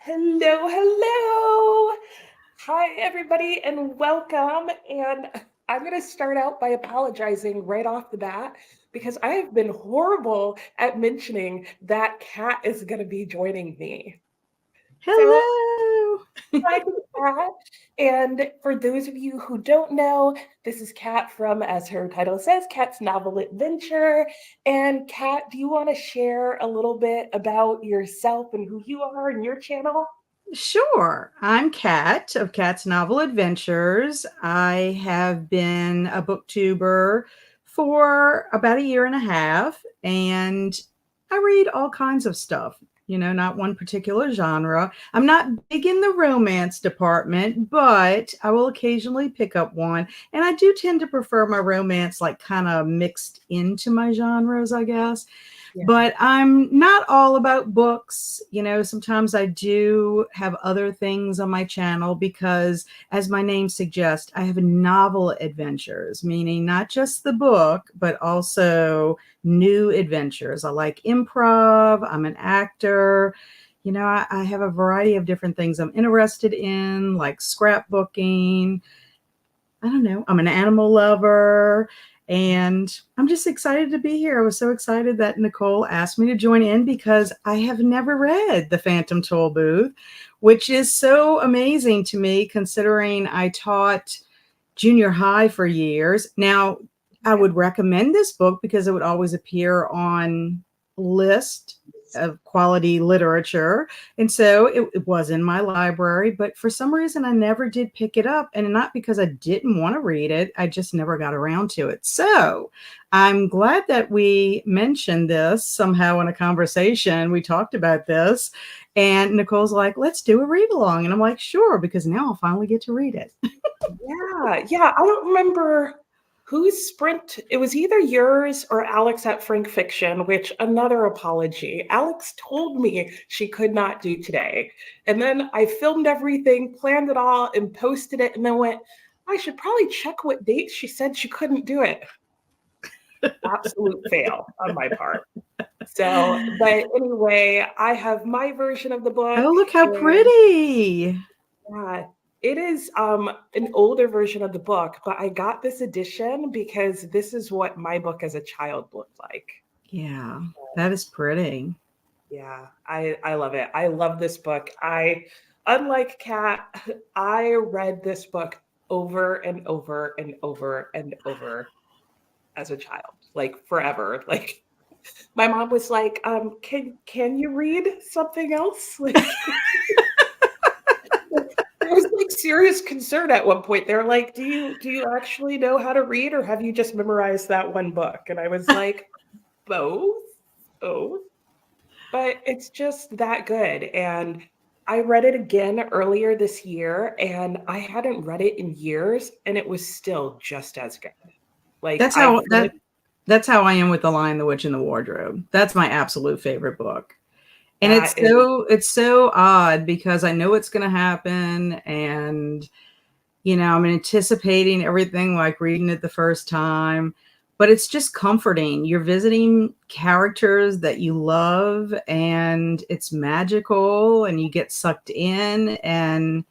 Hello, hello. Hi, everybody, and welcome. And I'm going to start out by apologizing right off the bat because I have been horrible at mentioning that Kat is going to be joining me. So, Hello. hi, Kat. And for those of you who don't know, this is Kat from, as her title says, Kat's Novel Adventure. And Kat, do you want to share a little bit about yourself and who you are and your channel? Sure. I'm Kat of Kat's Novel Adventures. I have been a booktuber for about a year and a half, and I read all kinds of stuff, not one particular genre. I'm not big in the romance department, but I will occasionally pick up one. And I do tend to prefer my romance like kind of mixed into my genres, I guess. Yeah. But I'm not all about books. Sometimes I do have other things on my channel because, as my name suggests, I have novel adventures, meaning not just the book, but also new adventures. I like improv, I'm an actor. I have a variety of different things I'm interested in, like scrapbooking. I don't know. I'm an animal lover. And I'm just excited to be here. I was so excited that Nicole asked me to join in because I have never read The Phantom Tollbooth, which is so amazing to me considering I taught junior high for years. Now, I would recommend this book because it would always appear on list of quality literature. And so it was in my library, but for some reason I never did pick it up. And not because I didn't want to read it, I just never got around to it. So I'm glad that we mentioned this somehow in a conversation. We talked about this, and Nicole's like, let's do a read along. And I'm like, sure, because now I'll finally get to read it. Yeah. I don't remember whose sprint. It was either yours or Alex at Frank Fiction, which another apology. Alex told me she could not do today. And then I filmed everything, planned it all, and posted it, and then went, I should probably check what dates she said she couldn't do it. Absolute fail on my part. So, but anyway, I have my version of the book. Oh, look how And pretty. yeah, it is an older version of the book, but I got this edition because this is what my book as a child looked like. Yeah, that is pretty. Yeah, I love it. I love this book. Unlike Kat, I read this book over and over and over and over as a child, like forever. Like my mom was like, can you read something else? Like there was like serious concern at one point. They're like, do you actually know how to read, or have you just memorized that one book? And I was like, both, both. But it's just that good. And I read it again earlier this year, and I hadn't read it in years, and it was still just as good. Like That's I how finished. that's how I am with The Lion, the Witch, and the Wardrobe. That's my absolute favorite book. And That is, it's so odd because I know it's going to happen, and I'm anticipating everything like reading it the first time, but it's just comforting. You're visiting characters that you love, and it's magical, and you get sucked in. And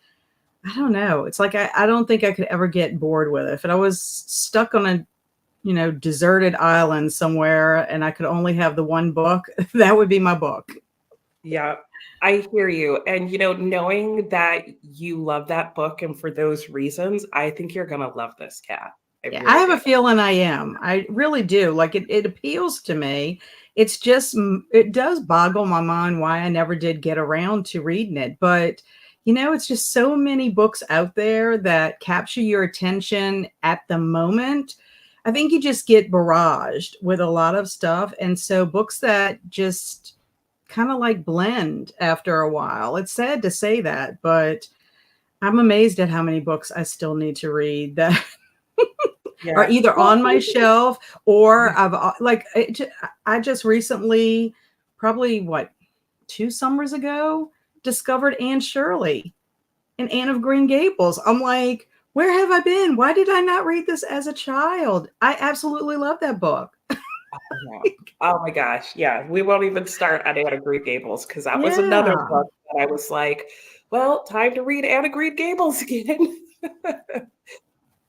I don't know. It's like I don't think I could ever get bored with it. If I was stuck on a deserted island somewhere and I could only have the one book, that would be my book. yeah, I hear you. And, knowing that you love that book and for those reasons, I think you're going to love this, Cat. I Yeah, I really have do. a feeling I am. I really do. Like it appeals to me. It's just, it does boggle my mind why I never did get around to reading it. But, it's just so many books out there that capture your attention at the moment. I think you just get barraged with a lot of stuff. And so books that just kind of like blend after a while. It's sad to say that, but I'm amazed at how many books I still need to read that are Yeah. either Well, on my shelf or I just recently, probably what, 2 summers ago, discovered Anne Shirley and Anne of Green Gables. I'm like, where have I been? Why did I not read this as a child? I absolutely love that book. Yeah. Oh my gosh. Yeah. We won't even start on Anna Green Gables because that was another Yeah. book that I was like, well, time to read Anna Green Gables again.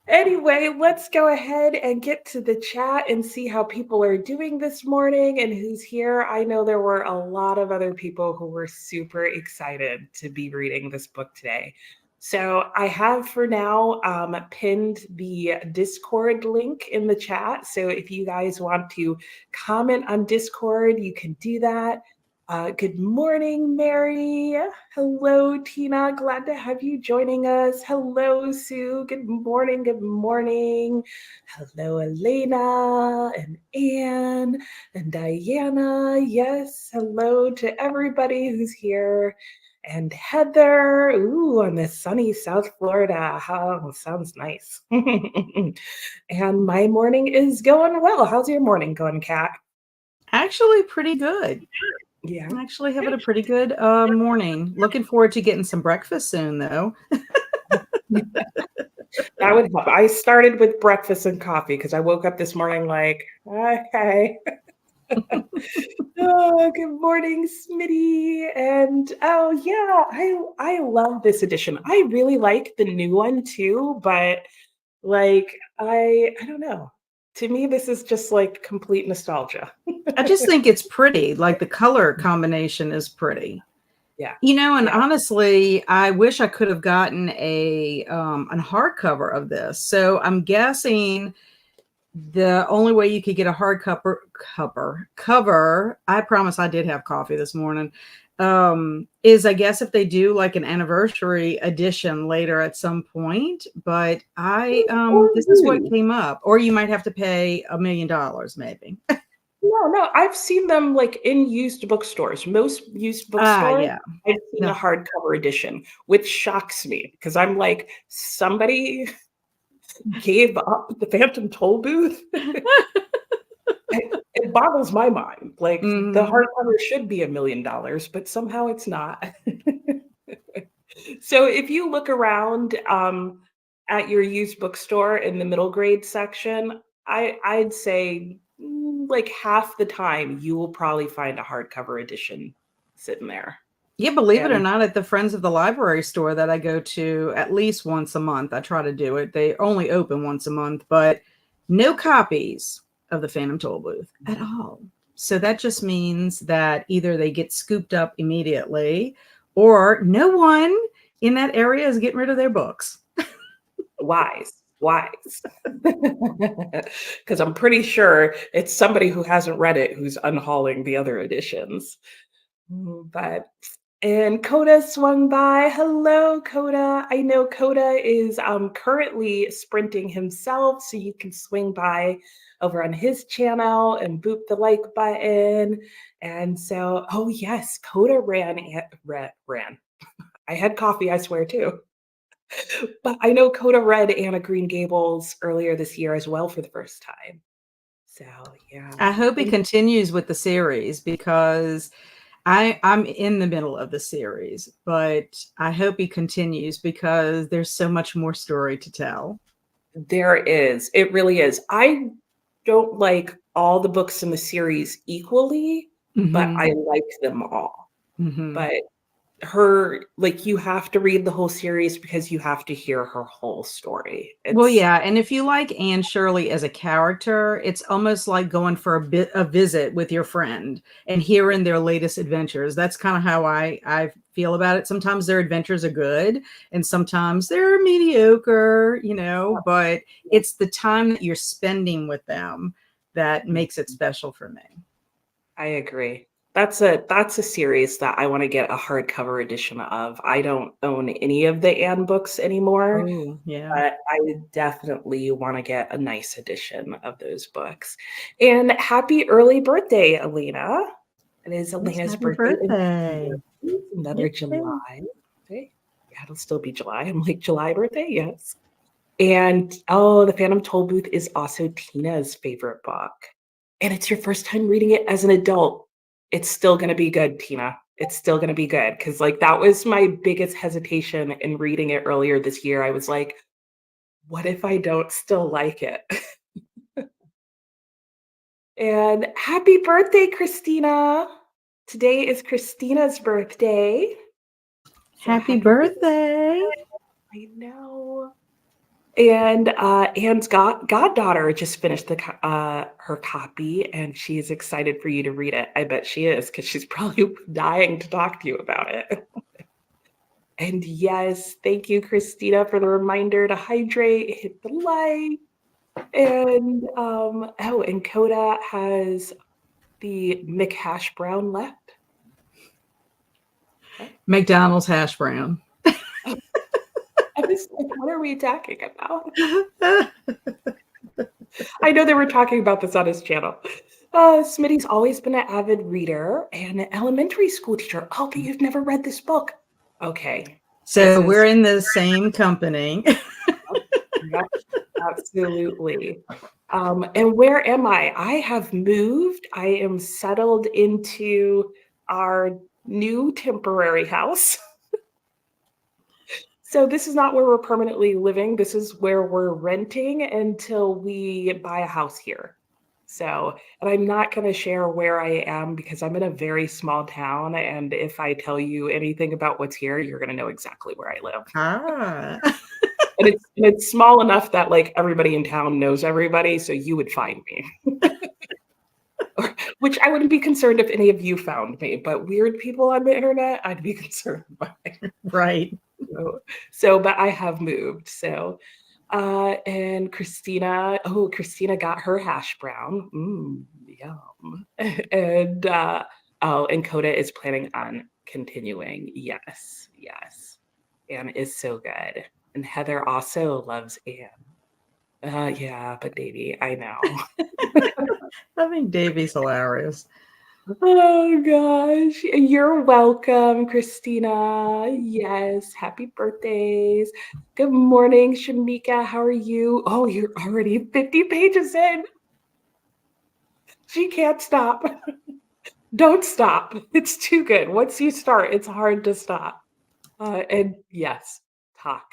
Anyway, let's go ahead and get to the chat and see how people are doing this morning and who's here. I know there were a lot of other people who were super excited to be reading this book today. So I have for now pinned the Discord link in the chat. So if you guys want to comment on Discord, you can do that. Good morning, Mary. Hello, Tina. Glad to have you joining us. Hello, Sue. Good morning. Good morning. Hello, Elena and Anne and Diana. Yes. Hello to everybody who's here. And Heather. Ooh, on the sunny South Florida. Oh, sounds nice. And my morning is going well. How's your morning going, Kat? Actually, pretty good. Yeah. I'm actually having a pretty good morning. Looking forward to getting some breakfast soon, though. That would help. I started with breakfast and coffee because I woke up this morning like, okay. Oh, good morning, Smitty. And oh yeah, I love this edition. I really like the new one too, but like I don't know. To me, this is just like complete nostalgia. I just think it's pretty. Like the color combination is pretty. Yeah. And Yeah. honestly, I wish I could have gotten a hardcover of this. So I'm guessing the only way you could get a hardcover cover, I promise I did have coffee this morning, is I guess if they do like an anniversary edition later at some point. But this is what came up. Or you might have to pay $1 million maybe. No, I've seen them like in used bookstores. Most used bookstores, Yeah. I've seen No. a hardcover edition, which shocks me because I'm like, somebody gave up the Phantom Tollbooth. It boggles my mind. Like the hardcover should be $1 million, but somehow it's not. So if you look around at your used bookstore in the middle grade section, I'd say like half the time you will probably find a hardcover edition sitting there. Yeah, believe it or And not, at the Friends of the Library store that I go to at least once a month, I try to do it. They only open once a month, but no copies of the Phantom Tollbooth at all. So that just means that either they get scooped up immediately or no one in that area is getting rid of their books. wise. Because I'm pretty sure it's somebody who hasn't read it who's unhauling the other editions. But and Coda swung by. Hello, Coda. I know Coda is currently sprinting himself, so you can swing by over on his channel and boop the like button. And so, oh yes, Coda ran. I had coffee, I swear too. But I know Coda read Anna Green Gables earlier this year as well for the first time. So yeah. I hope it continues with the series because I'm in the middle of the series, but I hope he continues because there's so much more story to tell. There is. It really is. I don't like all the books in the series equally, but I like them all. But her, like, you have to read the whole series because you have to hear her whole story. Well, yeah, and if you like Anne Shirley as a character, it's almost like going for a visit with your friend and hearing their latest adventures. That's kind of how I feel about it. Sometimes their adventures are good and sometimes they're mediocre, but it's the time that you're spending with them that makes it special for me. I agree. That's a series that I want to get a hardcover edition of. I don't own any of the Anne books anymore. Oh, yeah. But I definitely want to get a nice edition of those books. And happy early birthday, Elena. It is Elena's birthday. Another July birthday. Yeah, it'll still be July. I'm like, July birthday? Yes. And the Phantom Tollbooth is also Tina's favorite book. And it's your first time reading it as an adult. It's still going to be good, Tina. It's still going to be good. Because like that was my biggest hesitation in reading it earlier this year. I was like, what if I don't still like it? And happy birthday, Christina. Today is Christina's birthday. So Happy birthday. I know. And Anne's goddaughter just finished her copy, and she's excited for you to read it. I bet she is, because she's probably dying to talk to you about it. And yes, thank you, Christina, for the reminder to hydrate, hit the light. And and Coda has the McHash Brown left. McDonald's hash brown. I was like, what are we talking about? I know they were talking about this on his channel. Smitty's always been an avid reader and an elementary school teacher. Oh, but you've never read this book. Okay. So we're in the same company. Yep, absolutely. And where am I? I have moved. I am settled into our new temporary house. So this is not where we're permanently living. This is where we're renting until we buy a house here. So, and I'm not going to share where I am because I'm in a very small town. And if I tell you anything about what's here, you're going to know exactly where I live. Ah. And it's small enough that like everybody in town knows everybody. So you would find me. Which I wouldn't be concerned if any of you found me, but weird people on the internet, I'd be concerned by. Right. But I have moved. So, and Christina got her hash brown. Yum. And and Coda is planning on continuing. Yes. Anne is so good. And Heather also loves Anne. Yeah, but Davey, I know. I think Davey's hilarious. Oh gosh, you're welcome, Christina. Yes, happy birthdays. Good morning, Shamika. How are you? Oh, you're already 50 pages in. She can't stop. Don't stop. It's too good. Once you start, it's hard to stop. And yes, talk.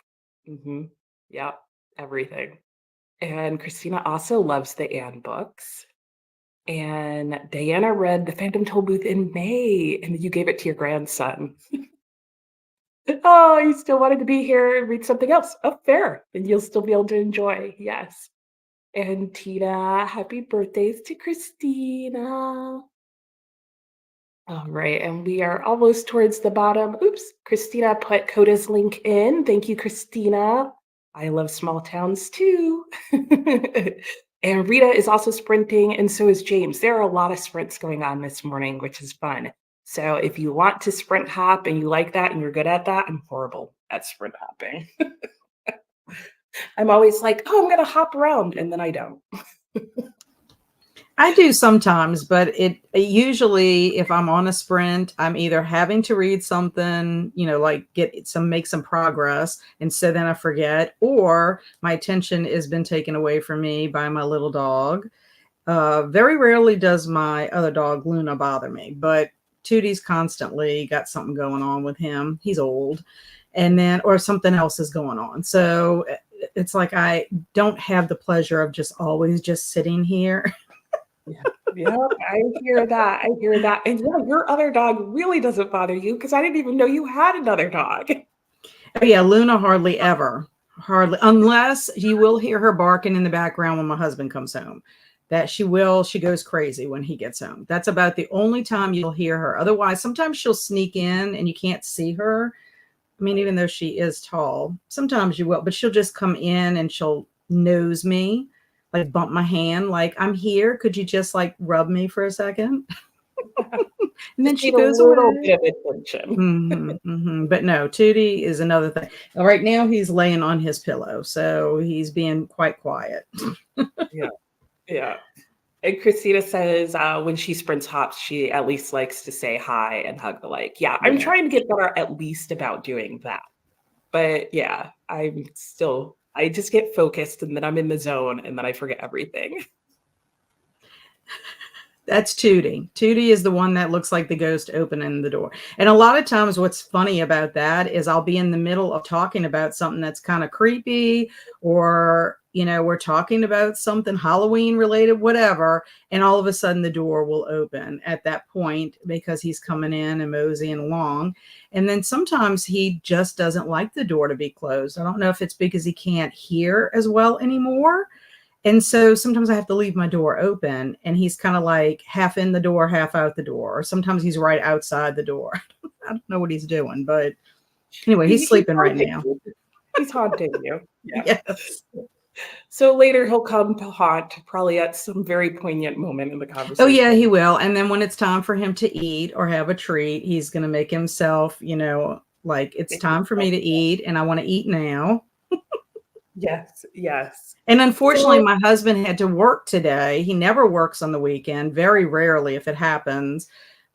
Yep, everything. And Christina also loves the Anne books. And Diana read The Phantom Tollbooth in May, and you gave it to your grandson. Oh, you still wanted to be here and read something else. Oh, fair. And you'll still be able to enjoy. Yes. And Tina, happy birthdays to Christina. All right. And we are almost towards the bottom. Oops. Christina put Coda's link in. Thank you, Christina. I love small towns too. And Rita is also sprinting, and so is James. There are a lot of sprints going on this morning, which is fun. So if you want to sprint hop and you like that and you're good at that, I'm horrible at sprint hopping. I'm always like, oh, I'm going to hop around, and then I don't. I do sometimes, but it usually, if I'm on a sprint, I'm either having to read something, like make some progress. And so then I forget, or my attention has been taken away from me by my little dog. Very rarely does my other dog, Luna, bother me, but Tootie's constantly got something going on with him. He's old. Or something else is going on. So it's like, I don't have the pleasure of always just sitting here. Yeah, I hear that. And yeah, your other dog really doesn't bother you because I didn't even know you had another dog. Oh, yeah, Luna hardly ever. Unless you will hear her barking in the background when my husband comes home. That she goes crazy when he gets home. That's about the only time you'll hear her. Otherwise, sometimes she'll sneak in and you can't see her. I mean, even though she is tall, sometimes you will, but she'll just come in and she'll nose me. Like bump my hand, like, I'm here. Could you just rub me for a second? And then she goes away. A little bit of attention. But no, Tootie is another thing. Right now he's laying on his pillow, so he's being quite quiet. Yeah. And Christina says when she sprints hops, she at least likes to say hi and hug alike. Yeah, I'm trying to get better at least about doing that. But yeah, I just get focused and then I'm in the zone and then I forget everything. That's Tootie. Tootie is the one that looks like the ghost opening the door. And a lot of times what's funny about that is I'll be in the middle of talking about something that's kind of creepy or we're talking about something Halloween related, whatever, and all of a sudden the door will open at that point because he's coming in and moseying along. And then sometimes he just doesn't like the door to be closed. I don't know if it's because he can't hear as well anymore. And so sometimes I have to leave my door open, and he's kind of like half in the door, half out the door. Or sometimes he's right outside the door. I don't know what he's doing, but anyway, he's sleeping right now. He's haunting you. Yeah. Yes. So later he'll come to haunt, probably at some very poignant moment in the conversation. Oh yeah, he will. And then when it's time for him to eat or have a treat, he's going to make himself, like, it's time for me to eat and I want to eat now. Yes, yes. And unfortunately, my husband had to work today. He never works on the weekend, very rarely if it happens.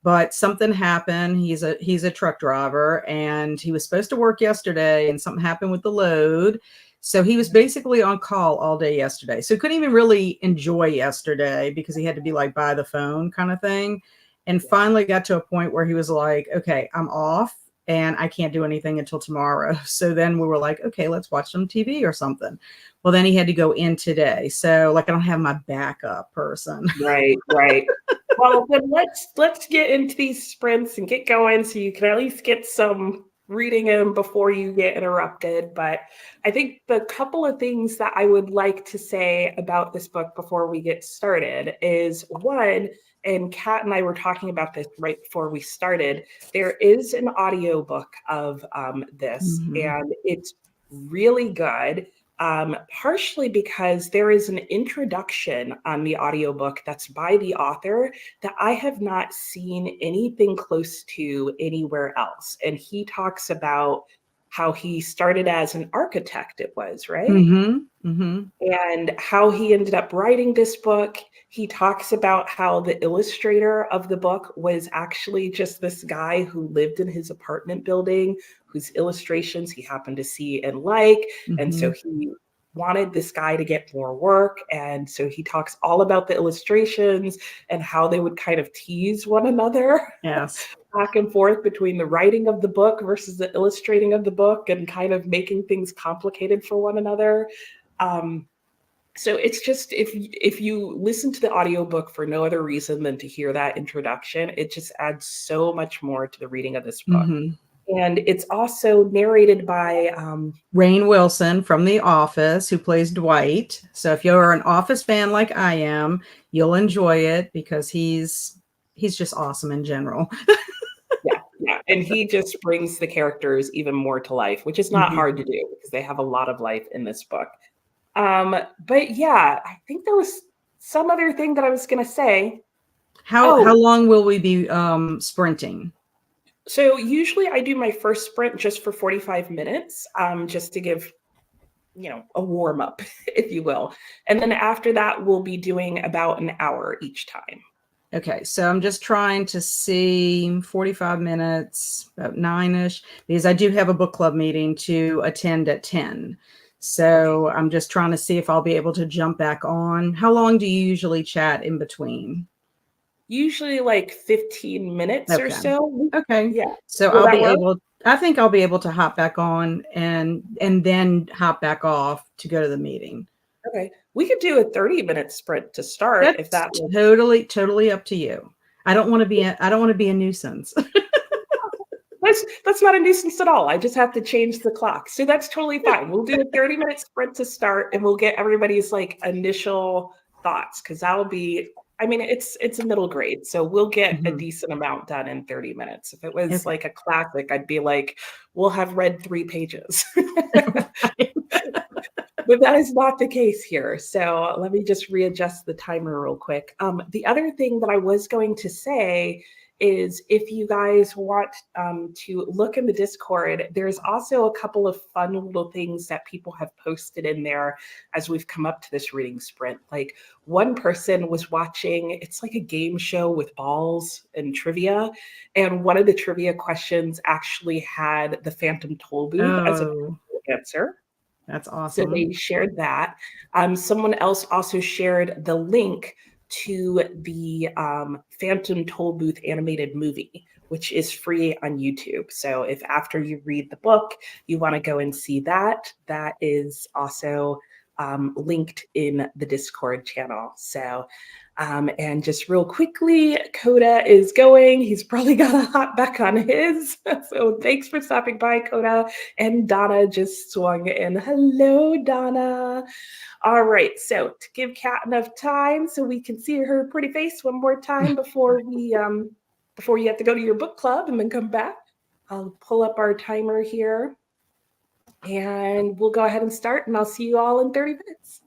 But something happened. He's a truck driver, and he was supposed to work yesterday, and something happened with the load. So he was basically on call all day yesterday. So he couldn't even really enjoy yesterday because he had to be like by the phone kind of thing. And finally got to a point where he was like, okay, I'm off and I can't do anything until tomorrow. So then we were like, okay, let's watch some TV or something. Well, then he had to go in today. So like, I don't have my backup person. Right. Well, then let's get into these sprints and get going so you can at least get some reading in before you get interrupted. But I think the couple of things that I would like to say about this book before we get started is, one, and Kat and I were talking about this right before we started, there is an audiobook of this, and it's really good. Partially because there is an introduction on the audiobook that's by the author that I have not seen anything close to anywhere else. And he talks about how he started as an architect, it was, right? And how he ended up writing this book. He talks about how the illustrator of the book was actually just this guy who lived in his apartment building, whose illustrations he happened to see and like. And so he wanted this guy to get more work. And so he talks all about the illustrations and how they would kind of tease one another. Yes. Back and forth between the writing of the book versus the illustrating of the book and kind of making things complicated for one another. So it's just, if you listen to the audiobook for no other reason than to hear that introduction, it just adds so much more to the reading of this book. And it's also narrated by Rainn Wilson from The Office, who plays Dwight. So if you're an Office fan like I am, you'll enjoy it because he's just awesome in general. Yeah. And he just brings the characters even more to life, which is not hard to do because they have a lot of life in this book. But yeah, I think there was some other thing that I was going to say. How long will we be sprinting? So usually I do my first sprint just for 45 minutes, just to give, a warm up, if you will. And then after that, we'll be doing about an hour each time. Okay, so I'm just trying to see 45 minutes, about 9-ish, because I do have a book club meeting to attend at 10. So I'm just trying to see if I'll be able to jump back on. How long do you usually chat in between? Usually like 15 minutes or so. Okay. Yeah. So I think I'll be able to hop back on and then hop back off to go to the meeting. Okay. We could do a 30-minute sprint to start. That's if that was totally up to you. I don't want to be a nuisance. That's not a nuisance at all. I just have to change the clock. So that's totally fine. We'll do a 30-minute sprint to start, and we'll get everybody's like initial thoughts, because that'll be, it's a middle grade, so we'll get a decent amount done in 30 minutes. If it was like a classic, I'd be like, we'll have read 3 pages. But that is not the case here. So let me just readjust the timer real quick. The other thing that I was going to say is, if you guys want to look in the Discord, there's also a couple of fun little things that people have posted in there as we've come up to this reading sprint. Like, one person was watching, it's like a game show with balls and trivia. And one of the trivia questions actually had the Phantom Tollbooth as an answer. That's awesome. So they shared that. Someone else also shared the link to the Phantom Tollbooth animated movie, which is free on YouTube. So if after you read the book, you want to go and see that, that is also linked in the Discord channel. So, and just real quickly, Coda is going. He's probably got a hot back on his. So thanks for stopping by, Coda. And Donna just swung in. Hello, Donna. All right, so to give Kat enough time so we can see her pretty face one more time before before you have to go to your book club and then come back, I'll pull up our timer here and we'll go ahead and start, and I'll see you all in 30 minutes.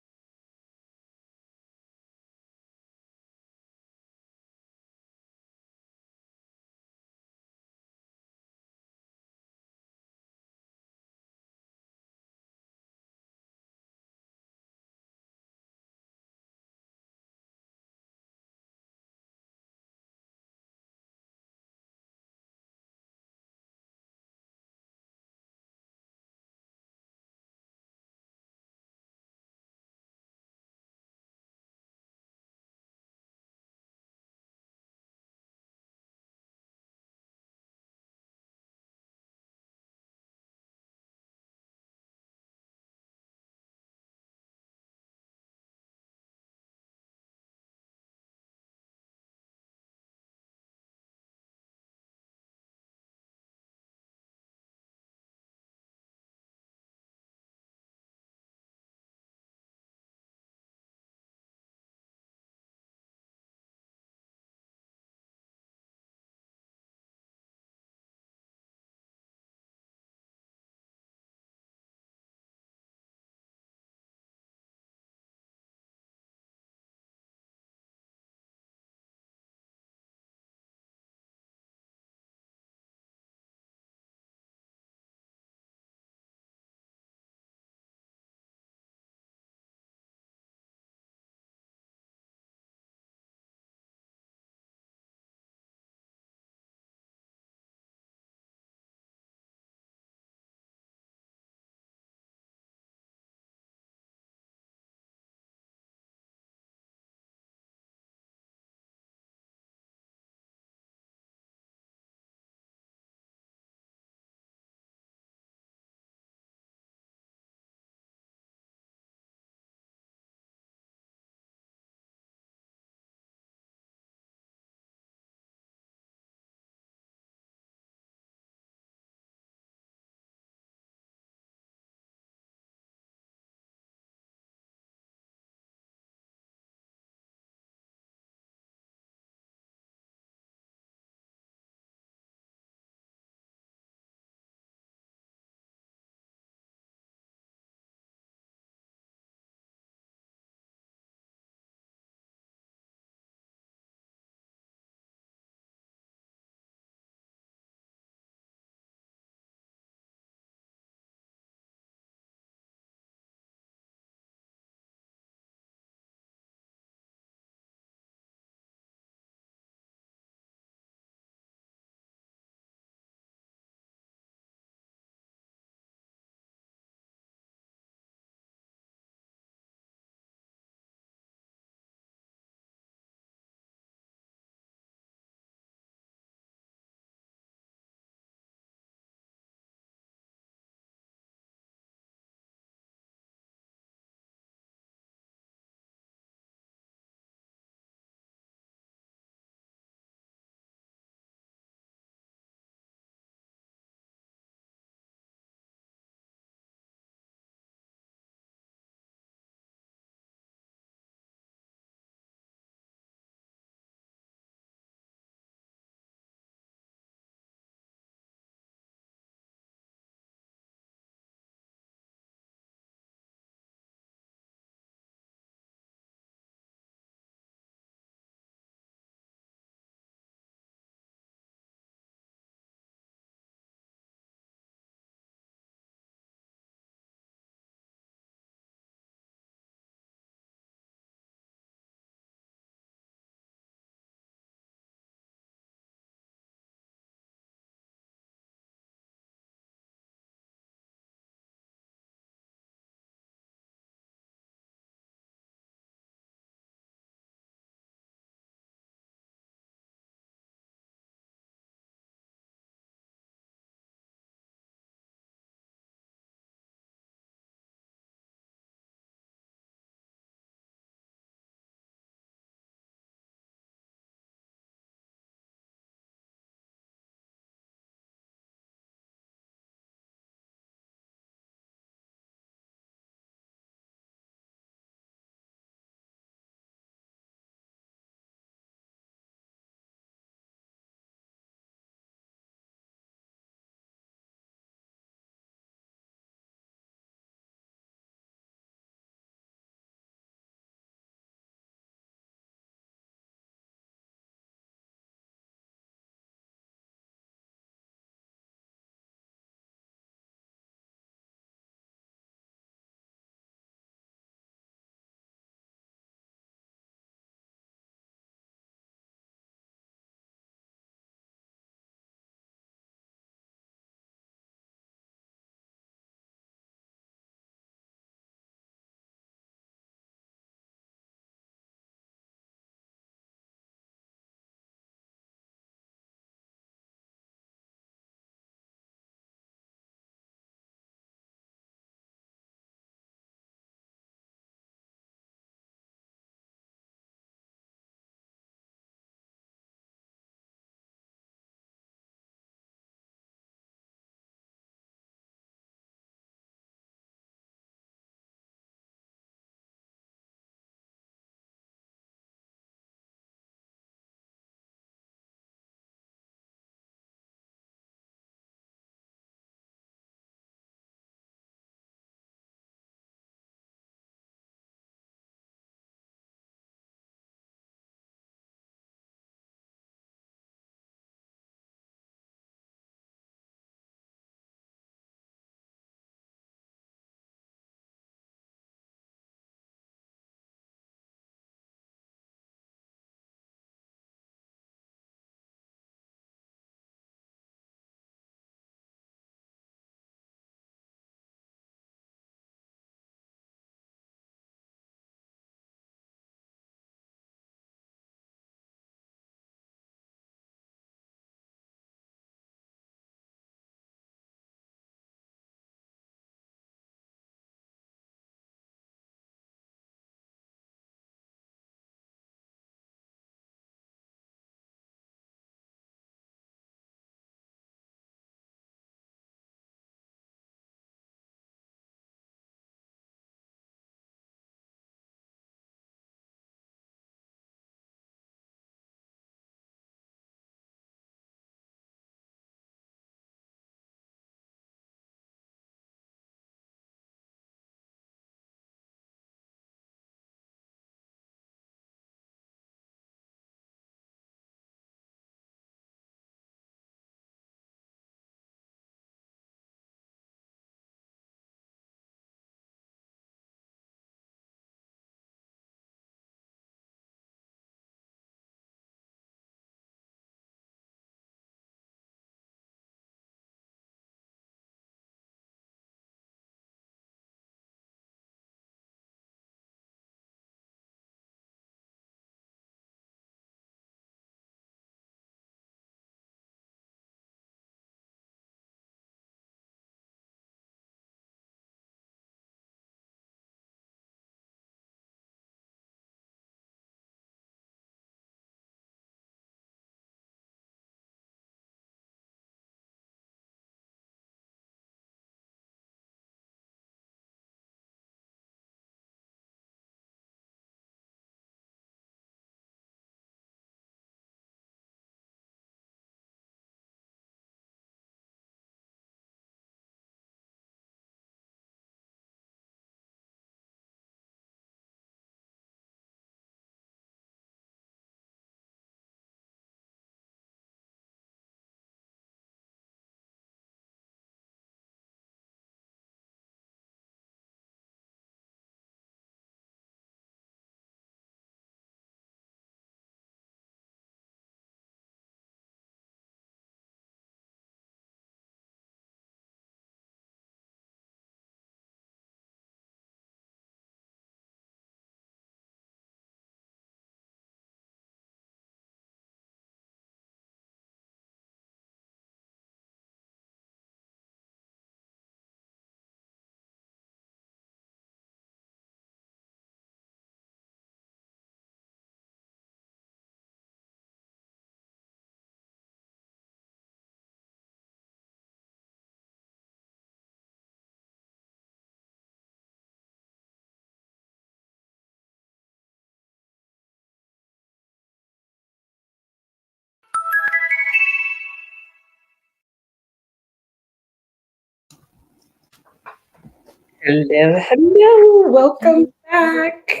Hello, hello. Welcome back.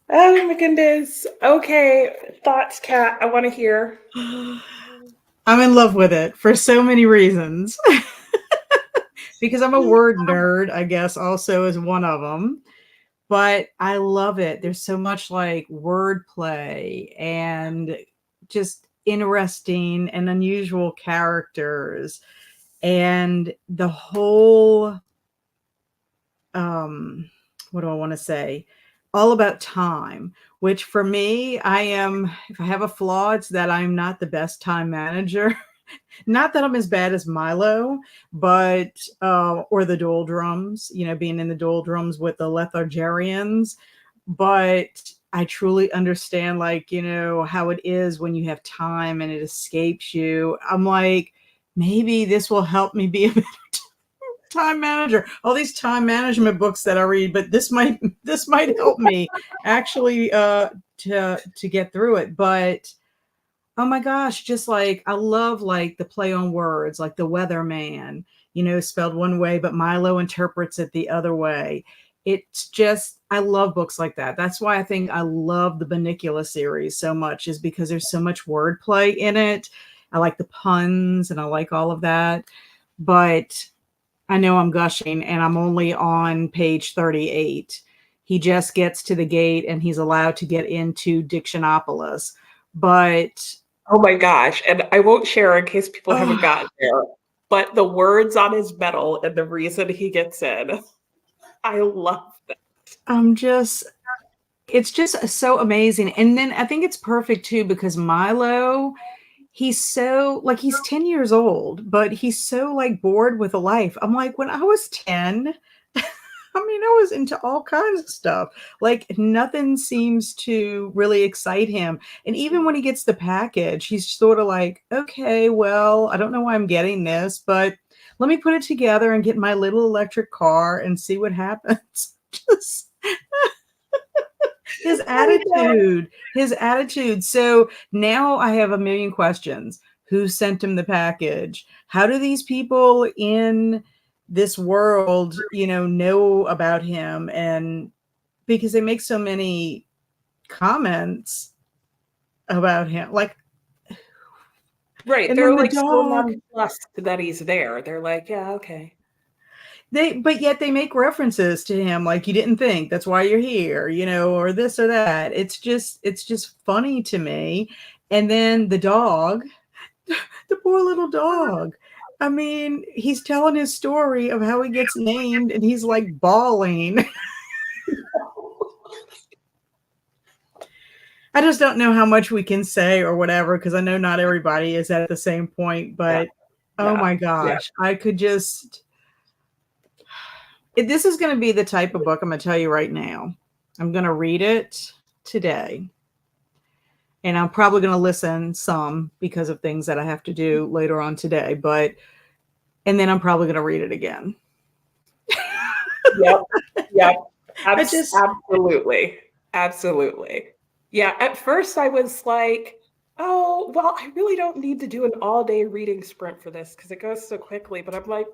Oh my goodness. Okay, thoughts, Kat. I want to hear. I'm in love with it for so many reasons. Because I'm a word nerd, I guess, also is one of them. But I love it. There's so much like wordplay and just interesting and unusual characters. And the whole, what do I want to say? All about time, which for me, if I have a flaw, it's that I'm not the best time manager. Not that I'm as bad as Milo, but or the doldrums, being in the doldrums with the lethargerians. But I truly understand, like, how it is when you have time and it escapes you. I'm like, maybe this will help me be a better time manager. All these time management books that I read, but this might help me actually to get through it. But oh my gosh, just like I love like the play on words, like the weatherman, spelled one way, but Milo interprets it the other way. It's just, I love books like that. That's why I think I love the Barnacle series so much, is because there's so much wordplay in it. I like the puns and I like all of that. But I know I'm gushing and I'm only on page 38. He just gets to the gate and he's allowed to get into Dictionopolis. But Oh my gosh. And I won't share in case people haven't gotten there, but the words on his medal and the reason he gets in. I love that. it's just so amazing. And then I think it's perfect too, because Milo, he's so like, he's 10 years old, but he's so like bored with life. I'm like, when I was 10, I was into all kinds of stuff. Like nothing seems to really excite him. And even when he gets the package, he's sort of like, okay, well, I don't know why I'm getting this, but let me put it together and get my little electric car and see what happens. Just his attitude. So now I have a million questions. Who sent him the package? How do these people in this world, know about him? And because they make so many comments about him, like, Right. and They're then the like so dog, nonplussed that he's there. They're like, yeah, okay. but yet they make references to him, like, you didn't think that's why you're here, or this or that. It's just funny to me. And then the dog, the poor little dog. I mean, he's telling his story of how he gets named and he's like bawling. I just don't know how much we can say or whatever, because I know not everybody is at the same point, but oh my gosh, I could just, this is going to be the type of book I'm going to tell you right now. I'm going to read it today. And I'm probably going to listen some because of things that I have to do later on today, and then I'm probably going to read it again. Yep. Absolutely. Yeah. At first I was like, oh, well, I really don't need to do an all-day reading sprint for this because it goes so quickly. But I'm like,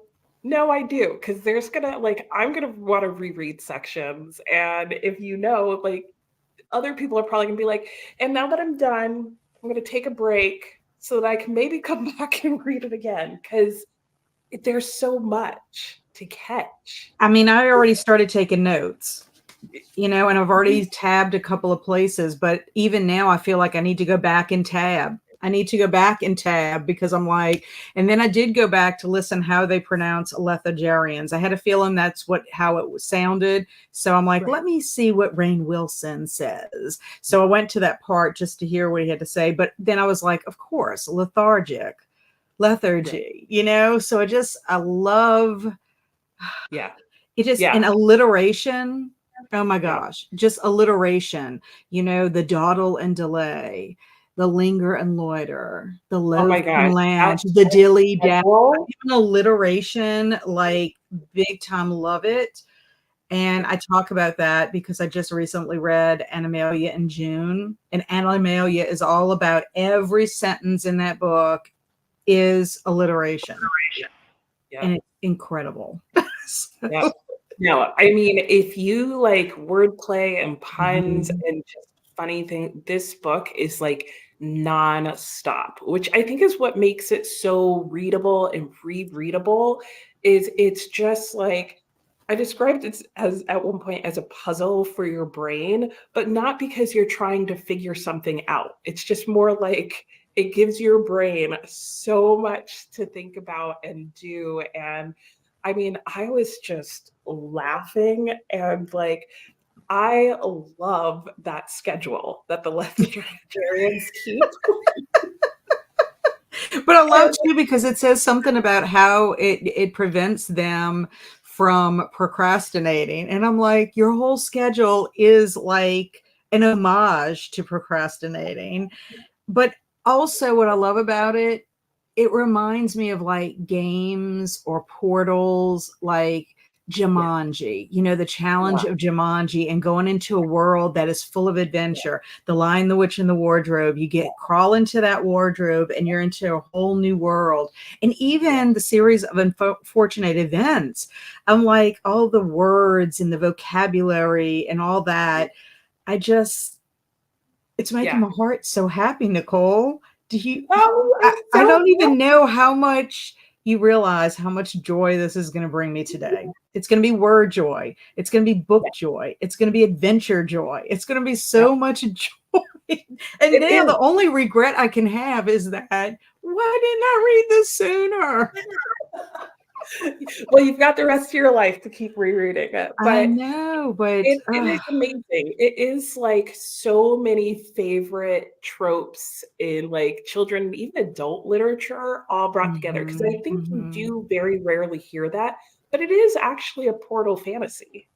no, I do. Because I'm going to want to reread sections. And if like, other people are probably going to be like, and now that I'm done, I'm going to take a break so that I can maybe come back and read it again. Because there's so much to catch. I mean, I already started taking notes, and I've already tabbed a couple of places, but even now I feel like I need to go back and tab. Because I'm like, and then I did go back to listen how they pronounce lethargerians. I had a feeling that's how it sounded. So I'm like, let me see what Rainn Wilson says. So I went to that part just to hear what he had to say. But then I was like, of course, lethargy, So I love it, just an alliteration. Oh my gosh, just alliteration, the dawdle and delay, the linger and loiter, the loaf and lounge, the dilly dally, even alliteration, like big time love it. And I talk about that because I just recently read Animalia in June, and Animalia is all about every sentence in that book is alliteration. And it's incredible. No, I mean, if you like wordplay and puns Mhm. and just funny thing, this book is like non-stop, which I think is what makes it so readable and rereadable. Is it's just like I described it as at one point as a puzzle for your brain, but not because you're trying to figure something out. It's just more like it gives your brain so much to think about and do. And I mean, I was just laughing and like I love that schedule that the Lethargians keep. But I love And too because it says something about how it prevents them from procrastinating. And I'm like, your whole schedule is like an homage to procrastinating. But also what I love about it, it reminds me of like games or portals like yeah, Jumanji, the challenge yeah, of Jumanji and going into a world that is full of adventure. The Lion, the Witch, and the Wardrobe. You get crawl into that wardrobe and you're into a whole new world. And yeah, even the series of unfortunate events, I'm like all the words and the vocabulary and all that. I just it's making yeah. my heart so happy, Nicole. Do you Oh, I'm I so don't even know how much you realize how much joy this is gonna bring me today. It's gonna be word joy. It's gonna be book happy. joy. It's gonna be adventure joy. It's gonna be Yeah, so much joy. And it now is. the only regret I can have is that, why didn't I read this sooner? Well, you've got the rest of your life to keep rereading it, I but know, but, it is amazing. It is like so many favorite tropes in like children, even adult literature, all brought together. Because I mhm, think you mhm. do very rarely hear that, but it is actually a portal fantasy.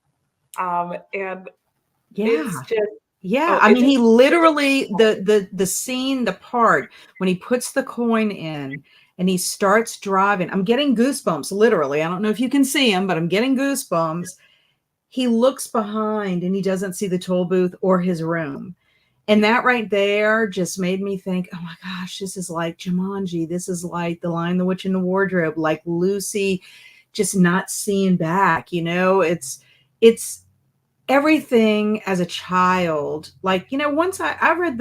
And it's Yeah. just Yeah, oh, I it's mean, a he literally the scene, the part when he puts the coin in and he starts driving. I'm getting goosebumps, literally. I don't know if you can see him, but I'm getting goosebumps. He looks behind and he doesn't see the toll booth or his room. And yeah, that right there just made me think, oh my gosh, this is like Jumanji. This is like The Lion, the Witch, and the Wardrobe, like Lucy just not seeing back, it's everything as a child. Like, once I read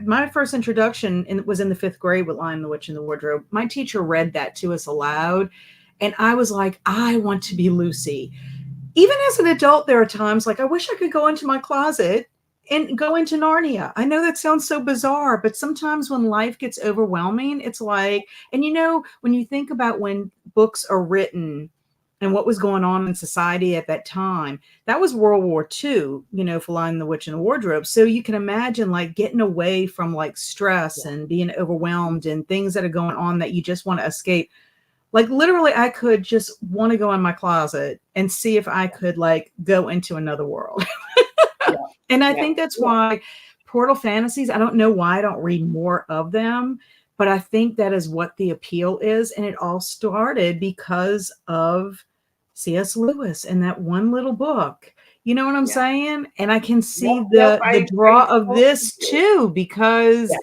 my first introduction was in the 5th grade with Lion, the Witch, and the Wardrobe. My teacher read that to us aloud. And I was like, I want to be Lucy. Even as an adult, there are times like, I wish I could go into my closet and go into Narnia. I know that sounds so bizarre, but sometimes when life gets overwhelming, it's like, and when you think about when books are written and what was going on in society at that time, that was World War II, for Lion, the Witch, and the Wardrobe. So you can imagine like getting away from like stress yeah, and being overwhelmed and things that are going on that you just want to escape. Like literally, I could just want to go in my closet and see if I could like go into another world. yeah, And I yeah, think that's yeah, why portal fantasies, I don't know why I don't read more of them, but I think that is what the appeal is. And it all started because of C.S. Lewis and that one little book. You know what I'm yeah. saying? And I can Yep, see yep. the I draw of totally this do. too, because Yeah.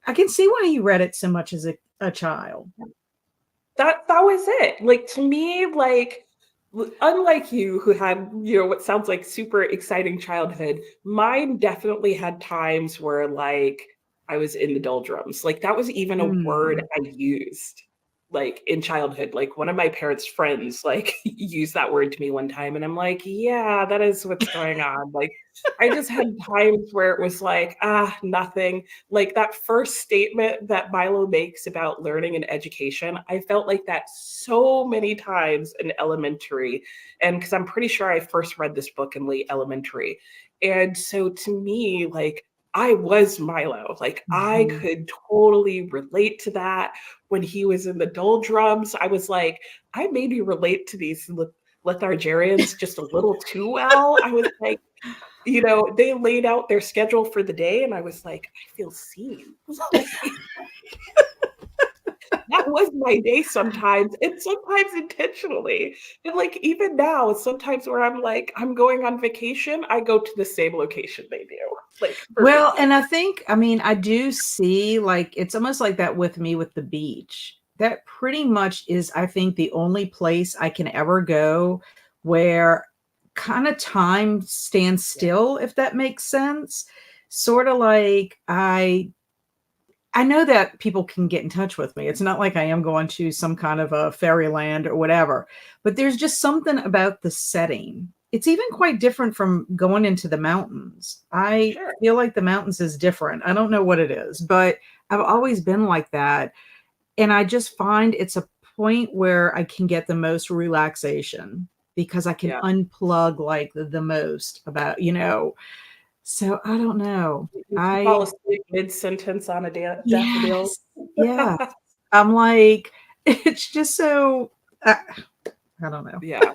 I can see why you read it so much as a child. That was it. Like, to me, like, unlike you who had, what sounds like super exciting childhood, mine definitely had times where, like, I was in the doldrums. Like, that was even a word Mm. I used, like, in childhood. Like, one of my parents' friends, like, used that word to me one time, and I'm like, "Yeah, that is what's going on." Like, I just had times where it was like, nothing. Like that first statement that Milo makes about learning and education, I felt like that so many times in elementary. And because I'm pretty sure I first read this book in late elementary. And so to me, like, I was Milo. Like, I Mhm. could totally relate to that when he was in the doldrums. I was like, I maybe relate to these lethargarians just a little too well. I was like, they laid out their schedule for the day, and I was like, "I feel seen." Like, that was my day sometimes, and sometimes intentionally. And, like, even now, sometimes where I'm like, I'm going on vacation, I go to the same location they do, like, for Well, and vacation. I think, I mean, I do see like it's almost like that with me with the beach. That pretty much is, I think, the only place I can ever go where kind of time stands still, if that makes sense. Sort of like I know that people can get in touch with me. It's not like I am going to some kind of a fairyland or whatever, but there's just something about the setting. It's even quite different from going into the mountains. I Sure. feel like the mountains is different. I don't know what it is, but I've always been like that. And I just find it's a point where I can get the most relaxation because I can Yeah. unplug like the most about, so I don't know. You can fall asleep mid-sentence on a daffodil. Yes. Yeah. I'm like, it's just so I don't know. Yeah.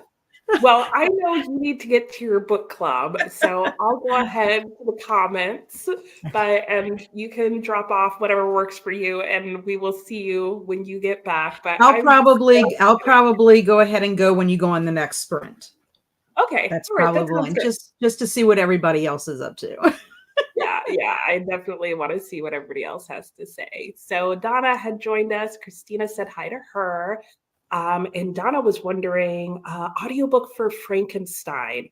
Well, I know you need to get to your book club, so I'll go ahead to the comments, and you can drop off whatever works for you, and we will see you when you get back. But I'll I'm probably I'll probably go ahead and go when you go on the next sprint. okay. That's All right, that sounds probably good. just to see what everybody else is up to. Yeah, I definitely want to see what everybody else has to say. So Donna had joined us. Christina said hi to her. And Donna was wondering, audiobook for Frankenstein.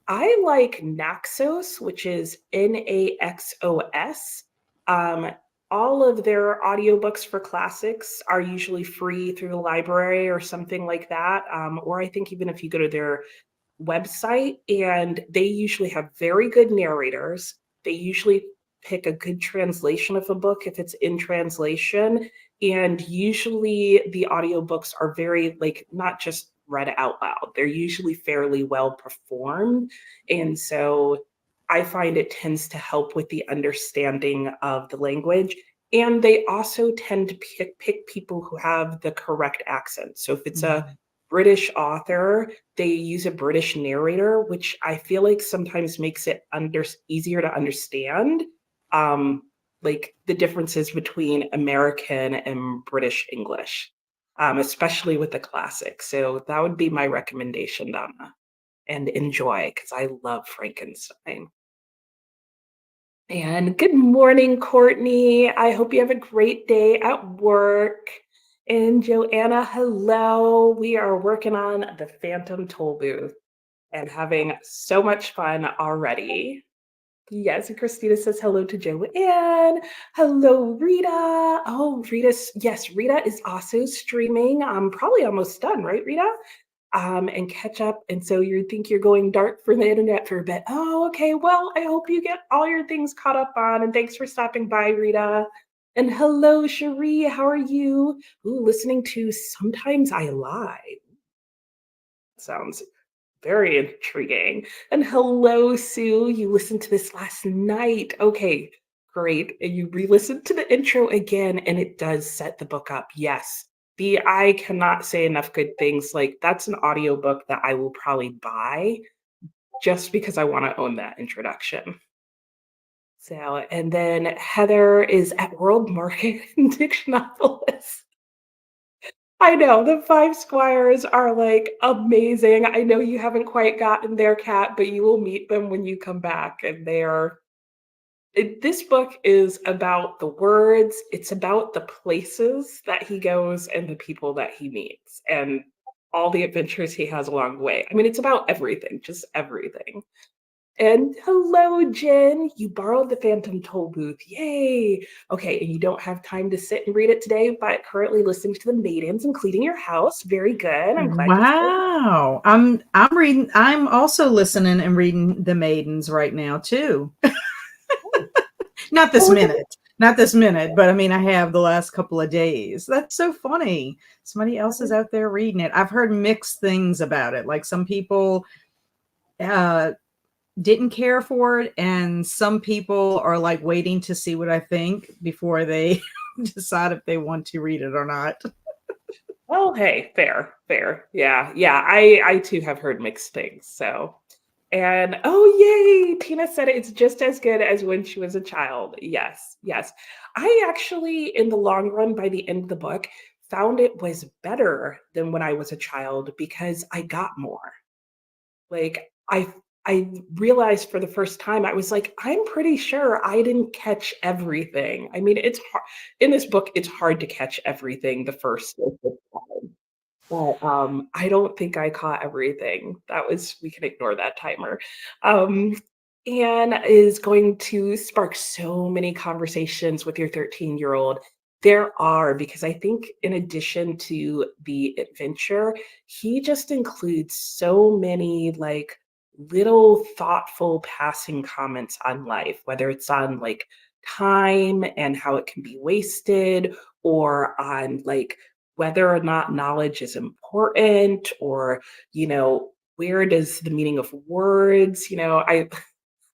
I like Naxos, which is Naxos. Um, all of their audiobooks for classics are usually free through the library or something like that. Or I think even if you go to their website, and they usually have very good narrators. They usually pick a good translation of a book if it's in translation. And usually the audiobooks are very, like, not just read out loud, they're usually fairly well performed. And so I find it tends to help with the understanding of the language. And they also tend to pick people who have the correct accent. So if it's a Mhm. British author, they use a British narrator, which I feel like sometimes makes it easier to understand, um, like the differences between American and British English, especially with the classics. So that would be my recommendation, Donna, and enjoy because I love Frankenstein. And good morning, Courtney. I hope you have a great day at work. And Joanna, hello. We are working on the Phantom Tollbooth and having so much fun already. Yes, and Christina says hello to Joanne. Hello, Rita. Oh, yes, Rita is also streaming. I'm probably almost done, right, Rita? And catch up. And so you think you're going dark for the internet for a bit. Oh, okay. Well, I hope you get all your things caught up on. And thanks for stopping by, Rita. And hello, Cherie. How are you? Ooh, listening to Sometimes I Lie. Sounds very intriguing. And hello, Sue. You listened to this last night. Okay, great. And you re-listened to the intro again, and it does set the book up. Yes. I cannot say enough good things. Like, that's an audiobook that I will probably buy just because I want to own that introduction. So, and then Heather is at World Market in Dictionopolis. I know the Five Squires are like amazing. I know you haven't quite gotten their cat, but you will meet them when you come back. And this book is about the words, it's about the places that he goes and the people that he meets and all the adventures he has along the way. I mean, it's about everything, just everything. And hello, Jen. You borrowed the Phantom Tollbooth. Yay. Okay, and you don't have time to sit and read it today, but currently listening to the maidens and cleaning your house. Very good. I'm glad you said Wow. I'm reading, I'm also listening and reading The Maidens right now too. that. Not Oh, this look at minute. Not this minute, but I mean I have the last couple of days. That's so funny. Somebody else is that. out there reading it. I've heard mixed things about it. Like some people uh didn't care for it, and some people are like waiting to see what I think before they decide if they want to read it or not. Oh, hey, fair, fair. Yeah. I too have heard mixed things. So, and oh, yay, Tina said it's just as good as when she was a child. Yes, yes. I actually, in the long run, by the end of the book, found it was better than when I was a child because I got more. Like I realized for the first time, I was like, I'm pretty sure I didn't catch everything. I mean, it's hard in this book, it's hard to catch everything the first time. But I don't think I caught everything. We can ignore that timer. Um, Anne is going to spark so many conversations with your 13-year-old. There are, because I think in addition to the adventure, he just includes so many like little thoughtful passing comments on life, whether it's on like time and how it can be wasted, or on like whether or not knowledge is important, or where does the meaning of words,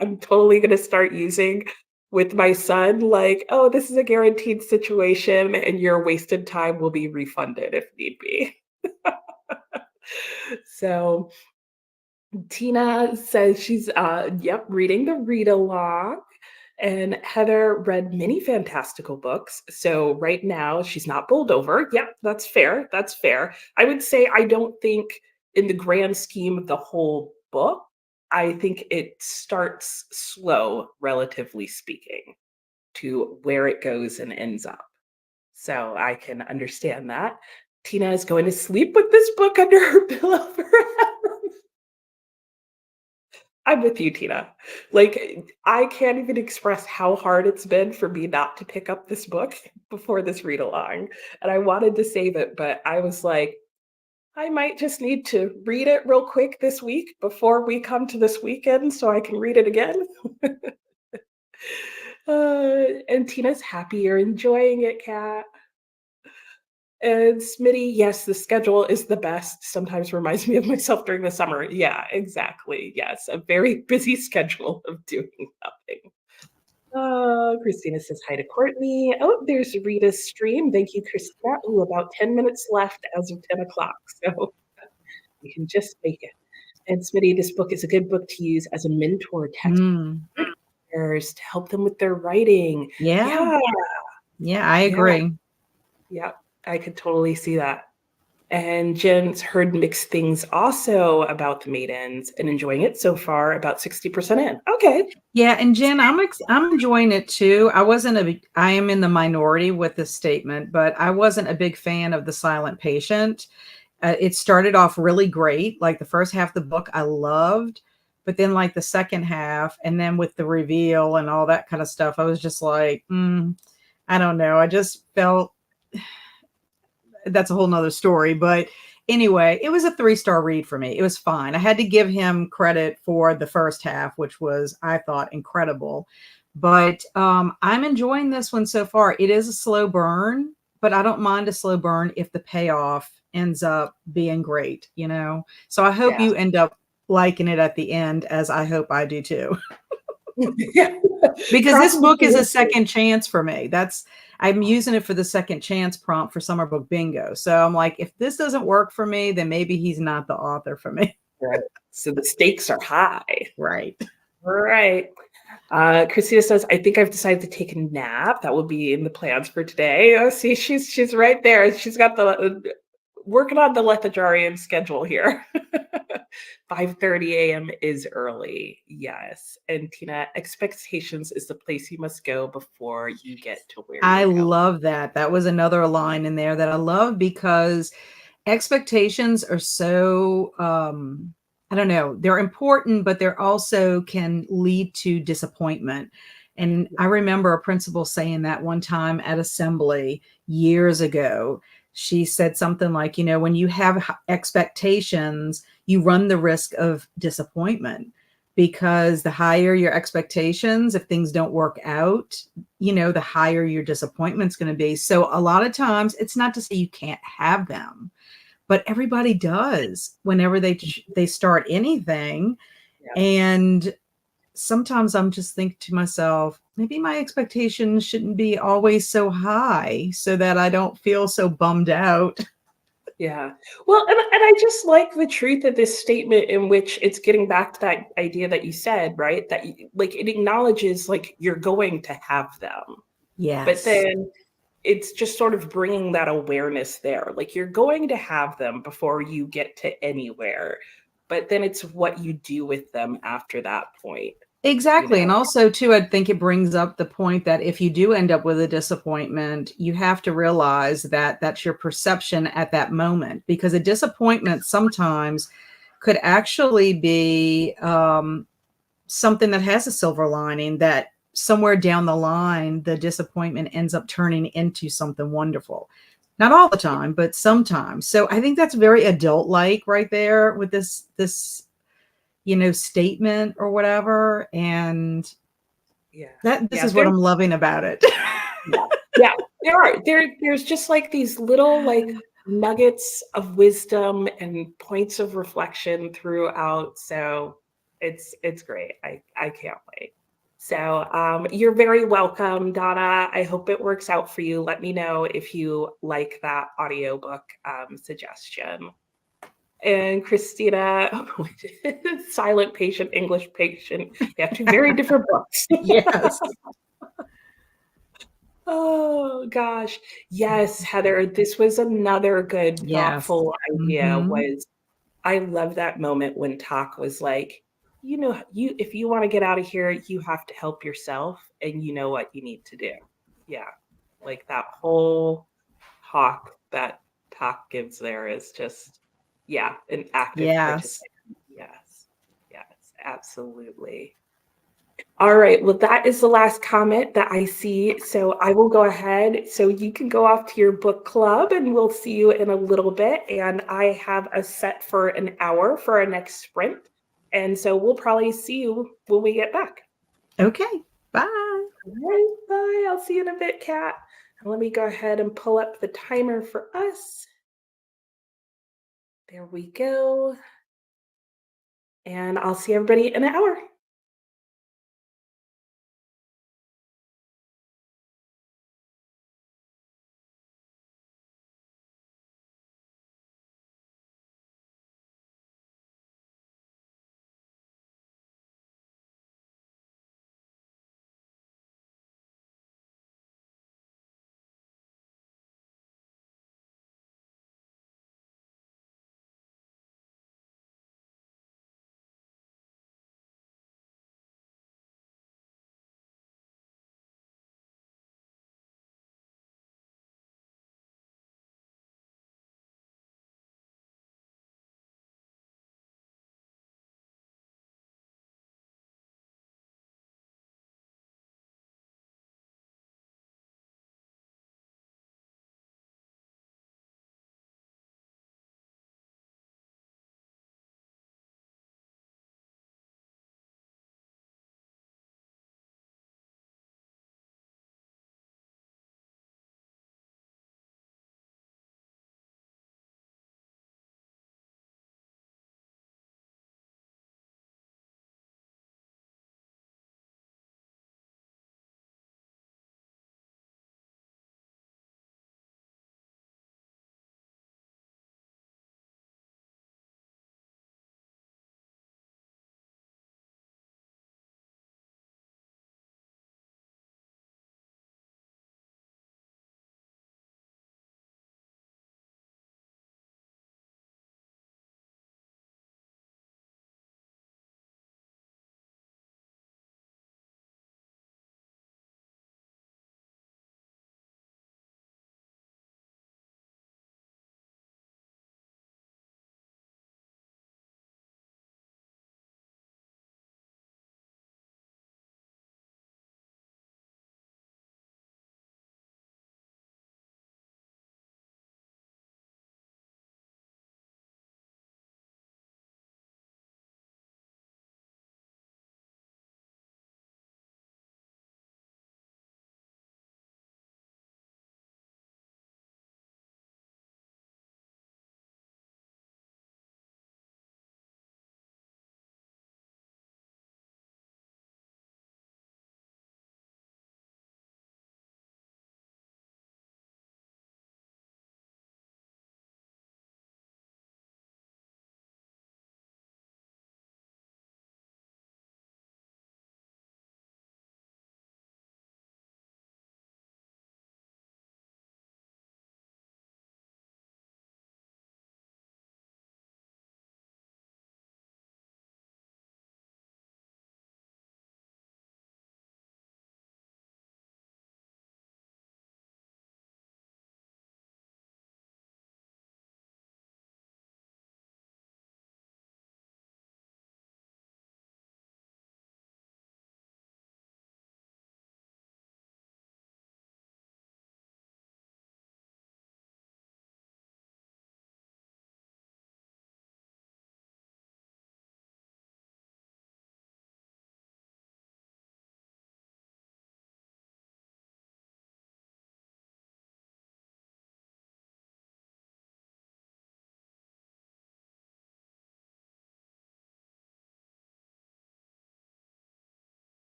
I'm totally going to start using with my son, like, oh, this is a guaranteed situation and your wasted time will be refunded if need be. So Tina says she's reading the read along. And Heather read many fantastical books. So right now she's not bowled over. Yep, that's fair. That's fair. I would say I don't think in the grand scheme of the whole book, I think it starts slow, relatively speaking, to where it goes and ends up. So I can understand that. Tina is going to sleep with this book under her pillow forever. I'm with you, Tina. Like, I can't even express how hard it's been for me not to pick up this book before this read along. And I wanted to save it, but I was like, I might just need to read it real quick this week before we come to this weekend so I can read it again. And Tina's happy you're enjoying it, Kat. And Smitty, yes, the schedule is the best. Sometimes reminds me of myself during the summer. Yeah, exactly. Yes, a very busy schedule of doing nothing. Christina says hi to Courtney. Oh, there's Rita's stream. Thank you, Christina. Ooh, about 10 minutes left as of 10 o'clock. So you can just make it. And Smitty, this book is a good book to use as a mentor text to help them with their writing. Yeah. Yeah, I Yeah. agree. Yeah, I could totally see that. And Jen's heard mixed things also about the maidens and enjoying it so far, about 60% in. Okay. Yeah, and Jen, I'm enjoying it too. I am in the minority with this statement, but I wasn't a big fan of The Silent Patient. It started off really great. Like the first half of the book I loved, but then like the second half and then with the reveal and all that kind of stuff, I was just like, I don't know. I just felt that's a whole nother story. But anyway, it was a 3-star read for me. It was fine. I had to give him credit for the first half, which was, I thought, incredible. But I'm enjoying this one so far. It is a slow burn, but I don't mind a slow burn if the payoff ends up being great, So I hope you end up liking it at the end, as I hope I do too. Yeah. Because this book is a second chance for me. I'm using it for the second chance prompt for Summer Book Bingo. So I'm like, if this doesn't work for me, then maybe he's not the author for me. Right. So the stakes are high. Right. Right. Christina says, I think I've decided to take a nap. That will be in the plans for today. Oh, see, she's right there. She's got the working on the Lethajarian schedule here. 5:30 a.m. is early. Yes. And Tina, expectations is the place you must go before you get to where I love that. That was another line in there that I love, because expectations are so I don't know, they're important, but they're also can lead to disappointment. And I remember a principal saying that one time at assembly years ago. She said something like, when you have expectations, you run the risk of disappointment, because the higher your expectations, if things don't work out, the higher your disappointment's going to be. So a lot of times, it's not to say you can't have them, but everybody does whenever they start anything. Yeah. And sometimes I'm just thinking to myself, maybe my expectations shouldn't be always so high so that I don't feel so bummed out. Yeah. Well, and I just like the truth of this statement, in which it's getting back to that idea that you said, right? That like it acknowledges like you're going to have them. Yes. But then it's just sort of bringing that awareness there. Like you're going to have them before you get to anywhere. But then it's what you do with them after that point. you Exactly. And know? also, too, I think it brings up the point that if you do end up with a disappointment, you have to realize that that's your perception at that moment, because a disappointment sometimes could actually be something that has a silver lining, that somewhere down the line, the disappointment ends up turning into something wonderful. Not all the Yeah. time, but sometimes. So I think that's very adult-like right there with this statement or whatever. And Yeah. this Yeah. is what I'm loving about it. Yeah. Yeah, there's just like these little like nuggets of wisdom and points of reflection throughout. So it's great. I can't wait. So you're very welcome, Donna. I hope it works out for you. Let me know if you like that audiobook suggestion. And Christina, silent patient, English patient. They have two very different books. Yes. Oh gosh. Yes, Heather, this was another good Yes. thoughtful idea. Mhm. Was I love that moment when Talk was like, you if you want to get out of here, you have to help yourself and you know what you need to do. Yeah. Like that whole talk that Talk gives there is just, yeah, an active Yes. participant. Yes. Yes, absolutely. All right. Well, that is the last comment that I see. So I will go ahead. So you can go off to your book club and we'll see you in a little bit. And I have a set for an hour for our next sprint. And so we'll probably see you when we get back. Okay. Bye. All right. Bye. I'll see you in a bit, Kat. And let me go ahead and pull up the timer for us. There we go. And I'll see everybody in an hour.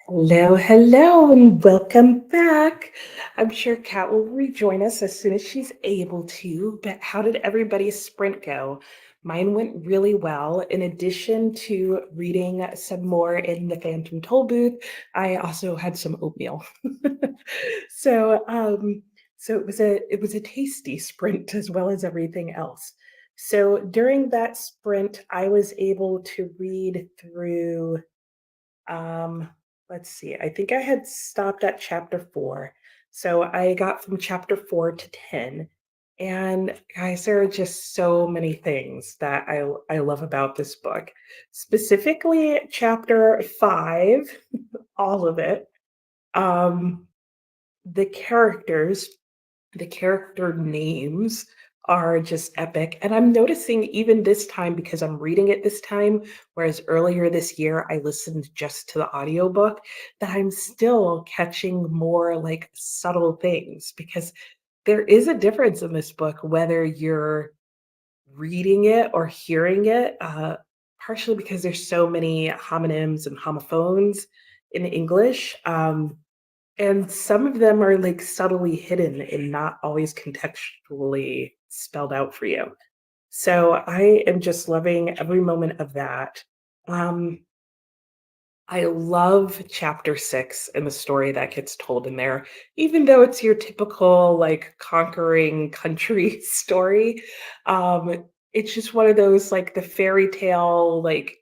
Hello, hello, and welcome back. I'm sure Kat will rejoin us as soon as she's able to. But how did everybody's sprint go? Mine went really well. In addition to reading some more in the Phantom Tollbooth, I also had some oatmeal. so, um, so it was a tasty sprint as well as everything else. So during that sprint, I was able to read through um, let's see. I think I had stopped at chapter 4. So I got from chapter 4 to 10. And guys, there are just so many things that I love about this book. Specifically chapter 5, all of it. Um, the characters the character names are just epic. And I'm noticing even this time because I'm reading it this time, whereas earlier this year I listened just to the audiobook, that I'm still catching more like subtle things because there is a difference in this book whether you're reading it or hearing it, partially because there's so many homonyms and homophones in English. And some of them are, like, subtly hidden and not always contextually spelled out for you. So I am just loving every moment of that. Um, I love chapter 6 and the story that gets told in there, even though it's your typical, like, conquering country story. It's just one of those, like, the fairy tale, like,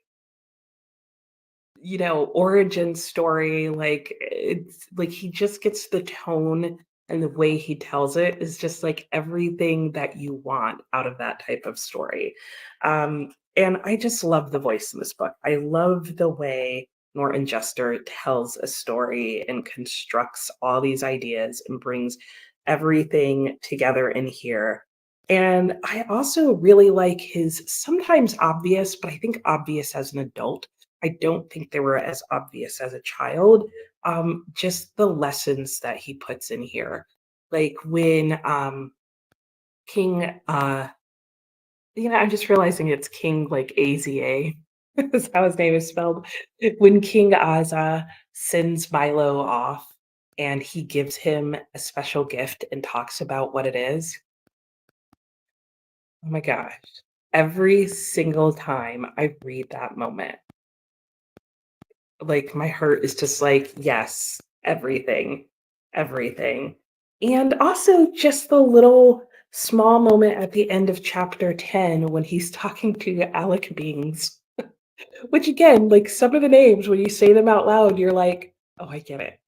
origin story, like, it's like he just gets the tone and the way he tells it is just like everything that you want out of that type of story. And I just love the voice in this book. I love the way Norton Jester tells a story and constructs all these ideas and brings everything together in here. And I also really like his sometimes obvious, but I think obvious as an adult. I don't think they were as obvious as a child. Just the lessons that he puts in here. Like when King I'm just realizing it's King like AZA is how his name is spelled. When King Aza sends Milo off and he gives him a special gift and talks about what it is. Oh my gosh. Every single time I read that moment, like, my heart is just like, "Yes, everything, everything." And also just the little small moment at the end of chapter 10 when he's talking to Alec Beings, which again, like, some of the names, when you say them out loud, you're like, "Oh, I get it."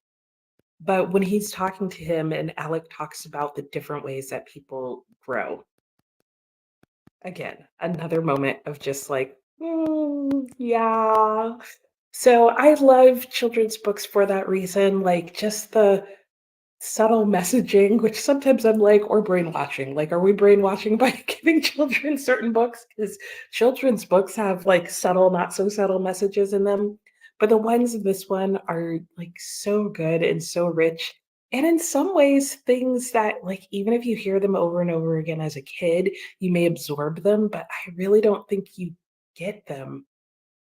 But when he's talking to him and Alec talks about the different ways that people grow, again, another moment of just like, yeah." So I love children's books for that reason, like just the subtle messaging, which sometimes I'm like, or brainwashing. Like, are we brainwashing by giving children certain books? Because children's books have like subtle, not so subtle messages in them. But the ones in this one are like so good and so rich. And in some ways, things that, like, even if you hear them over and over again as a kid, you may absorb them, but I really don't think you get them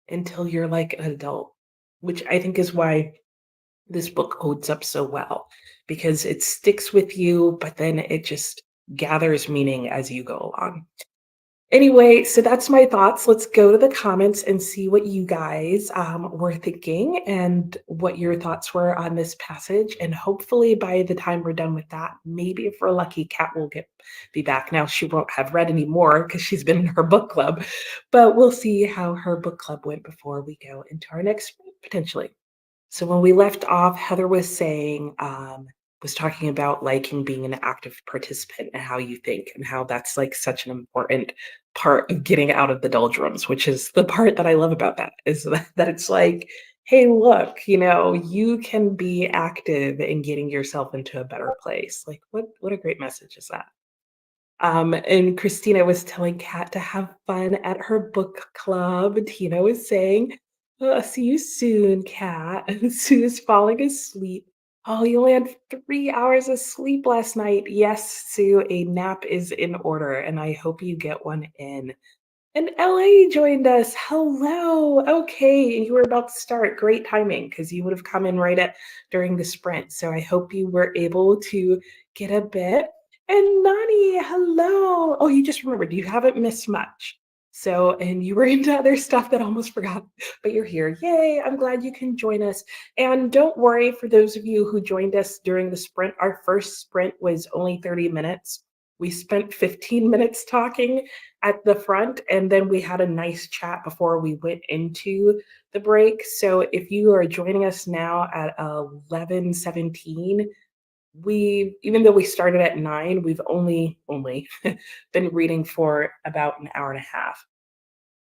until you're like an adult, which I think is why this book holds up so well because it sticks with you, but then it just gathers meaning as you go along. Anyway, so that's my thoughts. Let's go to the comments and see what you guys were thinking and what your thoughts were on this passage. And hopefully, by the time we're done with that, maybe if we're lucky, Kat will be back. Now she won't have read any more because she's been in her book club, but we'll see how her book club went before we go into our next potentially. So when we left off, Heather was talking about liking being an active participant and how you think and how that's like such an important part of getting out of the doldrums, which is the part that I love about that is that it's like, hey, look, you can be active in getting yourself into a better place. Like what a great message is that? And Christina was telling Kat to have fun at her book club. Tina was saying, see you soon, Kat. And Sue is falling asleep. Oh, you only had 3 hours of sleep last night. Yes, Sue, a nap is in order, and I hope you get one in. And LA joined us. Hello. Okay. And you were about to start. Great timing because you would have come in right at during the sprint. So I hope you were able to get a bit. And Nani, hello. Oh, you just remembered you haven't missed much. So, and you were into other stuff that I almost forgot, but you're here. Yay. I'm glad you can join us. And don't worry for those of you who joined us during the sprint. Our first sprint was only 30 minutes. We spent 15 minutes talking at the front, and then we had a nice chat before we went into the break. So if you are joining us now at 11:17, we, even though we started at 9, we've only been reading for about an hour and a half.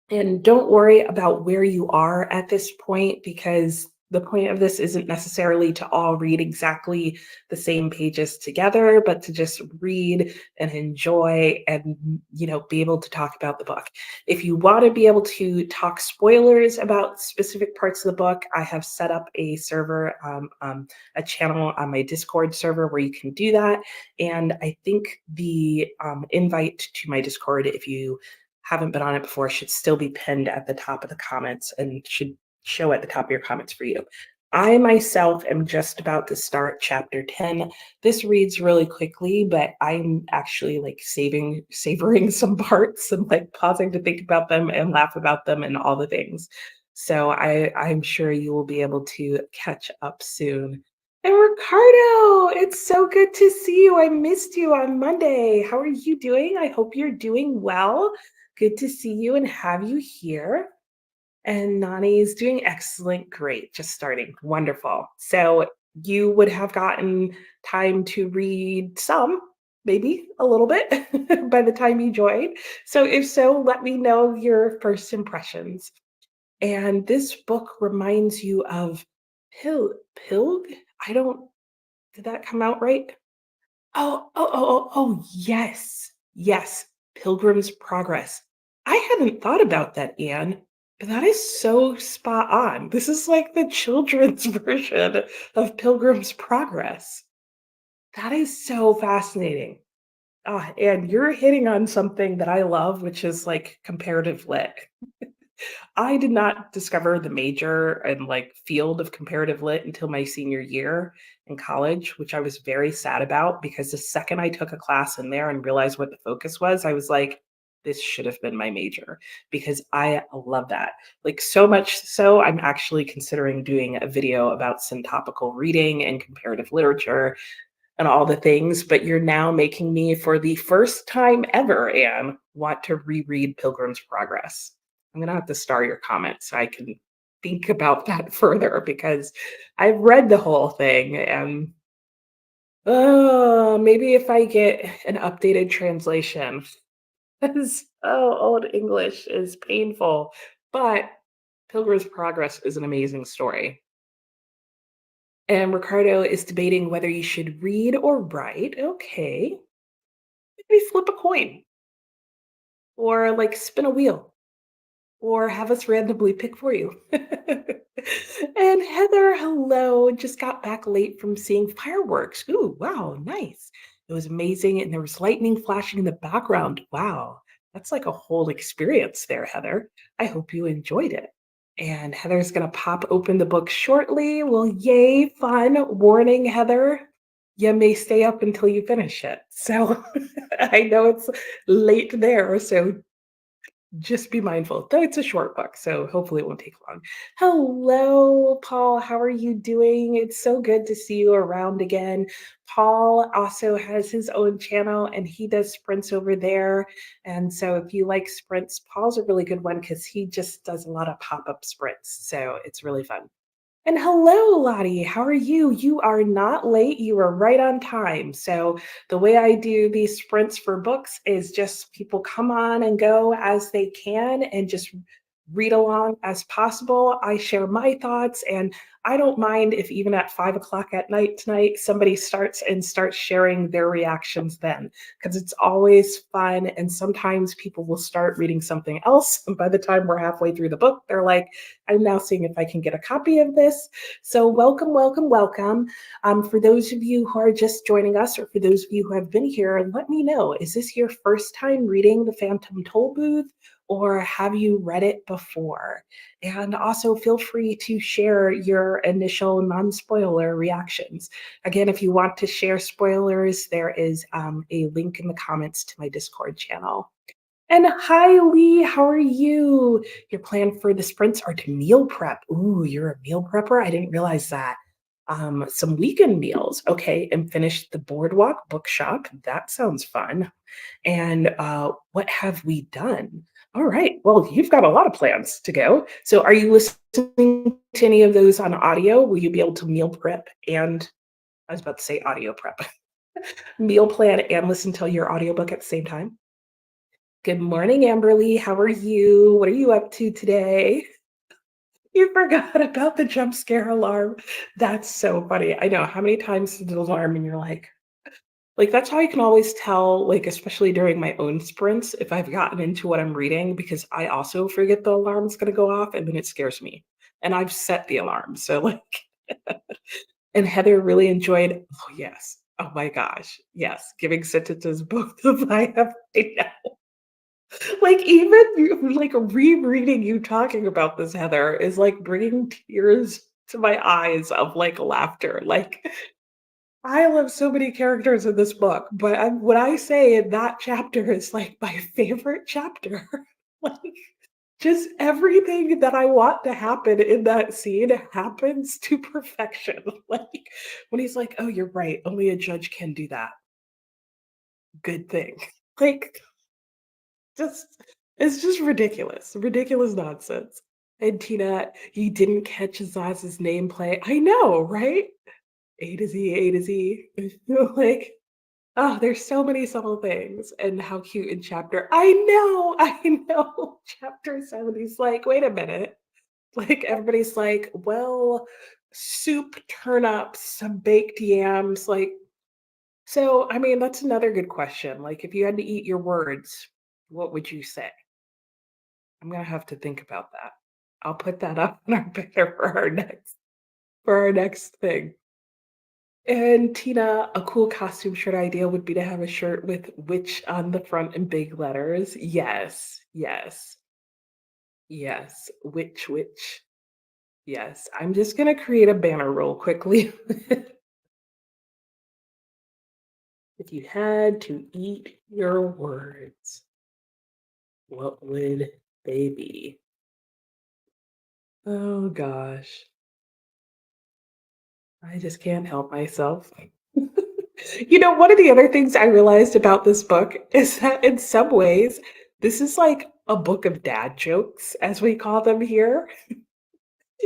And don't worry about where you are at this point because the point of this isn't necessarily to all read exactly the same pages together, but to just read and enjoy and be able to talk about the book. If you want to be able to talk spoilers about specific parts of the book, I have set up a server, a channel on my Discord server where you can do that. And I think the invite to my Discord, if you haven't been on it before, should still be pinned at the top of the comments and should show at the top of your comments for you. I myself am just about to start chapter 10. This reads really quickly, but I'm actually like savoring some parts and like pausing to think about them and laugh about them and all the things. So I'm sure you will be able to catch up soon. And Ricardo, it's so good to see you. I missed you on Monday. How are you doing? I hope you're doing well. Good to see you and have you here. And Nani is doing excellent. Great. Just starting. Wonderful. So you would have gotten time to read some, maybe a little bit by the time you joined. So if so, let me know your first impressions. And this book reminds you of Pilg? I don't, did that come out right? Oh, yes. Yes. Pilgrim's Progress. I hadn't thought about that, Anne, but that is so spot on. This is like the children's version of Pilgrim's Progress. That is so fascinating. And you're hitting on something that I love, which is like comparative lit. I did not discover the major and like field of comparative lit until my senior year in college, which I was very sad about because the second I took a class in there and realized what the focus was, I was like, this should have been my major because I love that. Like so much so, I'm actually considering doing a video about syntopical reading and comparative literature and all the things, but you're now making me, for the first time ever, Anne, want to reread Pilgrim's Progress. I'm gonna have to star your comment so I can think about that further because I've read the whole thing and maybe if I get an updated translation, because old English is painful, but Pilgrim's Progress is an amazing story. And Ricardo is debating whether you should read or write. Okay. Maybe flip a coin or like spin a wheel or have us randomly pick for you. And Heather, hello. Just got back late from seeing fireworks. Ooh, wow, nice. It was amazing. And there was lightning flashing in the background. Wow, that's like a whole experience there, Heather. I hope you enjoyed it. And Heather's going to pop open the book shortly. Well, yay, fun. Warning, Heather, you may stay up until you finish it. So I know it's late there. So just be mindful, though it's a short book, so hopefully it won't take long. Hello, Paul. How are you doing? It's so good to see you around again. Paul also has his own channel and he does sprints over there. And so if you like sprints, Paul's a really good one because he just does a lot of pop-up sprints. So it's really fun. And hello, Lottie. How are you? You are not late. You are right on time. So the way I do these sprints for books is just people come on and go as they can and just read along as possible. I share my thoughts and I don't mind if even at 5 o'clock at night tonight, somebody starts sharing their reactions then, because it's always fun. And sometimes people will start reading something else. And by the time we're halfway through the book, they're like, I'm now seeing if I can get a copy of this. So welcome, welcome, welcome. For those of you who are just joining us, or for those of you who have been here, let me know, is this your first time reading the Phantom Tollbooth? or have you read it before? And also feel free to share your initial non-spoiler reactions. Again, if you want to share spoilers, there is a link in the comments to my Discord channel. And hi, Lee, how are you? Your plan for the sprints are to meal prep. Ooh, you're a meal prepper? I didn't realize that. Some weekend meals. Okay, and finish the boardwalk bookshop. That sounds fun. And what have we done? All right, well, you've got a lot of plans to go. So are you listening to any of those on audio? Will you be able to meal prep and I was about to say audio prep, meal plan and listen to your audiobook at the same time? Good morning, Amberly. How are you? What are you up to today? You forgot about the jump scare alarm. That's so funny. I know. How many times did the alarm and you're like that's how I can always tell, like, especially during my own sprints, if I've gotten into what I'm reading, because I also forget the alarm's gonna go off and then it scares me. And I've set the alarm. So like and Heather really enjoyed, oh yes. Oh my gosh. Yes. Giving sentences both of I have I know. Like, even like, rereading you talking about this, Heather, is, like, bringing tears to my eyes of, like, laughter. Like, I love so many characters in this book, but when I say that chapter is, like, my favorite chapter, like, just everything that I want to happen in that scene happens to perfection. Like, when he's like, "Oh, you're right, only a judge can do that. Good thing." Like, just it's just ridiculous, ridiculous nonsense. And Tina, you didn't catch Azaz's nameplate. I know, right? A to Z, A to Z. Like, oh, there's so many subtle things. And how cute in chapter. I know, I know. Chapter 70's like, wait a minute. Like everybody's like, well, soup, turnips, some baked yams. Like, so I mean, that's another good question. Like, if you had to eat your words, what would you say? I'm gonna have to think about that. I'll put that up on our banner for our next thing. And Tina, a cool costume shirt idea would be to have a shirt with witch on the front in big letters. Yes, yes, yes. Witch, witch. Yes. I'm just gonna create a banner real quickly. If you had to eat your words, what would they be? Oh gosh. I just can't help myself. You know, one of the other things I realized about this book is that in some ways, this is like a book of dad jokes, as we call them here.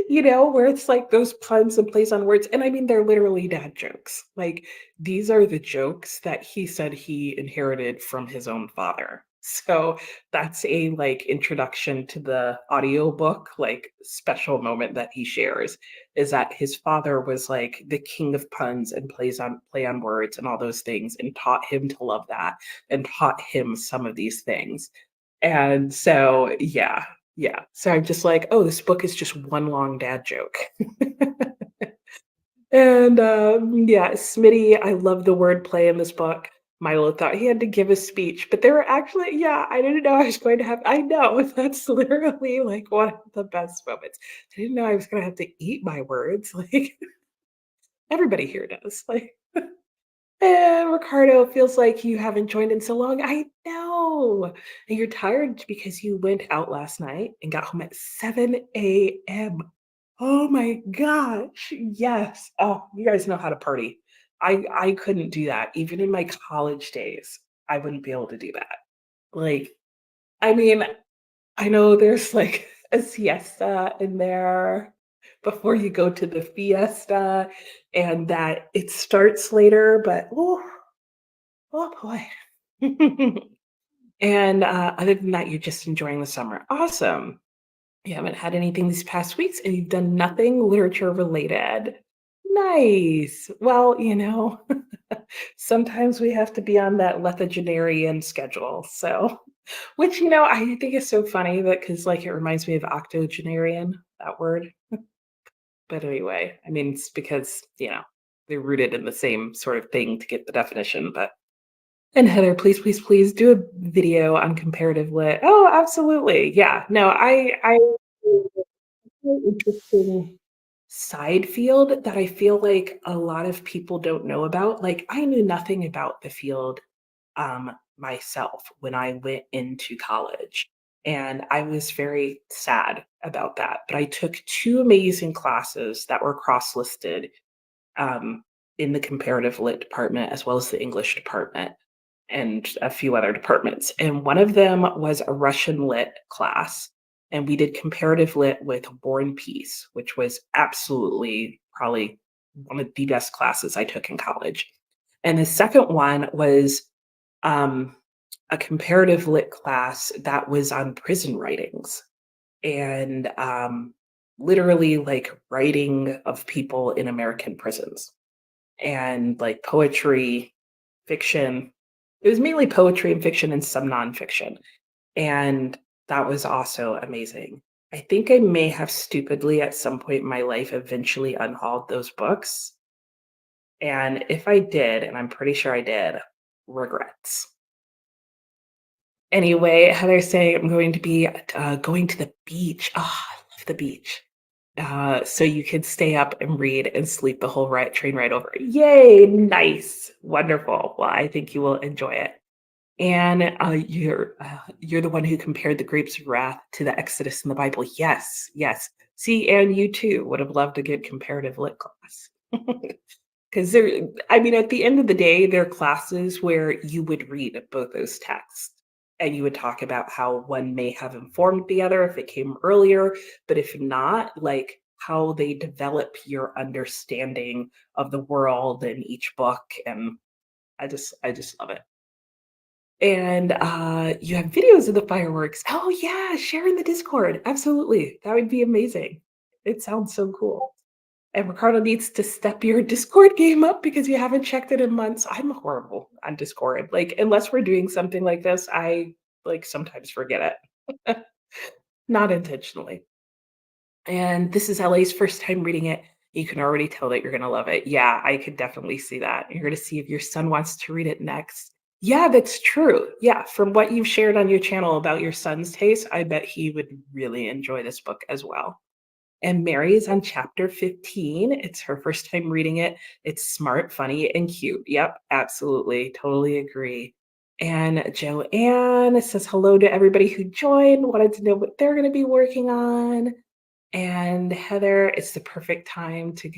You know, where it's like those puns and plays on words. And I mean, they're literally dad jokes. Like, these are the jokes that he said he inherited from his own father. So that's a like introduction to the audiobook, like special moment that he shares is that his father was like the king of puns and play on words and all those things and taught him to love that and taught him some of these things. And so, yeah, yeah. So I'm just like, "Oh, this book is just one long dad joke." And, yeah, Smitty, I love the wordplay in this book. Milo thought he had to give a speech, but there were actually yeah, I didn't know I was going to have I know, that's literally, like, one of the best moments. I didn't know I was gonna have to eat my words, like, everybody here does, like and Ricardo feels like you haven't joined in so long. I know. And you're tired because you went out last night and got home at 7 a.m. Oh my gosh. Yes. Oh, you guys know how to party. I couldn't do that. Even in my college days, I wouldn't be able to do that. Like, I mean, I know there's like a siesta in there before you go to the fiesta and that it starts later, but oh, oh boy. And other than that, you're just enjoying the summer. Awesome. You haven't had anything these past weeks and you've done nothing literature related. Nice. Well, you know, sometimes we have to be on that lethagenarian schedule. So, which, you know, I think is so funny that because like it reminds me of octogenarian, that word. But anyway, I mean, it's because, you know, they're rooted in the same sort of thing to get the definition. But And Heather, please, please, please do a video on comparative lit. Oh, absolutely. Yeah. No, I interesting side field that I feel like a lot of people don't know about. Like I knew nothing about the field myself when I went into college. And I was very sad about that. But I took two amazing classes that were cross listed um, in the comparative lit department as well as the English department and a few other departments. And one of them was a Russian lit class. And we did comparative lit with War and Peace, which was absolutely probably one of the best classes I took in college. And the second one was um, a comparative lit class that was on prison writings and literally like writing of people in American prisons and like poetry, fiction. It was mainly poetry and fiction and some nonfiction. And that was also amazing. I think I may have stupidly at some point in my life eventually unhauled those books. And if I did, and I'm pretty sure I did, regrets. Anyway, Heather's saying I'm going to be going to the beach. Oh, I love the beach. So you can stay up and read and sleep the whole train ride over. Yay, nice, wonderful. Well, I think you will enjoy it. And you're the one who compared the grapes of wrath to the Exodus in the Bible. Yes, yes. See, and you too would have loved a good comparative lit class. Because I mean, at the end of the day, there are classes where you would read both those texts and you would talk about how one may have informed the other if it came earlier, but if not, like how they develop your understanding of the world in each book. And I just love it. And you have videos of the fireworks. Oh yeah, share in the Discord. Absolutely. That would be amazing. It sounds so cool. And Ricardo needs to step your Discord game up because you haven't checked it in months. I'm horrible on Discord. Like, unless we're doing something like this, I like sometimes forget it. Not intentionally. And this is LA's first time reading it. You can already tell that you're going to love it. Yeah, I could definitely see that. You're going to see if your son wants to read it next. Yeah, that's true. Yeah, from what you've shared on your channel about your son's taste, I bet he would really enjoy this book as well. And Mary is on chapter 15. It's her first time reading it. It's smart, funny, and cute. Yep, absolutely. Totally agree. And Joanne says hello to everybody who joined, wanted to know what they're going to be working on. And Heather, it's the perfect time to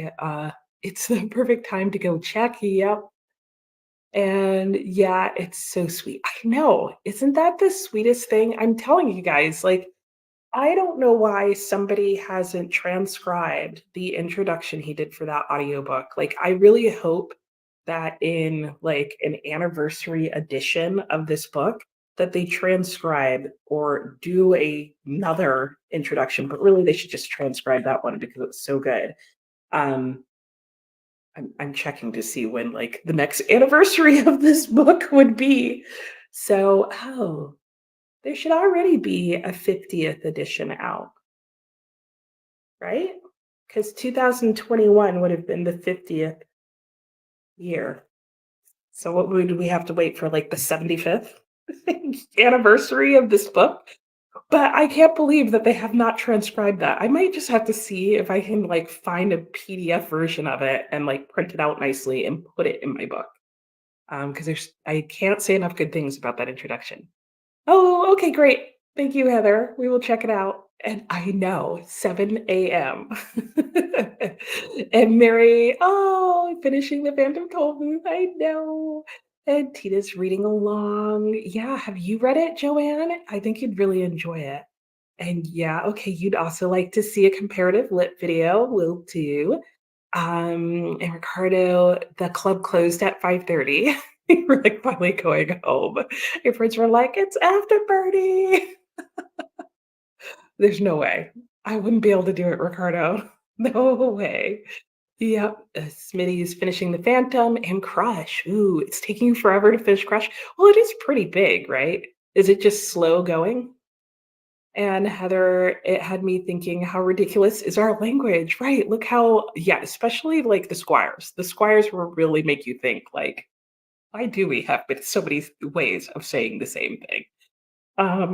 go check. Yep. And yeah, it's so sweet. I know. Isn't that the sweetest thing? I'm telling you guys, like I don't know why somebody hasn't transcribed the introduction he did for that audiobook. Like, I really hope that in like an anniversary edition of this book, that they transcribe or do another introduction, but really they should just transcribe that one because it's so good. Um, I'm checking to see when like the next anniversary of this book would be. So, oh, there should already be a 50th edition out, right? Because 2021 would have been the 50th year. So what would we have to wait for like the 75th anniversary of this book? But I can't believe that they have not transcribed that. I might just have to see if I can like find a PDF version of it and like print it out nicely and put it in my book. Because I can't say enough good things about that introduction. Oh, okay, great. Thank you, Heather. We will check it out. And I know, 7 a.m. And Mary, oh, finishing the Phantom Tollbooth. I know. And Tina's reading along. Yeah, have you read it, Joanne? I think you'd really enjoy it. And yeah, okay, you'd also like to see a comparative lit video. Will do. And Ricardo, the club closed at 5:30. We're like finally going home. Your friends were like, it's after party. There's no way. I wouldn't be able to do it, Ricardo. No way. Yep. Smitty is finishing the Phantom and Crush. Ooh, it's taking you forever to finish Crush. Well, it is pretty big, right? Is it just slow going? And Heather, it had me thinking, how ridiculous is our language, right? Look how, yeah, especially like the squires. The squires will really make you think, like, Why do we have so many ways of saying the same thing?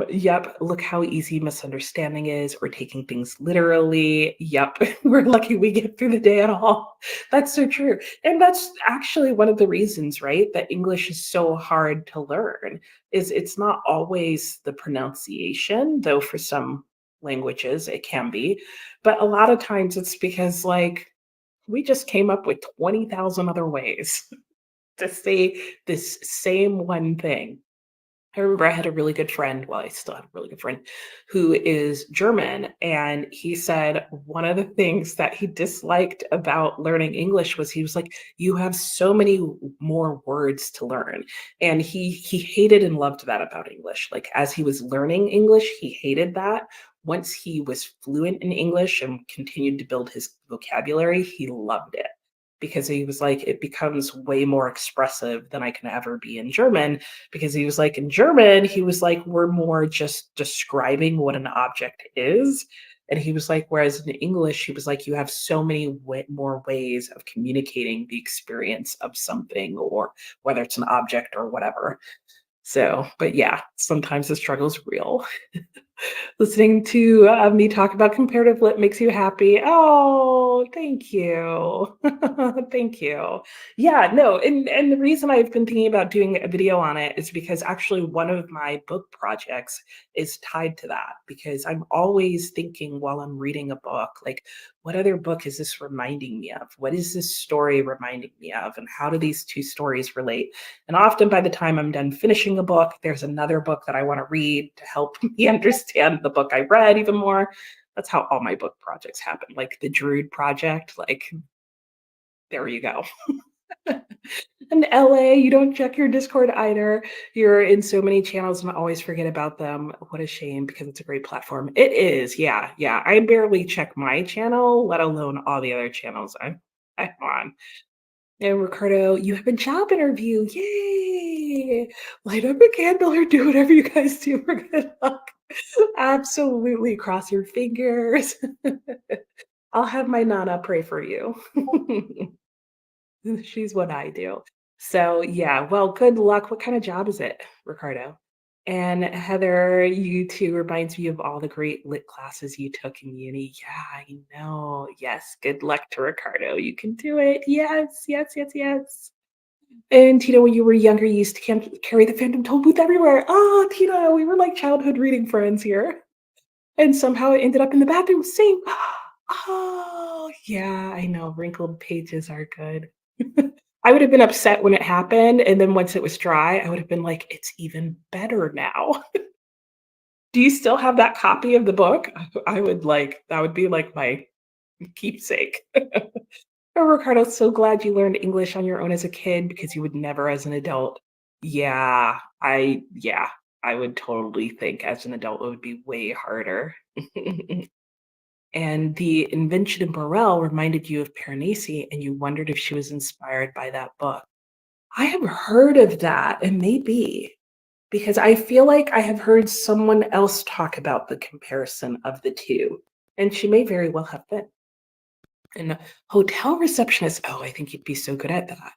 Yep. Look how easy misunderstanding is, or taking things literally. Yep. We're lucky we get through the day at all. That's so true. And that's actually one of the reasons, right, that English is so hard to learn is it's not always the pronunciation, though for some languages it can be. But a lot of times it's because like we just came up with 20,000 other ways to say this same one thing. I remember I had a really good friend, well, I still have a really good friend who is German. And he said one of the things that he disliked about learning English was he was like, you have so many more words to learn. And he hated and loved that about English. Like as he was learning English, he hated that. Once he was fluent in English and continued to build his vocabulary, he loved it because he was like, it becomes way more expressive than I can ever be in German because he was like in German, he was like, we're more just describing what an object is. And he was like, whereas in English, he was like, you have so many more ways of communicating the experience of something, or whether it's an object or whatever. So, but yeah, sometimes the struggle is real. Listening to me talk about comparative lit makes you happy. Oh, thank you. Thank you. Yeah, no, and the reason I've been thinking about doing a video on it is because actually one of my book projects is tied to that because I'm always thinking while I'm reading a book, like, what other book is this reminding me of? What is this story reminding me of? And how do these two stories relate? And often by the time I'm done finishing a book, there's another book that I want to read to help me understand the book I read even more. That's how all my book projects happen. Like the Druid project, like there you go. In LA, you don't check your Discord either. You're in so many channels and I always forget about them. What a shame because it's a great platform. It is. Yeah. Yeah. I barely check my channel, let alone all the other channels I'm on. And Ricardo, you have a job interview. Yay! Light up a candle or do whatever you guys do for good luck. Absolutely. Cross your fingers. I'll have my Nana pray for you. She's what I do. So, yeah, well, good luck. What kind of job is it, Ricardo? And Heather, you too reminds me of all the great lit classes you took in uni. Yeah, I know. Yes, good luck to Ricardo. You can do it. Yes, yes, yes, yes. And Tina, when you were younger, you used to carry the Phantom Tollbooth everywhere. Oh, Tina, we were like childhood reading friends here. And somehow it ended up in the bathroom sink. Oh, yeah, I know. Wrinkled pages are good. I would have been upset when it happened, and then once it was dry, I would have been like, "It's even better now." Do you still have that copy of the book? I would like that would be like my keepsake. Oh, Ricardo, so glad you learned English on your own as a kid because you would never as an adult. Yeah, I would totally think as an adult it would be way harder. And the invention of Morel reminded you of Piranesi, and you wondered if she was inspired by that book. I have heard of that, and maybe because I feel like I have heard someone else talk about the comparison of the two, and she may very well have been. And hotel receptionist, oh, I think you'd be so good at that.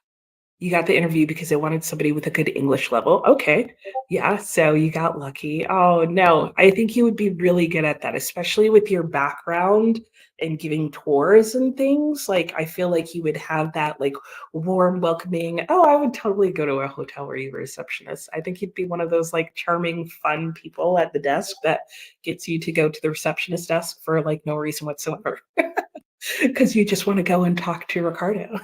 You got the interview because they wanted somebody with a good English level. Okay. Yeah, so you got lucky. Oh, no. I think you would be really good at that, especially with your background and giving tours and things. Like, I feel like you would have that, like, warm, welcoming. Oh, I would totally go to a hotel where you were a receptionist. I think you'd be one of those, like, charming, fun people at the desk that gets you to go to the receptionist desk for, like, no reason whatsoever. Because you just want to go and talk to Ricardo.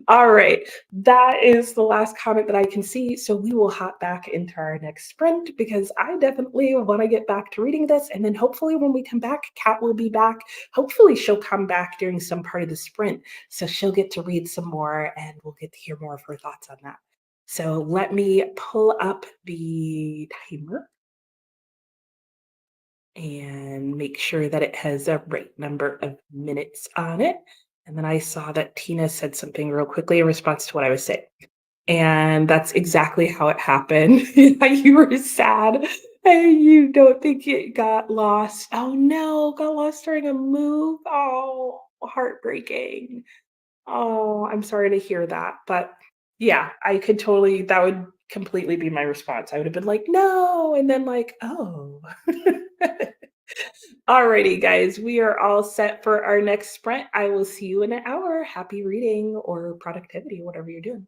All right, that is the last comment that I can see. So we will hop back into our next sprint because I definitely want to get back to reading this. And then hopefully when we come back, Kat will be back. Hopefully she'll come back during some part of the sprint. So she'll get to read some more and we'll get to hear more of her thoughts on that. So let me pull up the timer and make sure that it has a right number of minutes on it. And then I saw that Tina said something real quickly in response to what I was saying. And that's exactly how it happened. You were sad and you don't think it got lost. Oh no, got lost during a move. Oh, heartbreaking. Oh, I'm sorry to hear that. But Yeah, I could totally that would completely be my response. I would have been like, "No," and then like, "Oh." Alrighty, guys, we are all set for our next sprint. I will see you in an hour. Happy reading or productivity, whatever you're doing.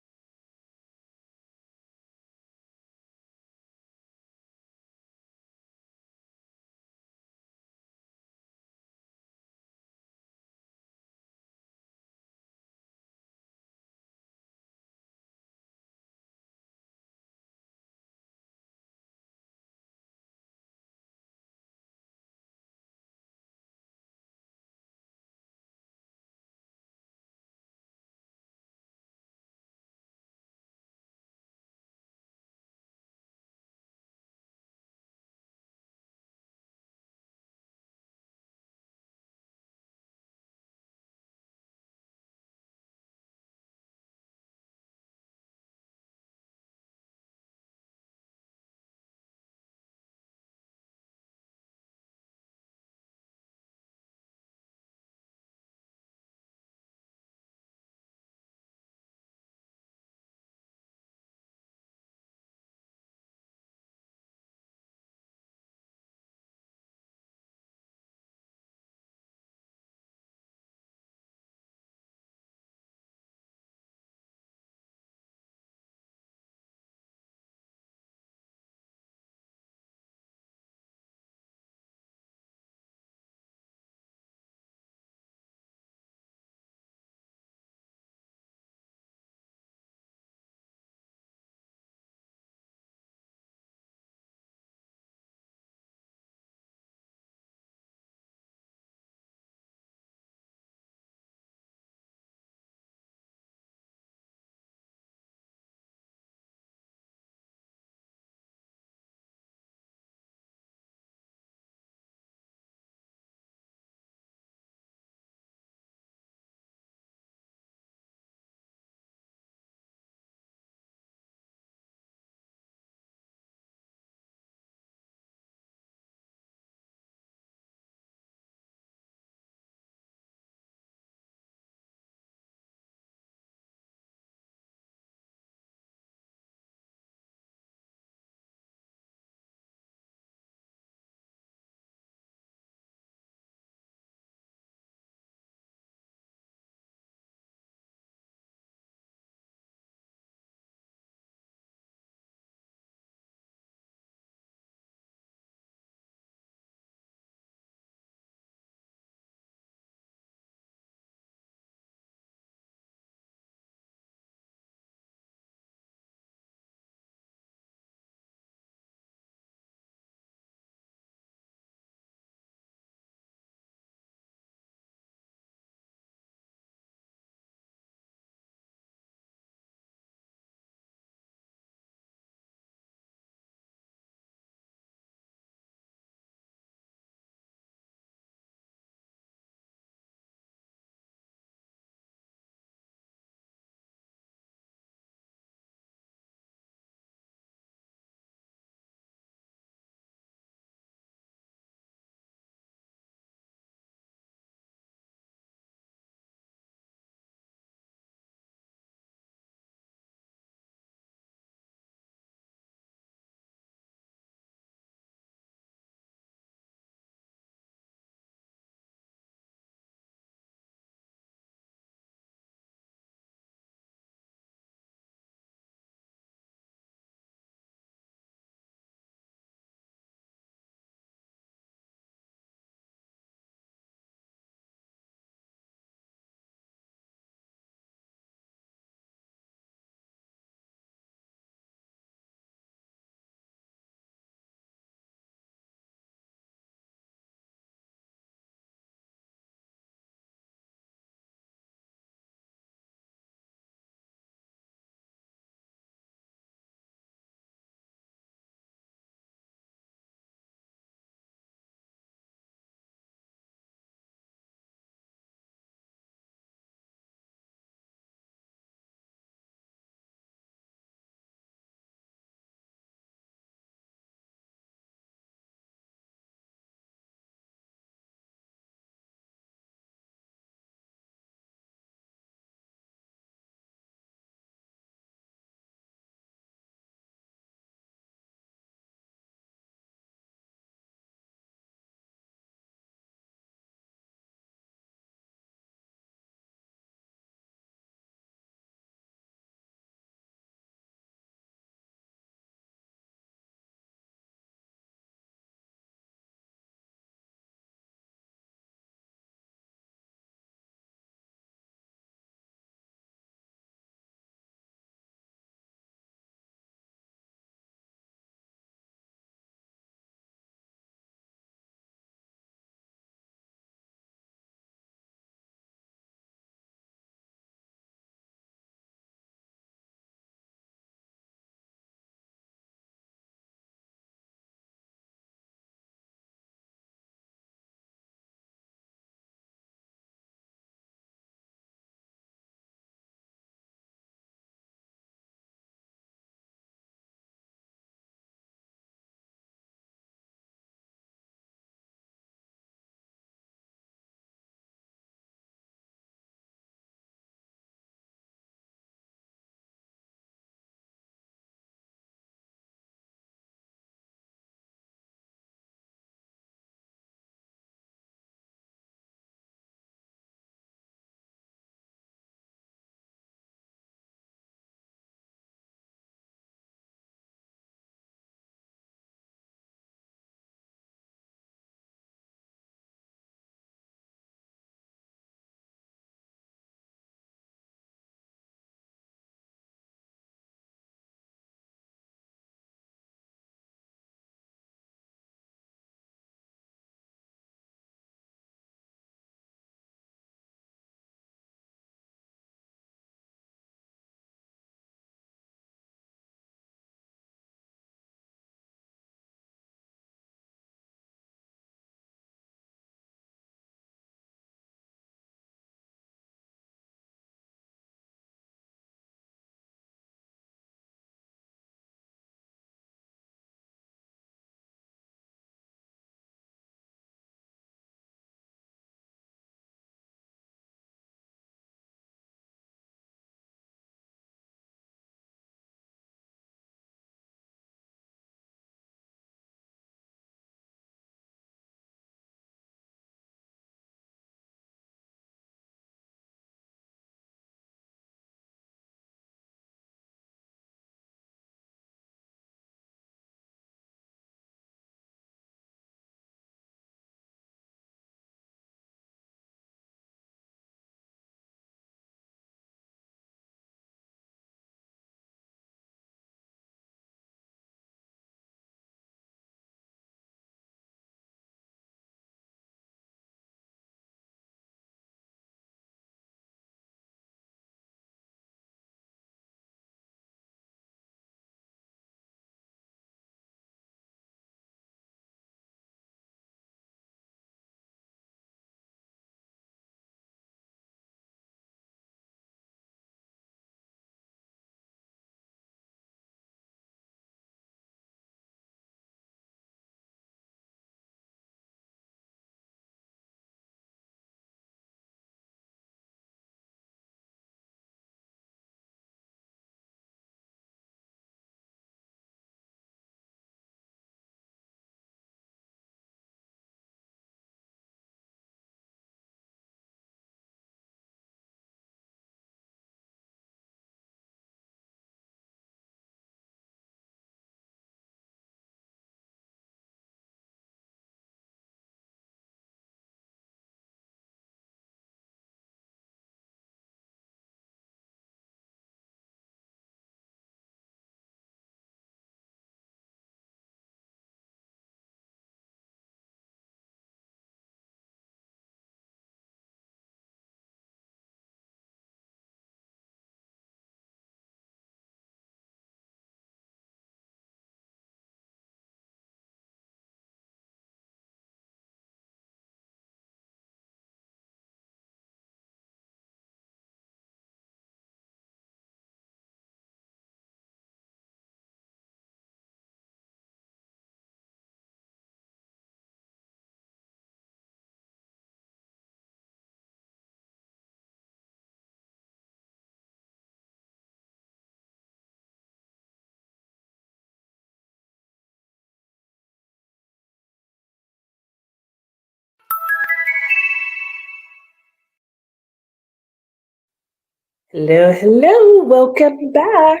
Hello, hello. Welcome back.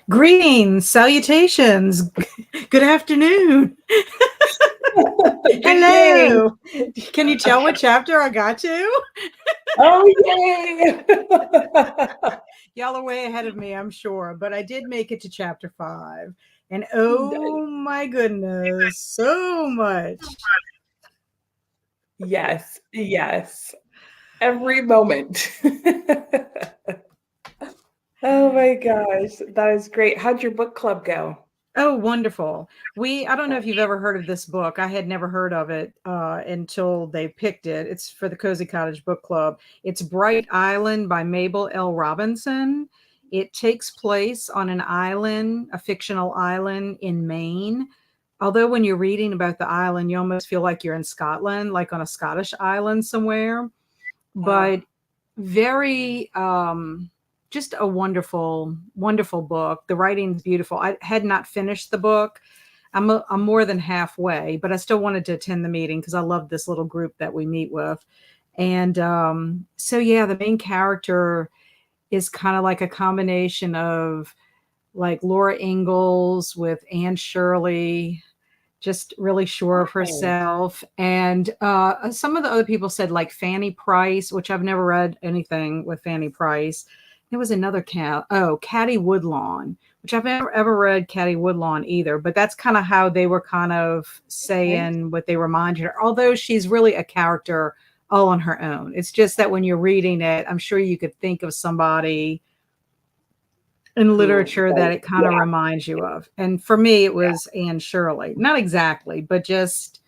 Greetings, salutations, good afternoon. Good day. Hello. Can you tell what chapter I got to? Oh, yay. Y'all are way ahead of me, I'm sure, but I did make it to chapter 5. And oh my goodness, so much. Yes, yes. Every moment. Oh my gosh, that is great. How'd your book club go? Oh, wonderful. I don't know if you've ever heard of this book. I had never heard of it until they picked it. It's for the Cozy Cottage Book Club. It's Bright Island by Mabel L. Robinson. It takes place on an island, a fictional island in Maine. Although when you're reading about the island, you almost feel like you're in Scotland, like on a Scottish island somewhere. But very just a wonderful, wonderful book. The writing's beautiful. I had not finished the book. I'm more than halfway, but I still wanted to attend the meeting because I love this little group that we meet with. And so, yeah, the main character is kind of like a combination of like Laura Ingalls with Anne Shirley, just really sure of herself. And some of the other people said like Fanny Price, which I've never read anything with Fanny Price. There was another Caddy Woodlawn, which I've never ever read Caddy Woodlawn either. But that's kind of how they were kind of saying what they reminded her. Although she's really a character all on her own. It's just that when you're reading it, I'm sure you could think of somebody in literature that it kind of reminds you of. And for me, it was Anne Shirley. Not exactly, but just,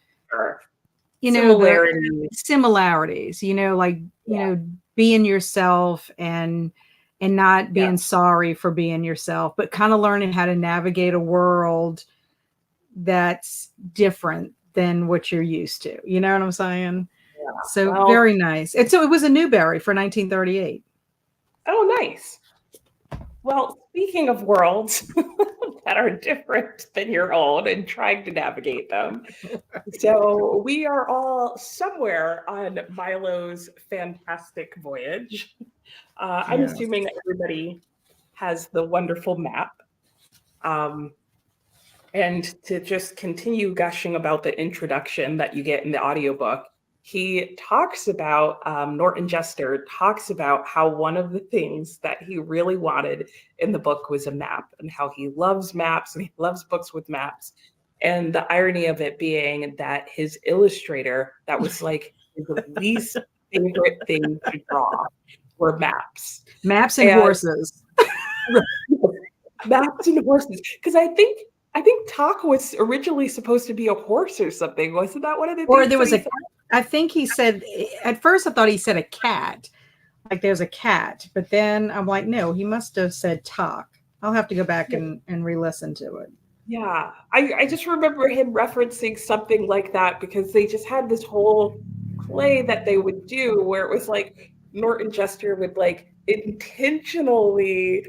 you know, the similarities, you know, like, you know, being yourself and not being sorry for being yourself, but kind of learning how to navigate a world that's different than what you're used to. You know what I'm saying? Yeah. So very nice. And so it was a Newbery for 1938. Oh, nice. Well, speaking of worlds that are different than your own and trying to navigate them, so we are all somewhere on Milo's fantastic voyage. I'm assuming everybody has the wonderful map. And to just continue gushing about the introduction that you get in the audiobook, he talks about, Norton Jester talks about how one of the things that he really wanted in the book was a map and how he loves maps and he loves books with maps. And the irony of it being that his illustrator, that was like his least favorite thing to draw, were maps. Maps and horses. Maps and horses. Because I think Talk was originally supposed to be a horse or something. Wasn't that one of the things? Or there was I think he said, at first I thought he said a cat. Like there's a cat. But then I'm like, no, he must have said Talk. I'll have to go back and re-listen to it. Yeah. I just remember him referencing something like that because they just had this whole play that they would do where it was like Norton Jester would like intentionally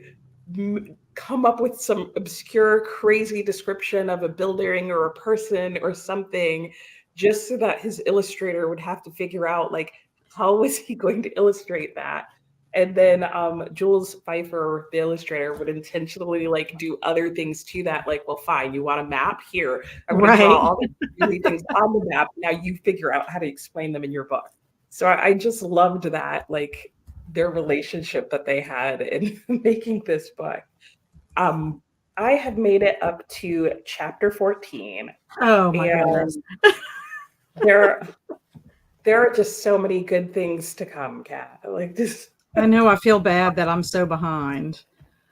come up with some obscure, crazy description of a building or a person or something, just so that his illustrator would have to figure out like how was he going to illustrate that. And then Jules Pfeiffer, the illustrator, would intentionally like do other things to that. Like, well, fine, you want a map? Here, I'm going to draw all the things on the map. Now you figure out how to explain them in your book. So I just loved that, like their relationship that they had in making this book. I have made it up to chapter 14. Oh my goodness. There are just so many good things to come, Kat. Like this. I know, I feel bad that I'm so behind.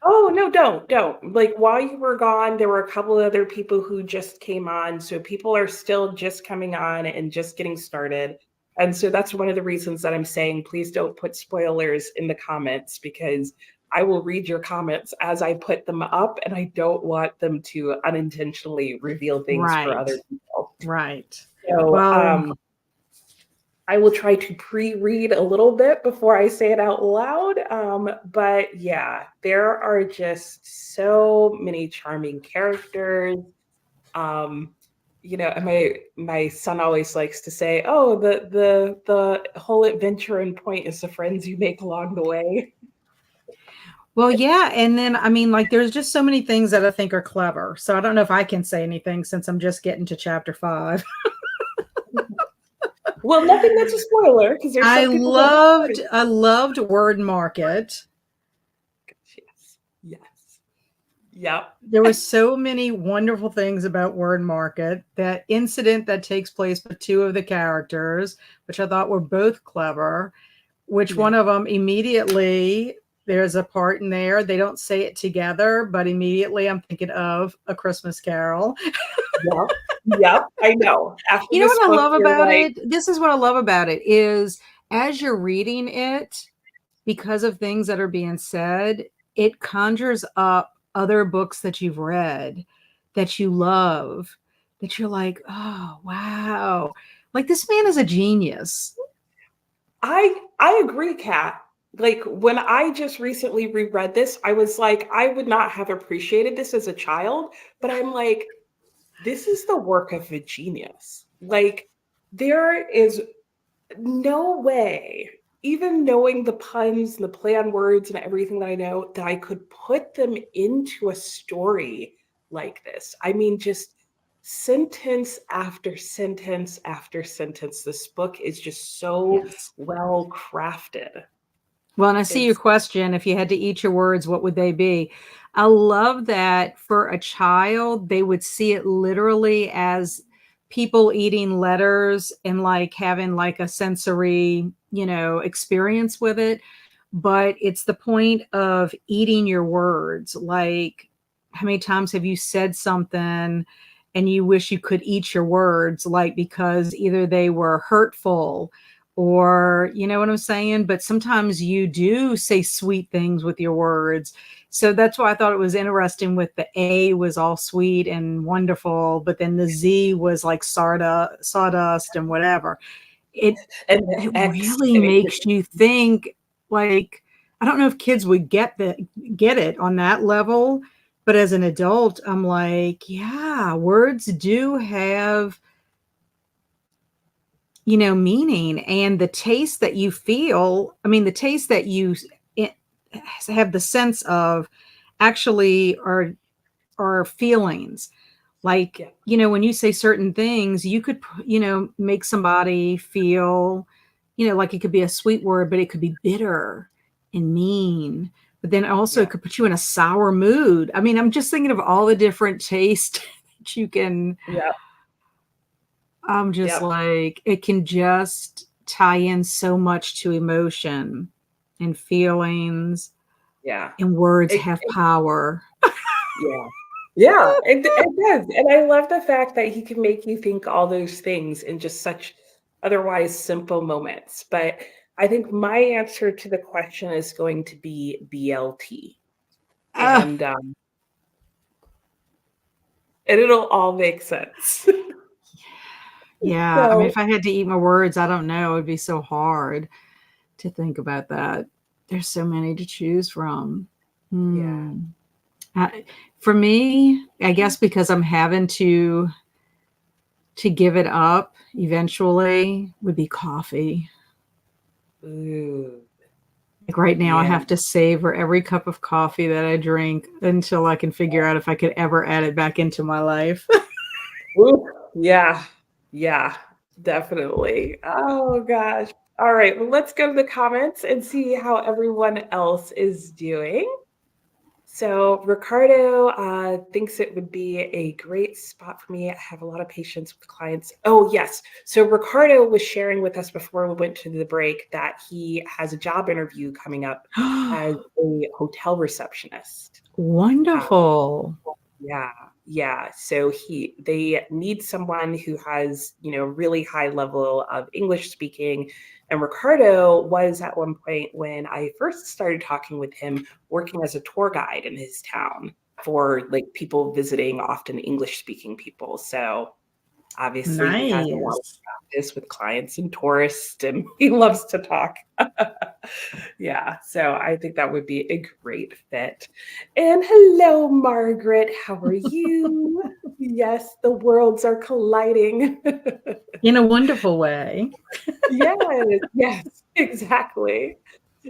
Oh, no, don't. Like while you were gone, there were a couple other people who just came on. So people are still just coming on and just getting started. And so that's one of the reasons that I'm saying, please don't put spoilers in the comments because I will read your comments as I put them up, and I don't want them to unintentionally reveal things for other people. Right. So I will try to pre-read a little bit before I say it out loud. But yeah, there are just so many charming characters. You know, and my son always likes to say, "Oh, the whole adventure and point is the friends you make along the way." Well, yeah. And then, I mean, like, there's just so many things that I think are clever. So I don't know if I can say anything since I'm just getting to chapter 5. Well, nothing that's a spoiler because there's I some people who haven't loved, I loved Word Market. Yes. Yes. Yep. There were so many wonderful things about Word Market. That incident that takes place with 2 of the characters, which I thought were both clever, which Yeah. one of them immediately, there's a part in there, they don't say it together, but immediately I'm thinking of A Christmas Carol. Yep. Yep. I know. After You know this what I book, love you're about like, it? This is what I love about it is as you're reading it, because of things that are being said, it conjures up other books that you've read that you love, that you're like, oh, wow. Like this man is a genius. I agree, Kat. Like when I just recently reread this, I was like, I would not have appreciated this as a child, but I'm like, this is the work of a genius. Like there is no way, even knowing the puns and the play on words and everything that I know, that I could put them into a story like this. I mean, just sentence after sentence after sentence. This book is just so Yes. well crafted. Well, and I see your It's question. If you had to eat your words, what would they be? I love that for a child, they would see it literally as people eating letters and like having like a sensory, experience with it. But it's the point of eating your words. Like, how many times have you said something and you wish you could eat your words, like because either they were hurtful or you know what I'm saying? But sometimes you do say sweet things with your words. So that's why I thought it was interesting with the A was all sweet and wonderful, but then the Z was like sawdust and whatever. It and the it X really and it makes you think, like, I don't know if kids would get it on that level, but as an adult, I'm like, yeah, words do have, meaning, and the taste that you feel, I mean, the taste that you it, have the sense of actually are feelings. Like, yeah, when you say certain things, you could, make somebody feel, like it could be a sweet word, but it could be bitter and mean. But then also yeah, it could put you in a sour mood. I mean, I'm just thinking of all the different tastes that you can. yeah, I'm just yep, like, it can just tie in so much to emotion and feelings, yeah. and words It, have power. Yeah. Yeah, it does. And I love the fact that he can make you think all those things in just such otherwise simple moments. But I think my answer to the question is going to be BLT. Ah, And and it'll all make sense. yeah. I mean, So if I had to eat my words, I don't know. It'd be so hard to think about that. There's so many to choose from. yeah. Hmm. For me, I guess because I'm having to give it up eventually would be coffee. Ooh, Like right now, I yeah. have to savor every cup of coffee that I drink until I can figure out if I could ever add it back into my life. Ooh, yeah. Yeah, definitely. Oh gosh. All right. Well, let's go to the comments and see how everyone else is doing. So Ricardo thinks it would be a great spot for me. I have a lot of patience with clients. Oh, yes. So Ricardo was sharing with us before we went to the break that he has a job interview coming up as a hotel receptionist. Uh, Wonderful. yeah, yeah. So they need someone who has, really high level of English speaking. And Ricardo was at one point when I first started talking with him working as a tour guide in his town for like people visiting, often English speaking people. So obviously he has a lot of Nice. practice with clients and tourists and he loves to talk. Yeah, so I think that would be a great fit. And hello, Margaret. How are you? Yes, the worlds are colliding. In a wonderful way. Yes, yes, exactly.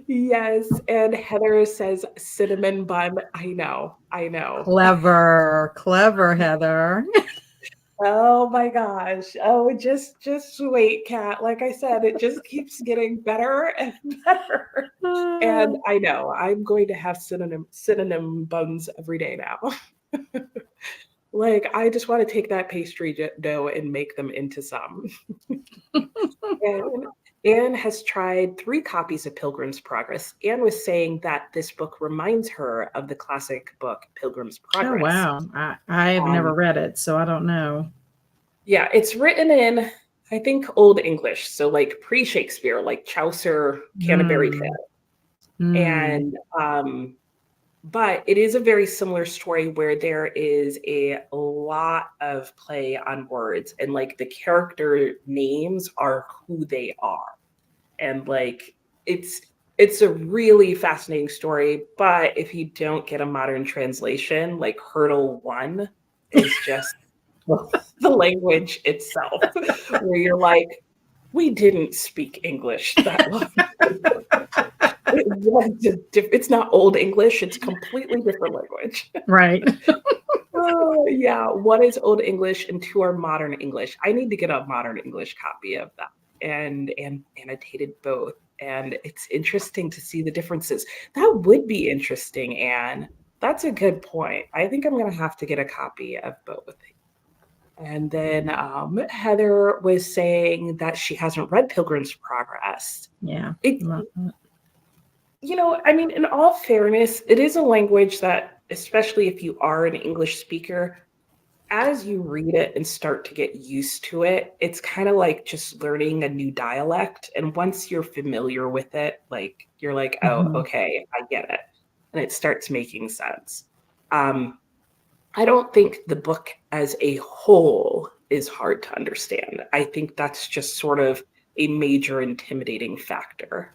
Yes, and Heather says cinnamon bun. I know, I know. Clever, clever, Heather. Oh my gosh. Oh, just wait, Kat. Like I said, it just keeps getting better and better. And I know I'm going to have synonym buns every day now. Like I just want to take that pastry dough and make them into some. And Anne has tried 3 copies of Pilgrim's Progress. Anne was saying that this book reminds her of the classic book Pilgrim's Oh, Progress. wow. I have never Um, read it, so I don't know. yeah, it's written in, I think, Old English, so like pre-Shakespeare, like Chaucer, Canterbury Mm, Tale. mm, And but it is a very similar story where there is a lot of play on words and like the character names are who they are. And like it's it's a really fascinating story, but if you don't get a modern translation, like Hurdle 1 is just the language itself, where you're like, we didn't speak English that long. It's not Old English, it's completely different language. right. Oh, yeah. One is Old English and 2 are Modern English. I need to get a Modern English copy of that and annotated both. And it's interesting to see the differences. That would be interesting, Anne. That's a good point. I think I'm going to have to get a copy of both. And then Heather was saying that she hasn't read Pilgrim's Progress. Yeah. It, I mean, in all fairness, it is a language that, especially if you are an English speaker, as you read it and start to get used to it, it's kind of like just learning a new dialect. And once you're familiar with it, like you're like, oh, Mhm. okay, I get it. And it starts making sense. Um, I don't think the book as a whole is hard to understand. I think that's just sort of a major intimidating factor.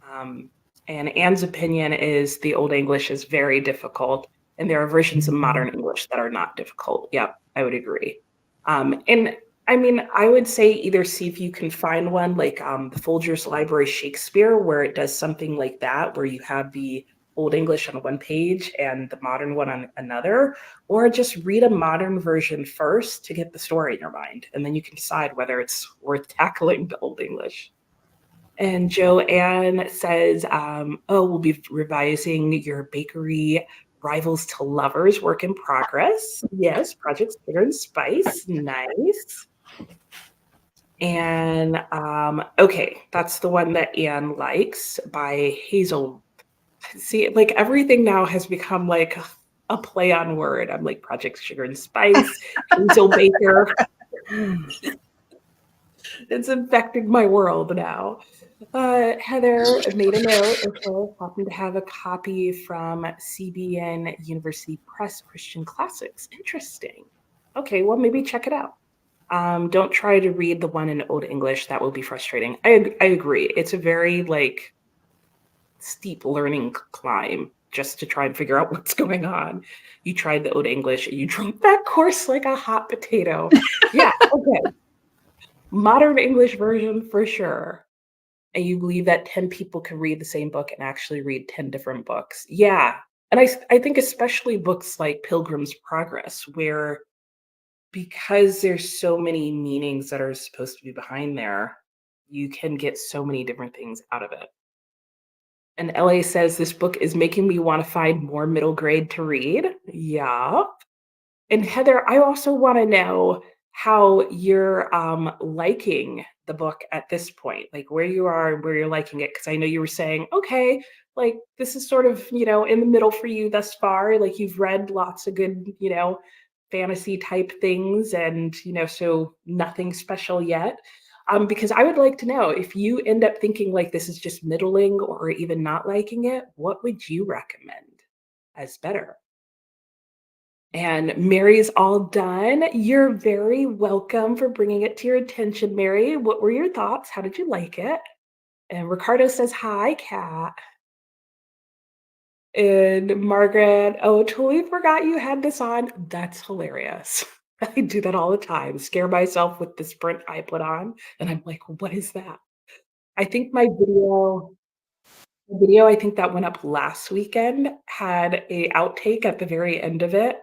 Um, and Anne's opinion is the Old English is very difficult, and there are versions of Mhm. modern English that are not difficult. Yep, I would agree. And I mean, I would say either see if you can find one like the Folgers Library Shakespeare, where it does something like that, where you have the Old English on one page and the modern one on another, or just read a modern version first to get the story in your mind, and then you can decide whether it's worth tackling the Old English. And Joanne says, oh, we'll be revising your bakery rivals to lovers work in progress. Yes, Project Sugar and Spice. Nice. And okay, that's the one that Anne likes by Hazel. See, like everything now has become like a play on word. I'm like Project Sugar and Spice, Hazel Baker. It's infecting my world now. Heather made a note. Okay, happen to have a copy from CBN University Press Christian Classics. Interesting. Okay, well, maybe check it out. Don't try to read the one in Old English. That will be frustrating. I agree. It's a very like steep learning climb just to try and figure out what's going on. You tried the Old English and you drunk that course like a hot potato. Yeah, okay. Modern English version for sure. And you believe that 10 people can read the same book and actually read 10 different books. Yeah. And I think especially books like Pilgrim's Progress, where because there's so many meanings that are supposed to be behind there, you can get so many different things out of it. And LA says this book is making me want to find more middle grade to read. Yeah. And Heather, I also want to know how you're liking the book at this point, like where you are and where you're liking it. Because I know you were saying, okay, like this is sort of, in the middle for you thus far. Like you've read lots of good, fantasy type things and, so nothing special yet. Because I would like to know if you end up thinking like this is just middling or even not liking it, what would you recommend as better? And Mary's all done. You're very welcome for bringing it to your attention, Mary. What were your thoughts? How did you like it? And Ricardo says, hi, Kat. And Margaret, oh, totally forgot you had this on. That's hilarious. I do that all the time. Scare myself with the sprint I put on. And I'm like, what is that? I think my video. The video I think that went up last weekend had a outtake at the very end of it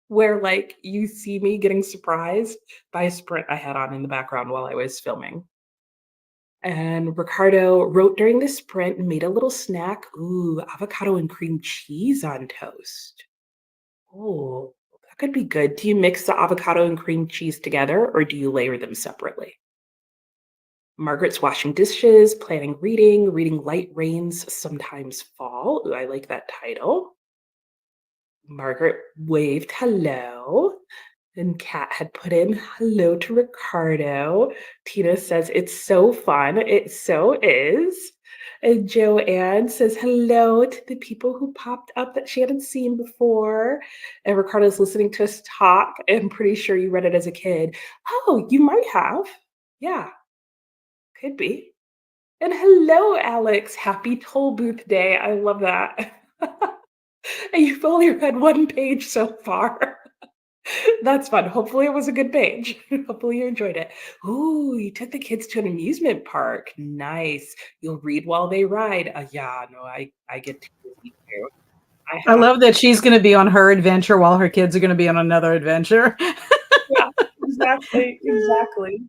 where, like, you see me getting surprised by a Sprint I had on in the background while I was filming. And Ricardo wrote during the sprint and made a little snack. Ooh, avocado and cream cheese on toast. Oh, that could be good. Do you mix the avocado and cream cheese together or do you layer them separately? Margaret's washing dishes, planning reading, reading light rains sometimes fall. Ooh, I like that title. Margaret waved hello. And Kat had put in hello to Ricardo. Tina says it's so fun. It so is. And Joanne says hello to the people who popped up that she hadn't seen before. And Ricardo's listening to us talk. I'm pretty sure you read it as a kid. Oh, you might have. Yeah, could be. And hello, Alex. Happy Tollbooth Day. I love that. And you've only read one page so far. That's fun. Hopefully, it was a good page. Hopefully, you enjoyed it. Ooh, you took the kids to an amusement park. Nice. You'll read while they ride. Yeah, no, I get to read too. I I have, love that she's going to be on her adventure while her kids are going to be on another adventure. yeah, exactly, exactly.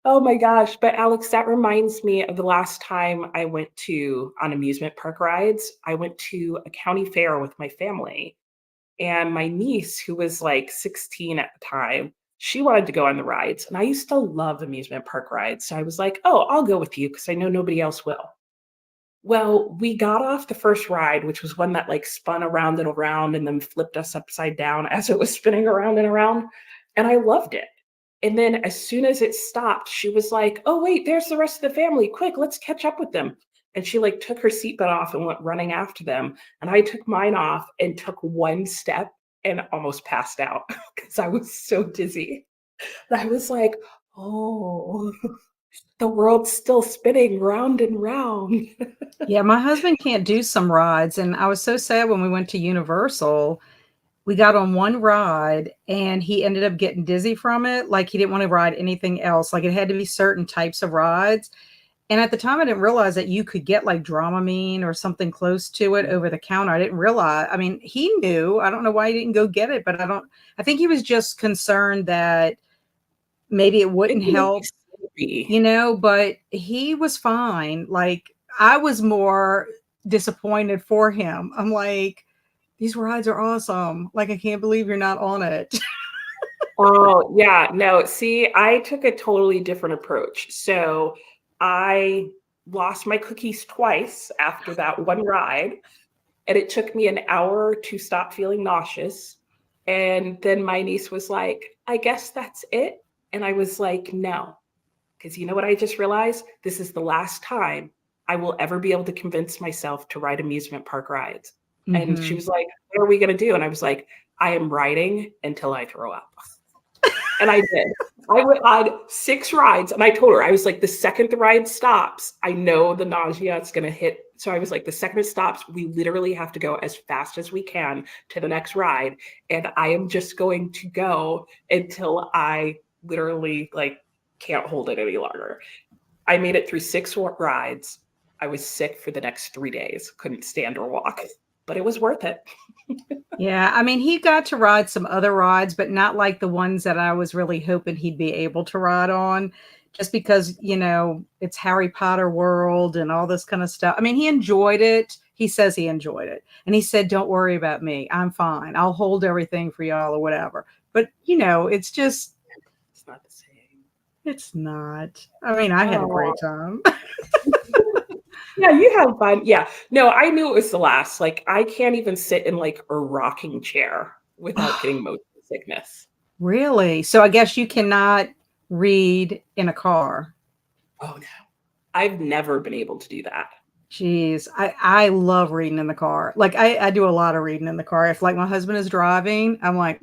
Oh my gosh, but Alex, that reminds me of the last time I went to on amusement park rides. I went to a county fair with my family. And my niece, who was like 16 at the time, she wanted to go on the rides. And I used to love amusement park rides. So I was like, oh, I'll go with you because I know nobody else will. Well, we got off the first ride, which was one that like spun around and around and then flipped us upside down as it was spinning around and around. And I loved it. And then as soon as it stopped, she was like, oh, wait, there's the rest of the family. Quick, let's catch up with them. And she like took her seatbelt off and went running after them. And I took mine off and took one step and almost passed out because I was so dizzy. And I was like, oh, the world's still spinning round and round. Yeah, my husband can't do some rides. And I was so sad when we went to Universal. We got on one ride and he ended up getting dizzy from it. Like he didn't want to ride anything else. Like it had to be certain types of rides. And at the time, I didn't realize that you could get like Dramamine or something close to it over the counter. I didn't realize. I mean, he knew. I don't know why he didn't go get it, but I think he was just concerned that maybe it wouldn't help, but he was fine. Like I was more disappointed for him. I'm like, these rides are awesome. Like, I can't believe you're not on it. Oh, yeah. No, see, I took a totally different approach. So I lost my cookies twice after that one ride, and it took me an hour to stop feeling nauseous. And then my niece was like, I guess that's it. And I was like, no, because you know what I just realized? This is the last time I will ever be able to convince myself to ride amusement park rides. And she was like, what are we going to do? And I was like, I am riding until I throw up. And I did. I went on 6 rides and I told her, I was like, the second the ride stops, I know the nausea is going to hit. So I was like, the second it stops, we literally have to go as fast as we can to the next ride. And I am just going to go until I literally like can't hold it any longer. I made it through 6 rides. I was sick for the next 3 days, couldn't stand or walk, but it was worth it. Yeah, I mean, he got to ride some other rides, but not like the ones that I was really hoping he'd be able to ride on, just because, it's Harry Potter world and all this kind of stuff. I mean, he enjoyed it. He says he enjoyed it. And he said, don't worry about me. I'm fine. I'll hold everything for y'all or whatever. But, it's just. It's not the same. It's not. I mean, I had a great time. Yeah, you have fun. Yeah. No, I knew it was the last. Like, I can't even sit in like a rocking chair without getting motion sickness. Really? So I guess you cannot read in a car. Oh no. I've never been able to do that. Jeez, I love reading in the car. Like I do a lot of reading in the car. If like my husband is driving, I'm like,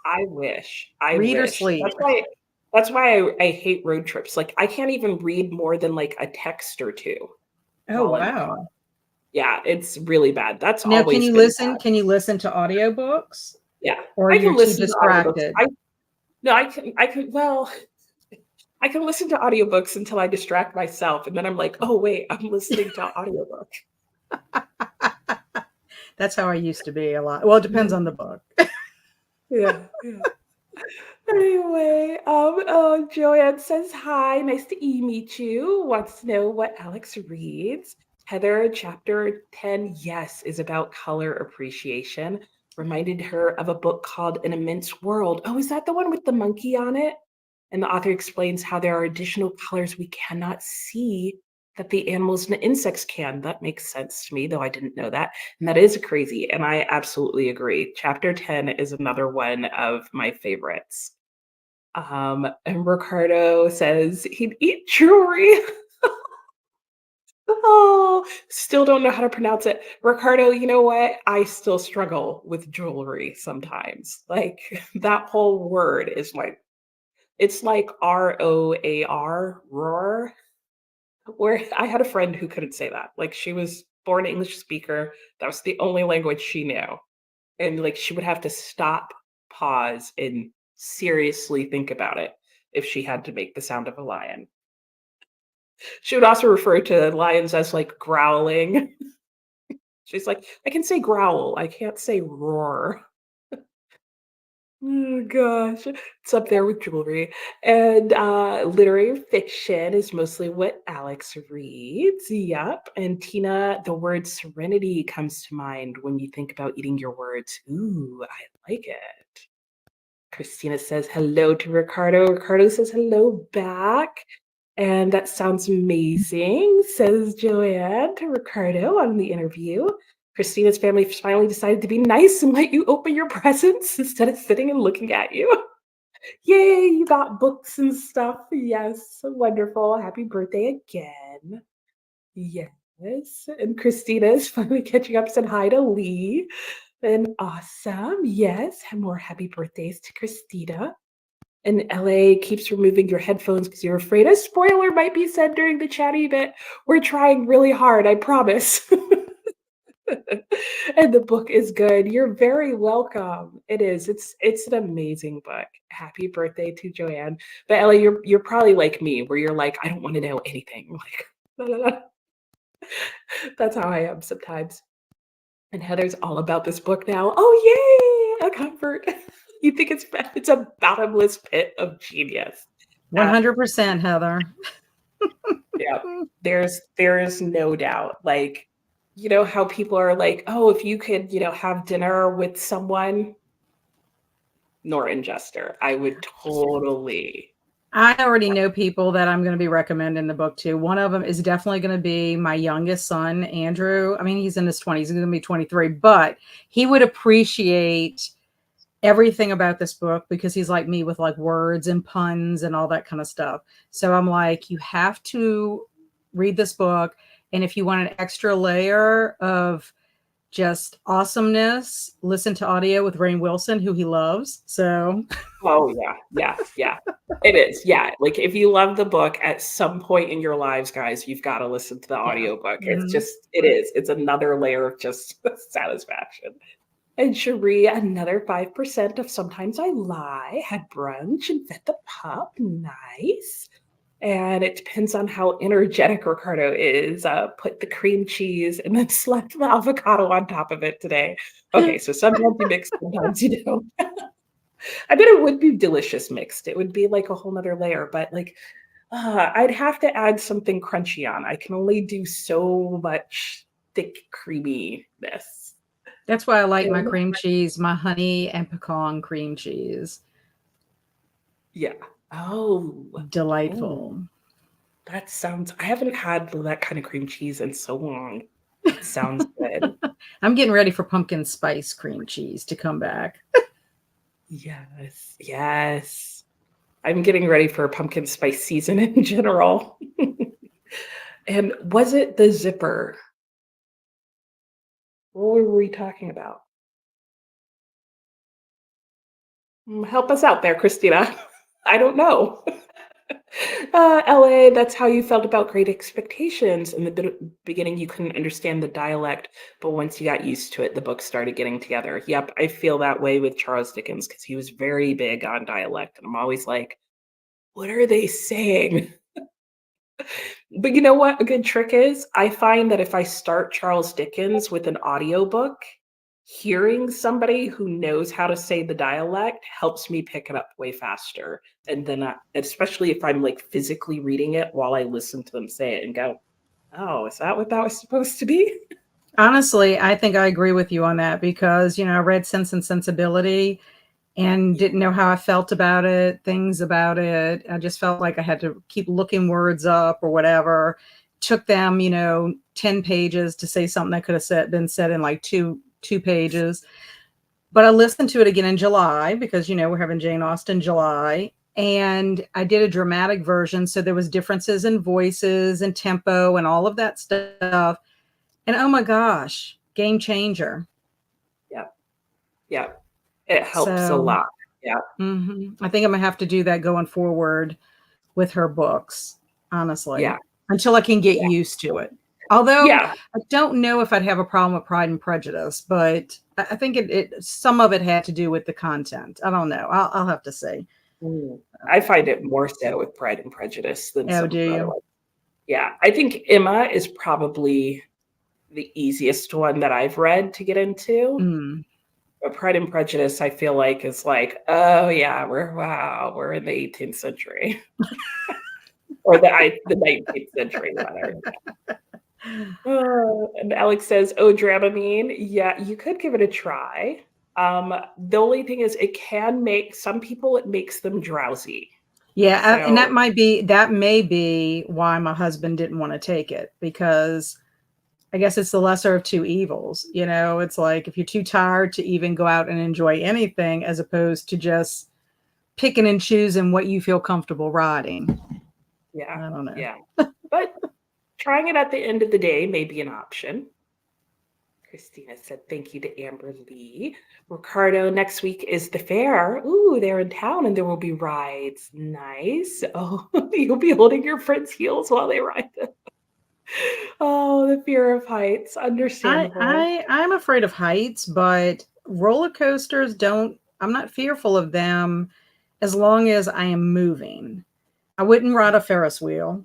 I wish. Read or sleep. That's why I hate road trips. Like I can't even read more than like a text or two. Oh wow. Yeah, it's really bad. That's now, always can you been listen? bad. Can you listen to audiobooks? Yeah. Or I you're can too listen to distracted? audiobooks. I can well, I can listen to audiobooks until I distract myself, and then I'm like, "Oh, wait, I'm listening to an audiobook." That's how I used to be a lot. Well, it depends Yeah. on the book. Yeah, yeah. Anyway, Joanne says hi. Nice to meet you. Wants to know what Alex reads. Heather, chapter 10, yes, is about color appreciation. Reminded her of a book called An Immense World. Oh, is that the one with the monkey on it? And the author explains how there are additional colors we cannot see that the animals and the insects can. That makes sense to me, though I didn't know that. And that is crazy. And I absolutely agree. Chapter 10 is another one of my favorites. And Ricardo says he'd eat jewelry. Oh, still don't know how to pronounce it. Ricardo, you know what? I still struggle with jewelry sometimes. Like that whole word is like, it's like ROAR, roar, where I had a friend who couldn't say that. Like she was born English speaker. That was the only language she knew. And like she would have to stop, pause, and seriously think about it if she had to make the sound of a lion. She would also refer to lions as like growling. She's like, I can say growl, I can't say roar. Oh gosh, it's up there with jewelry. And literary fiction is mostly what Alex reads. Yep. And Tina, the word serenity comes to mind when you think about eating your words. Ooh, I like it. Christina says hello to Ricardo. Ricardo says hello back. And that sounds amazing, says Joanne to Ricardo on the interview. Christina's family finally decided to be nice and let you open your presents instead of sitting and looking at you. Yay, you got books and stuff. Yes, wonderful. Happy birthday again. Yes. And Christina is finally catching up, said hi to Lee. And awesome. Yes, have more happy birthdays to Christina. And LA keeps removing your headphones because you're afraid a spoiler might be said during the chatty bit. We're trying really hard, I promise. And the book is good. You're very welcome. It is. It's an amazing book. Happy birthday to Joanne. But Ellie, you're probably like me, where you're like, I don't want to know anything. Like that's how I am sometimes. And Heather's all about this book now. Oh, yay! A comfort. You think it's a bottomless pit of genius. 100%, Heather. Yeah, there's no doubt. Like, you know how people are like, oh, if you could, have dinner with someone, Norton Jester, I would totally. I already know people that I'm going to be recommending the book to. One of them is definitely going to be my youngest son, Andrew. I mean, he's in his 20s. He's going to be 23, but he would appreciate everything about this book because he's like me with like words and puns and all that kind of stuff. So I'm like, you have to read this book. And if you want an extra layer of just awesomeness, listen to audio with Rainn Wilson, who he loves. So Oh yeah. It is. Yeah. Like if you love the book at some point in your lives, guys, you've got to listen to the yeah. audiobook. Mm-hmm. It is. It's another layer of just satisfaction. And Cherie, another 5% of Sometimes I Lie, had brunch and fed the pup. Nice. And it depends on how energetic Ricardo is. Put the cream cheese and then slapped the avocado on top of it today. Okay, so sometimes you mix, sometimes you don't. I bet it would be delicious mixed. It would be like a whole nother layer, but like I'd have to add something crunchy on. I can only do so much thick creaminess. That's why I like my And cream cheese, my honey and pecan cream cheese. yeah. Oh, Delightful. that sounds, I haven't had that kind of cream cheese in so long. That sounds good. I'm getting ready for pumpkin spice cream cheese to come back. Yes, yes. I'm getting ready for pumpkin spice season in general. And was it the zipper? What were we talking about? Help us out there, Christina. I don't know. LA, that's how you felt about Great Expectations. In the beginning, you couldn't understand the dialect, but once you got used to it, the books started getting together. Yep, I feel that way with Charles Dickens because he was very big on dialect. And I'm always like, what are they saying? But you know what a good trick is? I find that if I start Charles Dickens with an audiobook, hearing somebody who knows how to say the dialect helps me pick it up way faster. And then, especially if I'm like physically reading it while I listen to them say it and go, oh, is that what that was supposed to be? Honestly, I think I agree with you on that because, I read Sense and Sensibility and didn't know how I felt about it, things about it. I just felt like I had to keep looking words up or whatever. Took them, 10 pages to say something that could have been said in like two pages. But I listened to it again in July because, we're having Jane Austen July. And I did a dramatic version. So there was differences in voices and tempo and all of that stuff. And oh my gosh, game changer. Yeah. Yeah. It helps a So lot. Yeah. I think I'm gonna have to do that going forward with her books, honestly, Yeah. until I can get used to it. Although Yeah. I don't know if I'd have a problem with Pride and Prejudice, but I think it some of it had to do with the content. I don't know. I'll have to see. I find it more so with Pride and Prejudice than Oh, some do of the other you? ones. Yeah. I think Emma is probably the easiest one that I've read to get into. Mm. But Pride and Prejudice, I feel like is like, oh yeah, we're in the 18th century. Or the 19th century, rather. And Alex says, oh, Dramamine. Yeah, you could give it a try. The only thing is it can make some people, it makes them drowsy. Yeah, and So that may be why my husband didn't want to take it because I guess it's the lesser of two evils. It's like if you're too tired to even go out and enjoy anything as opposed to just picking and choosing what you feel comfortable riding. yeah, I don't know. yeah. But trying it at the end of the day may be an option. Christina said, thank you to Amber Lee. Ricardo, next week is the fair. Ooh, they're in town and there will be rides. Nice. Oh, you'll be holding your friend's heels while they ride them. Oh, the fear of heights. Understandable. I'm afraid of heights, but roller coasters I'm not fearful of them as long as I am moving. I wouldn't ride a Ferris wheel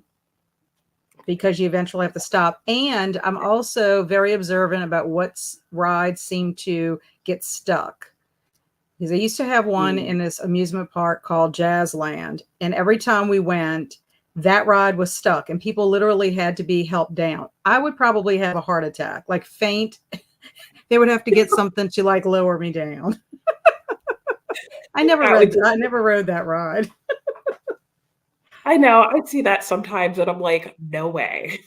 because you eventually have to stop. And I'm also very observant about what rides seem to get stuck. Because I used to have one in this amusement park called Jazzland. And every time we went, that ride was stuck and people literally had to be helped down. I would probably have a heart attack, like faint. They would have to get something to like lower me down. I never rode that ride. I know. I see that sometimes and I'm like, no way.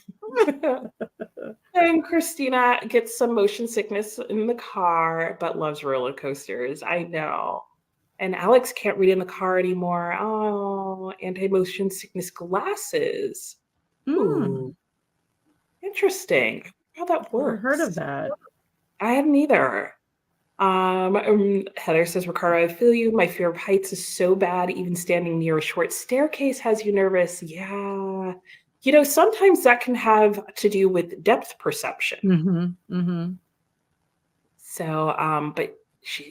And Christina gets some motion sickness in the car, but loves roller coasters. I know. And Alex can't read in the car anymore. Oh, anti-motion sickness glasses. Ooh, interesting. How that Never heard of works. that. I hadn't either. Heather says, Ricardo, I feel you. My fear of heights is so bad. Even standing near a short staircase has you nervous. Yeah. Sometimes that can have to do with depth perception. So, but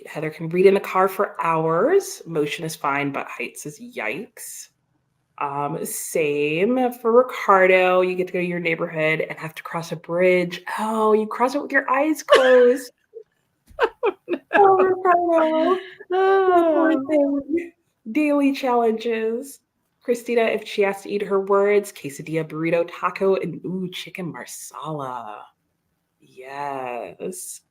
Heather can read in the car for hours. Motion is fine, but heights is yikes. Same for Ricardo. You get to go to your neighborhood and have to cross a bridge. Oh, you cross it with your eyes closed. Oh, Ricardo. The poor thing. Daily challenges. Christina, if she has to eat her words, quesadilla, burrito, taco, and chicken marsala. Yes.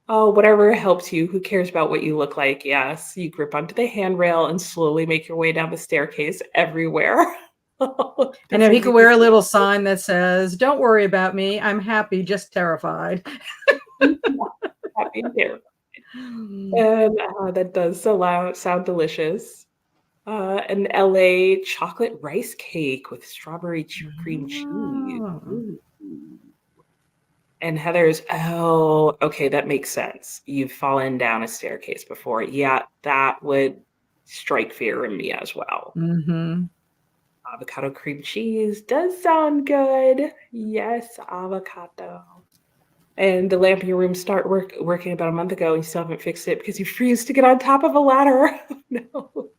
Oh, whatever helps you. Who cares about what you look like? Yes. You grip onto the handrail and slowly make your way down the staircase everywhere. I know he could wear a little sign that says, don't worry about me. I'm happy, just terrified. Happy and terrified. And that does sound delicious. An LA chocolate rice cake with strawberry cream cheese. Ooh. And Heather's, oh, okay, that makes sense. You've fallen down a staircase before. Yeah, that would strike fear in me as well. Avocado cream cheese does sound good. Yes, avocado. And the lamp in your room started working about a month ago, and you still haven't fixed it because you refused to get on top of a ladder. No,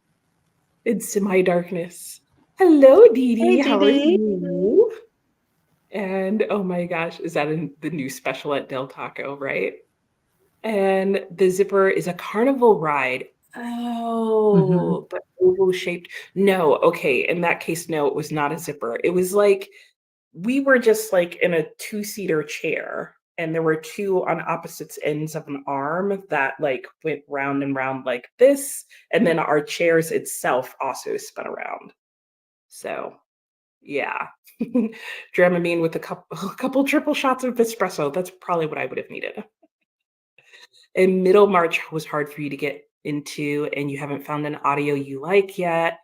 it's semi-darkness. Hello, Dee Hey, Dee. Dee How are Dee. you? And oh my gosh, is that in the new special at Del Taco, right? And the zipper is a carnival ride. Mhm. Oh, but oval shaped. No, okay. In that case, no, it was not a zipper. It was like we were just like in a two-seater chair, and there were two on opposite ends of an arm that like went round and round like this, and then our chairs itself also spun around. So yeah. Dramamine with a couple triple shots of espresso. That's probably what I would have needed. And Middlemarch was hard for you to get into, and you haven't found an audio you like yet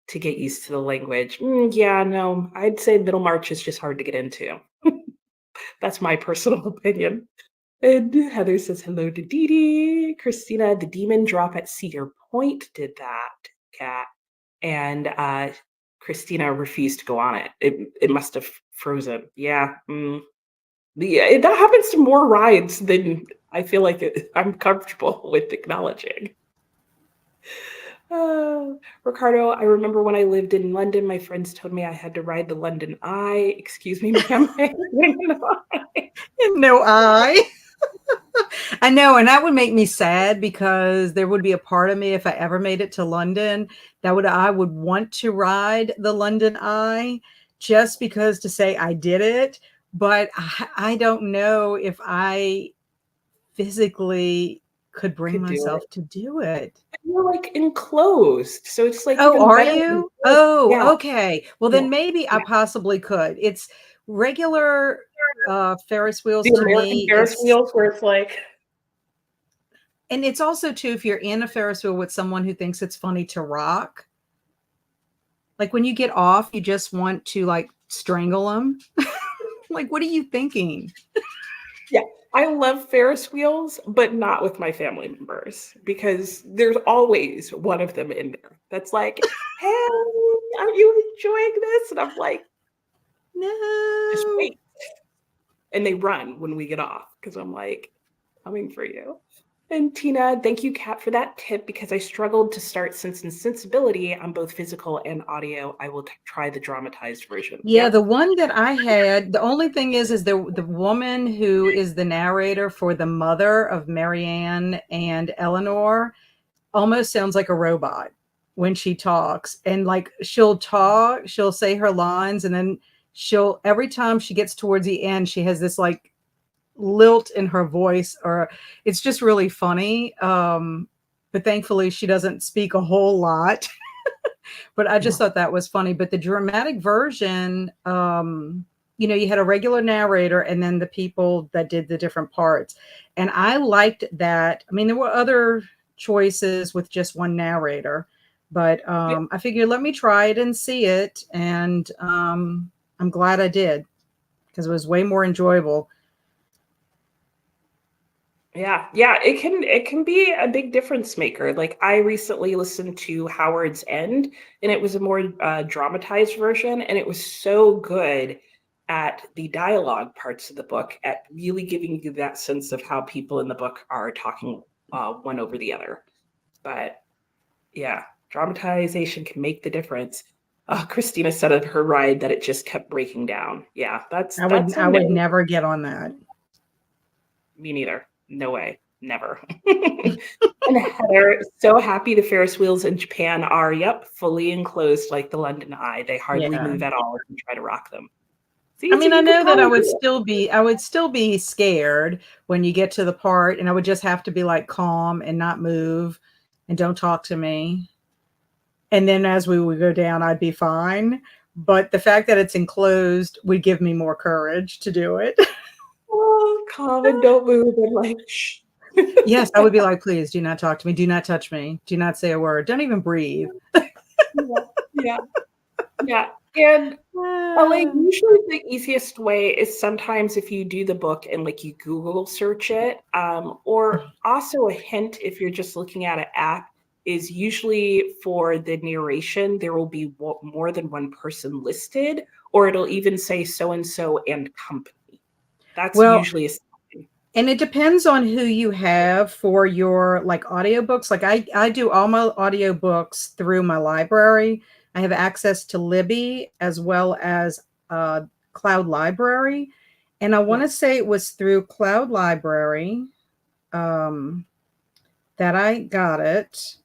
to get used to the language. Yeah, no, I'd say Middlemarch is just hard to get into. That's my personal opinion. And Heather says hello to Dee Dee. Christina, the demon drop at Cedar Point did that, Kat. And Christina refused to go on it. It must have frozen. Yeah. That happens to more rides than I feel like I'm comfortable with acknowledging. Ricardo, I remember when I lived in London, my friends told me I had to ride the London Eye. Excuse me, ma'am. No, I know, and that would make me sad because there would be a part of me if I ever made it to London I would want to ride the London Eye just because to say I did it, but I don't know if I physically could bring Could do myself it. to do it. You're like enclosed, so it's like Oh, even are better. you? Oh, Yeah, okay. Well, yeah, then maybe I yeah. possibly could. It's regular Ferris wheels The to American me. Ferris wheels, where it's like, And it's also too, if you're in a Ferris wheel with someone who thinks it's funny to rock, like when you get off, you just want to like strangle them. Like, what are you thinking? yeah, I love Ferris wheels, but not with my family members because there's always one of them in there that's like, "Hey, are you enjoying this?" And I'm like, "Just No. wait." And they run when we get off because I'm like, "Coming for you." And Tina, thank you, Kat, for that tip because I struggled to start Sense and Sensibility on both physical and audio. I will try the dramatized version. Yeah, Yep. the one that I had, the only thing is the woman who is the narrator for the mother of Marianne and Eleanor almost sounds like a robot when she talks. And like she'll talk, she'll say her lines, and then she'll every time she gets towards the end, she has this like lilt in her voice, or it's just really funny. But thankfully she doesn't speak a whole lot. But I just thought that was funny. But the dramatic version, you had a regular narrator and then the people that did the different parts. And I liked that. I mean, there were other choices with just one narrator, but Yep. I figured let me try it and see it. And I'm glad I did because it was way more enjoyable. Yeah, yeah, it can be a big difference maker. Like I recently listened to Howard's End, and it was a more dramatized version, and it was so good at the dialogue parts of the book, at really giving you that sense of how people in the book are talking one over the other. But yeah, dramatization can make the difference. Christina said of her ride that it just kept breaking down. Yeah, that's I would that's a I would no. never get on that. Me neither. No way. Never. And Heather, so happy the Ferris wheels in Japan are, yep, fully enclosed like the London Eye. They hardly Yeah. move at all if you try to rock them. I See, so mean, I you could know that probably do it. I would still be scared when you get to the part, and I would just have to be like calm and not move and don't talk to me. And then as we would go down, I'd be fine. But the fact that it's enclosed would give me more courage to do it. Oh, calm and don't move and like, shh. Yes, I would be like, please do not talk to me. Do not touch me. Do not say a word. Don't even breathe. Yeah, yeah, yeah. And like Ah, usually the easiest way is sometimes if you do the book and like you Google search it, or also a hint if you're just looking at an app is usually for the narration there will be more than one person listed, or it'll even say so and so and company. That's well, usually a sign. and it depends on who you have for your like audiobooks. Like I do all my audiobooks through my library. I have access to Libby as well as Cloud Library. And I want to say it was through Cloud Library that I got it.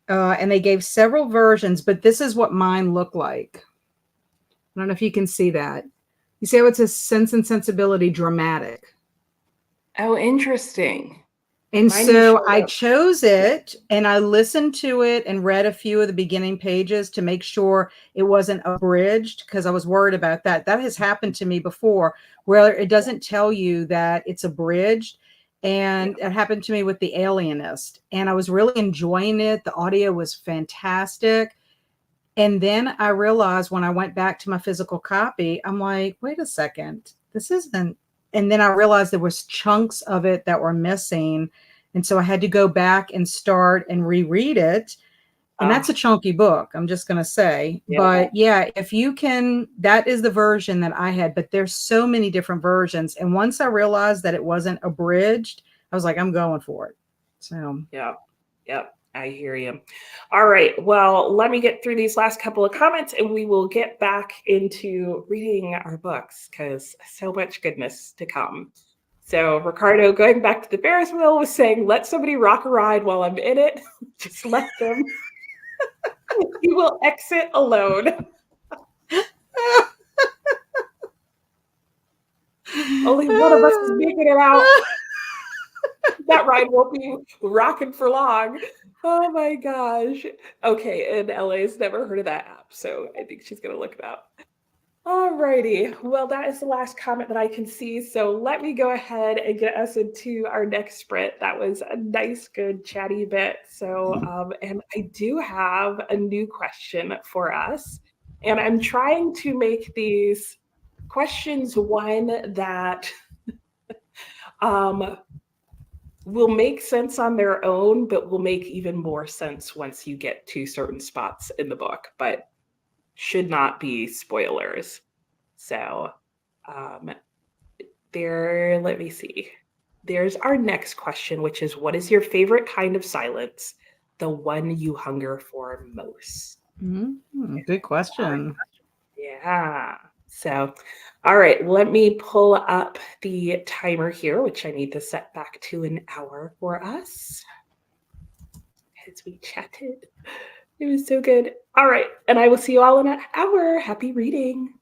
And they gave several versions, but this is what mine looked like. I don't know if you can see that. You see how it says Sense and Sensibility Dramatic. Oh, interesting. And Mine you so showed I up. chose it and I listened to it and read a few of the beginning pages to make sure it wasn't abridged because I was worried about that. That has happened to me before where it doesn't tell you that it's abridged. And it happened to me with The Alienist. And I was really enjoying it. The audio was fantastic. And then I realized when I went back to my physical copy, I'm like, wait a second, this isn't. And then I realized there was chunks of it that were missing. And so I had to go back and start and reread it. And that's a chunky book, I'm just going to say. Yeah. But yeah, if you can, that is the version that I had. But there's so many different versions. And once I realized that it wasn't abridged, I was like, I'm going for it. So, Yep. I hear you. All right. Well, let me get through these last couple of comments and we will get back into reading our books because so much goodness to come. So Ricardo, going back to the Ferris wheel, was saying, let somebody rock a ride while I'm in it. Just let them. He will exit alone. Only one of us is making it out. That ride won't be rocking for long. Oh my gosh. Okay, and LA's never heard of that app, so I think she's gonna look it up. All righty. Well, that is the last comment that I can see. So let me go ahead and get us into our next sprint. That was a nice, good, chatty bit. So, and I do have a new question for us. And I'm trying to make these questions one that will make sense on their own, but will make even more sense once you get to certain spots in the book, but should not be spoilers. So let me see. There's our next question, which is, what is your favorite kind of silence? The one you hunger for most? good question. Yeah. So, all right, let me pull up the timer here, which I need to set back to an hour for us as we chatted. It was so good. All right, and I will see you all in an hour. Happy reading.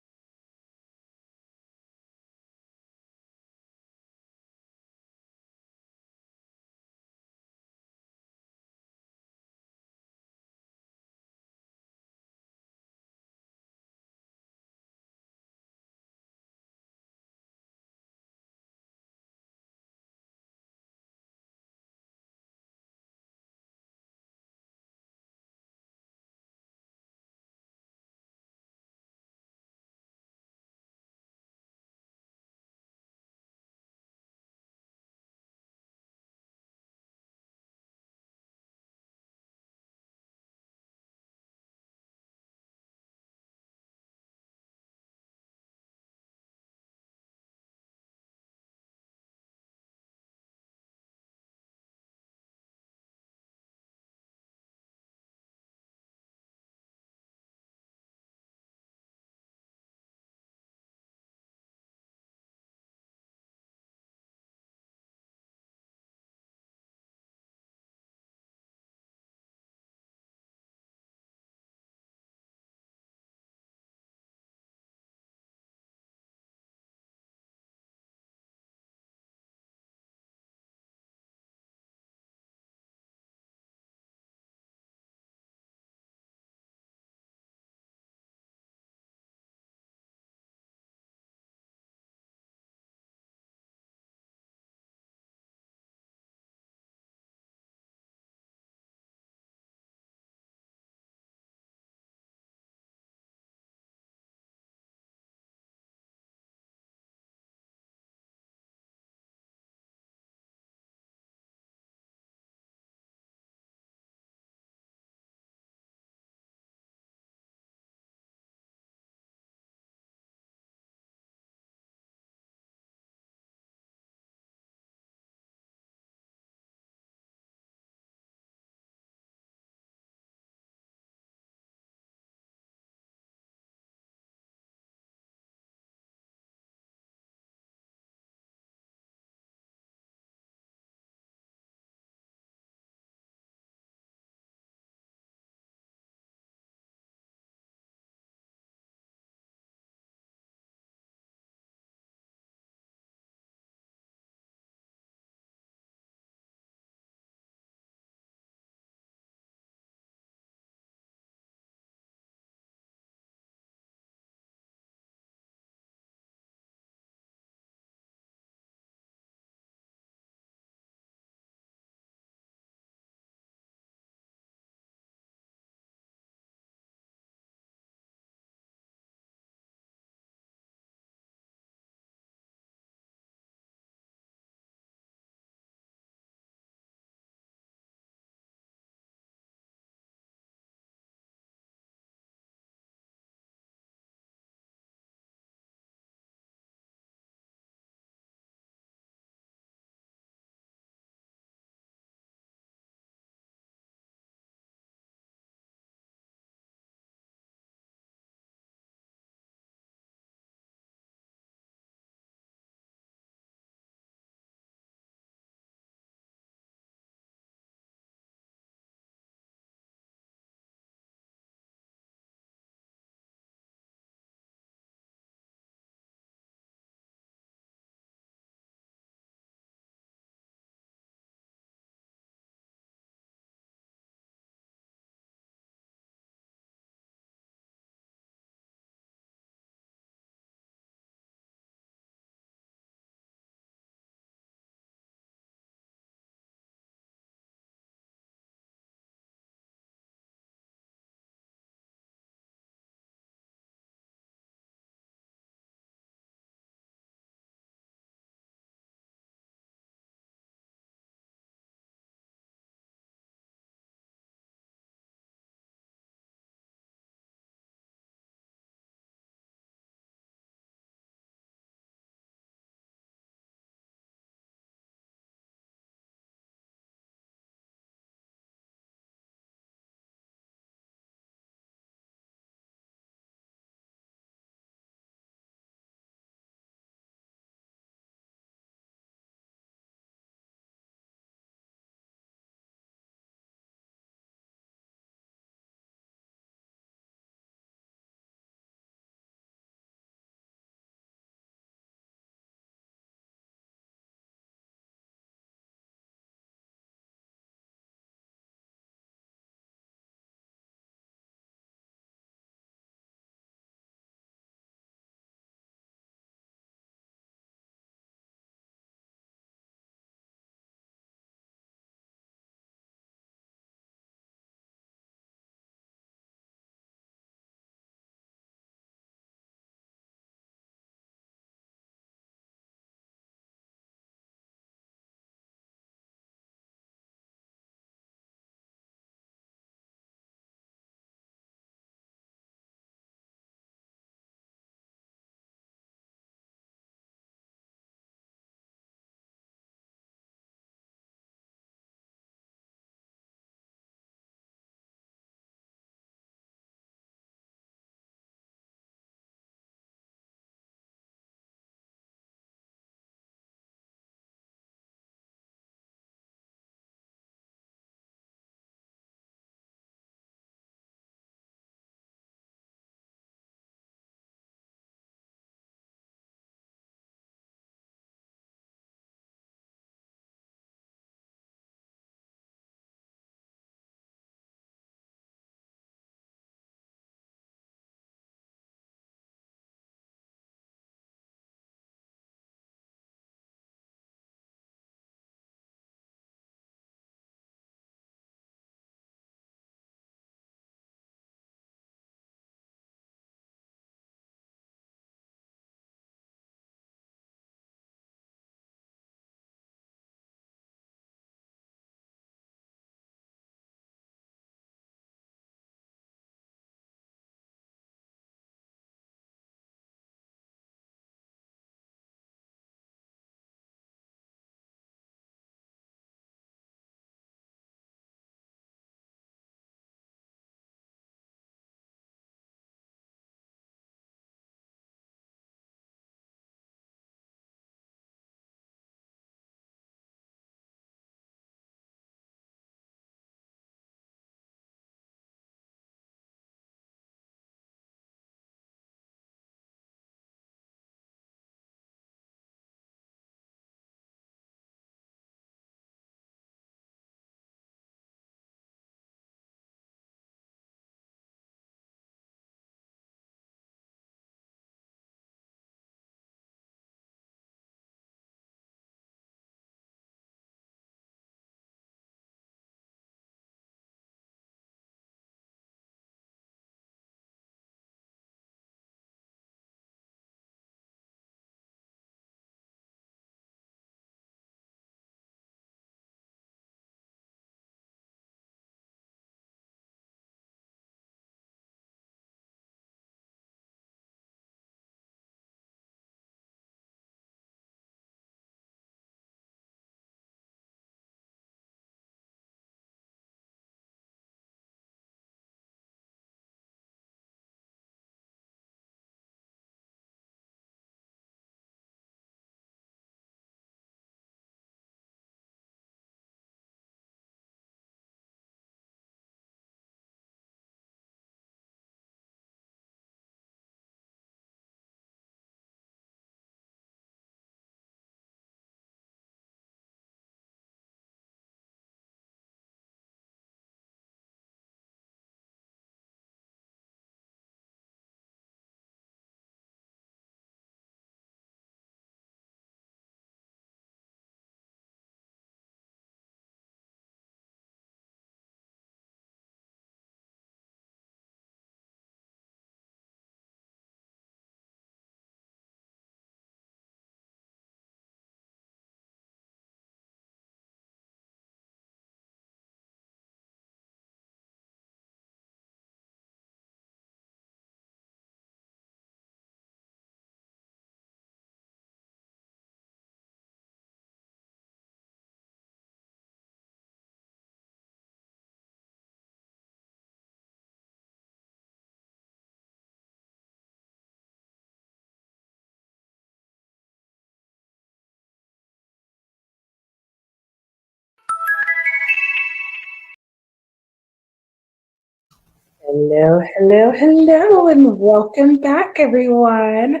Hello, hello, hello, and welcome back, everyone.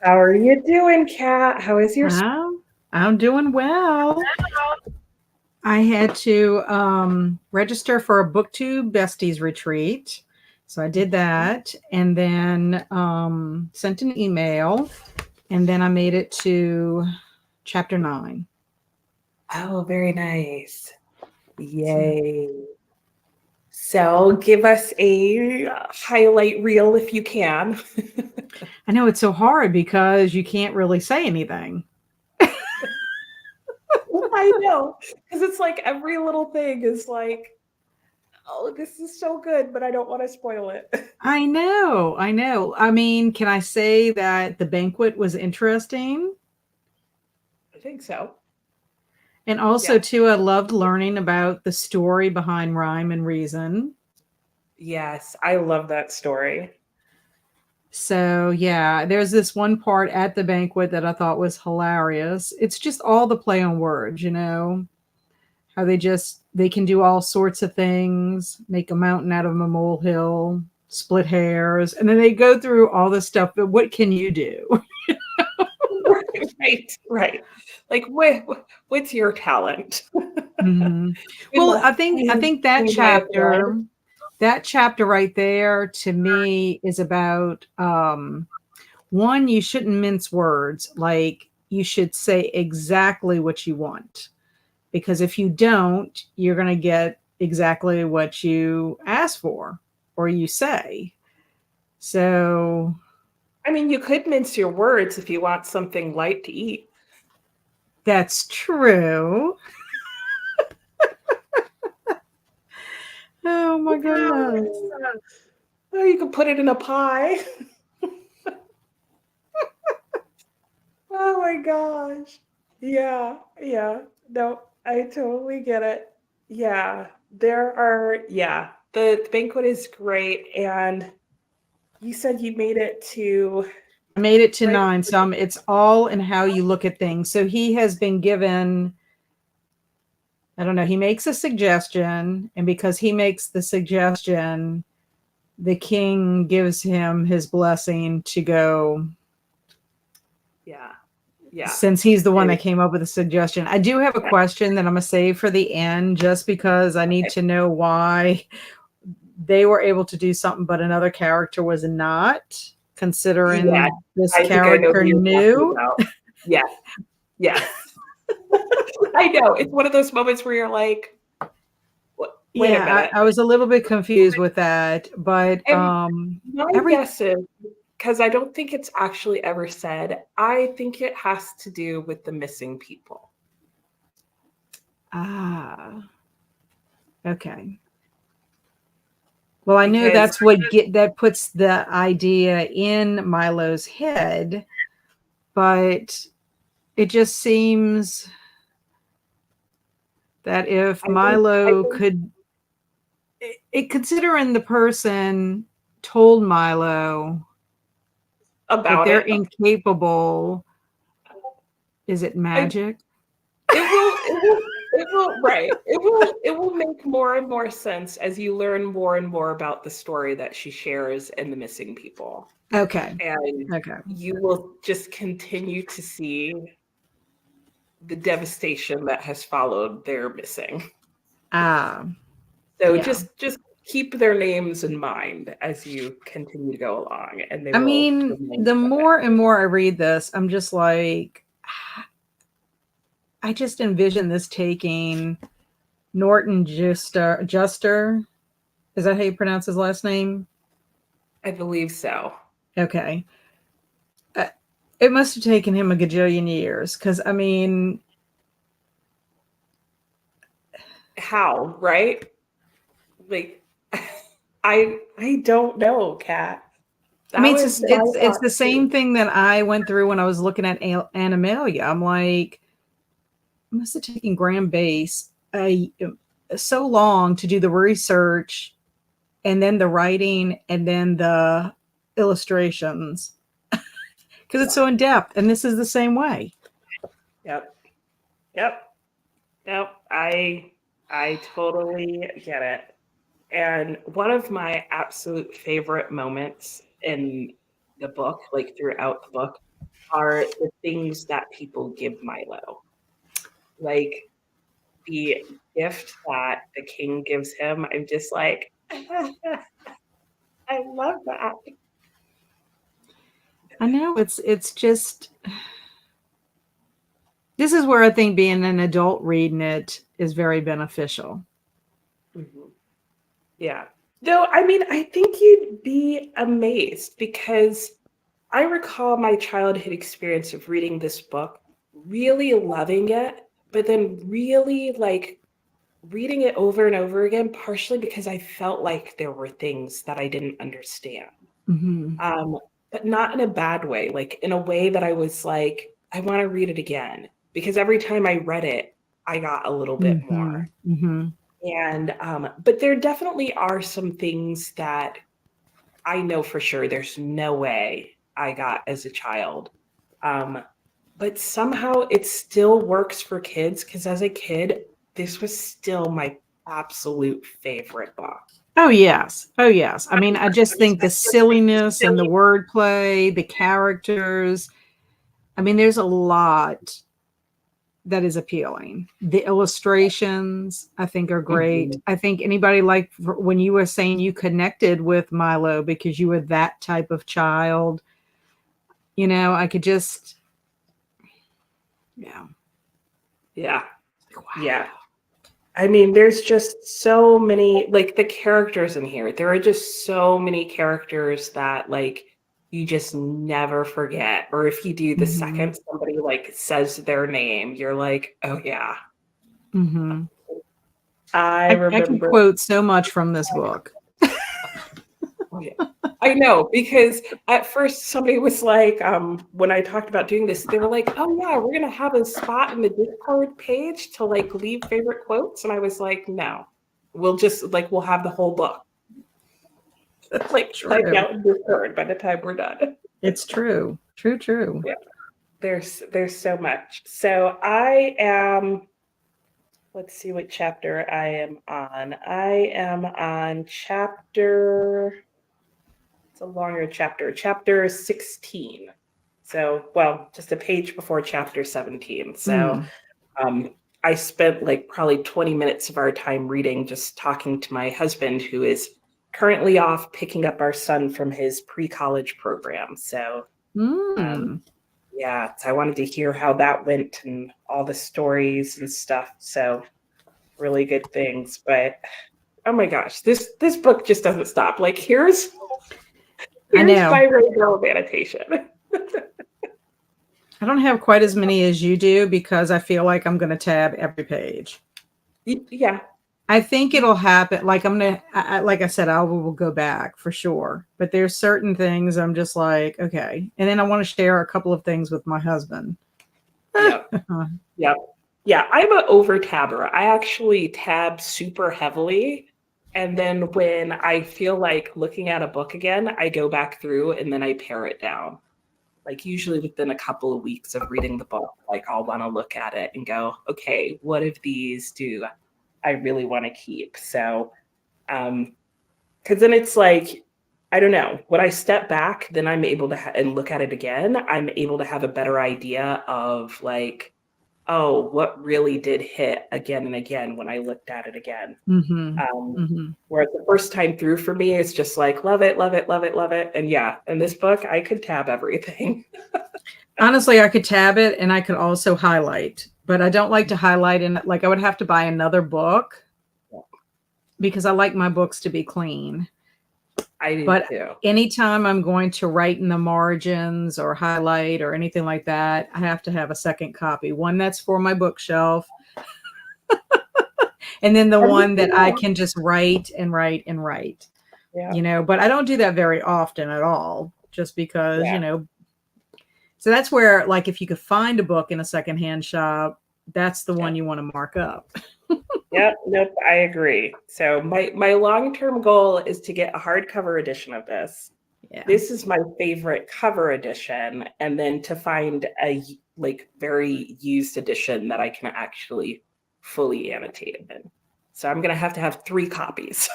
How are you doing, Kat? How is your I'm doing well. I had to register for a BookTube Besties retreat. So I did that and then sent an email, and then I made it to chapter 9. Oh, very nice. Yay. So give us a highlight reel if you can. I know it's so hard because you can't really say anything. I know, because it's like every little thing is like, oh, this is so good, but I don't want to spoil it. I know. I mean, can I say that the banquet was interesting? I think so. And also, Yeah. too, I loved learning about the story behind Rhyme and Reason. Yes, I love that story. So, yeah, there's this one part at the banquet that I thought was hilarious. It's just all the play on words, how they can do all sorts of things, make a mountain out of a molehill, split hairs, and then they go through all this stuff. But what can you do? Right. Like, what's your talent? Mm-hmm. Well, I think that chapter right there to me is about one, you shouldn't mince words. Like, you should say exactly what you want, because if you don't, you're going to get exactly what you ask for or you say. So I mean, you could mince your words if you want something light to eat. that's true. Oh my goodness. Or you could put it in a pie. Oh my gosh. Yeah. No, I totally get it. Yeah. The banquet is great. And you said you made it to I made it to right. 9. So it's all in how you look at things. So he has been given, I don't know, he makes a suggestion. And because he makes the suggestion, the king gives him his blessing to go. Yeah. Since he's the one that came up with the suggestion. I do have a question that I'm going to save for the end, just because I need to know why they were able to do something, but another character was not, considering this character knew. Yes. I know. It's one of those moments where you're like, wait a minute. I was a little bit confused with that, but my guess is, because I don't think it's actually ever said, I think it has to do with the missing people. Okay. Well, I knew that's what that puts the idea in Milo's head, but it just seems that if Milo could, considering the person told Milo about they're incapable, is it magic? It will, right. It will make more and more sense as you learn more and more about the story that she shares and the missing people. Okay. And you will just continue to see the devastation that has followed their missing. So just keep their names in mind as you continue to go along. And I mean, the more and more I read this, I'm just like, I just envision this taking Norton Juster. Is that how you pronounce his last name? I believe so. Okay. It must have taken him a gajillion years, because, I mean... How, right? Like, I don't know, Kat. I mean, it's the same thing that I went through when I was looking at Animalia. I'm like, it must have taken Graham Base so long to do the research and then the writing and then the illustrations, because it's so in depth, and this is the same way. Yep. I totally get it. And one of my absolute favorite moments in the book, like throughout the book, are the things that people give Milo. Like the gift that the king gives him. I'm just like, I love that. I know it's just this is where I think being an adult reading it is very beneficial. Mhm. Yeah. Though, I mean, I think you'd be amazed because I recall my childhood experience of reading this book, really loving it, but then really like reading it over and over again, partially because I felt like there were things that I didn't understand. Mm-hmm. Um, but not in a bad way, like in a way that I was like, I want to read it again because every time I read it, I got a little bit Mm-hmm. more. Mm-hmm. And but there definitely are some things that I know for sure there's no way I got as a child. Um, but somehow it still works for kids because as a kid, this was still my absolute favorite book. Oh yes. Oh yes. I mean, I just It's think the just like silliness and the silly. wordplay, the characters. I mean, there's a lot that is appealing. The illustrations, I think, are great. Mhm. I think anybody like when you were saying you connected with Milo because you were that type of child, I could just, yeah. Yeah, Wow. yeah. I mean, there's just so many, like the characters in here. There are just so many characters that like you just never forget. Or if you do, the Mm-hmm. second somebody like says their name, you're like, oh yeah. Mm-hmm. I I could remember. quote so much from this book. Oh, yeah. I know because at first somebody was like, when I talked about doing this, they were like, "Oh yeah, we're gonna have a spot in the Discord page to like leave favorite quotes," and I was like, "No, we'll have the whole book like typed True. out in Discord by the time we're done." It's true. True, true. Yeah, there's so much. So I am. Let's see what chapter I am on. I am on chapter. It's a longer chapter, chapter 16. So, well, just a page before chapter 17. So, Mm. um, I spent like probably 20 minutes of our time reading, just talking to my husband, who is currently off picking up our son from his pre-college program. So, um, Mm. yeah, so I wanted to hear how that went and all the stories and stuff. So, really good things. But oh my gosh, this book just doesn't stop. Like I here's know. my radio annotation. I don't have quite as many as you do because I feel like I'm going to tab every page. Yeah. I think it'll happen. Like like I said, I will go back for sure. But there's certain things I'm just like, okay. And then I want to share a couple of things with my husband. Yep. Yep. Yeah. I'm an over tabber. I actually tab super heavily. And then when I feel like looking at a book again, I go back through and then I pare it down. Like usually within a couple of weeks of reading the book, like I'll want to look at it and go, okay, what of these do I really want to keep? So, because then it's like, I don't know, when I step back, then I'm able to and look at it again. I'm able to have a better idea of like, oh, what really did hit again and again when I looked at it again. Mm-hmm. Um, Mm-hmm. where the first time through for me, it's just like, love it, love it, love it, love it. And yeah, in this book, I could tab everything. Honestly, I could tab it and I could also highlight, but I don't like to highlight in like I would have to buy another book because I like my books to be clean. I do But too. anytime I'm going to write in the margins or highlight or anything like that, I have to have a second copy. One that's for my bookshelf, and then the one that I can just write and write and write. Yeah. But I don't do that very often at all, just because, Yeah. So that's where, like, if you could find a book in a secondhand shop, that's the Yeah. one you want to mark up. Yep. Nope. I agree. So my long-term goal is to get a hardcover edition of this. Yeah. This is my favorite cover edition, and then to find a like very used edition that I can actually fully annotate it in. So I'm going to have 3 copies.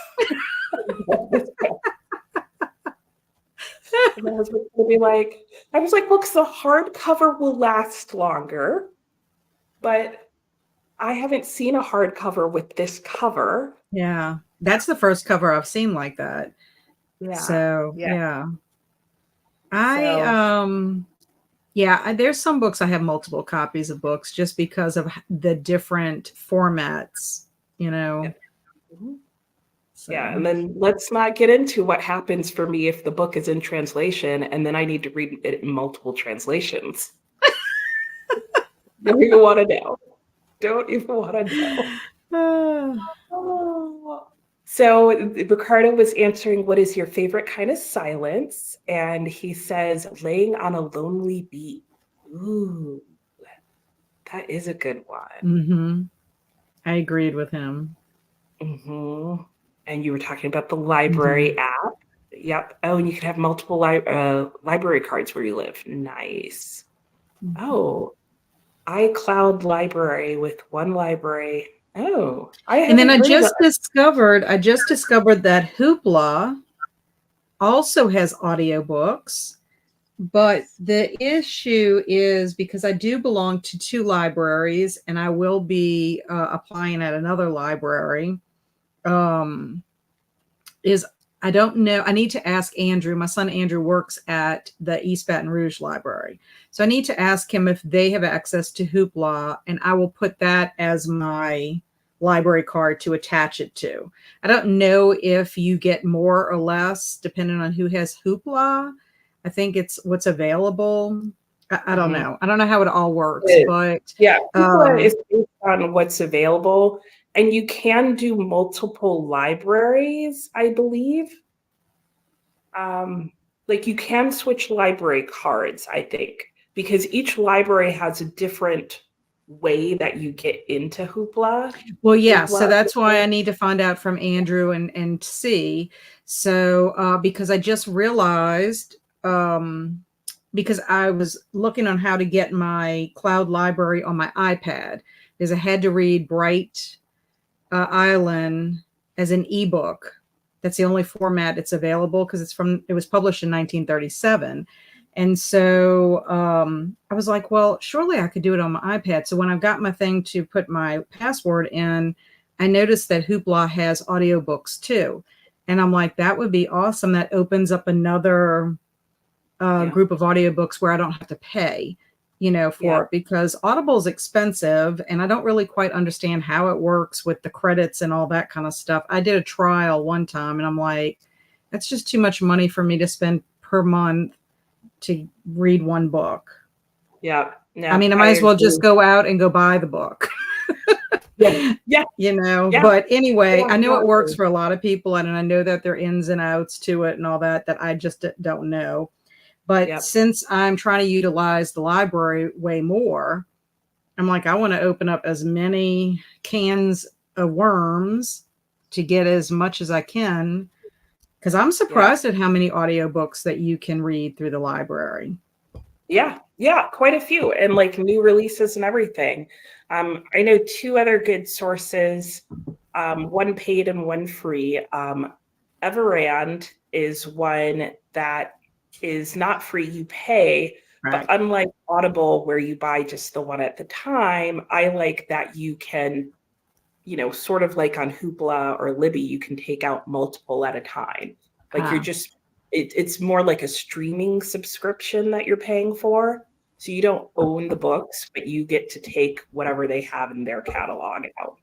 And my husband's going to be like, I was like, well, because the hardcover will last longer, but I haven't seen a hardcover with this cover. Yeah. That's the first cover I've seen like that. Yeah. So, Yeah. There's some books I have multiple copies of books just because of the different formats, you know. Yeah. Mhm. So. Yeah, and then let's not get into what happens for me if the book is in translation and then I need to read it in multiple translations. Don't even want to know. Don't even want to know. Oh. So Ricardo was answering, what is your favorite kind of silence? And he says, laying on a lonely beach. Ooh, that is a good one. Mm-hmm. I agreed with him. Mm-hmm. And you were talking about the library app. Yep. Oh, and you can have multiple library cards where you live. Nice. Oh, iCloud library with one library. Oh, and then I just discovered that Hoopla also has audiobooks, but the issue is because I do belong to 2 libraries and I will be applying at another library. I don't know. I need to ask Andrew. My son Andrew works at the East Baton Rouge Library. So I need to ask him if they have access to Hoopla, and I will put that as my library card to attach it to. I don't know if you get more or less depending on who has Hoopla. I think it's what's available. I don't know. I don't know how it all works, but yeah, Hoopla is based on what's available. And you can do multiple libraries, I believe. Like you can switch library cards, I think, because each library has a different way that you get into Hoopla. Well, yeah, so that's why I need to find out from Andrew and see. So because I just realized, because I was looking on how to get my cloud library on my iPad, because I had to read Bright Island as an ebook. That's the only format it's available because it was published in 1937. And so I was like, well, surely I could do it on my iPad. So when I got my thing to put my password in, I noticed that Hoopla has audiobooks too. And I'm like, that would be awesome. That opens up another group of audiobooks where I don't have to pay, for it, because Audible is expensive and I don't really quite understand how it works with the credits and all that kind of stuff. I did a trial one time and I'm like, that's just too much money for me to spend per month to read one book. Yeah. No, I mean, I might as well just go out and go buy the book. Yeah. But anyway, I know it works for a lot of people and I know that there are ins and outs to it and all that I just don't know. But since I'm trying to utilize the library way more, I'm like, I want to open up as many cans of worms to get as much as I can. Because I'm surprised at how many audiobooks that you can read through the library. Yeah, quite a few. And like new releases and everything. I know 2 other good sources, one paid and one free. Everand is one that is not free, you pay, but unlike Audible where you buy just the one at the time, I like that you can, sort of like on Hoopla or Libby, you can take out multiple at a time. Like you're just, it's more like a streaming subscription that you're paying for. So you don't own the books, but you get to take whatever they have in their catalog out.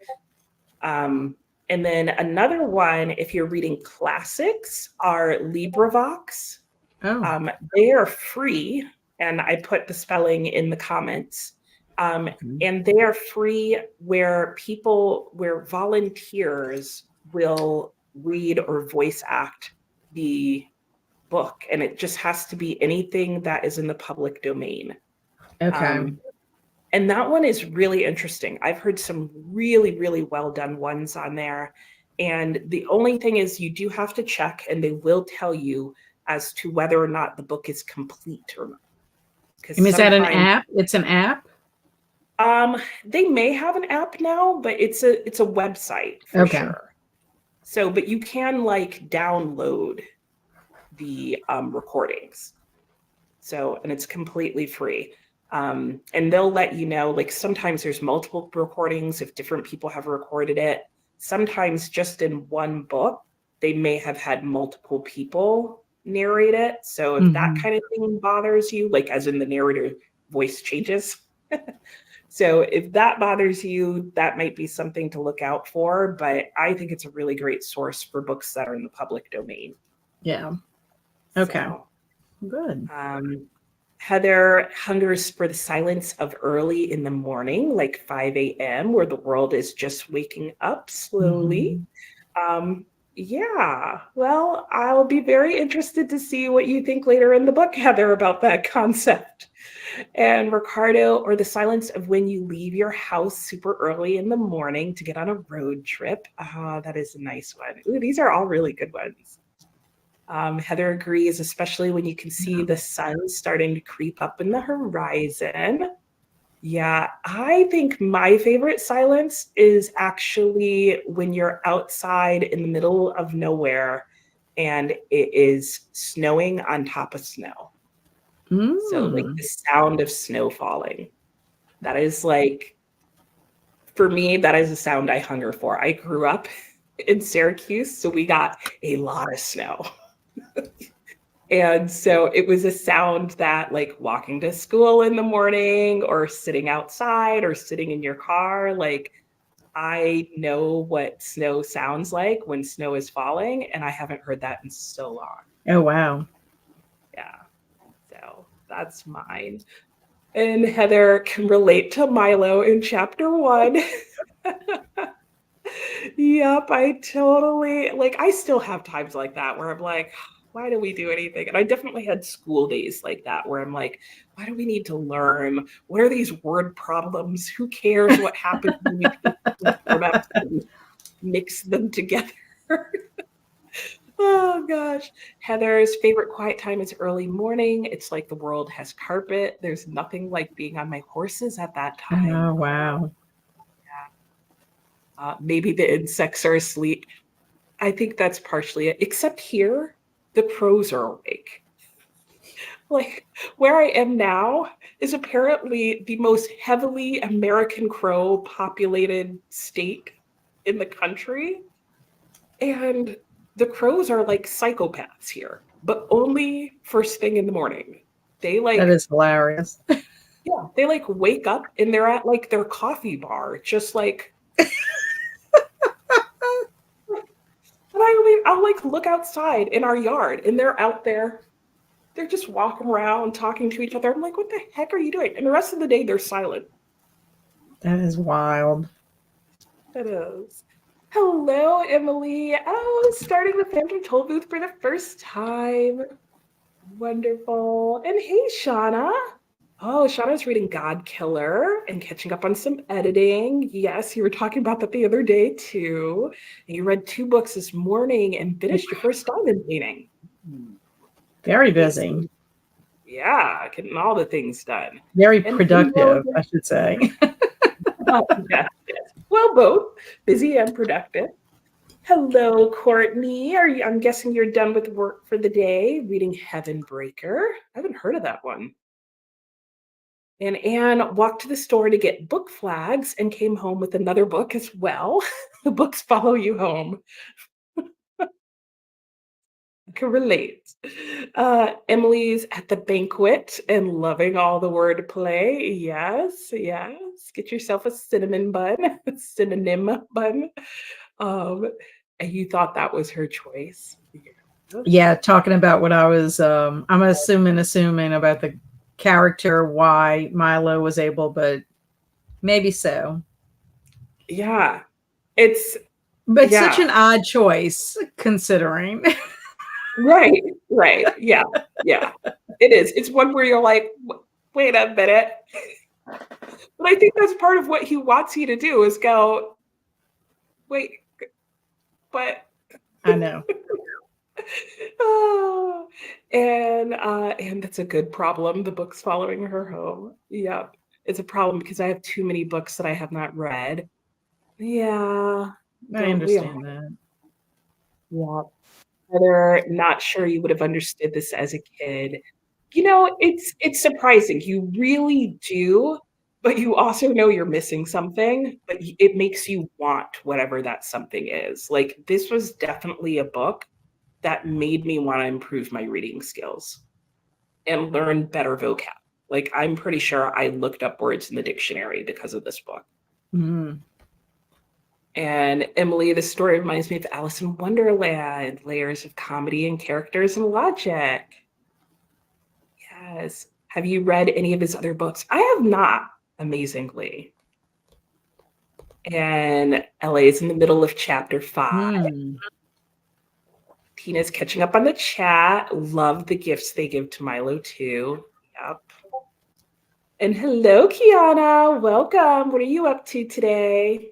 And then another one, if you're reading classics, are LibriVox. They are free, and I put the spelling in the comments. And they are free where volunteers will read or voice act the book, and it just has to be anything that is in the public domain. And that one is really interesting. I've heard some really, really well done ones on there. And the only thing is you do have to check, and they will tell you as to whether or not the book is complete or not. And is that an app? It's an app? They may have an app now, but it's a website for Okay. sure. So, but you can like download the recordings. So, and it's completely free. And they'll let you know, like sometimes there's multiple recordings if different people have recorded it. Sometimes just in one book, they may have had multiple people narrate it. So if that kind of thing bothers you, like as in the narrator voice changes. So if that bothers you, that might be something to look out for. But I think it's a really great source for books that are in the public domain. Yeah. Okay. So, Good. Heather hungers for the silence of early in the morning, like 5 a.m., where the world is just waking up slowly. Yeah, well, I'll be very interested to see what you think later in the book, Heather, about that concept. And Ricardo, or the silence of when you leave your house super early in the morning to get on a road trip. That is a nice one. Ooh, these are all really good ones. Heather agrees, especially when you can see the sun starting to creep up in the horizon. Yeah, I think my favorite silence is actually when you're outside in the middle of nowhere and it is snowing on top of snow. So like the sound of snow falling. That is like, for me, that is a sound I hunger for. I grew up in Syracuse, so we got a lot of snow. And so it was a sound that, like walking to school in the morning or sitting outside or sitting in your car, like I know what snow sounds like when snow is falling, and I haven't heard that in so long. Oh, wow. Yeah. So that's mine. And Heather can relate to Milo in chapter 1. Yep, I totally like I still have times like that where I'm like, why do we do anything? And I definitely had school days like that where I'm like, why do we need to learn? What are these word problems? Who cares what happens when you take the products and mix them together? Oh gosh. Heather's favorite quiet time is early morning. It's like the world has carpet. There's nothing like being on my horses at that time. Oh, wow. Maybe the insects are asleep. I think that's partially it, except here, the crows are awake. Like where I am now is apparently the most heavily American Crow populated state in the country. And the crows are like psychopaths here, but only first thing in the morning. They like, That is hilarious. yeah, they like wake up and they're at like their coffee bar, just like, and I'll like look outside in our yard and they're out there. They're just walking around talking to each other. I'm like, what the heck are you doing? And the rest of the day they're silent. That is wild. It is. Hello, Emily. Oh, starting the Phantom Tollbooth for the first time. Wonderful. And hey, Shauna. Oh, Shauna's reading God Killer and catching up on some editing. Yes, you were talking about that the other day too. And you read 2 books this morning and finished your first diamond painting. Very busy. Yeah, getting all the things done. Very productive, I should say. Yes. Well, both busy and productive. Hello, Courtney. I'm guessing you're done with work for the day, reading Heaven Breaker. I haven't heard of that one. And Anne walked to the store to get book flags and came home with another book as well. The books follow you home. I can relate. Emily's at the banquet and loving all the wordplay. Yes, yes. Get yourself a cinnamon bun, a synonym bun. And you thought that was her choice. Yeah, talking about what I was, I'm assuming about the character, why Milo was able, but maybe so. Yeah, but such an odd choice considering. Right. Yeah, it is. It's one where you're like, wait a minute. But I think that's part of what he wants you to do is go, wait, but I know. And that's a good problem. The book's following her home. Yep. is a problem because I have too many books that I have not read. Yeah. I Don't we all? understand that. Yeah. Heather, not sure you would have understood this as a kid. You know, it's surprising. You really do, but you also know you're missing something, but it makes you want whatever that something is. Like this was definitely a book that made me want to improve my reading skills and learn better vocab. Like I'm pretty sure I looked up words in the dictionary because of this book. Mm. And Emily, the story reminds me of Alice in Wonderland, layers of comedy and characters and logic. Yes. Have you read any of his other books? I have not, amazingly. And LA is in the middle of chapter 5. Mm. Tina's catching up on the chat. Love the gifts they give to Milo, too. Yep. And hello, Kiana. Welcome. What are you up to today?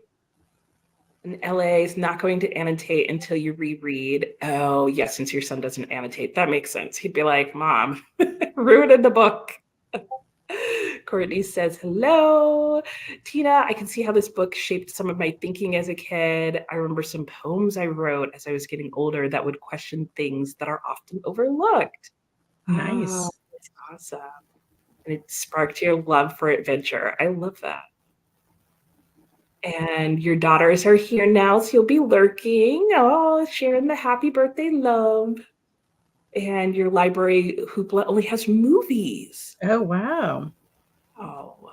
And LA is not going to annotate until you reread. Oh, yes, since your son doesn't annotate. That makes sense. He'd be like, Mom, ruined the book. Courtney says, hello. Tina, I can see how this book shaped some of my thinking as a kid. I remember some poems I wrote as I was getting older that would question things that are often overlooked. Nice. Oh, that's awesome. And it sparked your love for adventure. I love that. And your daughters are here now, so you'll be lurking. Oh, sharing the happy birthday love. And your library hoopla only has movies. Oh, wow. Oh,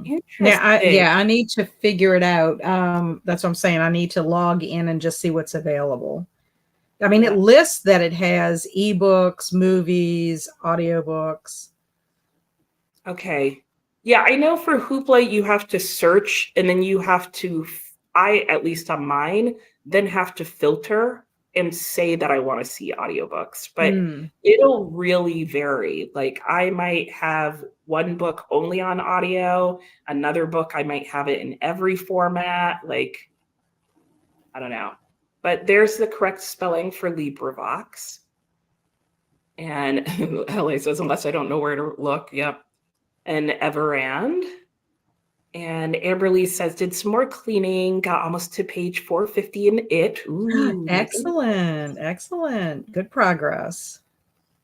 interesting. I need to figure it out. That's what I'm saying. I need to log in and just see what's available. I mean, it lists that it has ebooks, movies, audiobooks. Okay. Yeah, I know for Hoopla, you have to search and then you have to, at least on mine, then have to filter and say that I want to see audiobooks. But it'll really vary. Like I might have one book only on audio, another book, I might have it in every format. Like, I don't know. But there's the correct spelling for LibriVox. And LA says, unless I don't know where to look. Yep. And Everand. And Amberly says, did some more cleaning, got almost to page 450 in it. Ooh, excellent. Excellent. Good progress.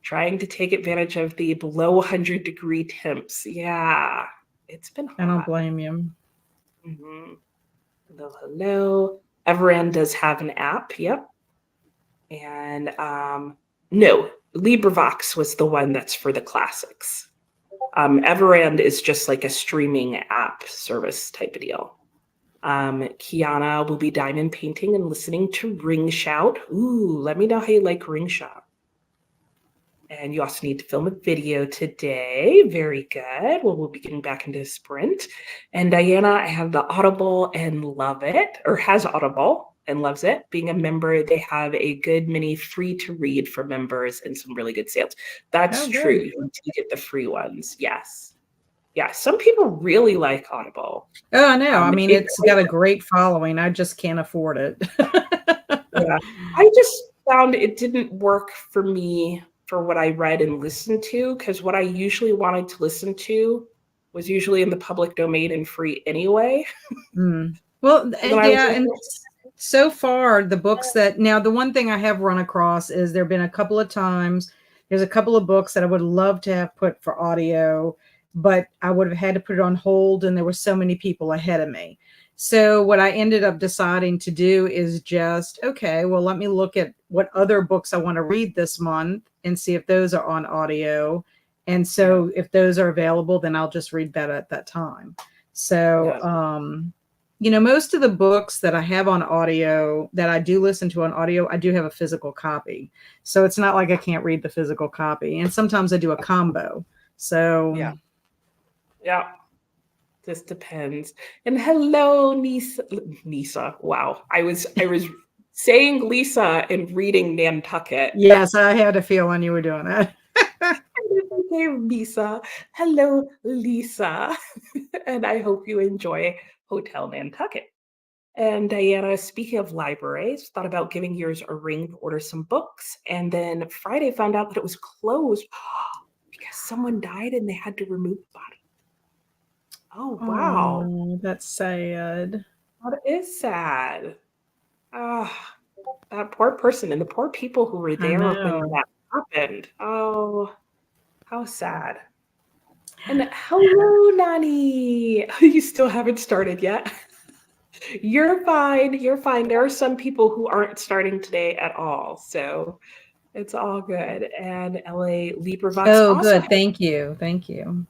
Trying to take advantage of the below 100 degree temps. Yeah, it's been hot. I don't blame you. Mm-hmm. Hello, hello. Everand does have an app. Yep. And no, LibriVox was the one that's for the classics. Everand is just like a streaming app service type of deal. Kiana will be diamond painting and listening to Ring Shout. Ooh, let me know how you like Ring Shout. And you also need to film a video today. Very good. Well, we'll be getting back into Sprint. And Diana, I have the Audible and love it, or has Audible and loves it. Being a member, they have a good many free to read for members and some really good sales. That's true. You need to get the free ones. Yes. Yeah. Some people really like Audible. Oh, I know. I mean, it's got a great following. I just can't afford it. Yeah. I just found it didn't work for me for what I read and listened to, because what I usually wanted to listen to was usually in the public domain and free anyway. Well, yeah, and so far the books that now the one thing I have run across is there have been a couple of times there's a couple of books that I would love to have put for audio, but I would have had to put it on hold, and there were so many people ahead of me. So what I ended up deciding to do is just, okay, well, let me look at what other books I want to read this month and see if those are on audio. And so if those are available, then I'll just read that at that time. So, you know, most of the books that I have on audio that I do listen to on audio, I do have a physical copy. So it's not like I can't read the physical copy. And sometimes I do a combo. So yeah. This depends. And hello, Nisa. Wow. I was saying Lisa and reading Nantucket. Yes, I had a feeling you were doing that. Okay, Lisa. Hello, Lisa. And I hope you enjoy Hotel Nantucket. And Diana, speaking of libraries, thought about giving yours a ring to order some books. And then Friday found out that it was closed because someone died and they had to remove the body. Oh, wow. Oh, that's sad. That is sad. Ah, that poor person and the poor people who were I there when know. that happened. Oh, how sad. And hello, Nani. You still haven't started yet. You're fine. You're fine. There are some people who aren't starting today at all. So it's all good. And LA LibriVox Oh, also good. has Thank you. Thank you.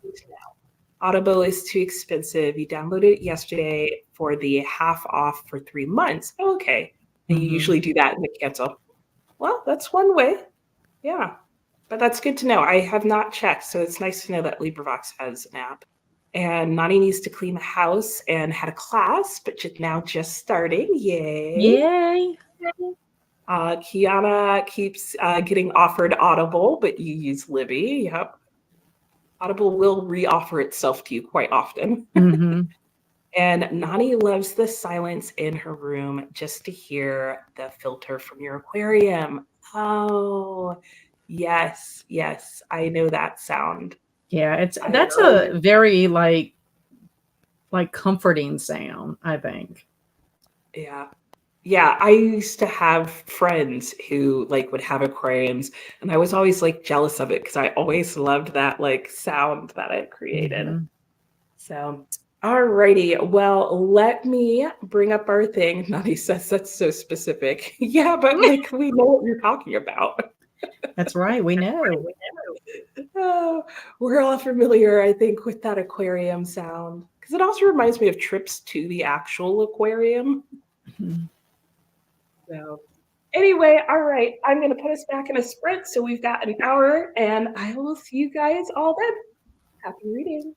Audible is too expensive. You downloaded it yesterday for the half off for 3 months. Oh, okay. And you Mhm. usually do that and then cancel. Well, that's one way. Yeah. But that's good to know. I have not checked. So it's nice to know that LibriVox has an app. And Nani needs to clean the house and had a class, but just starting. Yay. Yay. Kiana keeps getting offered Audible, but you use Libby. Yep. Audible will reoffer itself to you quite often. Mhm. And Nani loves the silence in her room just to hear the filter from your aquarium. Oh, yes, yes. I know that sound. Yeah, it's I that's know. a very like comforting sound, I think. Yeah. Yeah, I used to have friends who like would have aquariums, and I was always like jealous of it because I always loved that like sound that it created. Mhm. So, alrighty. Well, let me bring up our thing. Nani says that's so specific. Yeah, but like we know what you're talking about. That's right. We know. Oh, we're all familiar, I think, with that aquarium sound because it also reminds me of trips to the actual aquarium. Mhm. So, anyway, all right. I'm going to put us back in a sprint. So we've got an hour, and I will see you guys all then. Happy reading.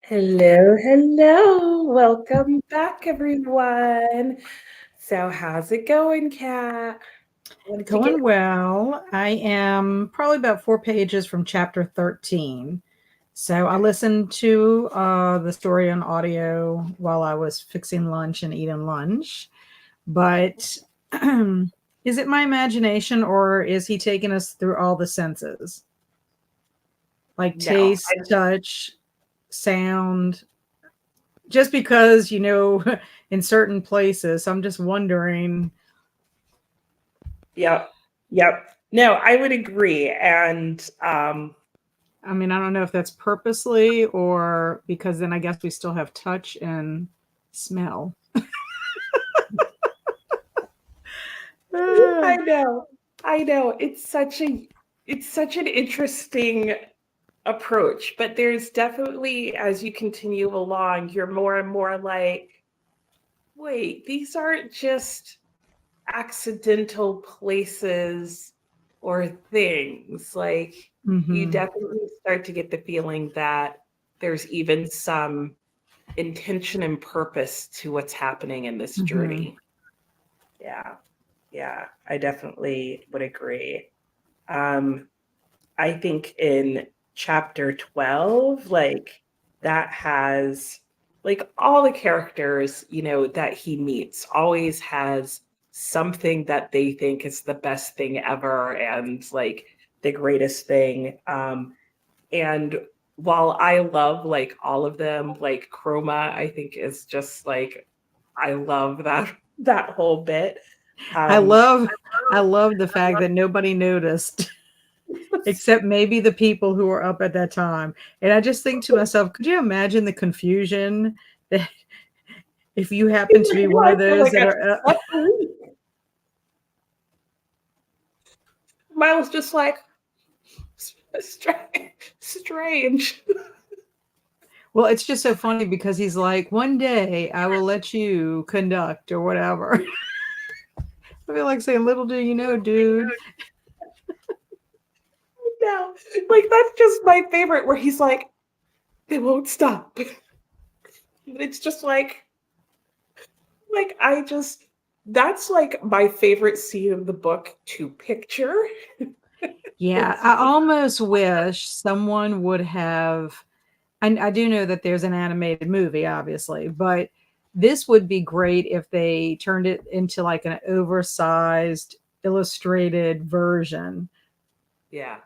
Hello, hello. Welcome back, everyone. So, how's it going, Kat? What did you get? Going well. I am probably about 4 pages from chapter 13. So I listened to the story on audio while I was fixing lunch and eating lunch. But is it my imagination or is he taking us through all the senses? Like No, taste, touch, sound? Just because, in certain places, I'm just wondering. yep, yep. No, I would agree. And I mean, I don't know if that's purposely or because then I guess we still have touch and smell. I know, I know. It's such an interesting approach, but there's definitely, as you continue along, you're more and more like, wait, these aren't just accidental places or things. Like, you Mm-hmm. definitely start to get the feeling that there's even some intention and purpose to what's happening in this Mm-hmm. journey. Yeah, yeah, I definitely would agree. Um, I think in chapter 12, like, that has, like, all the characters, that he meets always has something that they think is the best thing ever and like the greatest thing. And while I love like all of them, like Chroma, I think is just like, I love that whole bit. I Um, love I love the fact that nobody noticed except maybe the people who were up at that time. And I just think to myself, could you imagine the confusion that if you happen to be one of for those like that are a week. Miles just like, strange. well, it's just so funny because he's like, one day I will let you conduct or whatever. I feel like saying, little do you know, dude. No, like that's just my favorite where he's like, they won't stop. It's just like I just that's like my favorite scene of the book to picture. Yeah, It's I almost wish someone would have. I do know that there's an animated movie, obviously, but this would be great if they turned it into like an oversized illustrated version. yeah.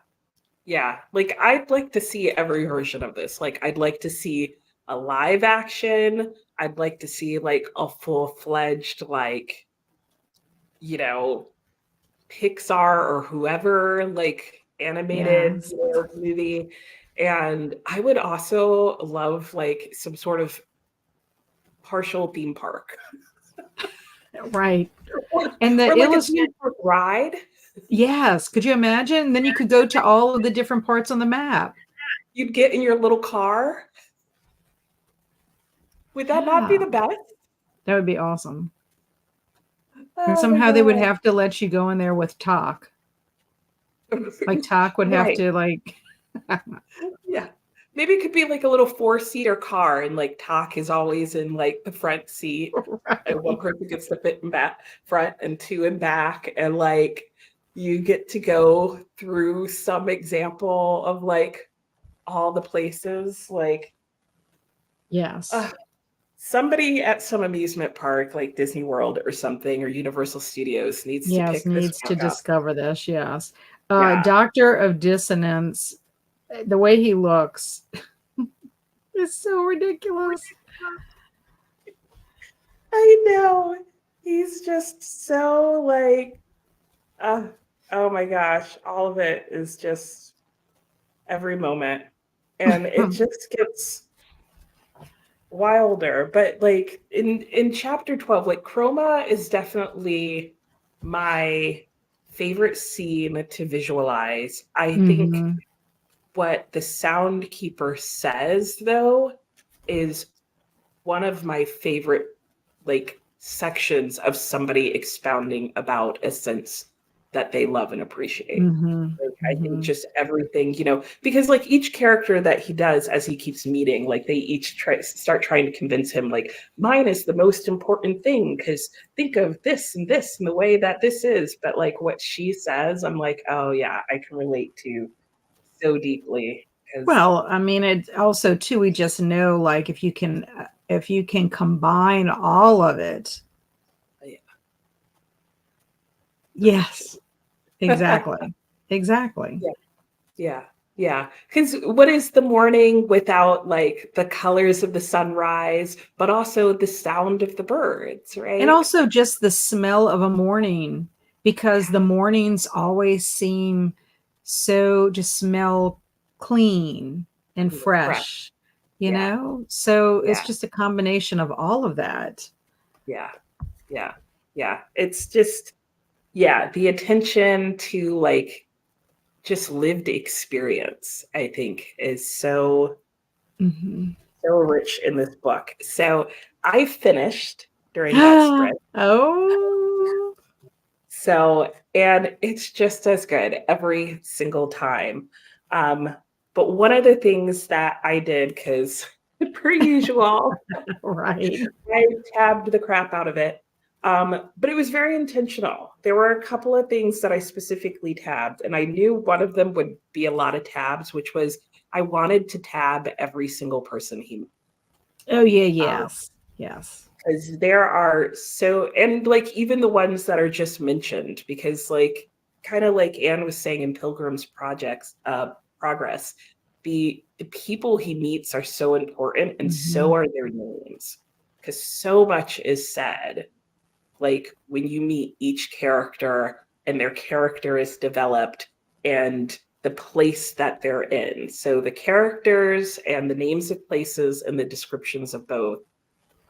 Yeah. Like I'd like to see every version of this. Like I'd like to see a live action. I'd like to see like a full-fledged like, you know, Pixar or whoever like Yeah, animated movie. And I would also love like some sort of partial theme park right. or, And the or like a illust theme park ride. yes, could you imagine? Then you could go to all of the different parts on the map. You'd get in your little car. Would that not be Yeah, the best? that would be awesome. And Oh my somehow they would God. have to let you go in there with talk. Like talk would have Right. to like Yeah. Maybe it could be like a little four-seater car and like Talk is always in like the front seat and one right. person gets to fit in back front and two in back and like you get to go through some example of like all the places like Yes. somebody at some amusement park like Disney World or something or Universal Studios needs to Yes, pick this needs to book up. discover this. Yes. Yeah. Doctor of Dissonance, the way he looks is so ridiculous. I know. He's just so like uh, oh my gosh, all of it is just every moment. And it just gets wilder. But like in chapter 12, like Chroma is definitely my favorite scene to visualize. I think Hmm. what the sound keeper says though is one of my favorite like sections of somebody expounding about a sense that they love and appreciate. Mm-hmm. Like, I think Mm-hmm. just everything, because like each character that he does as he keeps meeting, like they each start trying to convince him, like, mine is the most important thing because think of this and this and the way that this is. But like what she says, I'm like, oh yeah, I can relate to so deeply. Because Well, I mean, it also too, we just know like if you can combine all of it. yeah, Yes, exactly. Exactly. yeah, yeah, yeah. Because what is the morning without like the colors of the sunrise, but also the sound of the birds, And right? also just the smell of a morning, because Yeah, the mornings always seem so just smell clean and fresh. fresh, Yeah, So it's yeah, just a combination of all of that. yeah, yeah, yeah. It's just, yeah, the attention to like just lived experience, I think, is Mhm. so rich in this book. So I finished during that sprint. Oh. So, and it's just as good every single time. Um, but one of the things that I did, because per usual, Right. I tabbed the crap out of it. But it was very intentional. There were a couple of things that I specifically tabbed, and I knew one of them would be a lot of tabs, which was I wanted to tab every single person he met. Oh yeah, yes. Yes. Because there are so, and like even the ones that are just mentioned, because like kind of like Anne was saying in Pilgrim's Projects Progress, the people he meets are so important, and so Mhm. are their names, because so much is said like when you meet each character and their character is developed and the place that they're in. So the characters and the names of places and the descriptions of both.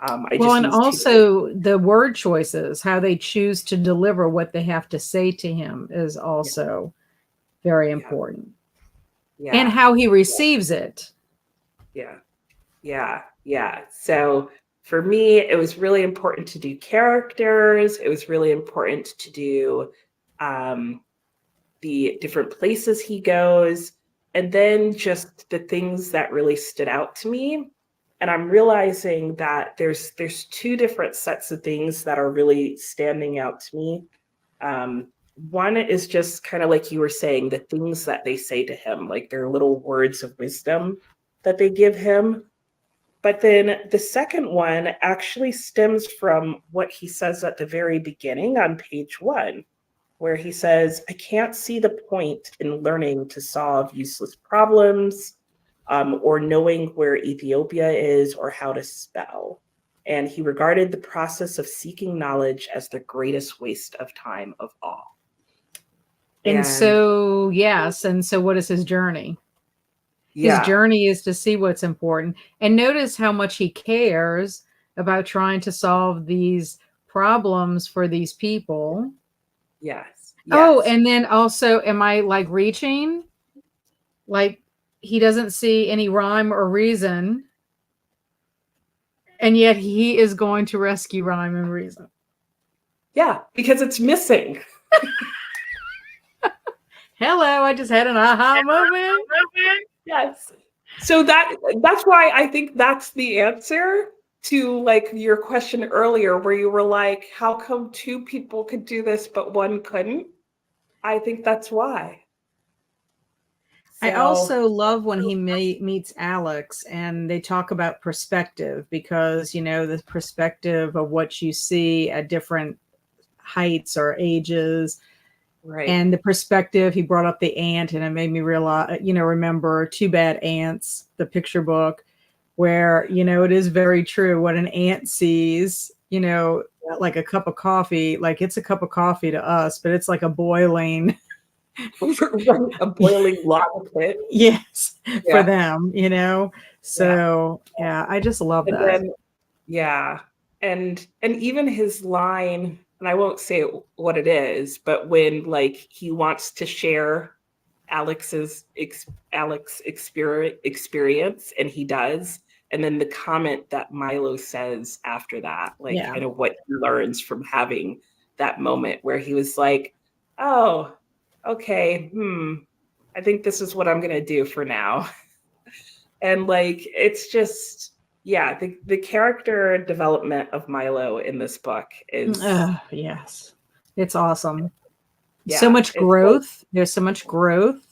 I Well, just and used two. also the word choices, how they choose to deliver what they have to say to him is Yeah, also very yeah, important. And yeah, how he receives it. yeah, yeah, yeah. So for me, it was really important to do characters. It was really important to do um, the different places he goes, and then just the things that really stood out to me. And I'm realizing that there's two different sets of things that are really standing out to me. One is just kind of like you were saying, the things that they say to him, like their little words of wisdom that they give him. But then the second one actually stems from what he says at the very beginning on page 1, where he says, I can't see the point in learning to solve useless problems, or knowing where Ethiopia is or how to spell. And he regarded the process of seeking knowledge as the greatest waste of time of all. And And so, yes. And so, what is his journey? His yeah, journey is to see what's important. And notice how much he cares about trying to solve these problems for these people. yes, Oh, yes. and then also, am I like reaching? Like, he doesn't see any rhyme or reason, and yet he is going to rescue rhyme and reason. Yeah, because it's missing. Hello, I just had an aha moment. Yes. So that's why I think that's the answer to like your question earlier where you were like, how come two people could do this but one couldn't? I think that's why. I So, also love when he meets Alex and they talk about perspective, because, the perspective of what you see at different heights or ages, right. and the perspective he brought up the ant, and it made me realize, remember Two Bad Ants, the picture book, where, it is very true what an ant sees, Yep. like a cup of coffee, like it's a cup of coffee to us, but it's like a boiling. Right. A boiling lava pit. Yes, for Yeah. them, Yeah. so yeah, I just love And that. then yeah. And even his line, and I won't say what it is, but when like he wants to share Alex experience, and he does, and then the comment that Milo says after that, like Yeah. kind of what he learns from having that moment where he was like, Oh, okay. I think this is what I'm gonna do for now. And like it's just yeah, the character development of Milo in this book is Yes, it's awesome. So yeah, much it's like growth. There's so much growth.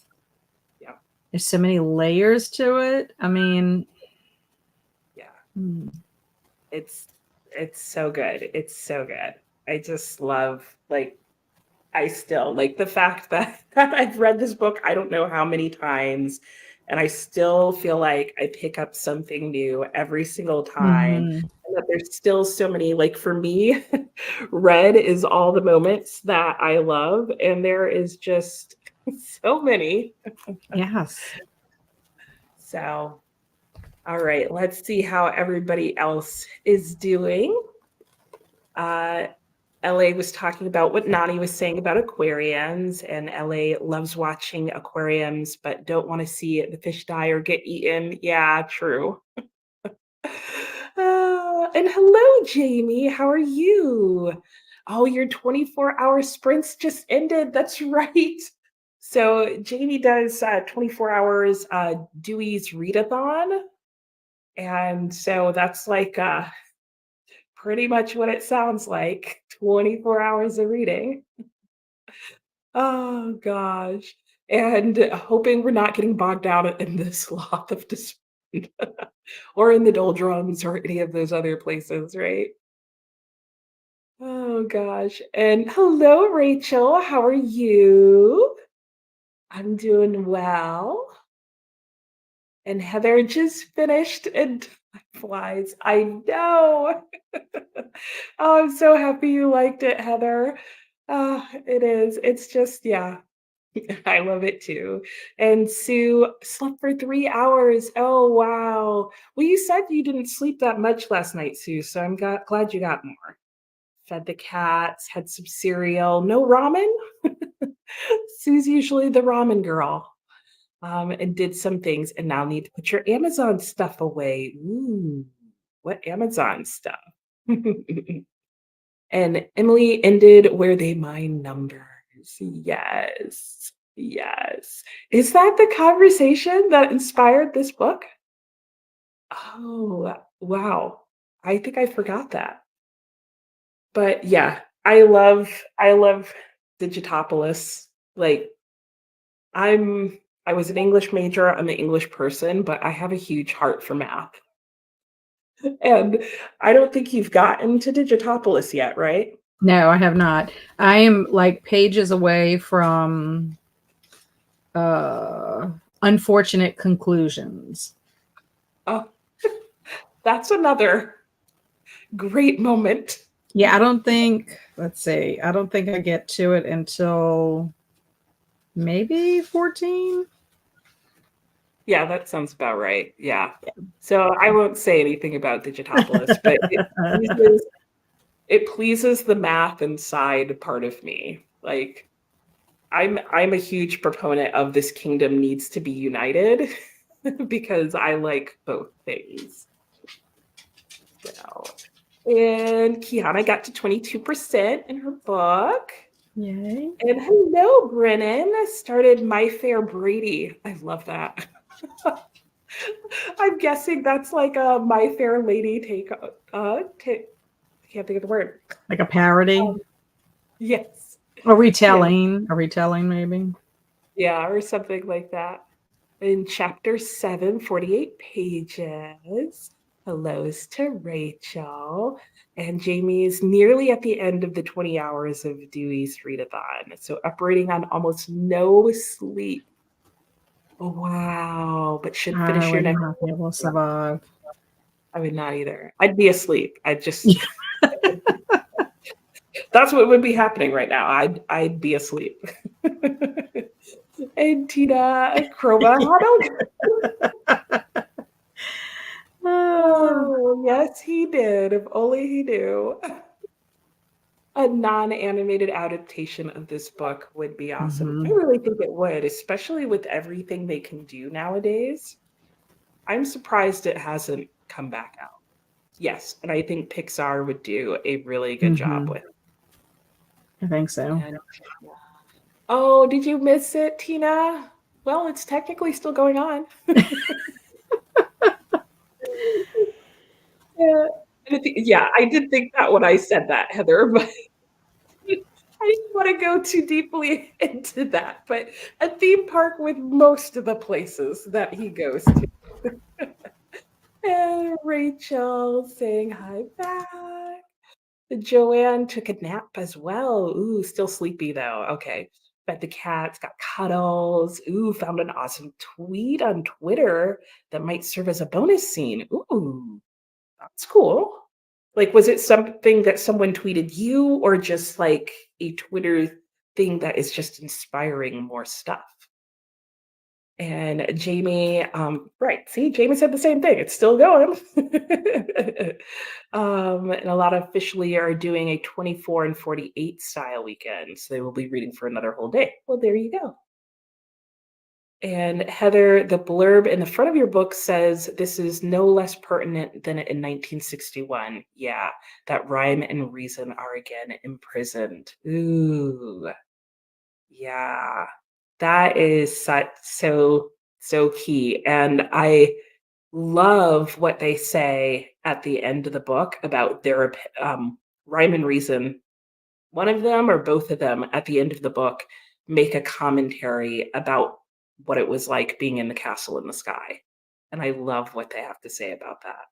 yeah, There's so many layers to it. I mean, yeah. mm, It's it's so good. It's so good. I just love like I still like the fact that, that I've read this book I don't know how many times, and I still feel like I pick up something new every single time. mhm. And that there's still so many, like for me, red is all the moments that I love, and there is just so many. Yes. So, all right, let's see how everybody else is doing. Uh, LA was talking about what Nani was saying about aquariums, and LA loves watching aquariums, but don't want to see the fish die or get eaten. Yeah, true. And hello, Jamie. How are you? Oh, your 24-hour sprints just ended. That's right. So Jamie does 24 hours Dewey's Readathon. And so that's like pretty much what it sounds like, 24 hours of reading. Oh gosh. And hoping we're not getting bogged down in the sloth of despair or in the doldrums or any of those other places, right? Oh gosh. And hello, Rachel. How are you? I'm doing well. And Heather just finished and time flies. I know. Oh, I'm so happy you liked it, Heather. It is. It's just, yeah, I love it too. And Sue slept for 3 hours. Oh, wow. Well, you said you didn't sleep that much last night, Sue, so glad you got more. Fed the cats, had some cereal, no ramen. Sue's usually the ramen girl. And did some things, and now need to put your Amazon stuff away. Ooh, what Amazon stuff? And Emily ended where they mine numbers. Yes. Yes. Is that the conversation that inspired this book? Oh, wow. I think I forgot that. But yeah, I love Digitopolis. Like I'm I was an English major, I'm an English person, but I have a huge heart for math. And I don't think you've gotten to Digitopolis yet, right? No, I have not. I am like pages away from uh unfortunate conclusions. Oh, that's another great moment. Yeah, I don't think, let's see, I don't think I get to it until maybe 14. Yeah, that sounds about right. Yeah. So I won't say anything about Digitopolis, but it pleases the math inside part of me. Like I'm a huge proponent of this kingdom needs to be united because I like both things. So, and Kiana got to 22% in her book. Yay. And hello, Brennan. Started My Fair Brady. I love that. I'm guessing that's like a My Fair Lady take. I can't think of the word. Like a parody. Yes. A Yes. retelling. A retelling, maybe. Yeah, or something like that. In chapter 7, 48 pages. Hellos to Rachel. And Jamie is nearly at the end of the 20 hours of Dewey's readathon. So operating on almost no sleep. Wow. But should I finish your would next not be able to book. survive. I would not either. I'd be asleep. That's what would be happening right now. I'd be asleep. And Tina Chroma, Ah, oh, yes, he did. If only he knew. A non-animated adaptation of this book would be awesome. I mhm. really think it would, especially with everything they can do nowadays. I'm surprised it hasn't come back out. Yes, and I think Pixar would do a really good job Mhm. with it. I think so. And Oh, did you miss it, Tina? Well, it's technically still going on. Yeah. Yeah, I did think that when I said that, Heather, but I didn't want to go too deeply into that. But a theme park with most of the places that he goes to. And Rachel saying hi back. Joanne took a nap as well. Ooh, still sleepy though. Okay. Fed the cats, got cuddles. Ooh, found an awesome tweet on Twitter that might serve as a bonus scene. Ooh, that's cool. Like, was it something that someone tweeted you, or just like a Twitter thing that is just inspiring more stuff? And Jamie, right, see, Jamie said the same thing. It's still going. And a lot officially are doing a 24 and 48 style weekend. So they will be reading for another whole day. Well, there you go. And Heather, the blurb in the front of your book says this is no less pertinent than in 1961. Yeah, that rhyme and reason are again imprisoned. Ooh, yeah, that is so key. And I love what they say at the end of the book about their rhyme and reason. One of them or both of them at the end of the book make a commentary about what it was like being in the castle in the sky. And I love what they have to say about that.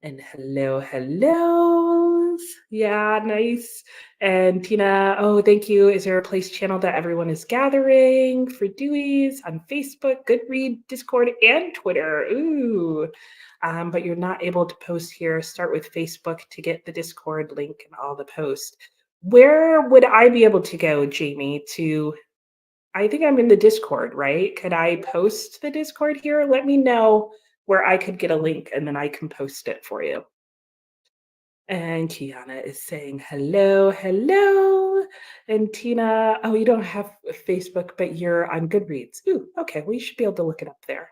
And hello, hellos. Yeah, nice. And Tina, oh, thank you. Is there a place channel that everyone is gathering for Deweys on Facebook, Goodread, Discord, and Twitter? Ooh. But you're not able to post here. Start with Facebook to get the Discord link and all the posts. Where would I be able to go, Jamie, to I think I'm in the Discord, right? Could I post the Discord here? Let me know where I could get a link and then I can post it for you. And Kiana is saying hello, hello. And Tina, oh, you don't have Facebook, but you're on Goodreads. Ooh, okay. Well, you should be able to look it up there.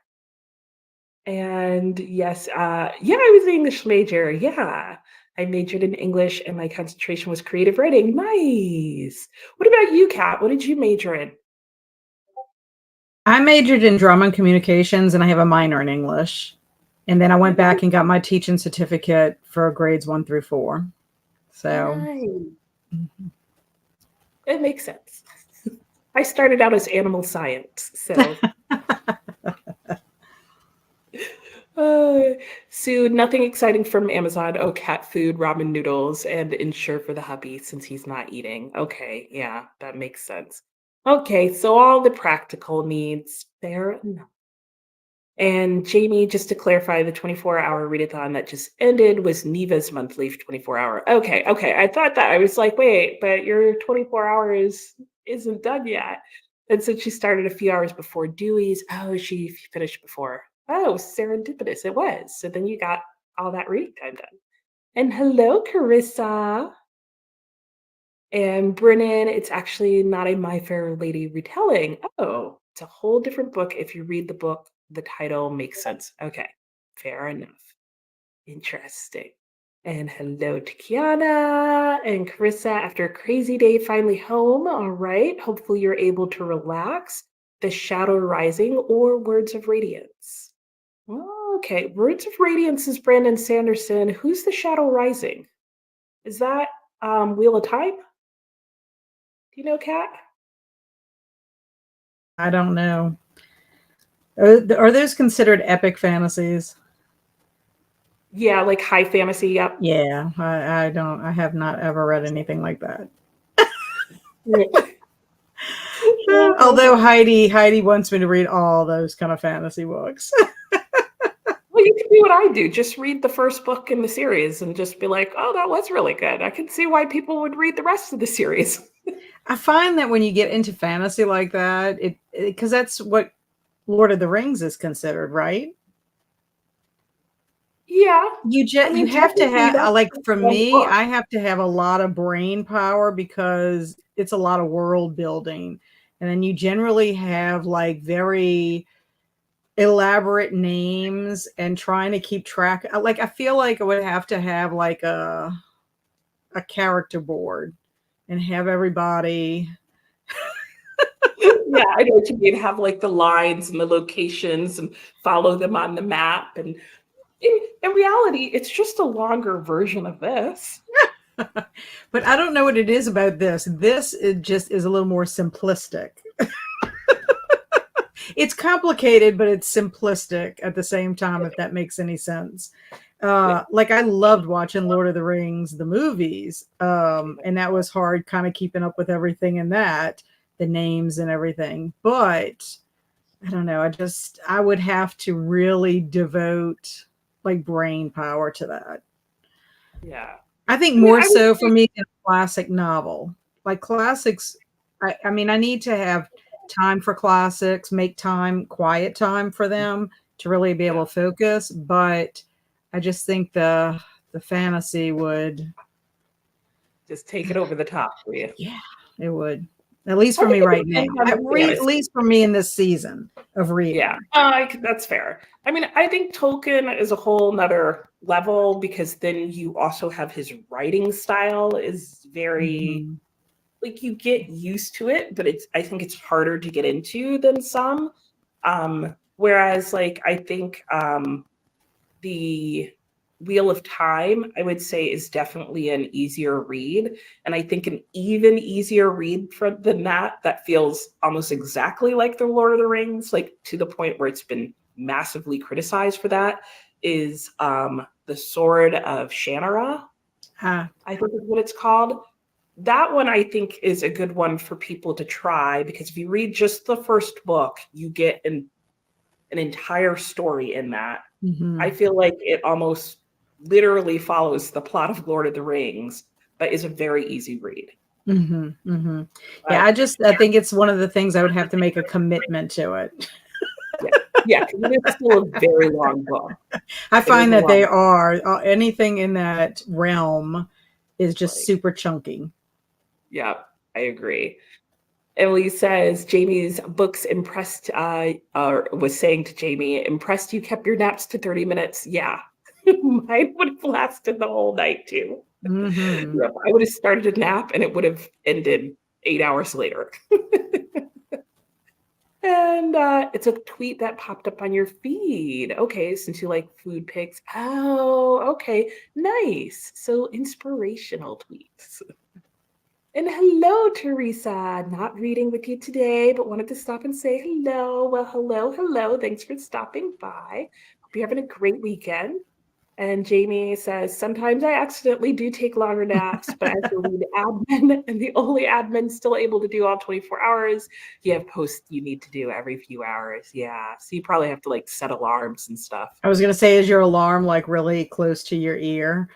And yes, yeah, I was an English major. Yeah. I majored in English and my concentration was creative writing. Nice. What about you, Kat? What did you major in? I majored in drama and communications, and I have a minor in English. And then I went back and got my teaching certificate for grades 1 through 4. So Nice. It makes sense. I started out as animal science, so. Sue, nothing exciting from Amazon. Oh, cat food, ramen noodles, and insure for the hubby since he's not eating. Okay, yeah, that makes sense. Okay, so all the practical needs. Fair enough. And Jamie, just to clarify, the 24-hour readathon that just ended was Neva's monthly 24-hour. Okay, okay. I thought that. I was like, wait, but your 24 hours isn't done yet. And since she started a few hours before Dewey's, oh, she finished before. Oh, serendipitous it was. So then you got all that reading time done. And hello, Carissa. And Brennan, it's actually not a My Fair Lady retelling. Oh, it's a whole different book. If you read the book, the title makes sense. Okay, fair enough. Interesting. And hello to Kiana and Carissa after a crazy day, finally home. All right. Hopefully, you're able to relax. The Shadow Rising or Words of Radiance. Okay, Words of Radiance is Brandon Sanderson. Who's the Shadow Rising? Is that Wheel of Time? Do you know, Kat? I don't know. Are those considered epic fantasies? Yeah, like high fantasy. Yep. Yeah, I don't. I have not ever read anything like that. Although Heidi wants me to read all those kind of fantasy books. Well, you can do what I do. Just read the first book in the series and just be like, oh, that was really good. I can see why people would read the rest of the series. I find that when you get into fantasy like that, because that's what Lord of the Rings is considered, right? Yeah. You have to have, like, for me, book. I have to have a lot of brain power because it's a lot of world building. And then you generally have like very elaborate names and trying to keep track. Like, I feel like I would have to have like a character board and have everybody Yeah, I know what you mean. Have like the lines and the locations and follow them on the map. And in reality, it's just a longer version of this. But I don't know what it is about this. This it just is a little more simplistic. It's complicated, but it's simplistic at the same time, if that makes any sense. Like I loved watching Lord of the Rings, the movies. And that was hard kind of keeping up with everything in that, the names and everything. But I don't know. I would have to really devote like brain power to that. Yeah. I think I mean, more I would so for say, me than a classic novel. Like classics, I mean, I need to have time for classics, make time, quiet time for them to really be yeah, able to focus. But I just think the fantasy would, just take it over the top for you. yeah, it would. At least I for think me it right now. depends on the At fantasy. least for me in this season of Yeah, reading. that's fair. I mean, I think Tolkien is a whole nother level because then you also have his writing style is very Mhm. like you get used to it, but I think it's harder to get into than some. Whereas like I think the Wheel of Time, I would say, is definitely an easier read. And I think an even easier read than that feels almost exactly like The Lord of the Rings, like to the point where it's been massively criticized for that, is The Sword of Shannara, Ah, I think is what it's called. That one I think is a good one for people to try because if you read just the first book, you get an entire story in that. I mhm. feel like it almost literally follows the plot of Lord of the Rings, but is a very easy read. Yeah, But I think it's one of the things I would have to make a commitment to it. yeah, yeah, because it is still a very long book. I It is find a that they long are anything in that realm is just story. super chunky. Yeah, I agree. Emily says Jamie's books impressed, or was saying to Jamie, impressed you kept your naps to 30 minutes. Yeah, mine would have lasted the whole night too. Hmm. Yep, I would have started a nap and it would have ended 8 hours later. And it's a tweet that popped up on your feed. Okay, since you like food pics. Oh, okay. Nice. So inspirational tweets. And hello, Teresa. Not reading with you today, but wanted to stop and say hello. Well, hello, hello. Thanks for stopping by. Hope you're having a great weekend. And Jamie says, sometimes I accidentally do take longer naps, but as the lead admin and the only admin still able to do all 24 hours, you have posts you need to do every few hours. Yeah. So you probably have to like set alarms and stuff. I was going to say, is your alarm like really close to your ear?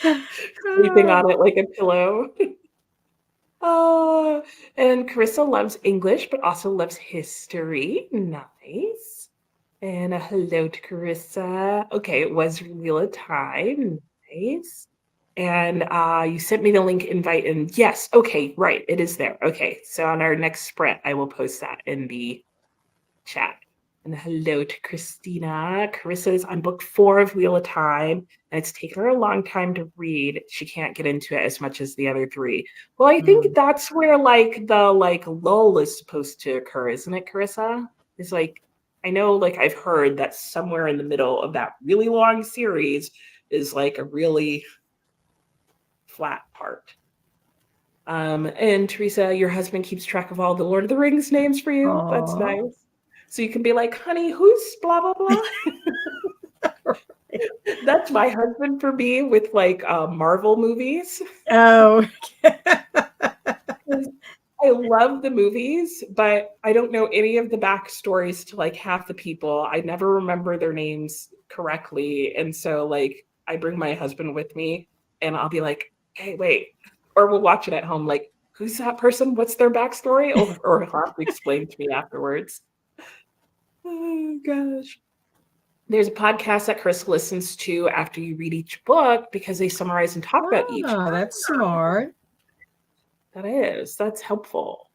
Sleeping on it like a pillow. Uh, and Carissa loves English, but also loves history. Nice. And a hello to Carissa. Okay, it was Wheel of Time. Nice. And you sent me the link invite, and yes, okay, right, it is there. Okay, so on our next sprint, I will post that in the chat. And hello to Christina. Carissa is on book 4 of Wheel of Time, and it's taken her a long time to read. She can't get into it as much as the other 3. Well, I think Mm. that's where like the like lull is supposed to occur, isn't it, Carissa? It's like I know like I've heard that somewhere in the middle of that really long series is like a really flat part. And Teresa, your husband keeps track of all the Lord of the Rings names for you. That's Aw. nice. So you can be like, honey, who's blah, blah, blah. That's my husband for me with like Marvel movies. Oh. 'Cause I love the movies, but I don't know any of the backstories to like half the people. I never remember their names correctly. And so like I bring my husband with me and I'll be like, hey, wait. Or we'll watch it at home, like, who's that person? What's their backstory? Or he'll have to explain to me afterwards. Oh gosh. There's a podcast that Chris listens to after you read each book because they summarize and talk about each. Ah, that's smart. That's helpful.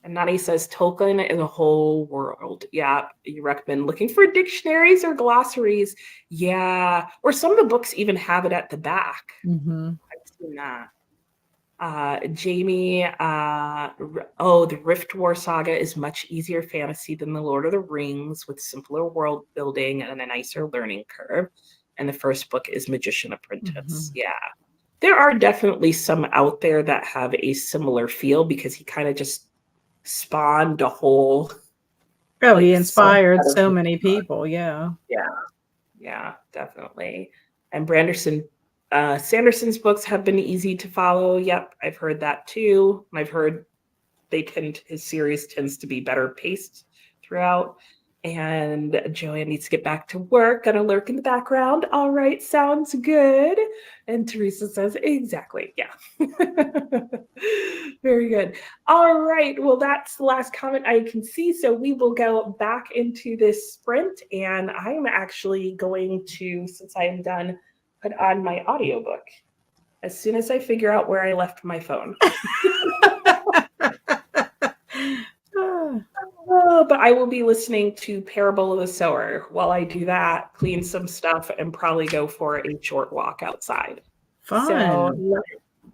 And Nani says Tolkien is a whole world. Yeah, you recommend looking for dictionaries or glossaries. Yeah, or some of the books even have it at the back. Hmm. I've seen that. Jamie, oh, the Rift War saga is much easier fantasy than the Lord of the Rings, with simpler world building and a nicer learning curve. And the first book is Magician Apprentice. Mhm. Yeah. There are definitely some out there that have a similar feel because he kind of just spawned a whole Oh, he like inspired subset of so the many book. people. Yeah. Yeah, yeah, definitely. And Sanderson's books have been easy to follow. Yep, I've heard that too. I've heard his series tends to be better paced throughout. And Joanne needs to get back to work. Gonna lurk in the background. All right, sounds good. And Teresa says, exactly. Yeah. Very good. All right. Well, that's the last comment I can see. So we will go back into this sprint. And I'm actually going to, since I am done, put on my audiobook as soon as I figure out where I left my phone. But I will be listening to Parable of the Sower while I do that, clean some stuff, and probably go for a short walk outside. So, Fun.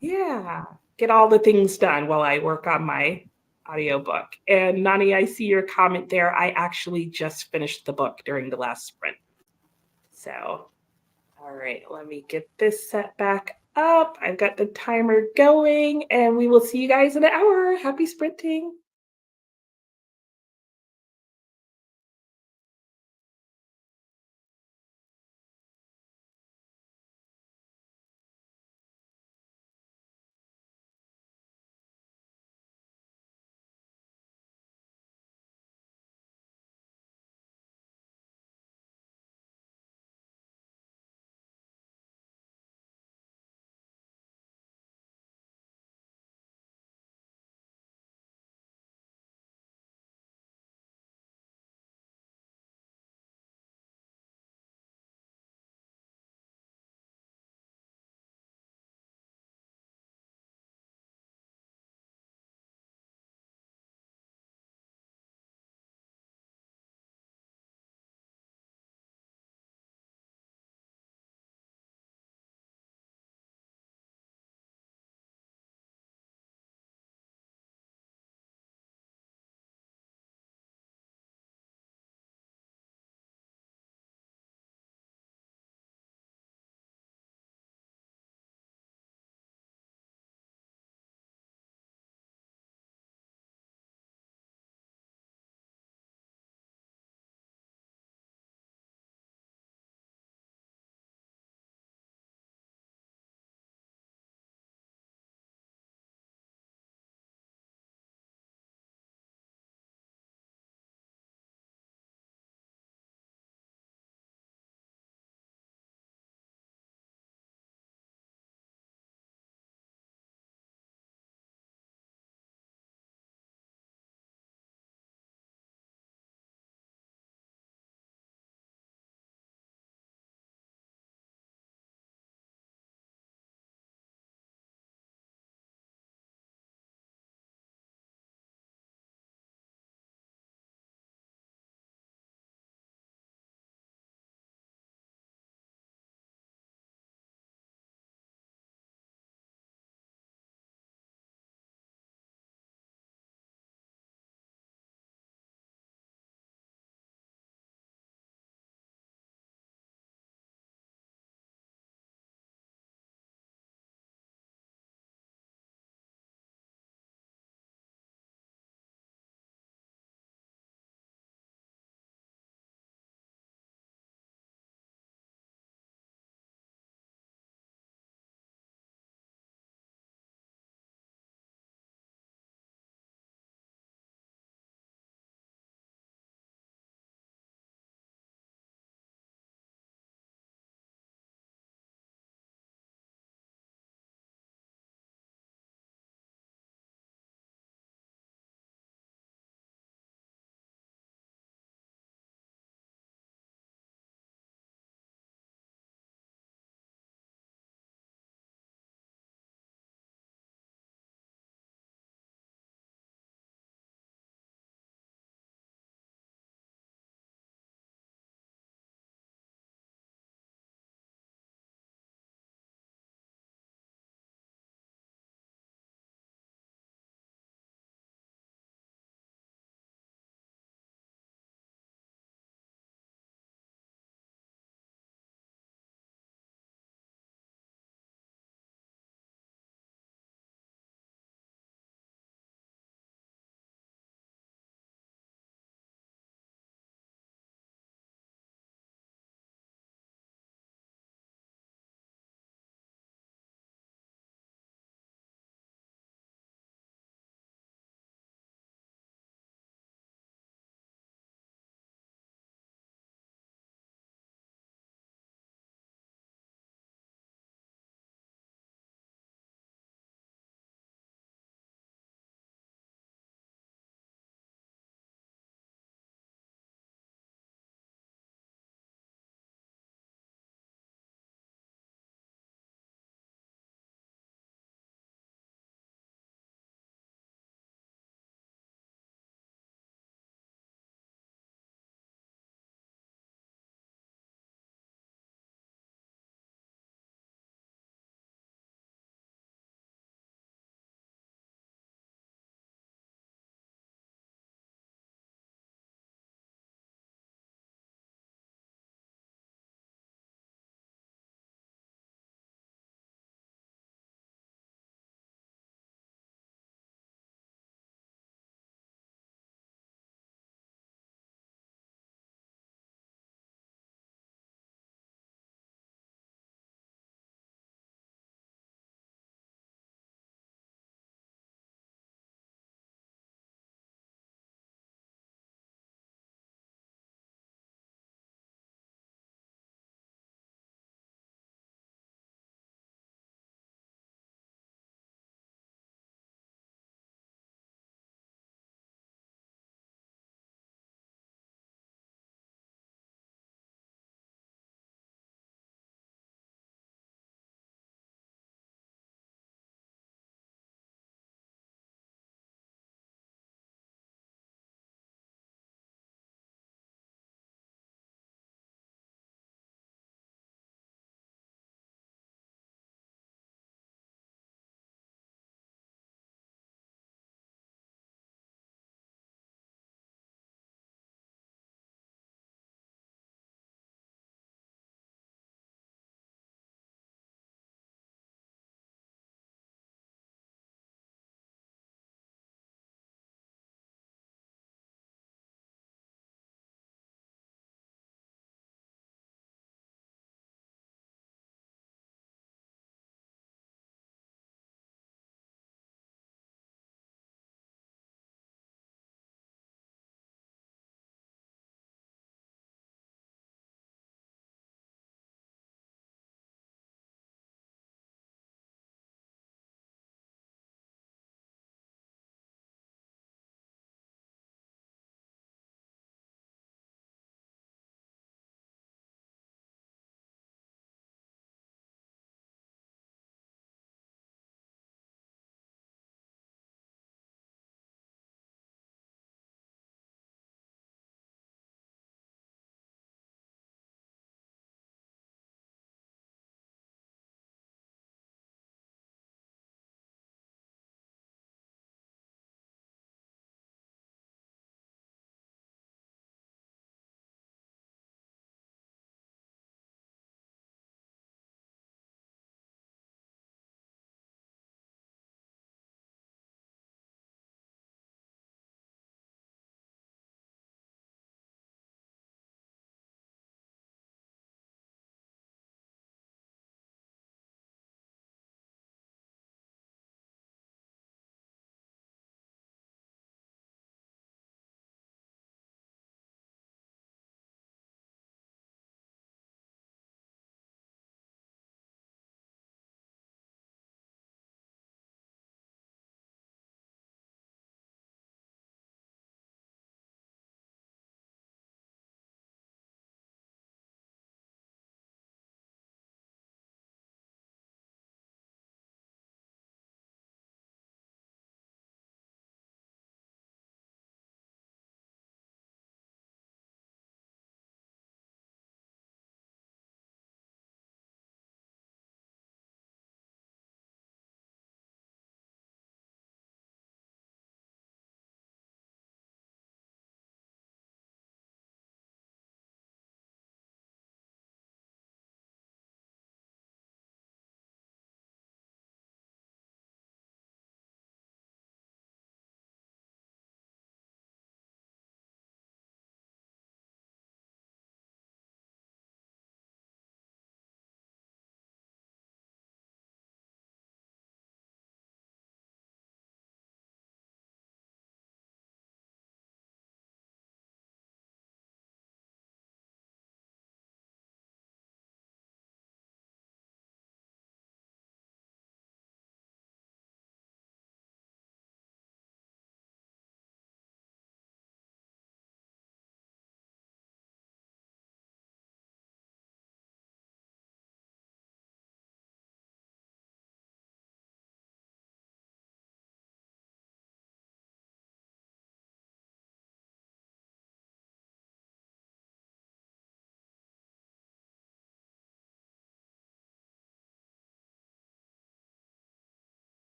yeah, get all the things done while I work on my audiobook. And Nani, I see your comment there. I actually just finished the book during the last sprint. So, all right, let me get this set back up. I've got the timer going, and we will see you guys in an hour. Happy sprinting.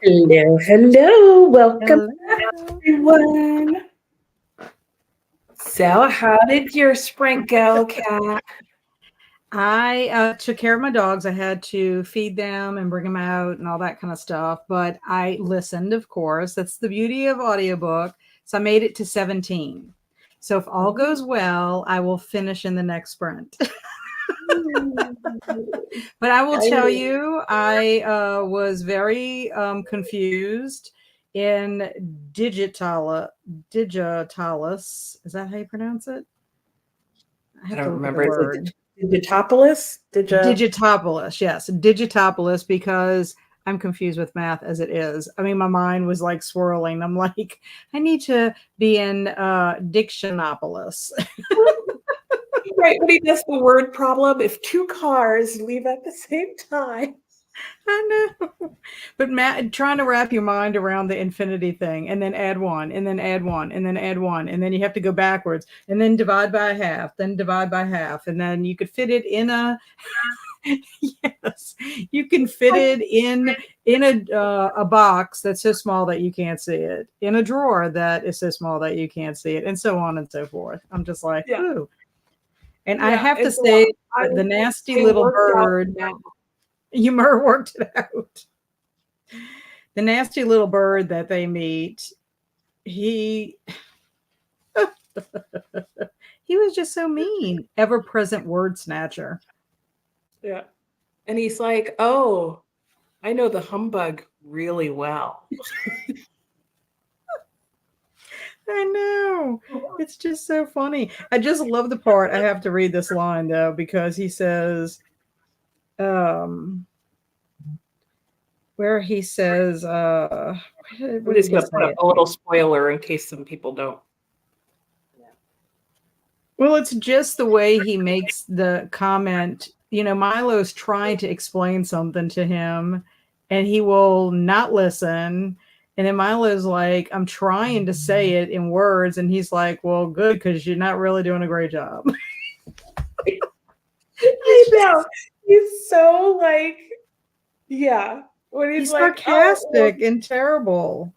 Hello, hello. Welcome back, Hello. everyone. So, how did your sprint go, Kat? I took care of my dogs. I had to feed them and bring them out and all that kind of stuff. But I listened, of course. That's the beauty of audiobook. So I made it to 17. So if all goes well, I will finish in the next sprint. But I will tell you, I was very confused in digitalis. Is that how you pronounce it? I I have to don't look at the remember. Is word. it Digitopolis? Digitopolis, yes, Digitopolis, because I'm confused with math as it is. I mean, my mind was like swirling. I'm like, I need to be in Dictionopolis. Right, when he does the word problem, if two cars leave at the same time. I know. But Matt, trying to wrap your mind around the infinity thing and then add one and then add one and then add one. And then you have to go backwards and then divide by half, then divide by half. And then you could fit it in a, yes, you can fit it in a box that's so small that you can't see it, in a drawer that is so small that you can't see it, and so on and so forth. I'm just like, Yeah. ooh. And I Yeah, have to it's a say, lot. the nasty I little worked out bird, now. you worked it out. The nasty little bird that they meet, he he was just so mean. Ever present word snatcher. Yeah. And he's like, oh, I know the humbug really well. I know. It's just so funny. I just love the part. I have to read this line though, because he says, where he says, I'm what did just he going to put say? up a little spoiler in case some people don't. Well, it's just the way he makes the comment. You know, Milo's trying to explain something to him and he will not listen. And then Milo's like, I'm trying to say it in words. And he's like, well, good, because you're not really doing a great job. I know. He's so like, yeah. When he's He's like, oh, well, sarcastic and terrible.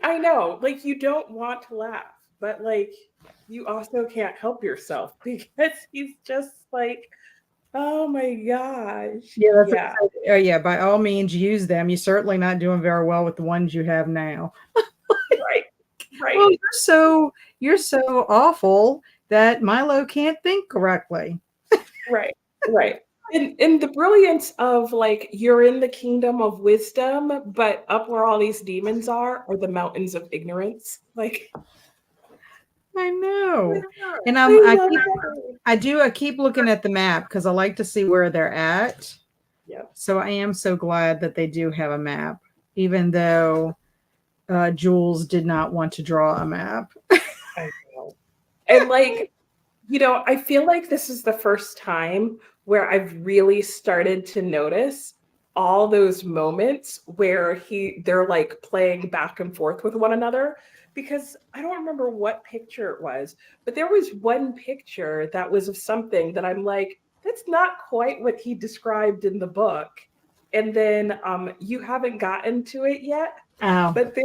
I know. Like, you don't want to laugh, but like, you also can't help yourself because he's just like, oh my gosh. Yeah, that's Yeah. yeah, by all means use them. You're certainly not doing very well with the ones you have now. Right. Well, Right. you're so awful that Milo can't think correctly. Right. Right. And the brilliance of like you're in the kingdom of wisdom, but up where all these demons are the mountains of ignorance. Like I know. And I love that. I keep looking at the map because I like to see where they're at. Yep. So I am so glad that they do have a map, even though Jules did not want to draw a map. I know. And like, I feel like this is the first time where I've really started to notice all those moments where they're like playing back and forth with one another because I don't remember what picture it was, but there was one picture that was of something that I'm like, that's not quite what he described in the book. And then you haven't gotten to it yet, Oh, but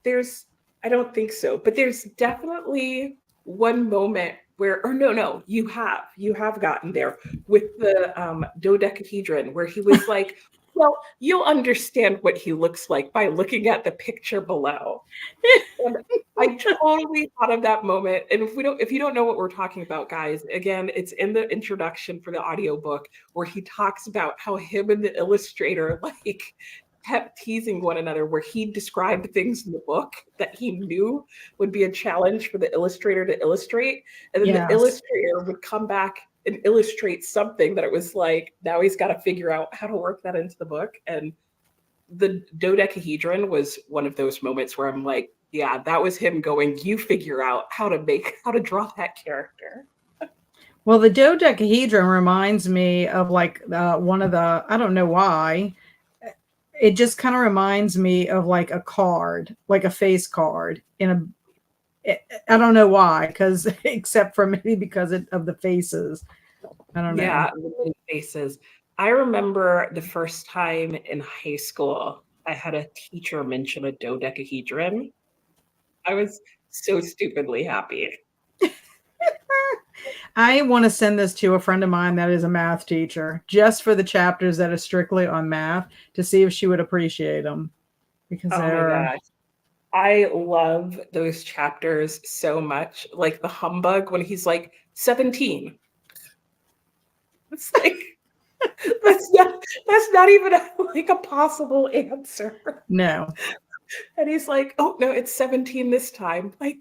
there's I don't think so, but there's definitely one moment where, or no, you have gotten there with the dodecahedron where he was like, well, you'll understand what he looks like by looking at the picture below. And I totally thought of that moment. And if you don't know what we're talking about, guys, again, it's in the introduction for the audiobook where he talks about how him and the illustrator like kept teasing one another, where he described things in the book that he knew would be a challenge for the illustrator to illustrate. And then the yes. illustrator would come back and illustrate something that it was like, now he's got to figure out how to work that into the book. And the dodecahedron was one of those moments where I'm like, yeah, that was him going, you figure out how to draw that character. Well, the dodecahedron reminds me of like one of the, I don't know why, it just kind of reminds me of like a card, like a face card I don't know why, because except for maybe because of the faces. I don't know. Yeah, the many faces. I remember the first time in high school I had a teacher mention a dodecahedron. I was so stupidly happy. I want to send this to a friend of mine that is a math teacher, just for the chapters that are strictly on math, to see if she would appreciate them. Because Oh my they're, gosh. I love those chapters so much. Like the humbug when he's like 17. It's like that's not even like a possible answer. no. And he's like, oh no, it's 17 this time. Like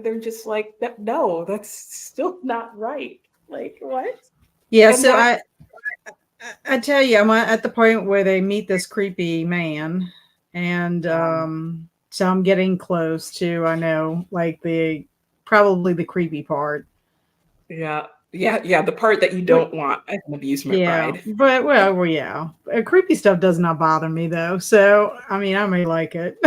they're just like, no, that's still not right. Like what? Yeah, And so that I tell you, I'm at the point where they meet this creepy man, and so I'm getting close to, I know, like probably the creepy part. yeah. Yeah. The part that you Wh- don't want as an amusement Yeah, ride. but well, yeah. Creepy stuff does not bother me though. So I mean, I may like it.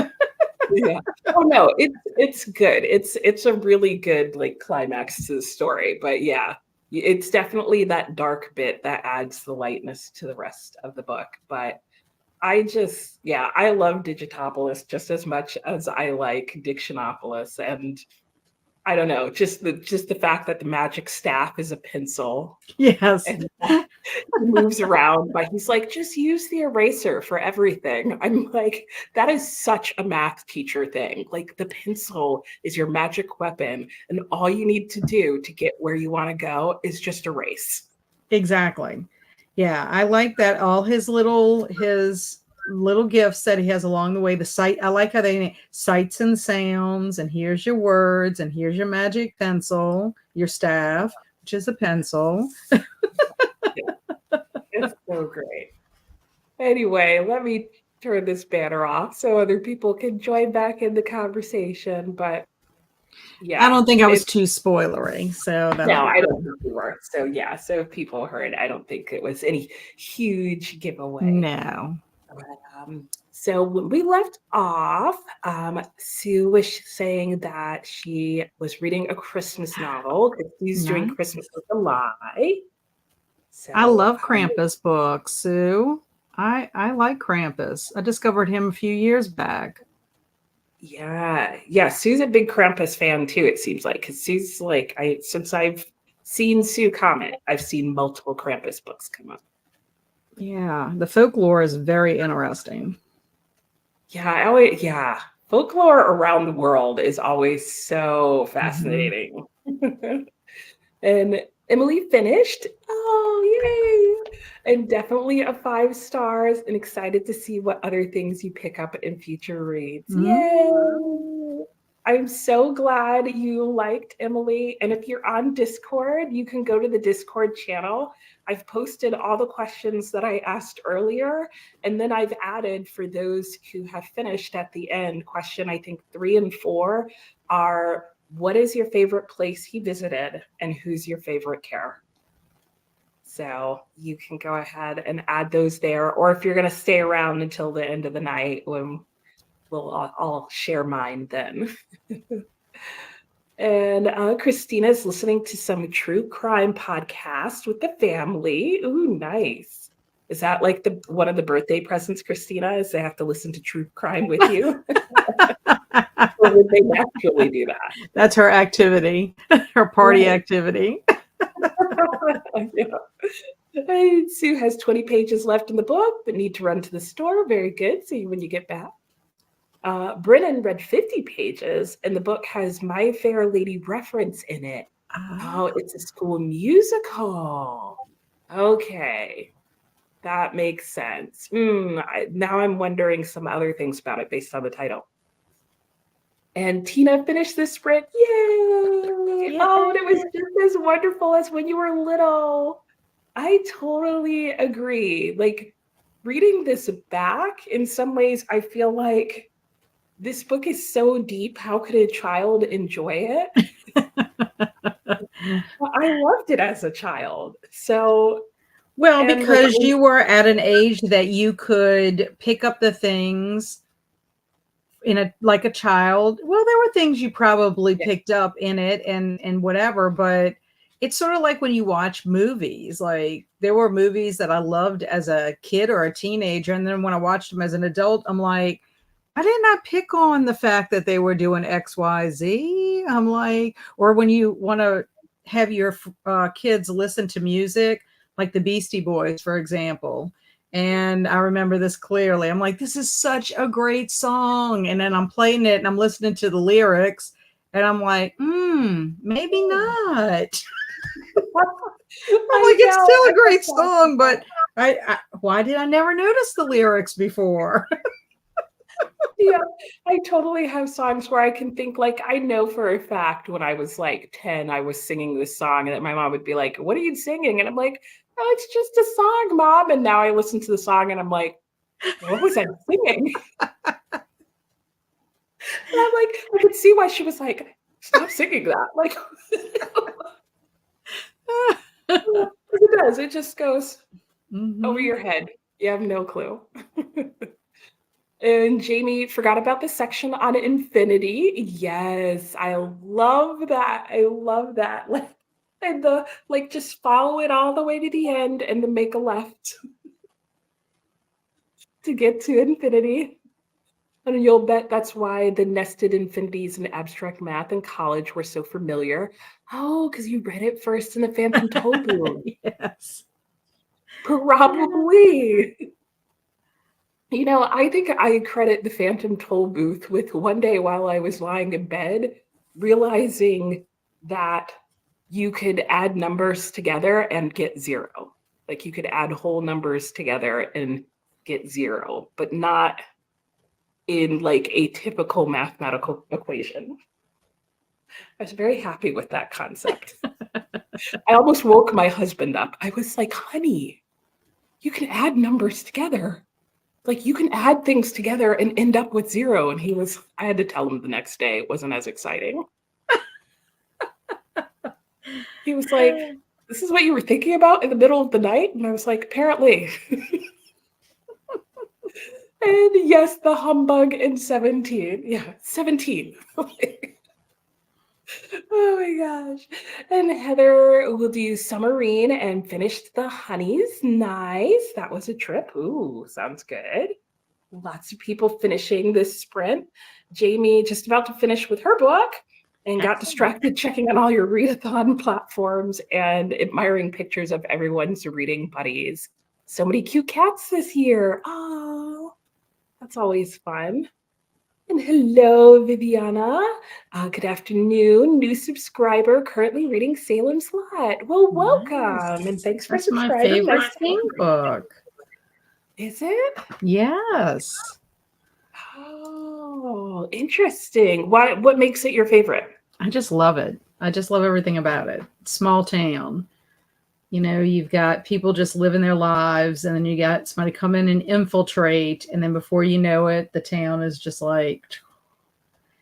Yeah. Oh no, it's good. It's a really good like climax to the story. But yeah, it's definitely that dark bit that adds the lightness to the rest of the book. But I love Digitopolis just as much as I like Dictionopolis. And I don't know, just the fact that the magic staff is a pencil Yes. and he moves around, but he's like, just use the eraser for everything. I'm like, that is such a math teacher thing. Like the pencil is your magic weapon, and all you need to do to get where you want to go is just erase. Exactly. Yeah, I like that all his little gifts that he has along the way. The sight, I like how they sights and sounds, and here's your words, and here's your magic pencil, your staff, which is a pencil. It's so great. Anyway, let me turn this banner off so other people can join back in the conversation. But I yeah, don't think I was too spoilery, so that'll no, be I good. don't think we were. So yeah, so if people heard, I don't think it was any huge giveaway. No. So when we left off, Sue was saying that she was reading a Christmas novel because she's doing Nice. Christmas in July. I So love Krampus books, Sue. I like Krampus. I discovered him a few years back. yeah, Sue's a big Krampus fan too. It seems like because Sue's like since I've seen Sue comment, I've seen multiple Krampus books come up. Yeah, the folklore is very interesting. Yeah, folklore around the world is always so fascinating. And Emily finished. Oh, yay! And definitely a 5 stars, and excited to see what other things you pick up in future reads. Yay! I'm so glad you liked Emily. And if you're on Discord, you can go to the Discord channel. I've posted all the questions that I asked earlier. And then I've added, for those who have finished at the end, question I think 3 and 4 are, what is your favorite place he visited and who's your favorite character? So you can go ahead and add those there. Or if you're going to stay around until the end of the night, when I'll share mine then. And Christina's listening to some true crime podcast with the family. Ooh, nice. Is that like one of the birthday presents, Christina, is they have to listen to true crime with you? Or would they naturally do that? That's her activity, her party activity. Yeah. And Sue has 20 pages left in the book, but need to run to the store. Very good. See you when you get back. Brennan read 50 pages, and the book has My Fair Lady reference in it. Oh, it's a school musical. Okay. That makes sense. Now I'm wondering some other things about it based on the title. And Tina finished the sprint. Yay! Oh, and it was just as wonderful as when you were little. I totally agree. Like reading this back, in some ways, I feel like this book is so deep. How could a child enjoy it? I loved it as a child. So, well, because you were at an age that you could pick up the things like a child. Well, there were things you probably picked up in it and whatever, but it's sort of like when you watch movies. Like there were movies that I loved as a kid or a teenager, and then when I watched them as an adult, I'm like, I did not pick on the fact that they were doing X, Y, Z. I'm like, or when you want to have your kids listen to music, like the Beastie Boys, for example. And I remember this clearly. I'm like, this is such a great song. And then I'm playing it and I'm listening to the lyrics and I'm like, maybe not. I'm like, it's still a great song, but why did I never notice the lyrics before? Yeah, I totally have songs where I can think, like, I know for a fact when I was like 10, I was singing this song, and that my mom would be like, "What are you singing?" And I'm like, "Oh, it's just a song, Mom." And now I listen to the song and I'm like, what was I singing? And I'm like, I could see why she was like, stop singing that. Like, it does. It just goes over your head. You have no clue. And Jamie forgot about the section on infinity. Yes, I love that. I love that. Like, and the like, just follow it all the way to the end and then make a left to get to infinity. And you'll bet that's why the nested infinities in abstract math in college were so familiar. Oh, because you read it first in the Phantom Tollbooth. Yes. Probably. You know, I think I credit the Phantom Tollbooth with one day while I was lying in bed, realizing that you could add numbers together and get zero. Like you could add whole numbers together and get zero, but not in like a typical mathematical equation. I was very happy with that concept. I almost woke my husband up. I was like, honey, you can add numbers together. Like you can add things together and end up with zero. And I had to tell him the next day it wasn't as exciting. He was like, this is what you were thinking about in the middle of the night? And I was like, apparently. And yes, the humbug in 17. Yeah, 17. Oh my gosh. And Heather will do submarine and finished the honeys. Nice. That was a trip. Ooh, sounds good. Lots of people finishing this sprint. Jamie just about to finish with her book and got distracted checking on all your readathon platforms and admiring pictures of everyone's reading buddies. So many cute cats this year. Oh, that's always fun. And hello, Viviana. Good afternoon. New subscriber currently reading Salem's Lot. Well, welcome. And thanks for subscribing. My favorite book. Is it? Yes. Oh, interesting. What makes it your favorite? I just love it. I just love everything about it. Small town. You know, you've got people just living their lives, and then you got somebody come in and infiltrate, and then before you know it, the town is just like,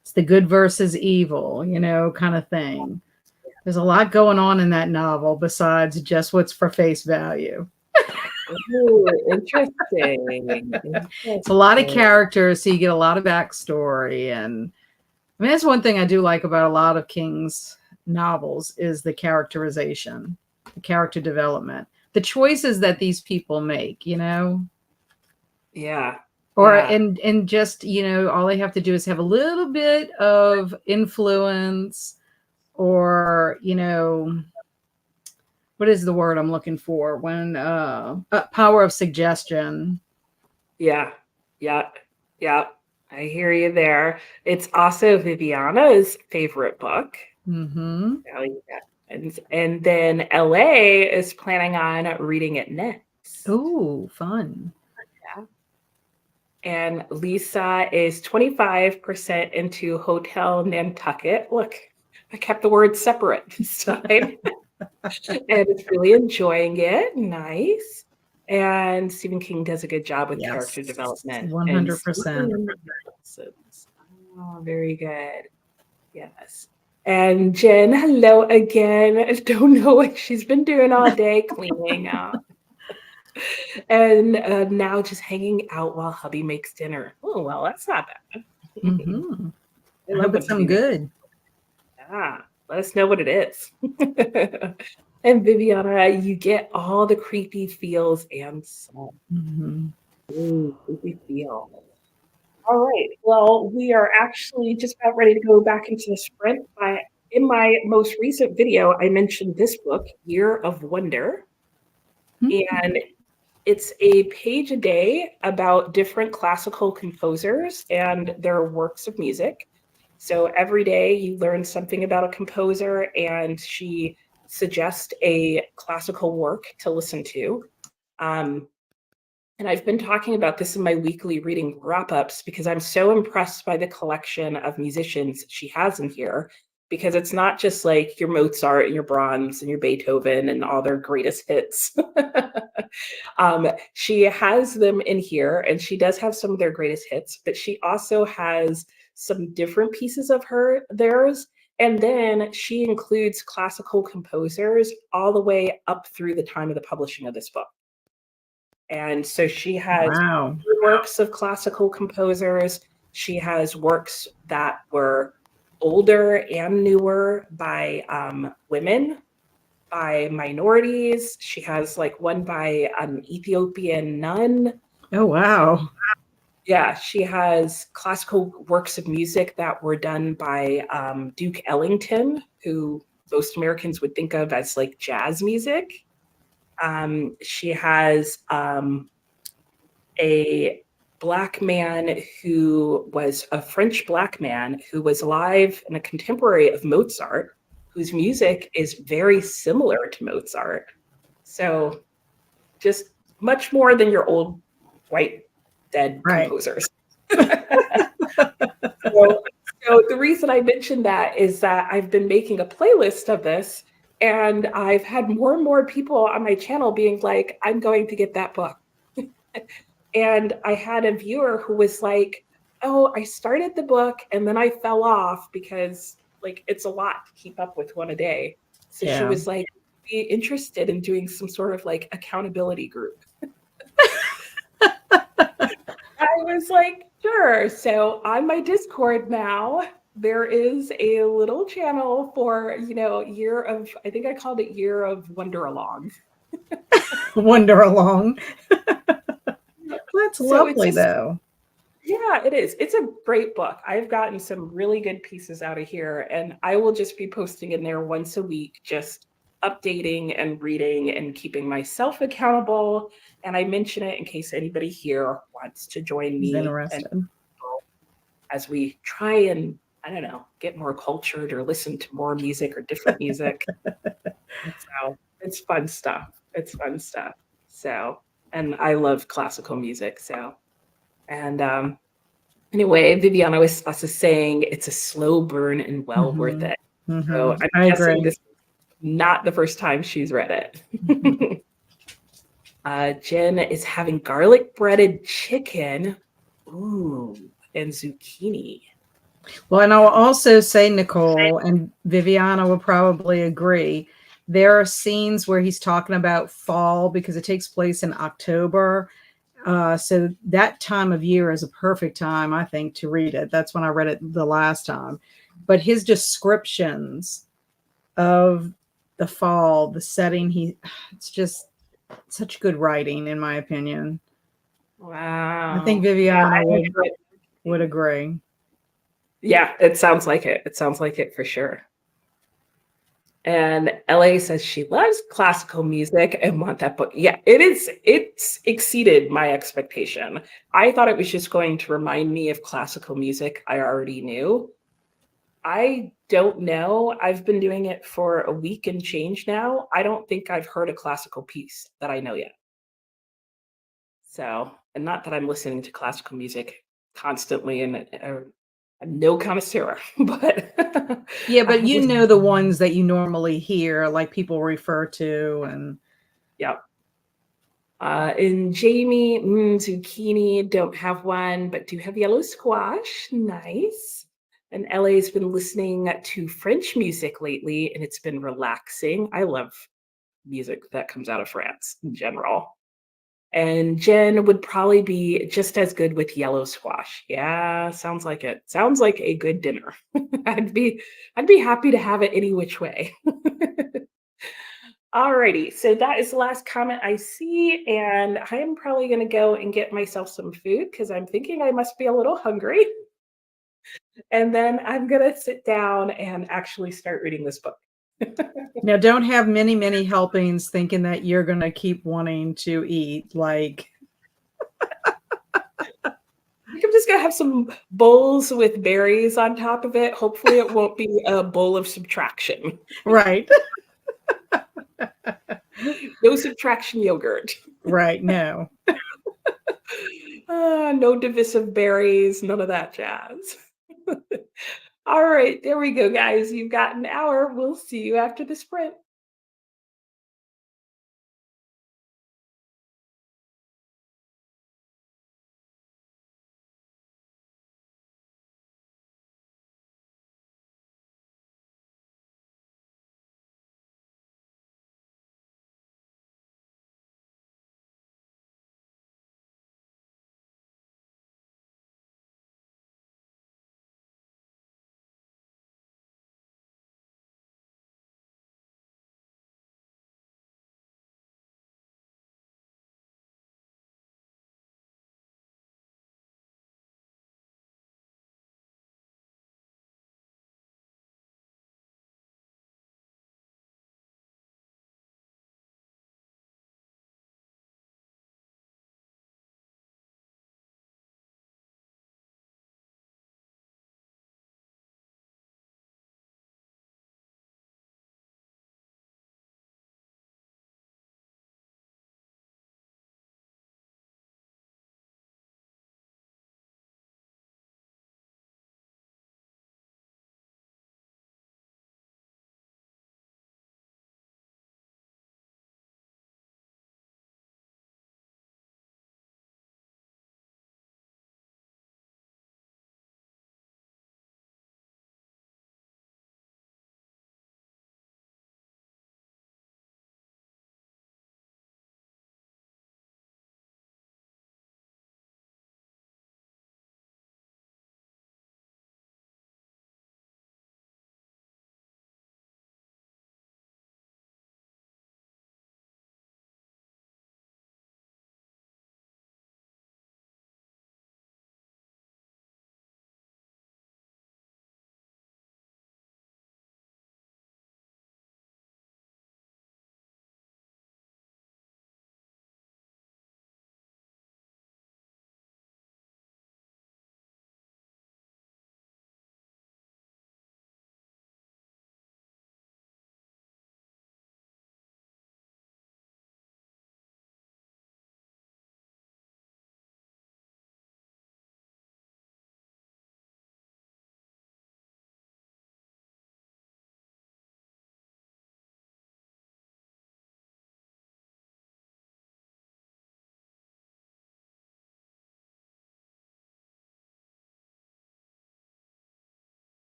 it's the good versus evil, you know, kind of thing. There's a lot going on in that novel besides just what's for face value. Ooh, interesting. It's a lot of characters, so you get a lot of backstory. And I mean, that's one thing I do like about a lot of King's novels is the characterization, the character development, the choices that these people make, you know? Yeah. Or, and just, you know, all they have to do is have a little bit of influence or, you know, what is the word I'm looking for? When power of suggestion. Yeah. I hear you there. It's also Viviana's favorite book. Mm-hmm. And then LA is planning on reading it next. Ooh, fun. Yeah. And Lisa is 25% into Hotel Nantucket. Look, I kept the word separate this time. And it's really enjoying it. Nice. And Stephen King does a good job with character development. 100%. Oh, very good. Yes. And Jen, hello again. I don't know what she's been doing all day, cleaning up. And now just hanging out while hubby makes dinner. Oh, well, that's not bad. Mm-hmm. I hope it's something good. Yeah. let us know what it is. And Viviana, you get all the creepy feels and sounds. Ooh, creepy feel. All right. Well, we are actually just about ready to go back into the sprint. In my most recent video, I mentioned this book, Year of Wonder. And it's a page a day about different classical composers and their works of music. So every day you learn something about a composer, and she suggests a classical work to listen to. And I've been talking about this in my weekly reading wrap-ups because I'm so impressed by the collection of musicians she has in here, because it's not just like your Mozart and your Brahms and your Beethoven and all their greatest hits. She has them in here, and she does have some of their greatest hits, but she also has some different pieces of theirs. And then she includes classical composers all the way up through the time of the publishing of this book. And so she has works of classical composers. She has works that were older and newer by women, by minorities. She has like one by an Ethiopian nun. Oh, wow. Yeah, she has classical works of music that were done by Duke Ellington, who most Americans would think of as like jazz music. She has a Black man who was a French Black man who was alive and a contemporary of Mozart, whose music is very similar to Mozart. So just much more than your old white dead composers. So the reason I mentioned that is that I've been making a playlist of this, and I've had more and more people on my channel being like, I'm going to get that book. And I had a viewer who was like, oh, I started the book and then I fell off because like it's a lot to keep up with one a day. So she was like, be interested in doing some sort of like accountability group. I was like, sure. So on my Discord now, there is a little channel for, I think I called it Year of Wonderalong. Wonderalong. That's lovely, though. Yeah, it is. It's a great book. I've gotten some really good pieces out of here, and I will just be posting in there once a week, just updating and reading and keeping myself accountable. And I mention it in case anybody here wants to join me as we try and, I don't know, get more cultured or listen to more music or different music. So it's fun stuff. It's fun stuff. So, and I love classical music. So, and anyway, Viviana was also saying it's a slow burn and well worth it. So I'm guessing this is not the first time she's read it. Jen is having garlic breaded chicken. Ooh, and zucchini. Well, and I'll also say, Nicole, and Viviana will probably agree, there are scenes where he's talking about fall because it takes place in October. So that time of year is a perfect time, I think, to read it. That's when I read it the last time. But his descriptions of the fall, the setting, it's just such good writing, in my opinion. Wow. I think Viviana would agree. Yeah, it sounds like it. It sounds like it for sure. And LA says she loves classical music and want that book. Yeah, it's exceeded my expectation. I thought it was just going to remind me of classical music I already knew. I don't know. I've been doing it for a week and change now. I don't think I've heard a classical piece that I know yet. So, and not that I'm listening to classical music constantly, and I'm no connoisseur, but yeah, but you know the ones that you normally hear, like people refer to, and yeah. And Jamie, zucchini, don't have one, but do have yellow squash. Nice. And LA's been listening to French music lately, and it's been relaxing. I love music that comes out of France in general. And Jen would probably be just as good with yellow squash. Yeah, sounds like it. Sounds like a good dinner. I'd be I'd be happy to have it any which way. Alrighty, so that is the last comment I see, and I am probably going to go and get myself some food because I'm thinking I must be a little hungry. And then I'm going to sit down and actually start reading this book. Now, don't have many, many helpings thinking that you're going to keep wanting to eat. Like, I think I'm just going to have some bowls with berries on top of it. Hopefully, it won't be a bowl of subtraction. right, No subtraction yogurt. right. No. No divisive berries, none of that jazz. All right, there we go, guys. You've got an hour. We'll see you after the sprint.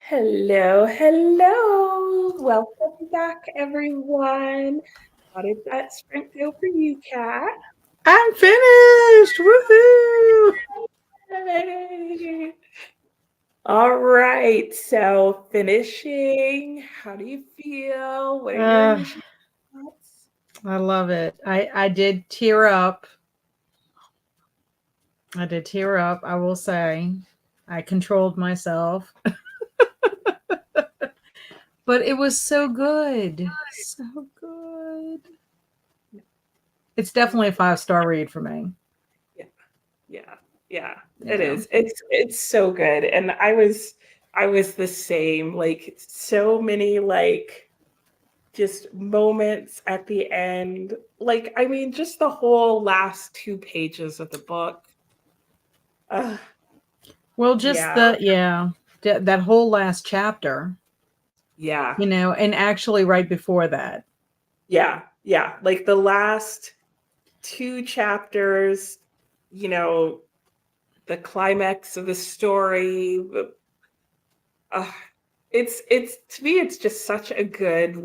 Hello, hello. Welcome back, everyone. How did that sprint go for you, Kat? I'm finished. Woohoo! Yay. All right, so finishing. How do you feel? What are your Uh, initial thoughts? I love it. I did tear up. I did tear up. I will say, I controlled myself, but it was so good, so good. It's definitely a 5-star read for me. Yeah, yeah, yeah. It Yeah. is. It's so good. And I was the same. Like so many just moments at the end. Like, I mean, just the whole last 2 pages of the book. Uh, Well, just yeah, that whole last chapter, yeah, and actually right before that. yeah, yeah. Like the last 2 chapters, you know, the climax of the story. Uh, it's to me, it's just such a good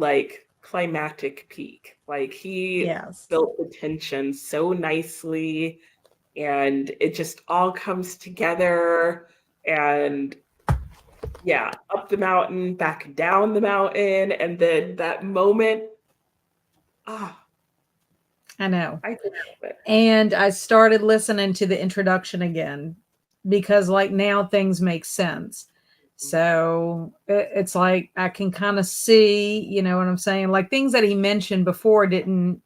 climactic peak. Like he Yes. built the tension so nicely and it just all comes together and yeah, up the mountain, back down the mountain, and then that moment, ah, I know. I just love it. And I started listening to the introduction again because, like, now things make sense. So it's like I can kind of see, you know what I'm saying? Like things that he mentioned before didn't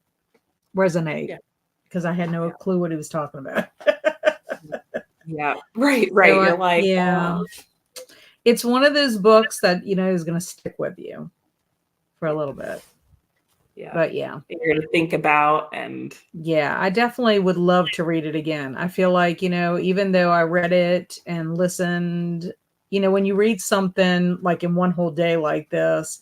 resonate Yeah, because I had no yeah, clue what he was talking about. yeah. Right, So, right. You're like, yeah, it's one of those books that, is going to stick with you for a yeah, little bit. yeah. But yeah. You're to think about and Yeah, I definitely would love to read it again. I feel like, even though I read it and listened, when you read something like in one whole day like this,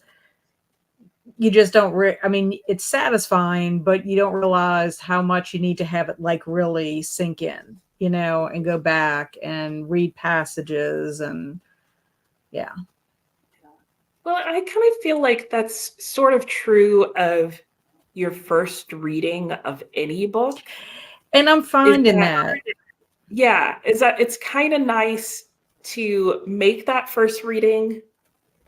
you just don't I mean, it's satisfying, but you don't realize how much you need to have it like really sink in, and go back and read passages and yeah. well, I kind of feel like that's sort of true of your first reading of any book. And I'm Is finding that that. yeah, is that it's kind of nice to make that first reading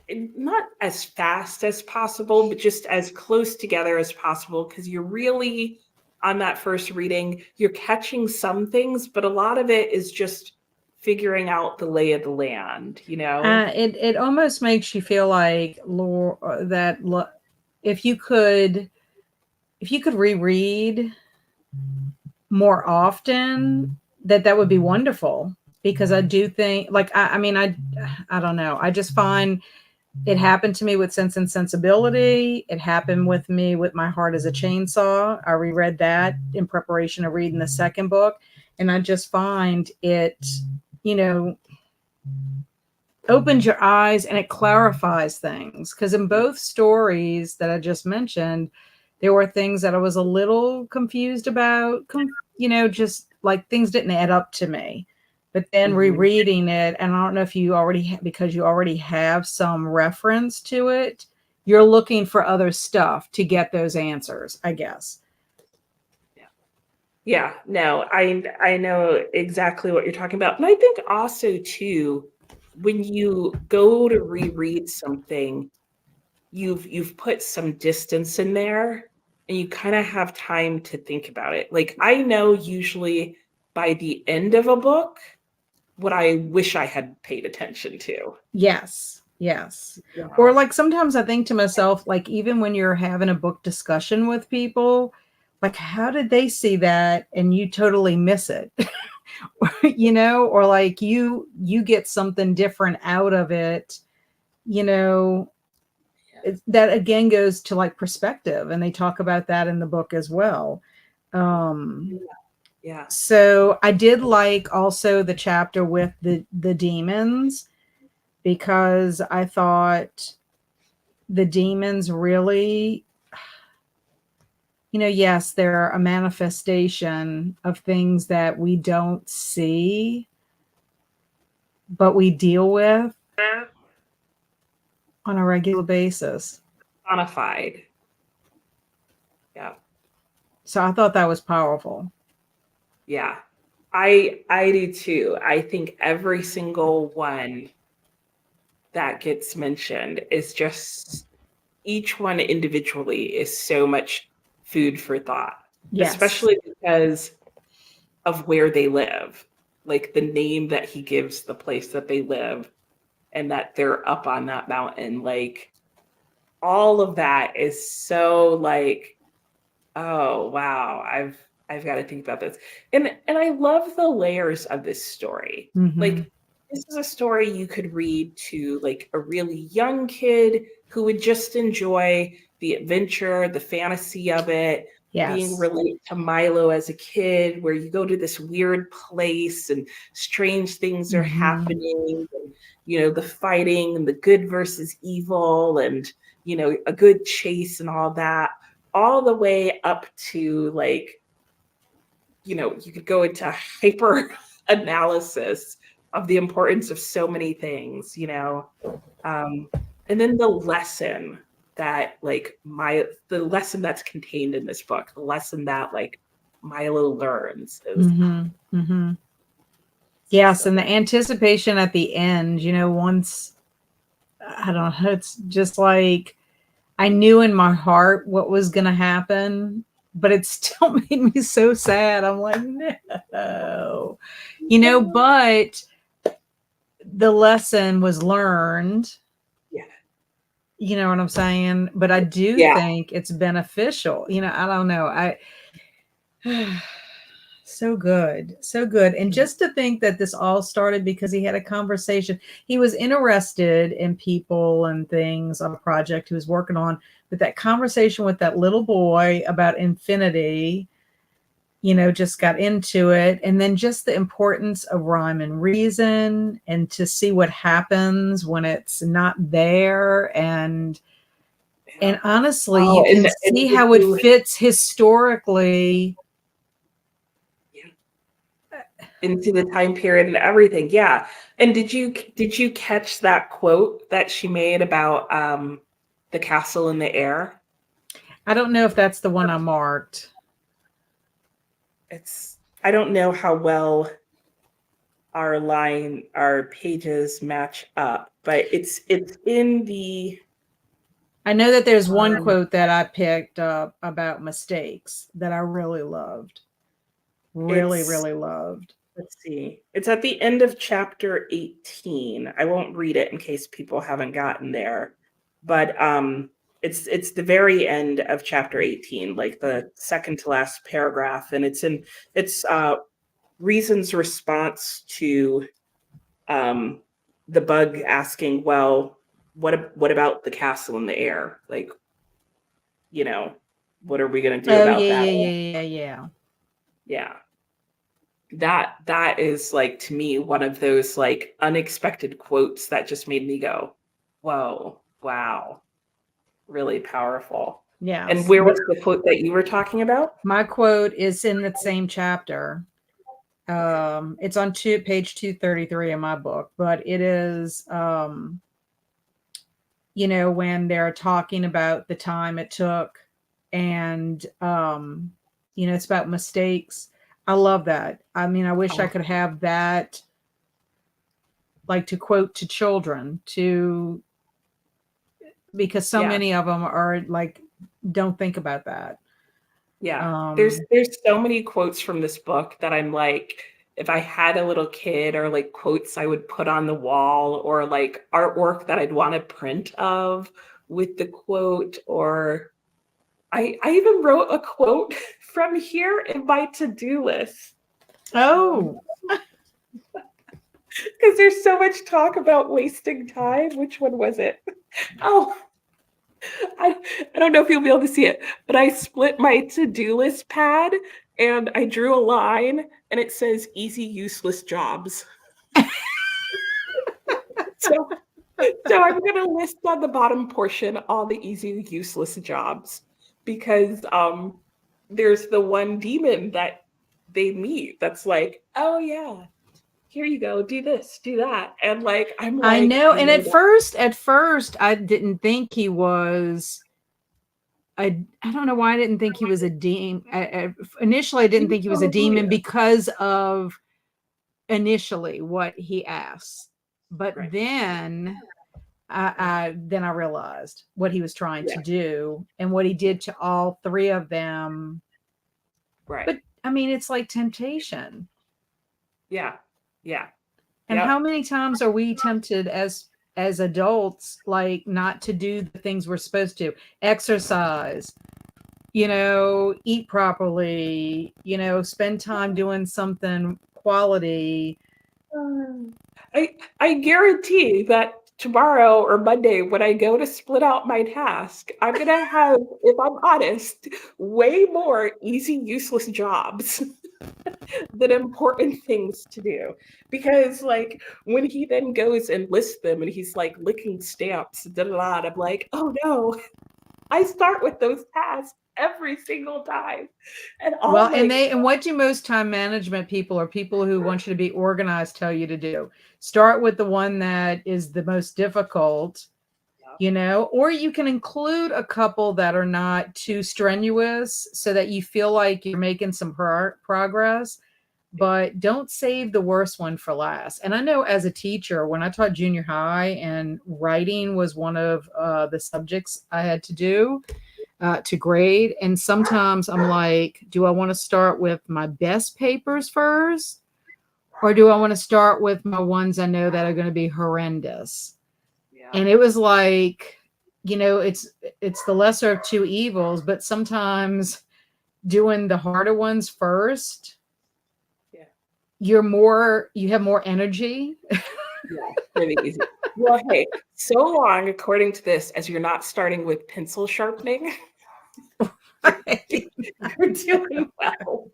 not as fast as possible, but just as close together as possible because you're really on that first reading, you're catching some things, but a lot of it is just figuring out the lay of the land, you know? It almost makes you feel like if you could reread more often, that would be wonderful, because I do think, like, I mean, I don't know, I just find it happened to me with Sense and Sensibility. It happened with me with My Heart as a Chainsaw. I reread that in preparation of reading the second book, and I just find it, you know opens your eyes and it clarifies things, because in both stories that I just mentioned, there were things that I was a little confused about, just like things didn't add up to me. But then Mhm. rereading it, and I don't know if you already because you already have some reference to it, you're looking for other stuff to get those answers, I guess. Yeah. Yeah, no, I know exactly what you're talking about. And I think also too, when you go to reread something, you've put some distance in there and you kind of have time to think about it. Like I know usually by the end of a book what I wish I had paid attention to. Yes. Yes. Or Yeah. like sometimes I think to myself, like, even when you're having a book discussion with people, like, how did they see that and you totally miss it? Or like you get something different out of it, you know, that again goes to like perspective, and they talk about that in the book as well. Um Yeah. Yeah. so I did like also the chapter with the demons, because I thought the demons really, yes, they're a manifestation of things that we don't see, but we deal with. on a regular basis. Personified. Yeah. So I thought that was powerful. Yeah. I do too. I think every single one that gets mentioned is just, each one individually is so much food for thought, Yes. especially because of where they live. Like the name that he gives the place that they live, and that they're up on that mountain. Like all of that is so like, oh wow, I've got to think about this. And I love the layers of this story. Mm-hmm. Like this is a story you could read to like a really young kid who would just enjoy the adventure, the fantasy of it, being Yes. related to Milo as a kid, where you go to this weird place and strange things are Mm-hmm. happening, and, the fighting and the good versus evil, and a good chase and all that, all the way up to like, you could go into hyper analysis of the importance of so many things, um, and then the lesson that like the lesson that's contained in this book, the lesson that like Milo learns is Mm-hmm. Mm-hmm. Yes, so and the good. anticipation at the end, once I don't know, it's just like I knew in my heart what was going to happen, but it still made me so sad. I'm like, no, but the lesson was learned. Yeah. You know what I'm saying? But I do Yeah. think it's beneficial. I don't know. So good. So good. And just to think that this all started because he had a conversation. He was interested in people and things on a project he was working on, but that conversation with that little boy about infinity, just got into it. And then just the importance of rhyme and reason, and to see what happens when it's not there. And Yeah. honestly, Oh, you can and see how it fits historically. yeah, into the time period and everything. Yeah. And did you catch that quote that she made about the castle in the air? I don't know if that's the one I marked. I don't know how well our pages match up, but it's in the I know that there's one um, quote that I picked up about mistakes that I really loved. Really, it's really loved. let's see. It's at the end of chapter 18. I won't read it in case people haven't gotten there. But it's the very end of chapter 18, like the second to last paragraph, and it's Reason's response to the bug asking, well, what about the castle in the air? Like, you know, what are we going to do Oh about yeah, that? yeah, yeah, yeah, yeah. Yeah. That is like, to me, one of those like unexpected quotes that just made me go, whoa, wow, really powerful. And Yes. where was the quote that you were talking about? My quote is in the same chapter. It's on page 233 in my book, but it is when they're talking about the time it took, and it's about mistakes. I love that. I mean, I wish I Oh, could have that, like, to quote to children, because so yeah, many of them are like, don't think about that. yeah. There's um there's so many quotes from this book that I'm like, if I had a little kid, or like quotes I would put on the wall, or like artwork that I'd want to print of with the quote, or I even wrote a quote from here in my to-do list. oh Because there's so much talk about wasting time. Which one was it? Oh, I, I don't know if you'll be able to see it, but I split my to-do list pad and I drew a line, and it says easy, useless jobs. So, so I'm going to list on the bottom portion all the easy, useless jobs, because there's the one demon that they meet that's like, oh yeah, here you go, do this, do that. And like, I'm I like, know. I And know at that. first, I didn't think he was. I don't know why I didn't think he was a demon. Initially, I He didn't was think he was a probably demon because of initially what he asks. But right. then I realized what he was trying Yeah, to do and what he did to all three of them. right. But I mean, it's like temptation. Yeah, yeah, And how yep. many times are we tempted as adults, like not to do the things we're supposed to? Exercise, eat properly, spend time doing something quality. Um, I guarantee that tomorrow or Monday when I go to split out my task, I'm gonna have, if I'm honest, way more easy, useless jobs than important things to do. Because like when he then goes and lists them and he's like licking stamps, da, da, da, I'm like, oh no, I start with those tasks every single time. And all Well, and like, what do most time management people or people who want you to be organized tell you to do? Start with the one that is the most difficult, or you can include a couple that are not too strenuous so that you feel like you're making some progress, but don't save the worst one for last. And I know as a teacher, when I taught junior high and writing was one of the subjects I had to do to grade. And sometimes I'm like, do I want to start with my best papers first? Or do I want to start with my ones I know that are going to be horrendous? yeah, And it was like, it's the lesser of two evils, but sometimes doing the harder ones first, yeah. you have more energy. Yeah, really easy. Well, hey, so long, according to this, as you're not starting with pencil sharpening, you're doing well.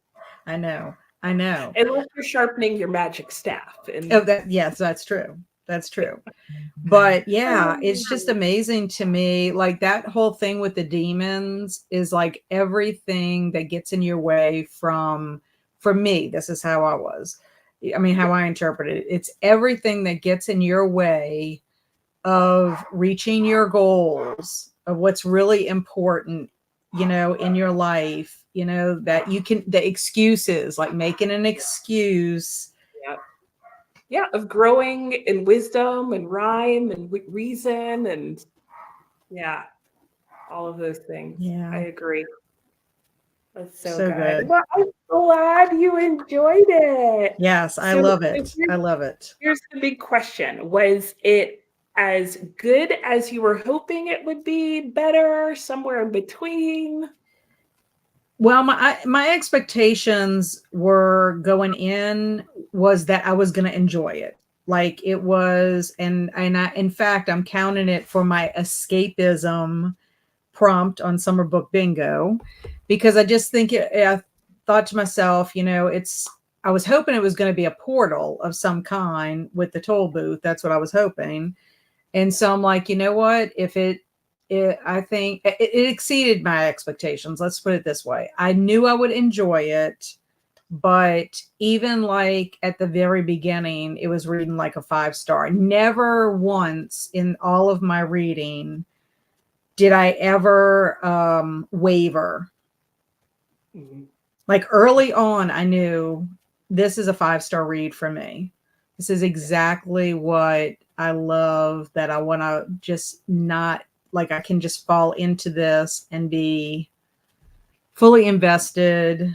I know. I know. Unless you're sharpening your magic staff. Oh, And yes, that's true. That's true. But yeah, it's just um, amazing to me. Like that whole thing with the demons is like everything that gets in your way for me, this is how I was. I mean, how yeah, I interpret it. It's everything that gets in your way of reaching your goals, of what's really important, in your life, that you can, the excuses, like making an excuse. yeah, yeah, of growing in wisdom and rhyme and reason and yeah, all of those things. I Yeah. agree. That's so So good. good. Well, I'm glad you enjoyed it. Yes, I So, love so it. I love it. here's the big question. Was it as good as you were hoping it would be, better, somewhere in between? Well, my expectations were going in was that I was going to enjoy it. Like it was, and in fact, I'm counting it for my escapism prompt on Summer Book Bingo, because I just think I thought to myself, I was hoping it was going to be a portal of some kind with the toll booth. That's what I was hoping. And so I'm like, you know what? If I think it exceeded my expectations. Let's put it this way. I knew I would enjoy it, but even like at the very beginning, it was reading like a 5-star. Never once in all of my reading did I ever waver. Mhm. Like early on, I knew this is a 5-star read for me. This is Yeah. exactly what I love, that I want to just not, like, I can just fall into this and be fully invested,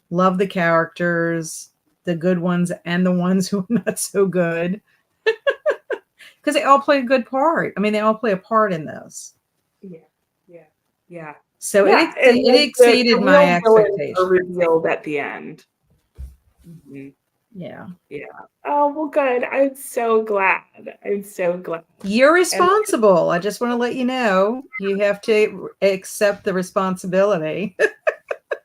love the characters, the good ones and the ones who are not so good, because they all play a good part. I mean, they all play a part in this. Yeah. Yeah. Yeah. So Yeah. And it like the exceeded my real villains are expectations. revealed at the end. Mhm. Yeah. Yeah. Oh, well, good. I'm so glad. I'm so glad. You're And responsible. I just want to let you know you have to accept the responsibility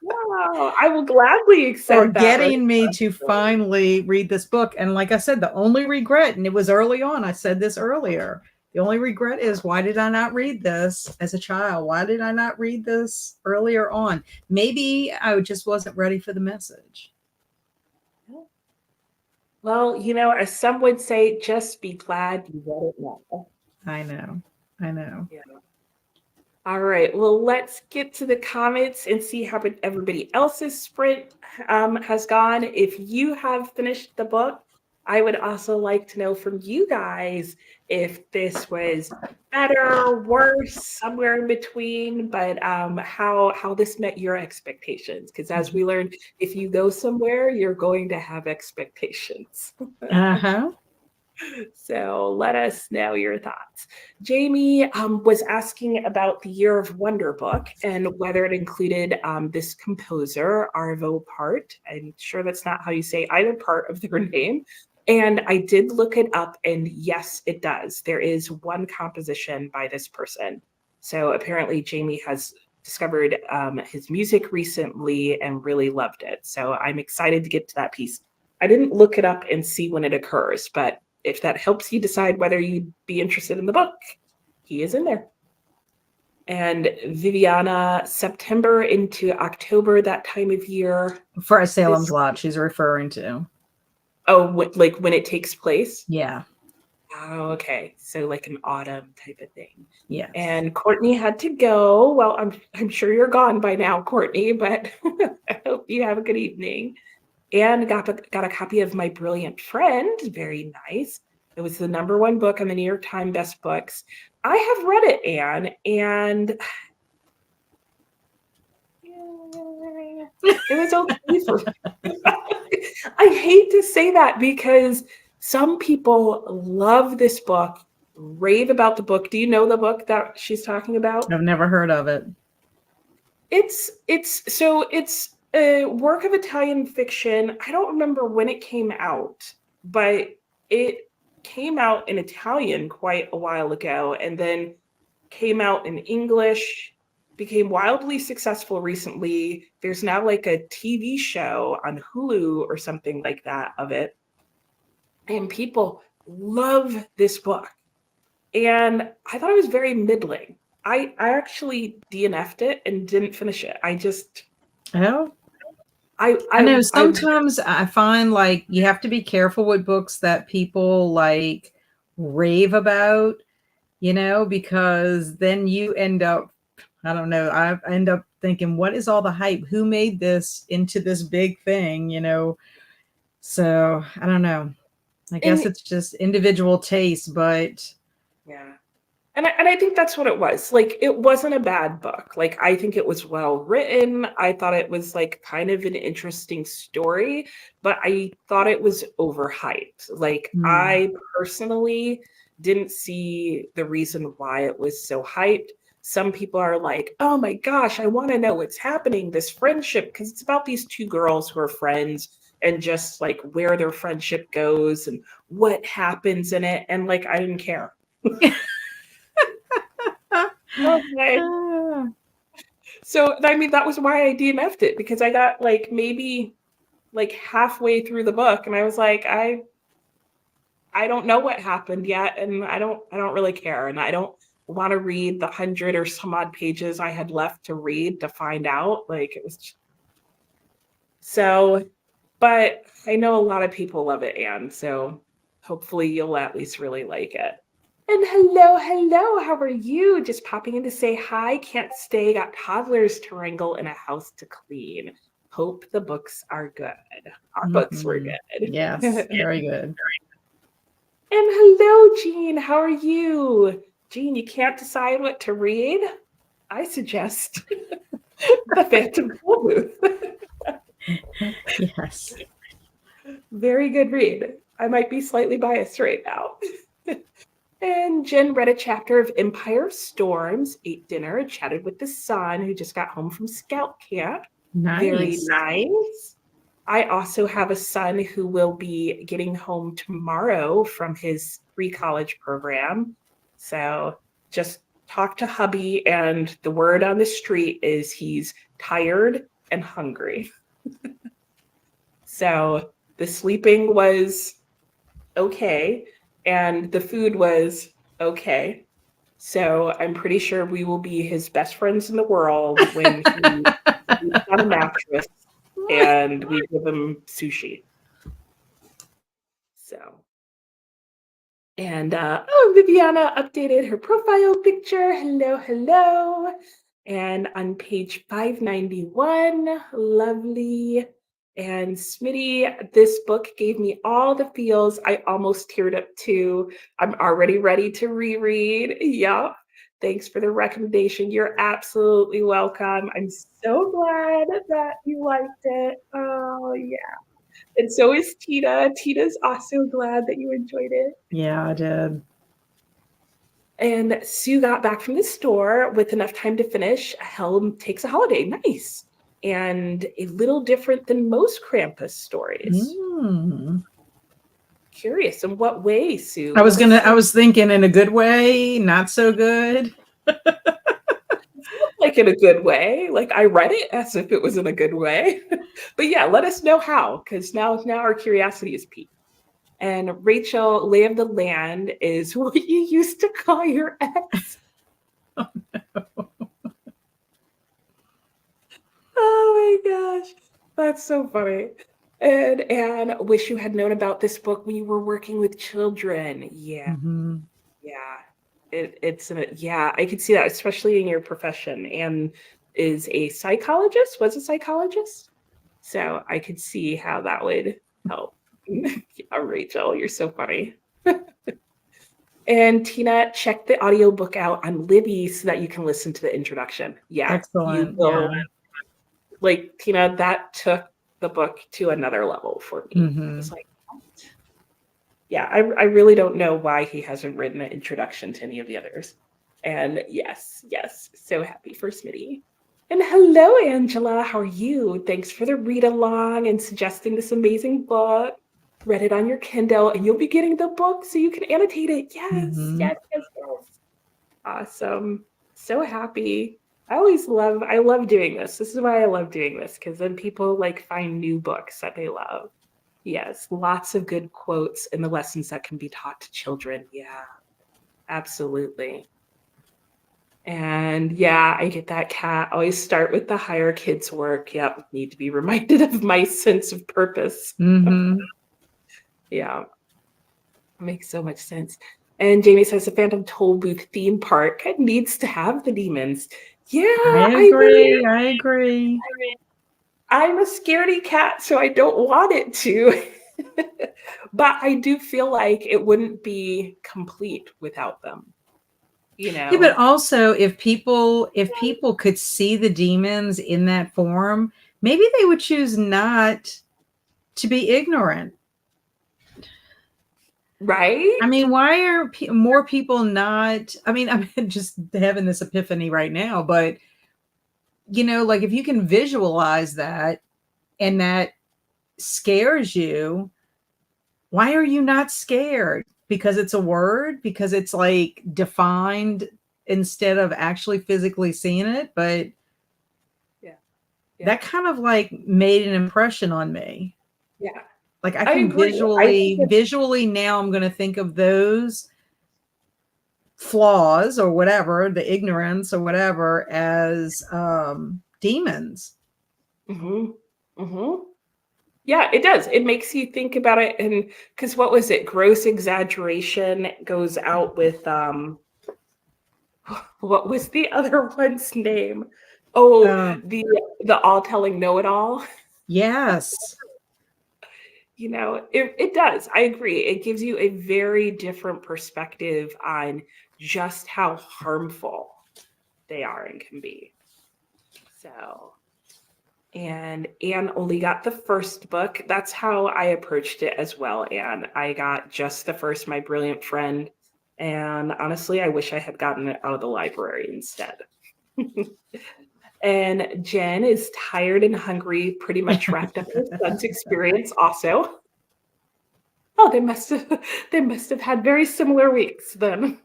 wow, I will gladly for accept that getting me to responsibility. finally read this book. And like I said, the only regret, and it was early on, I said this earlier, the only regret is, why did I not read this as a child? Why did I not read this earlier on? Maybe I just wasn't ready for the message. Well, as some would say, just be glad you read it now. I know. I know. Yeah. All right. Well, let's get to the comments and see how everybody else's sprint has gone. If you have finished the book, I would also like to know from you guys if this was better, worse, somewhere in between, but how this met your expectations. Because as we learned, if you go somewhere, you're going to have expectations. Uh-huh. So let us know your thoughts. Jamie was asking about the Year of Wonder book and whether it included this composer, Arvo Part. I'm sure that's not how you say either part of their name. And I did look it up, and yes, it does. There is one composition by this person. So apparently, Jamie has discovered his music recently and really loved it. So I'm excited to get to that piece. I didn't look it up and see when it occurs, but if that helps you decide whether you'd be interested in the book, he is in there. And Viviana, September into October, that time of year. For a Salem's Lot, she's referring to. Oh, like when it takes place? Yeah. Oh, okay. So like an autumn type of thing. Yes. And Courtney had to go. Well, I'm sure you're gone by now, Courtney, but I hope you have a good evening. And got a copy of My Brilliant Friend. Very nice. It was the #1 book on the New York Times Best Books. I have read it, Anne, and it was okay for me. I hate to say that because some people love this book, rave about the book. Do you know the book that she's talking about? I've never heard of it. It's a work of Italian fiction. I don't remember when it came out, but it came out in Italian quite a while ago and then came out in English, became wildly successful recently. There's now like a TV show on Hulu or something like that of it. And people love this book. And I thought it was very middling. I actually DNF'd it and didn't finish it. I know sometimes I find like you have to be careful with books that people like rave about, because then you end up, I don't know, I end up thinking, what is all the hype? Who made this into this big thing, So I don't know. I guess it's just individual taste, but yeah. And I think that's what it was. Like, it wasn't a bad book. Like, I think it was well written. I thought it was like kind of an interesting story, but I thought it was overhyped. Like, I personally didn't see the reason why it was so hyped. Some people are like, oh my gosh, I want to know what's happening, this friendship, because it's about these two girls who are friends and just like where their friendship goes and what happens in it. And like, I didn't care. Okay. So, I mean, that was why I DNF'd it, because I got like maybe like halfway through the book and I was like, I don't know what happened yet, and I don't really care, and I don't want to read the 100 or some odd pages I had left to read to find out. Like, it was so, but I know a lot of people love it, Anne, so hopefully you'll at least really like it. And hello, how are you? Just popping in to say hi. Can't stay, got toddlers to wrangle and a house to clean. Hope the books are good. Our books were good. Yes, very good. And hello, Jean, how are you? Jean, you can't decide what to read? I suggest the Phantom Tollbooth. Yes. Very good read. I might be slightly biased right now. And Jen read a chapter of Empire of Storms, ate dinner, chatted with the son who just got home from scout camp. Nice. Very nice. I also have a son who will be getting home tomorrow from his pre-college program. So just talk to hubby, and the word on the street is he's tired and hungry. So the sleeping was okay. And the food was okay. So I'm pretty sure we will be his best friends in the world when he sleeps on a mattress and we give him sushi. So, and Viviana updated her profile picture. Hello, hello. And on page 591, lovely. And Smitty, this book gave me all the feels. I almost teared up too. I'm already ready to reread. Yep. Thanks for the recommendation. You're absolutely welcome. I'm so glad that you liked it. Oh, yeah. And so is Tina. Tina's also glad that you enjoyed it. Yeah, I did. And Sue got back from the store with enough time to finish Helm Takes a Holiday. Nice. And a little different than most Krampus stories. Curious, in what way, Sue? I was thinking in a good way, not so good. Like in a good way. Like I read it as if it was in a good way. But yeah, let us know how, because now our curiosity is piqued. And Rachel, lay of the land is what you used to call your ex. Oh, no. Oh my gosh, that's so funny. And Anne, wish you had known about this book when you were working with children. Yeah, yeah. Yeah, I could see that, especially in your profession. Anne is a psychologist, was a psychologist. So I could see how that would help. Yeah, Rachel, you're so funny. And Tina, check the audiobook out on Libby so that you can listen to the introduction. Yeah, Excellent. you will. Yeah. Like, Tina, that took the book to another level for me. It's like, what? Yeah, I really don't know why he hasn't written an introduction to any of the others. And yes, so happy for Smitty. And hello, Angela. How are you? Thanks for the read along and suggesting this amazing book. Read it on your Kindle, and you'll be getting the book so you can annotate it. Yes. Awesome. So happy. I love doing this. This is why I love doing this, because then people like find new books that they love. Yes, lots of good quotes in the lessons that can be taught to children. Yeah, absolutely. And yeah, I get that, Cat. Always start with the higher kids' work. Yep, need to be reminded of my sense of purpose. Yeah, makes so much sense. And Jamie says the Phantom Tollbooth theme park needs to have the demons. Yeah, I agree. I'm a scaredy cat, so I don't want it to. But I do feel like it wouldn't be complete without them. You know. Yeah, but also if people could see the demons in that form, maybe they would choose not to be ignorant. Right? I mean, why are more people not? I mean, I'm just having this epiphany right now, but you know, like if you can visualize that and that scares you, why are you not scared? Because it's a word, because it's like defined instead of actually physically seeing it. But yeah. that kind of like made an impression on me. Yeah. Like I can visually now I'm going to think of those flaws or whatever, the ignorance or whatever, as demons. Yeah, it does. It makes you think about it. And because what was it? Gross exaggeration goes out with what was the other one's name? Oh, the all-telling know-it-all. Yes. You know, it does. I agree. It gives you a very different perspective on just how harmful they are and can be. So, and Anne only got the first book. That's how I approached it as well, Anne. I got just the first, My Brilliant Friend. And honestly, I wish I had gotten it out of the library instead. And Jen is tired and hungry, pretty much wrapped up her son's experience also. Oh, they must have had very similar weeks then.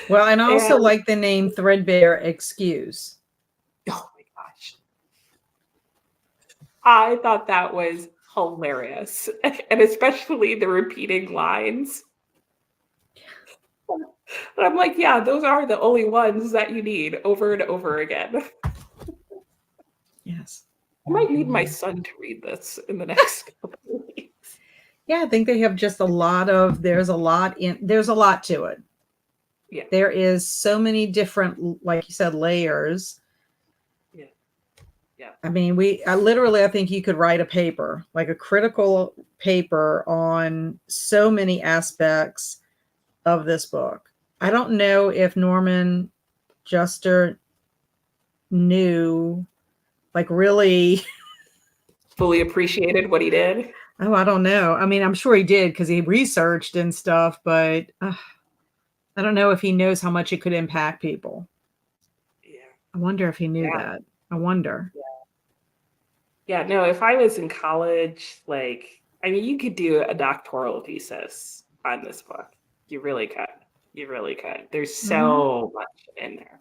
Well, and I also like the name Threadbare Excuse. Oh my gosh. I thought that was hilarious. And especially the repeating lines. And I'm like, yeah, those are the only ones that you need over and over again. Yes. I might need my son to read this in the next couple of weeks. Yeah, I think they have just a lot of, there's a lot to it. Yeah. There is so many different, like you said, layers. Yeah. Yeah. I mean, I think you could write a paper, like a critical paper on so many aspects of this book. I don't know if Norman Juster knew, like, really. Fully appreciated what he did. Oh, I don't know. I mean, I'm sure he did because he researched and stuff, but I don't know if he knows how much it could impact people. Yeah. I wonder if he knew Yeah. that. I wonder. Yeah, no, if I was in college, like, I mean, you could do a doctoral thesis on this book. You really could. You really could. There's so much in there.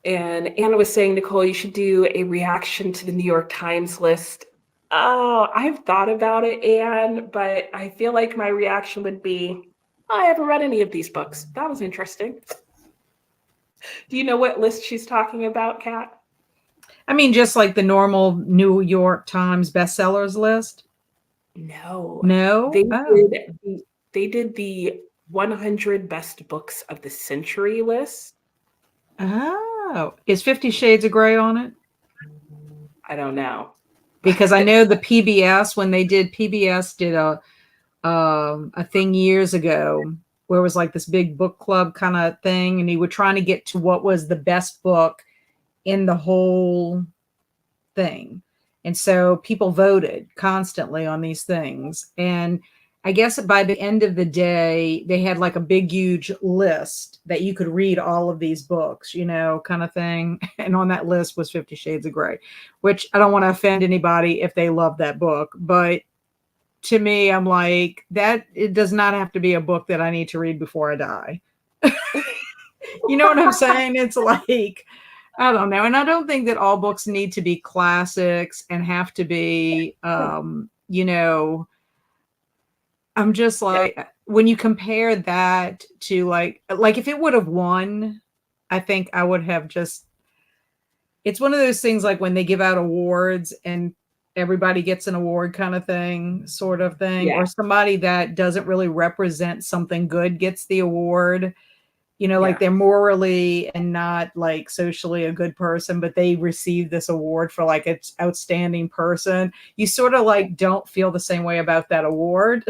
And Anna was saying, Nicole, you should do a reaction to the New York Times list. Oh, I've thought about it, Anne, but I feel like my reaction would be, oh, I haven't read any of these books. That was interesting. Do you know what list she's talking about, Kat? I mean, just like the normal New York Times bestsellers list. No. No. They did the 100 best books of the century list. Oh, is 50 Shades of Grey on it? I don't know. Because I know the PBS, when they did, PBS did a thing years ago where it was like this big book club kind of thing, and you were trying to get to what was the best book in the whole thing. And so people voted constantly on these things. And I guess by the end of the day, they had like a big, huge list that you could read all of these books, you know, kind of thing. And on that list was 50 Shades of Grey, which I don't want to offend anybody if they love that book. But to me, I'm like, that it does not have to be a book that I need to read before I die. You know what I'm saying? It's like, I don't know. And I don't think that all books need to be classics and have to be, you know, I'm just like, when you compare that to like if it would have won, I think I would have just, it's one of those things like when they give out awards and everybody gets an award kind of thing, sort of thing, or somebody that doesn't really represent something good gets the award. You know, like they're morally and not like socially a good person, but they receive this award for like an outstanding person. You sort of like don't feel the same way about that award.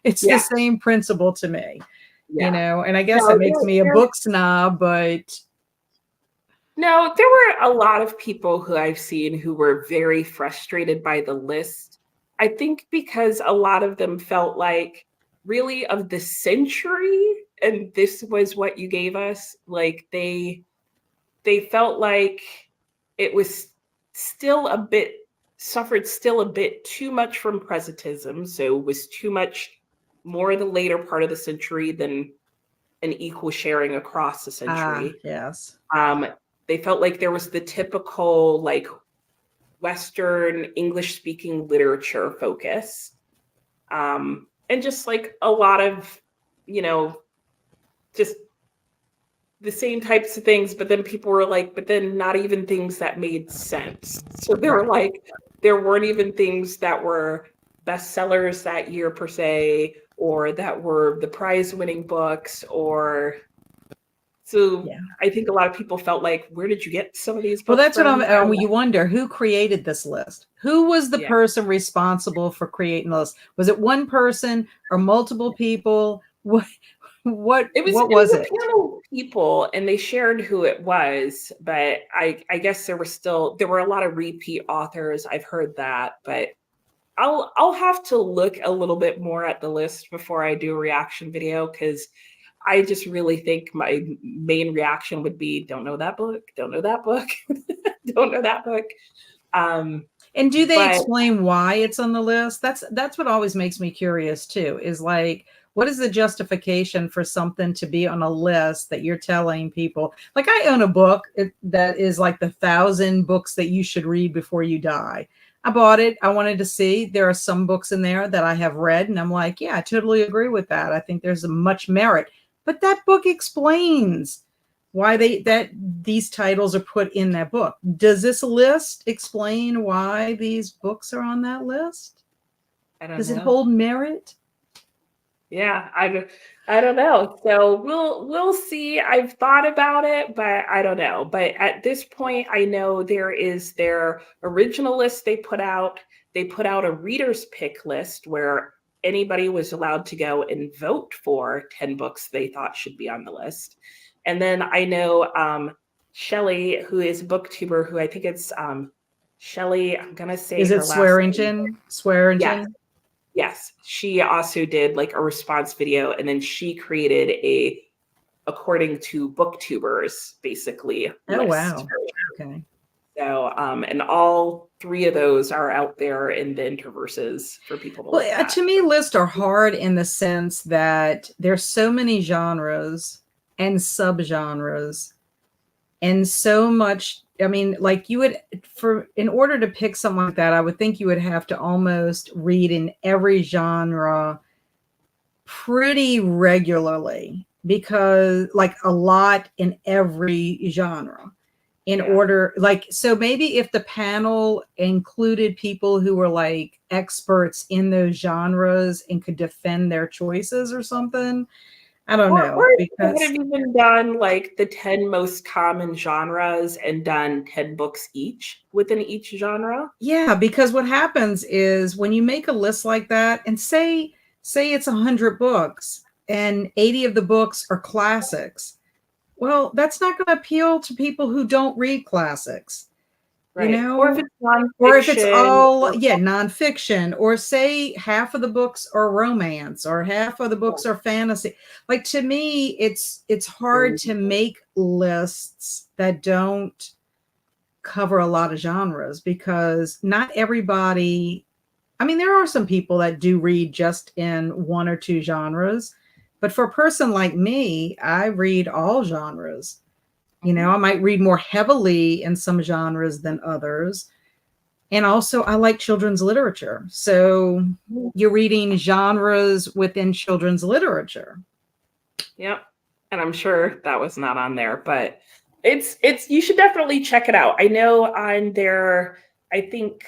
It's the same principle to me, you know, and I guess that makes me a book snob, but. No, there were a lot of people who I've seen who were very frustrated by the list. I think because a lot of them felt like, really, of the century, and this was what you gave us, like they felt like it was still a bit, suffered still a bit too much from presentism, so was too much more the later part of the century than an equal sharing across the century. Yes. They felt like there was the typical like Western English speaking literature focus. And just like a lot of, you know, just the same types of things, but then people were like, but then not even things that made sense. So they were like, there weren't even things that were bestsellers that year per se, or that were the prize winning books, or so I think a lot of people felt like, where did you get some of these books? Well, that's from? What you wonder, who created this list? Who was the person responsible for creating the list? Was it one person or multiple people? What was it? A panel of people, and they shared who it was, but I guess there were a lot of repeat authors. I've heard that, but I'll have to look a little bit more at the list before I do a reaction video, because I just really think my main reaction would be, don't know that book, don't know that book, don't know that book. And do they explain why it's on the list? That's what always makes me curious too, is like, what is the justification for something to be on a list that you're telling people? Like, I own a book that is like the 1,000 books that you should read before you die. I bought it. I wanted to see. There are some books in there that I have read, and I'm like, yeah, I totally agree with that. I think there's much merit. But that book explains why these titles are put in that book. Does this list explain why these books are on that list? I don't Does it know. hold merit? Yeah, I don't know. So we'll see. I've thought about it, but I don't know. But at this point, I know there is their original list they put out. They put out a reader's pick list where anybody was allowed to go and vote for 10 books they thought should be on the list. And then I know Shelley, who is a booktuber, who I think it's Shelley, I'm gonna say Is her it last name. Swearingen? Yes. Swearingen? Yes, she also did like a response video, and then she created a, according to booktubers, basically Oh, list. wow. Okay. So, and all three of those are out there in the interverses for people to look Well, at. to me, lists are hard in the sense that there's so many genres and subgenres and so much. I mean, like you would, in order to pick something like that, I would think you would have to almost read in every genre pretty regularly, because like a lot in every genre in order, like, so maybe if the panel included people who were like experts in those genres and could defend their choices or something. I don't know, Or they could because have even done like the 10 most common genres and done 10 books each within each genre. yeah, because what happens is when you make a list like that and say it's 100 books and 80 of the books are classics, well, that's not going to appeal to people who don't read classics, you Right. Or if know. it's Or if it's nonfiction, all, or yeah, nonfiction, or say half of the books are romance or half of the books are fantasy. Like, to me, it's hard to make lists that don't cover a lot of genres, because not everybody, I mean, there are some people that do read just in one or two genres, but for a person like me, I read all genres. You know, I might read more heavily in some genres than others. And also, I like children's literature. So you're reading genres within children's literature. Yep. And I'm sure that was not on there, but it's you should definitely check it out. I know on their, I think,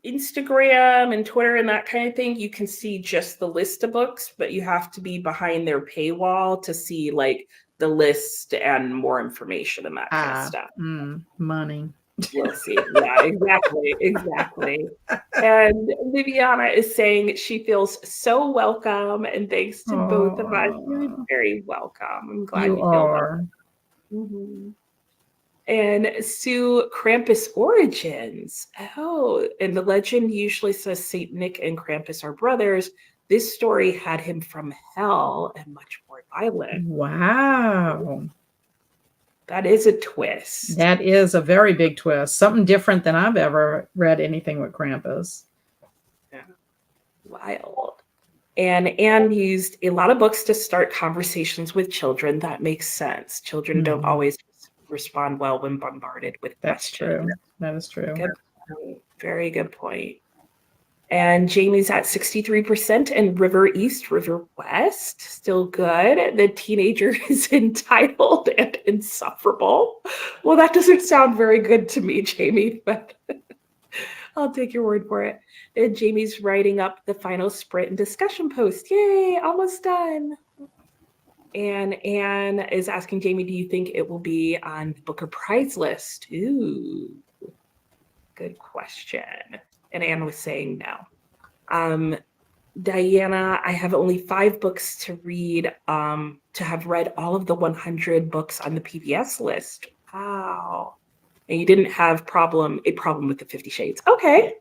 Instagram and Twitter and that kind of thing, you can see just the list of books, but you have to be behind their paywall to see like the list and more information and that kind of stuff. Money. We'll see. Yeah, exactly. Exactly. And Viviana is saying she feels so welcome, and thanks to both of us. You're Oh, very welcome. I'm glad you you feel welcome. are. Mhm. And Sue, Krampus origins. Oh, and the legend usually says Saint Nick and Krampus are brothers. This story had him from hell and much more violent. Wow. That is a twist. That is a very big twist. Something different than I've ever read anything with Krampus. Yeah. Wild. And Anne used a lot of books to start conversations with children. That makes sense. Children don't always respond well when bombarded with That's questions. true. That is true. Good point. Very good point. And Jamie's at 63% and River East, River West, still good. The teenager is entitled and insufferable. Well, that doesn't sound very good to me, Jamie, but I'll take your word for it. And Jamie's writing up the final sprint and discussion post. Yay, almost done. And Anne is asking Jamie, do you think it will be on the Booker Prize list? Ooh, good question. And Anne was saying no. Diana, I have only 5 books to read, to have read all of the 100 books on the PBS list. Wow. And you didn't have a problem with the 50 Shades. Okay.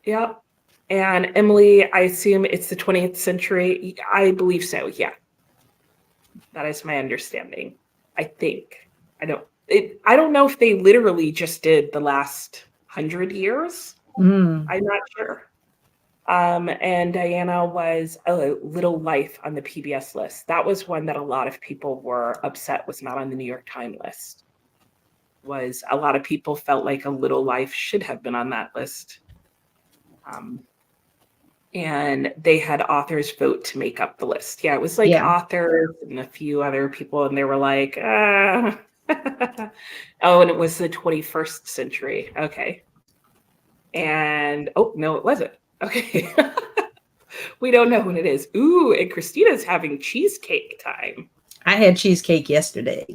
Yep. And Emily, I assume it's the 20th century. I believe so. Yeah. That is my understanding. I think. I don't know if they literally just did the last 100 years. I'm not sure. And Diana was A Little Life on the PBS list. That was one that a lot of people were upset was not on the New York Times list. Was a lot of people felt like A Little Life should have been on that list. And they had authors vote to make up the list. Yeah, it was like authors and a few other people, and they were like, oh, and it was the 21st century. Okay. And, oh, no, it wasn't. Okay. We don't know what it is. Ooh, and Christina's having cheesecake time. I had cheesecake yesterday.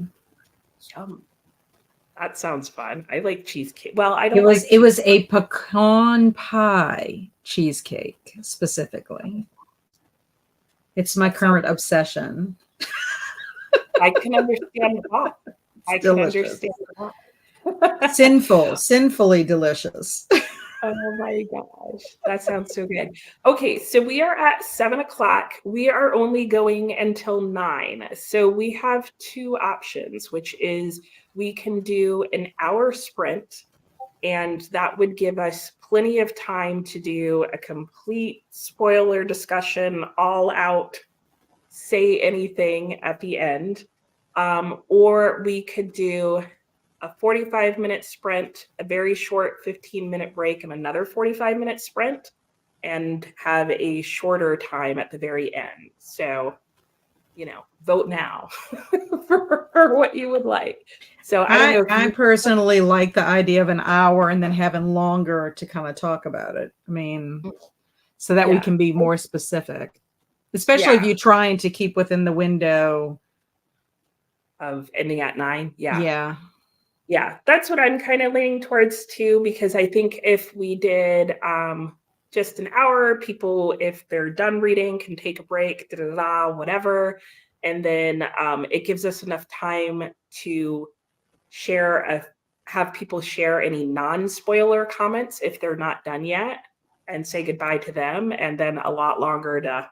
Yum. That sounds fun. I like cheesecake. Well, I It don't was like it was a pecan pie cheesecake specifically. It's my that sounds. current obsession. I can understand why. It's I can delicious. understand why. Sinfully delicious. Oh my gosh, that sounds so good. Okay, so we are at 7 o'clock. We are only going until 9. So we have two options, which is we can do an hour sprint, and that would give us plenty of time to do a complete spoiler discussion, all out, say anything at the end. Or we could do a 45-minute sprint, a very short 15-minute break, and another 45-minute sprint, and have a shorter time at the very end. So, vote now for what you would like. So I don't know if I you. personally like the idea of an hour and then having longer to kind of talk about it. I mean, so that we Yeah. can be more specific, especially if Yeah. you're trying to keep within the window Of ending at 9. Yeah. Yeah. Yeah, that's what I'm kind of leaning towards too, because I think if we did just an hour, people, if they're done reading, can take a break, whatever. And then it gives us enough time to have people share any non-spoiler comments if they're not done yet and say goodbye to them. And then a lot longer to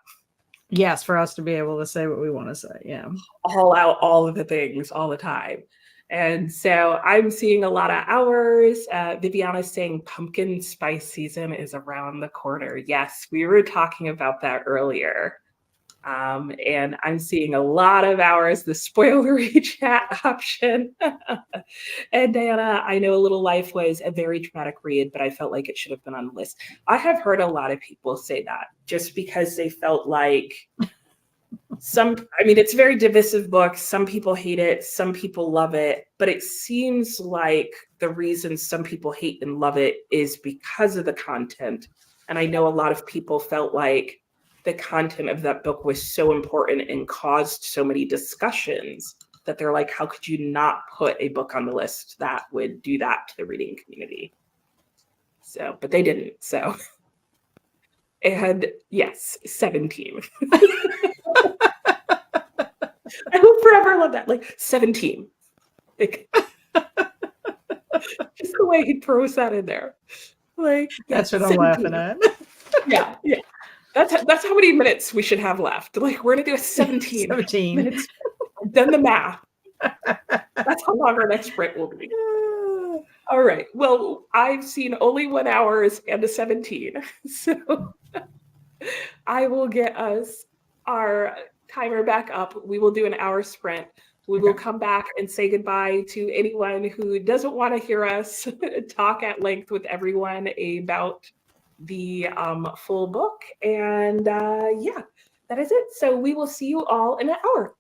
Yes, for us to be able to say what we want to say. Yeah. haul out all of the things all the time. And so I'm seeing a lot of hours. Viviana's saying pumpkin spice season is around the corner. Yes, we were talking about that earlier. And I'm seeing a lot of hours, the spoilery chat option. And Diana, I know A Little Life was a very traumatic read, but I felt like it should have been on the list. I have heard a lot of people say that just because they felt like it's a very divisive book. Some people hate it, some people love it, but it seems like the reason some people hate and love it is because of the content. And I know a lot of people felt like the content of that book was so important and caused so many discussions that they're like, how could you not put a book on the list that would do that to the reading community? So, but they didn't. So, and yes, 17. I will forever love that. Like 17. Like, just the way he throws that in there. Like, yeah, That's what I'm 17. laughing at. Yeah, yeah. That's how many minutes we should have left. Like, we're gonna do a 17 17. minutes. I've done the math. That's how long our next sprint will be. All right. Well, I've seen only 1 hours and a 17. So I will get us our timer back up. We will do an hour sprint. We will come back and say goodbye to anyone who doesn't want to hear us talk at length with everyone about the full book. And yeah, that is it. So we will see you all in an hour.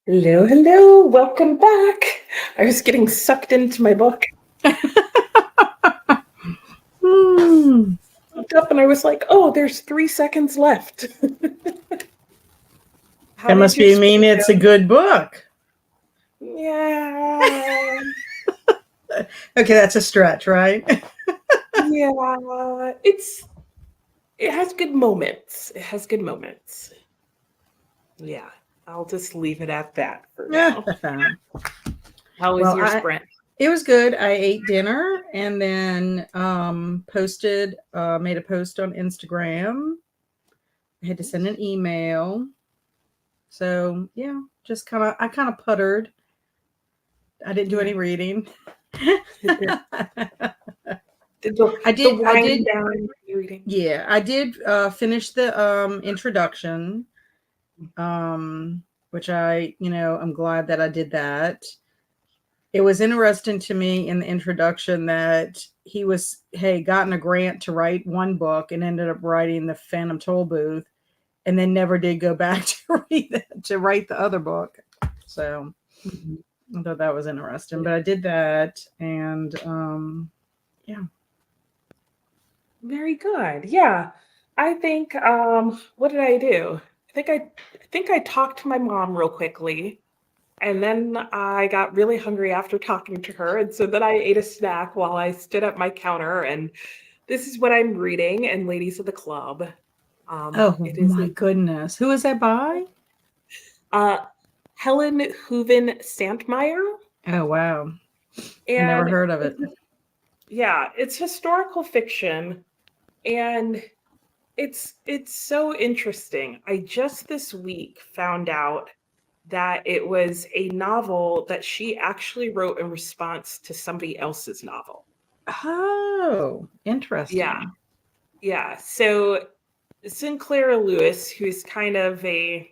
Hello, hello. Welcome back. I was getting sucked into my book. Hmm. Looked up and I was like, oh, there's 3 seconds left. How That did must your be mean spring it's go? a good book. Yeah. Okay, that's a stretch, right? Yeah. It has good moments. It has good moments. Yeah. I'll just leave it at that for now. How was Well, your sprint? it was good. I ate dinner and then made a post on Instagram. I had to send an email. So yeah, I kind of puttered. I didn't do any reading. Did I the did. I wind did. down reading? Yeah, I did finish the introduction, which I'm glad that I did that. It was interesting to me in the introduction that he gotten a grant to write one book and ended up writing the Phantom Tollbooth, and then never did go back to write the other book. So I thought that was interesting, but I did that, and yeah. Very good. Yeah. I think what did I do? I think I talked to my mom real quickly, and then I got really hungry after talking to her, and so then I ate a snack while I stood at my counter, and this is what I'm reading in Ladies of the Club. Oh It is my goodness, who is that by? uh Helen Hooven Santmeyer, Oh wow, I never and heard of it. it's historical fiction, and it's so interesting. I just this week found out that it was a novel that she actually wrote in response to somebody else's novel. Oh, Yeah, interesting. yeah. So Sinclair Lewis, who's kind of a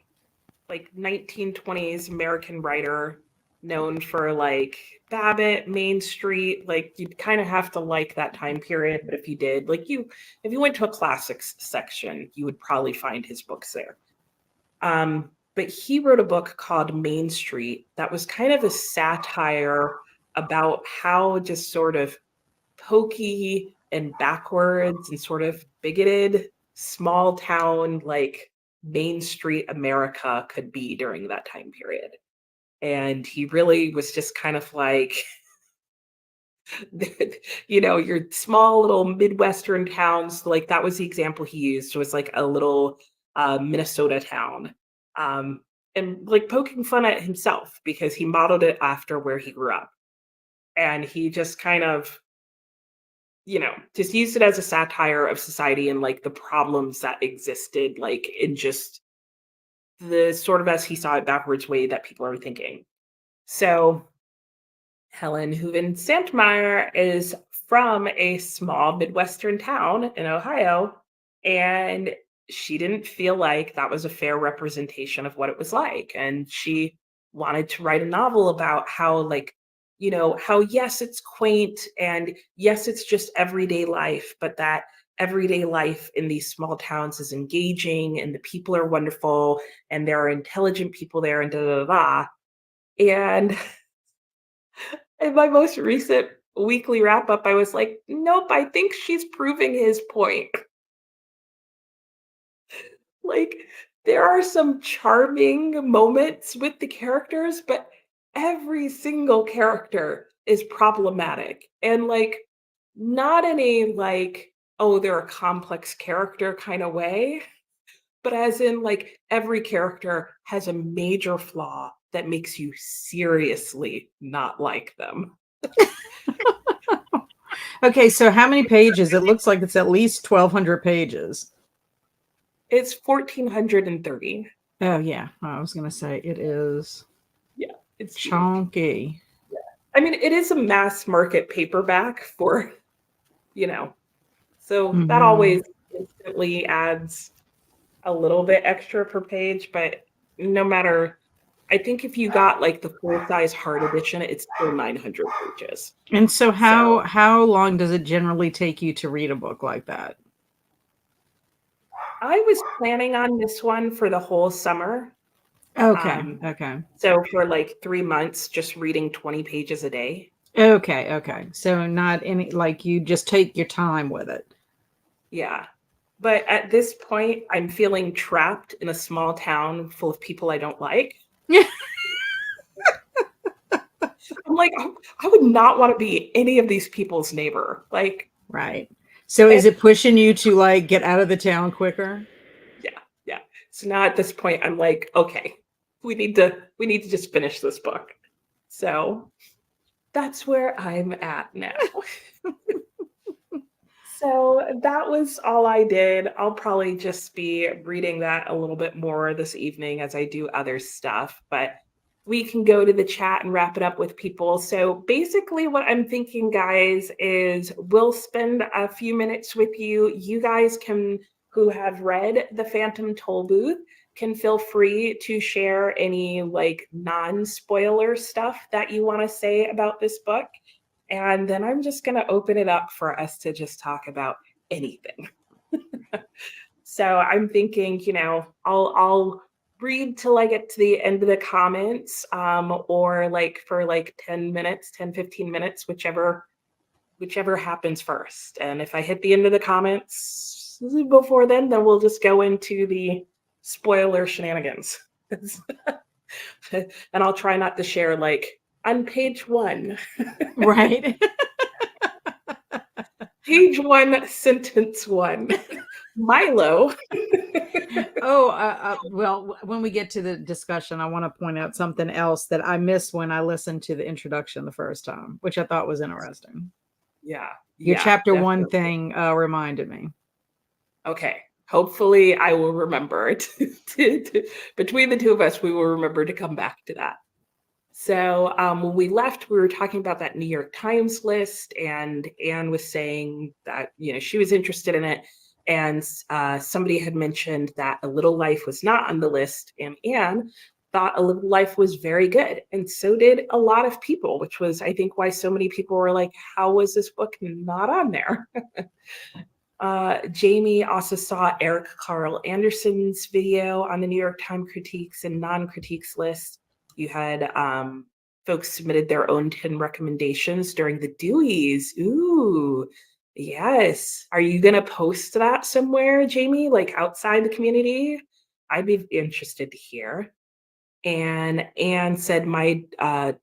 like 1920s American writer, known for like Babbitt, Main Street. Like you'd kind of have to like that time period, but if you did, if you went to a classics section, you would probably find his books there. But he wrote a book called Main Street that was kind of a satire about how just sort of pokey and backwards and sort of bigoted small town like Main Street America could be during that time period. And he really was just kind of like, your small little Midwestern towns. Like that was the example he used. Was like a little Minnesota town. And like poking fun at himself because he modeled it after where he grew up. And he just kind of, just used it as a satire of society and like the problems that existed, like in just the sort of as he saw it backwards way that people are thinking. So Helen Hooven Santmeyer is from a small Midwestern town in Ohio, and she didn't feel like that was a fair representation of what it was like. And she wanted to write a novel about how, like, how yes, it's quaint and yes, it's just everyday life, but that everyday life in these small towns is engaging and the people are wonderful and there are intelligent people there and da da da. Da. And in my most recent weekly wrap up, I was like, nope, I think she's proving his point. Like, there are some charming moments with the characters, but every single character is problematic. And like, not in a like, oh, they're a complex character kind of way, but as in like every character has a major flaw that makes you seriously not like them. Okay, so how many pages? It looks like it's at least 1,200 pages. It's 1,430. Oh yeah, I was gonna say it is Yeah, it's huge. chunky. I mean, it is a mass market paperback for, so that Mm-hmm. always instantly adds a little bit extra per page, but no matter, I think if you got like the full size hard edition, it's still 900 pages. And so, So how long does it generally take you to read a book like that? I was planning on this one for the whole summer. Okay. Okay. So for like 3 months, just reading 20 pages a day. Okay. Okay. So not any, like, you just take your time with it. Yeah. But at this point, I'm feeling trapped in a small town full of people I don't like. I'm like, I would not want to be any of these people's neighbor. Like, Right. So is it pushing you to like get out of the town quicker? yeah, yeah. So now at this point, I'm like, okay, we need to just finish this book. So that's where I'm at now. So that was all I did. I'll probably just be reading that a little bit more this evening as I do other stuff, but we can go to the chat and wrap it up with people. So basically what I'm thinking, guys, is we'll spend a few minutes with you. You guys can, who have read the Phantom Tollbooth, can feel free to share any like non-spoiler stuff that you want to say about this book. And then I'm just going to open it up for us to just talk about anything. So I'm thinking, I'll read till I get to the end of the comments, or like for like 10 minutes, 10, 15 minutes, whichever happens first. And if I hit the end of the comments before then we'll just go into the spoiler shenanigans. And I'll try not to share like on page 1. Right. Page 1, sentence 1. Milo. Well, when we get to the discussion, I want to point out something else that I missed when I listened to the introduction the first time, which I thought was interesting. Yeah. Your chapter definitely. 1 thing reminded me. Okay. Hopefully I will remember between the two of us, we will remember to come back to that. So when we left, we were talking about that New York Times list, and Anne was saying that, she was interested in it. And somebody had mentioned that A Little Life was not on the list, and Anne thought A Little Life was very good. And so did a lot of people, which was, I think, why so many people were like, how was this book not on there? Jamie also saw Eric Carl Anderson's video on the New York Times critiques and non-critiques list. You had folks submitted their own 10 recommendations during the Deweys. Ooh, yes. Are you going to post that somewhere, Jamie, like outside the community? I'd be interested to hear. And Anne said, my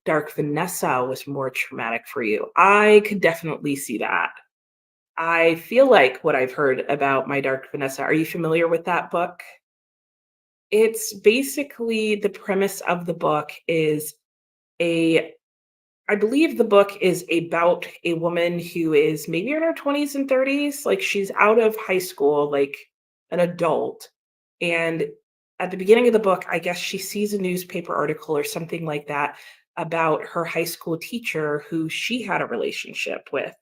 Dark Vanessa was more traumatic for you. I could definitely see that. I feel like what I've heard about My Dark Vanessa. Are you familiar with that book? It's basically, the premise of the book is I believe the book is about a woman who is maybe in her 20s and 30s. Like, she's out of high school, like an adult. And at the beginning of the book, I guess she sees a newspaper article or something like that about her high school teacher who she had a relationship with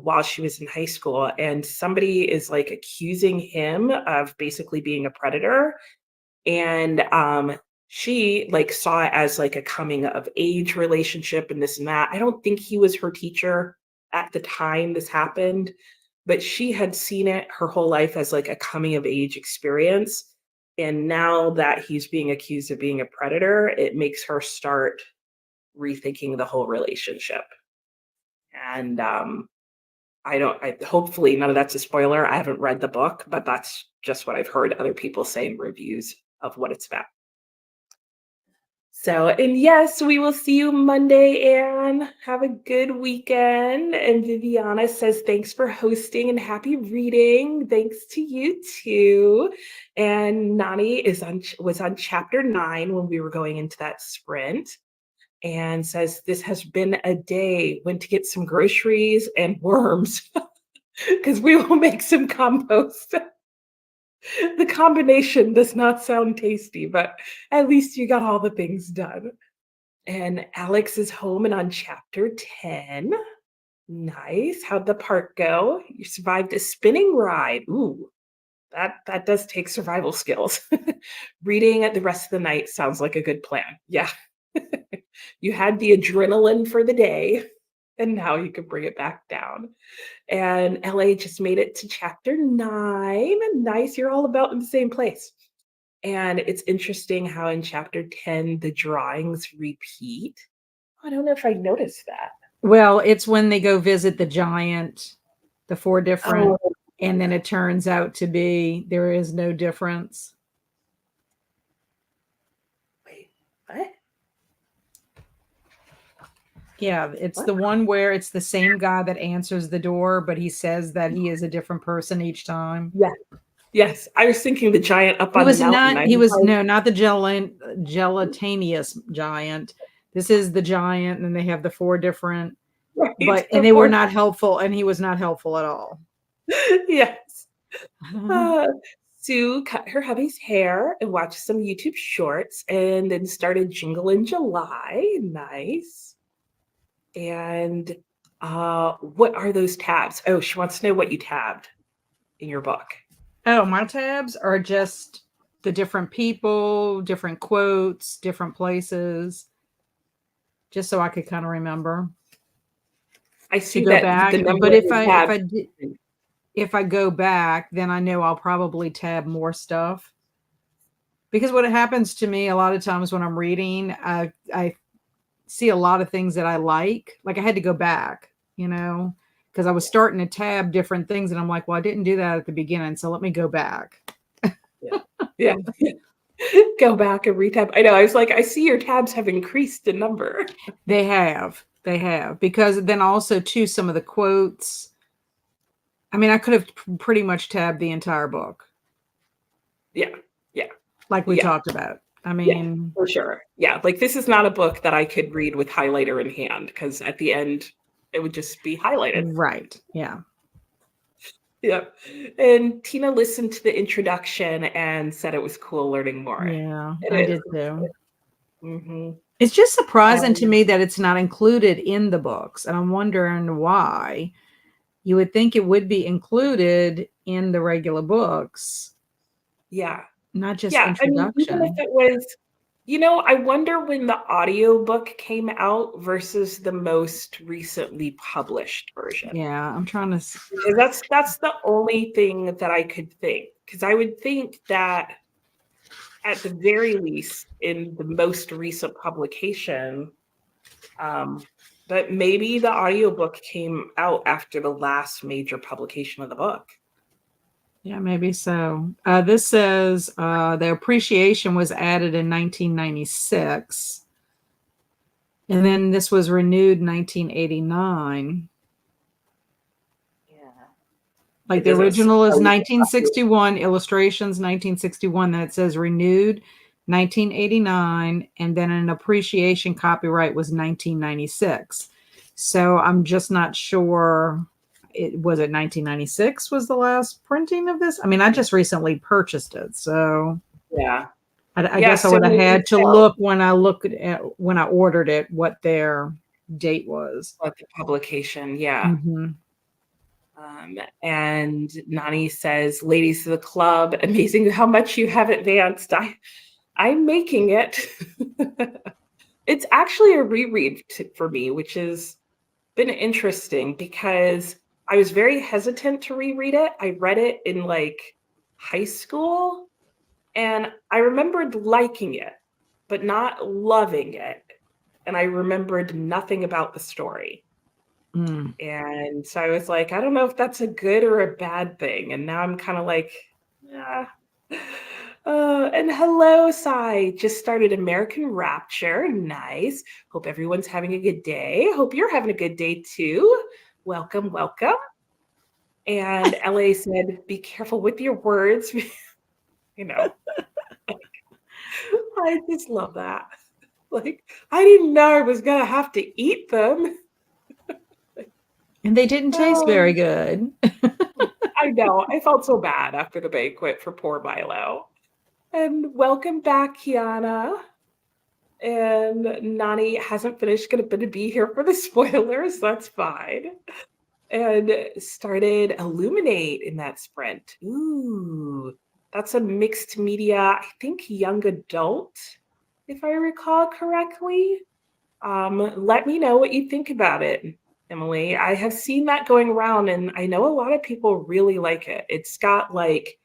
while she was in high school. And somebody is like accusing him of basically being a predator. And she like saw it as like a coming of age relationship and this and that. I don't think he was her teacher at the time this happened, but she had seen it her whole life as like a coming of age experience. And now that he's being accused of being a predator, it makes her start rethinking the whole relationship. And hopefully none of that's a spoiler. I haven't read the book, but that's just what I've heard other people say in reviews of what it's about. So, and yes, we will see you Monday, Anne. Have a good weekend. And Viviana says, thanks for hosting and happy reading. Thanks to you too. And Nani was on chapter 9 when we were going into that sprint, and says, this has been a day. Went to get some groceries and worms because we will make some compost. The combination does not sound tasty, but at least you got all the things done. And Alex is home and on chapter 10. Nice. How'd the park go? You survived a spinning ride. Ooh, that does take survival skills. Reading the rest of the night sounds like a good plan. Yeah. You had the adrenaline for the day, and now you can bring it back down. And LA just made it to chapter 9. Nice. You're all about in the same place. And it's interesting how in chapter 10, the drawings repeat. I don't know if I noticed that. Well, it's when they go visit the giant, the 4 different, Oh, and then it turns out to be there is no difference. wait, what? Yeah, it's What? the one where it's the same guy that answers the door, but he says that he is a different person each time. Yeah. Yes. I was thinking the giant up He on the was mountain. not, he was, no, not the gelatinous giant. This is the giant, and then they have the 4 different, right. and they were not helpful, and he was not helpful at all. Yes. Uh, Sue cut her hubby's hair and watched some YouTube shorts and then started Jingle in July. Nice. And what are those tabs? Oh, she wants to know what you tabbed in your book. Oh, my tabs are just the different people, different quotes, different places, just so I could kind of remember. I see go that back, the number but of tabs. if I go back, then I know I'll probably tab more stuff. Because what happens to me a lot of times when I'm reading, I see a lot of things that I like. Like I had to go back, because I was starting to tab different things, and I'm like, well, I didn't do that at the beginning, so let me go back. Yeah. Go back and retab. I know. I was like, I see your tabs have increased in number. They have, because then also too, some of the quotes. I mean, I could have pretty much tabbed the entire book. Yeah. Like we talked about. I mean, for sure. Yeah. Like this is not a book that I could read with highlighter in hand, because at the end it would just be highlighted. Right. Yeah. Yep. And Tina listened to the introduction and said it was cool learning more. Yeah, I did too. Mm-hmm. It's just surprising to me that it's not included in the books. And I'm wondering why. You would think it would be included in the regular books. Yeah. Not just Yeah. I mean, introduction. even if it was, I wonder when the audiobook came out versus the most recently published version. Yeah, I'm trying to. Because that's the only thing that I could think. Because I would think that at the very least in the most recent publication, but maybe the audiobook came out after the last major publication of the book. Yeah, maybe so. This says the appreciation was added in 1996. And then this was renewed in 1989. Yeah. Like the original is 1961, illustrations 1961, then it says renewed 1989, and then an appreciation copyright was 1996. So I'm just not sure. It was it 1996 was the last printing of this? I mean, I just recently purchased it, so yeah. I guess I would have had to look when I ordered it what their date was. What the publication, yeah. Mm-hmm. And Nani says, "Ladies of the club, amazing how much you have advanced. I'm making it." It's actually a reread for me, which has been interesting because I was very hesitant to reread it. I read it in like high school, and I remembered liking it, but not loving it. And I remembered nothing about the story. And so I was like, I don't know if that's a good or a bad thing. And now I'm kind of like, yeah. And hello, Sai. Just started American Rapture. Nice. Hope everyone's having a good day. Hope you're having a good day too. Welcome, welcome. And LA said, be careful with your words. I just love that. Like, I didn't know I was going to have to eat them. And they didn't taste very good. I know. I felt so bad after the banquet for poor Milo. And welcome back, Kiana. And Nani hasn't finished, going to be here for the spoilers. That's fine. And started Illuminate in that sprint. Ooh, that's a mixed media, I think young adult, if I recall correctly. Let me know what you think about it, Emily. I have seen that going around, and I know a lot of people really like it. It's got like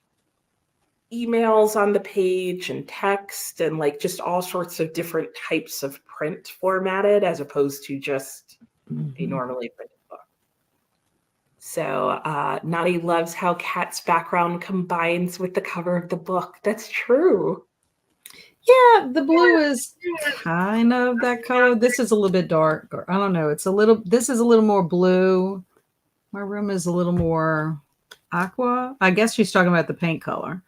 emails on the page and text and like just all sorts of different types of print formatted as opposed to just a normally printed book. So Nani loves how Kat's background combines with the cover of the book. That's true. Yeah, the blue is kind of that color. This is a little bit dark. I don't know. This is a little more blue. My room is a little more aqua. I guess she's talking about the paint color.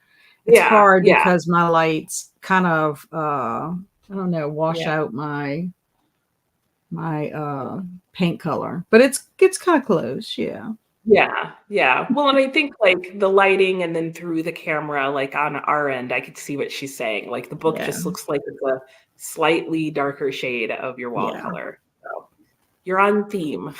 It's hard because my lights kind of, I don't know, wash out my paint color, but it's kind of close. Yeah. Yeah. Well, and I think like the lighting and then through the camera, like on our end, I could see what she's saying. Like the book just looks like it's a slightly darker shade of your wall color. So you're on theme.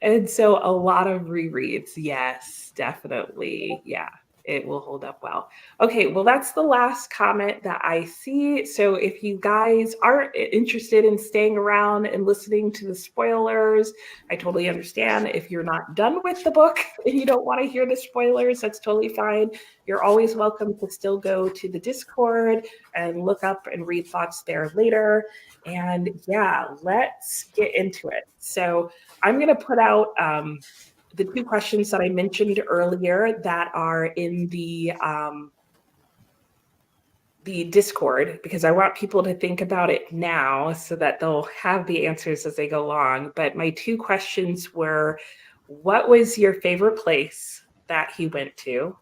And so a lot of rereads. Yes, definitely. Yeah, it will hold up well. Okay, well, that's the last comment that I see. So if you guys aren't interested in staying around and listening to the spoilers, I totally understand. If you're not done with the book and you don't want to hear the spoilers, that's totally fine. You're always welcome to still go to the Discord and look up and read thoughts there later. And yeah, let's get into it. So I'm going to put out the two questions that I mentioned earlier that are in the Discord, because I want people to think about it now so that they'll have the answers as they go along. But my two questions were, what was your favorite place that he went to?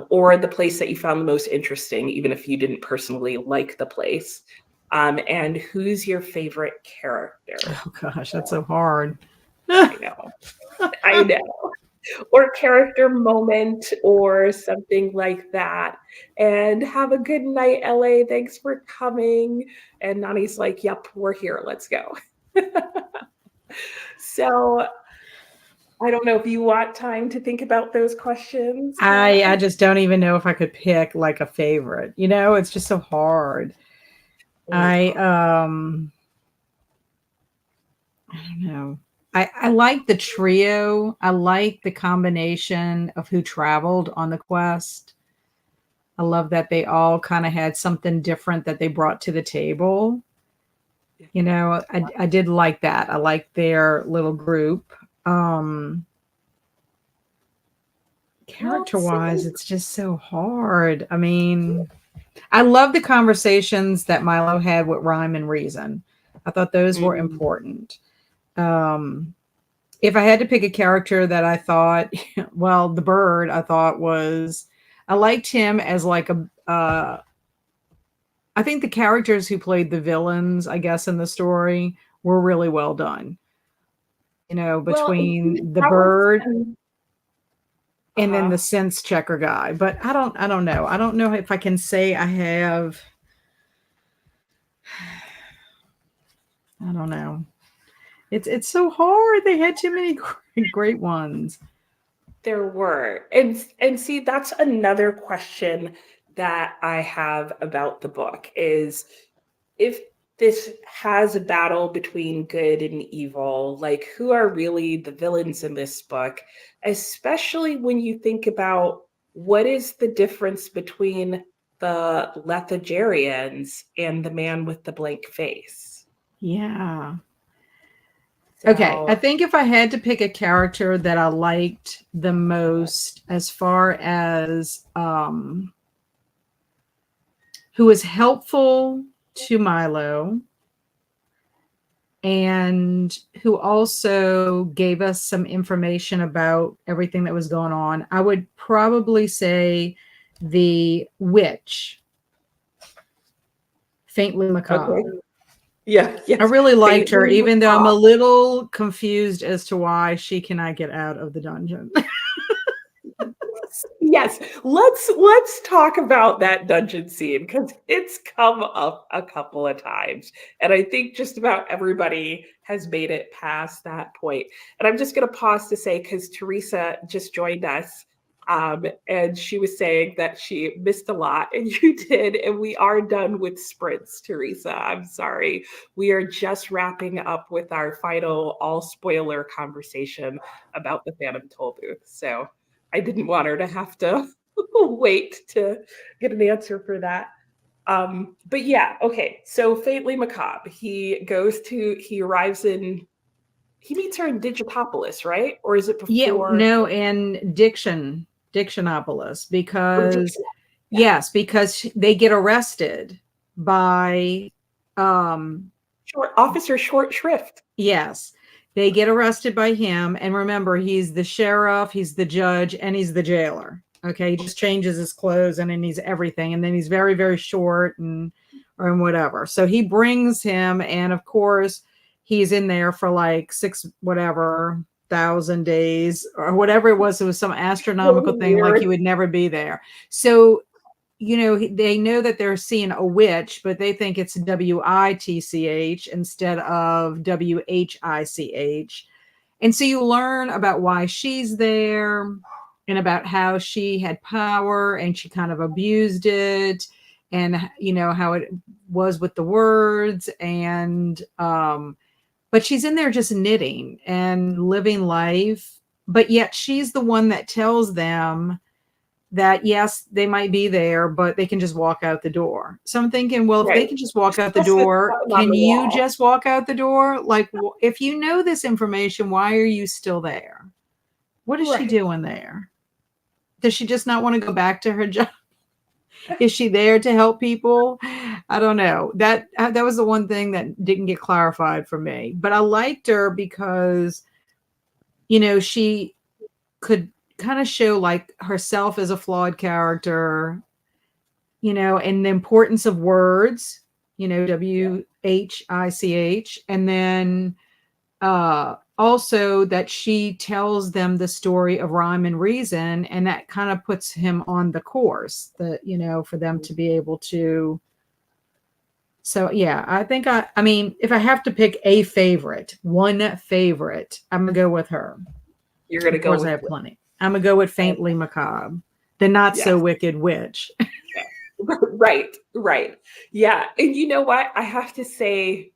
Or the place that you found the most interesting, even if you didn't personally like the place? And who's your favorite character? Oh gosh, that's so hard. I know. Or character moment or something like that. And have a good night, LA. Thanks for coming. And Nani's like, yep, we're here. Let's go. So I don't know if you want time to think about those questions. I just don't even know if I could pick like a favorite. You know, it's just so hard. I don't know. I like the trio. I like the combination of who traveled on the quest. I love that they all kind of had something different that they brought to the table. You know, I did like that. I like their little group. Character-wise, it's just so hard. I mean, I love the conversations that Milo had with Rhyme and Reason. I thought those were important. If I had to pick a character that I thought, well, the bird, I thought I liked him as like I think the characters who played the villains, I guess, in the story were really well done. You know, between the bird and then the sense checker guy. But I don't know. I don't know if I can say I have. I don't know. It's so hard. They had too many great ones. There were. And see, that's another question that I have about the book is if this has a battle between good and evil, like who are really the villains in this book, especially when you think about what is the difference between the Lethagerians and the man with the blank face? Yeah. Okay, I think if I had to pick a character that I liked the most as far as who was helpful to Milo and who also gave us some information about everything that was going on, I would probably say the witch, Faintly Macabre. Okay. Yeah. I really liked her, even though I'm a little confused as to why she cannot get out of the dungeon. Yes, let's talk about that dungeon scene because it's come up a couple of times, and I think just about everybody has made it past that point. And I'm just going to pause to say, because Teresa just joined us, and she was saying that she missed a lot, and you did, and we are done with sprints, Teresa. I'm sorry. We are just wrapping up with our final all spoiler conversation about the Phantom Tollbooth. So I didn't want her to have to wait to get an answer for that. But yeah, okay. So Faintly Macabre, he arrives in, he meets her in Digitopolis, right? Or is it Yeah, before? no, and Dictionopolis, Or because Dixon? Yeah. yes, because they get arrested by Officer Short Shrift. yes, they get arrested by him. And remember, he's the sheriff, he's the judge, and he's the jailer. Okay, he just changes his clothes and then he's everything. And then he's very, very short and or whatever. So he brings him, and of course, he's in there for like 6,000 days or whatever it was. It was some astronomical Really thing, like he weird. would never be there. So they know that they're seeing a witch, but they think it's WITCH instead of WHICH. And so you learn about why she's there and about how she had power and she kind of abused it, and how it was with the words. And but she's in there just knitting and living life, but yet she's the one that tells them that yes, they might be there, but they can just walk out the door. So I'm thinking, well, if they Right. can just walk out the Press this door, button on can the you wall. just walk out the door? Like, if you know this information, why are you still there? What is she Right. doing there? Does she just not want to go back to her job? Is she there to help people? I don't know. That was the one thing that didn't get clarified for me. But I liked her because, she could kind of show like herself as a flawed character, and the importance of words, WHICH, and then also that she tells them the story of rhyme and reason, and that kind of puts him on the course that, for them to be able to. So yeah, I think I mean, if I have to pick one favorite, I'm gonna go with her. You're gonna Of go course, I with have plenty. I'm gonna go with Faintly Macabre, the not so yes. wicked witch. Right, right. Yeah. And you know what? I have to say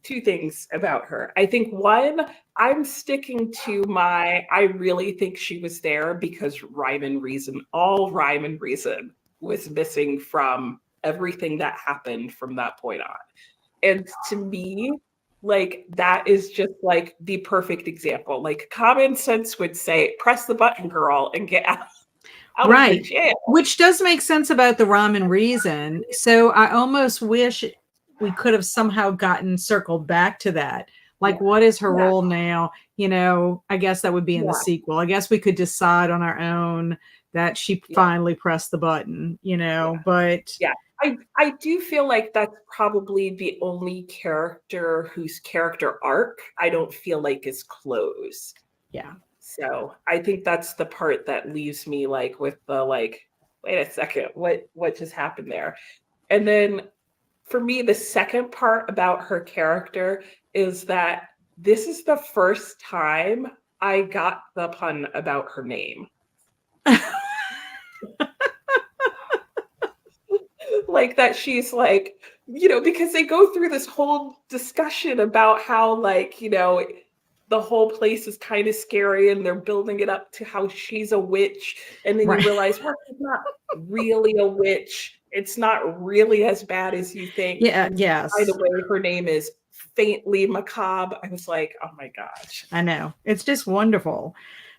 two things about her. I think one, I'm sticking to I really think she was there because all rhyme and reason was missing from everything that happened from that point on. And to me, like that is just like the perfect example. Like common sense would say, press the button, girl, and get out of the Right. jail. Which does make sense about the rhyme and reason. So I almost wish we could have somehow gotten circled back to that. Like, Yeah. what is her Yeah. role now? I guess that would be in the Yeah. sequel. I guess we could decide on our own that she Yeah. finally pressed the button, but Yeah. I do feel like that's probably the only character whose character arc I don't feel like is closed. yeah. So I think that's the part that leaves me like with the like, wait a second, what just happened there? And then for me, the second part about her character is that this is the first time I got the pun about her name. Like that she's like, because they go through this whole discussion about how like, the whole place is kind of scary and they're building it up to how she's a witch. And then you Right. realize, well, she's not really a witch. It's not really as bad as you think. Yeah, yes. By the way, her name is Faintly Macabre. I was like, oh my gosh. I know. It's just wonderful.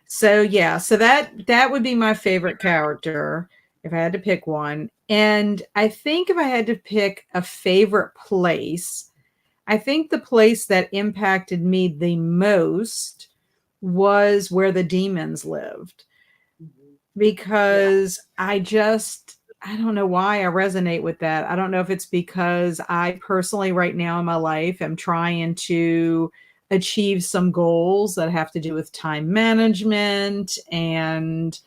So yeah, so that would be my favorite character if I had to pick one. And I think if I had to pick a favorite place, I think the place that impacted me the most was where the demons lived. Because I don't know why I resonate with that. I don't know if it's because I personally right now in my life am trying to achieve some goals that have to do with time management and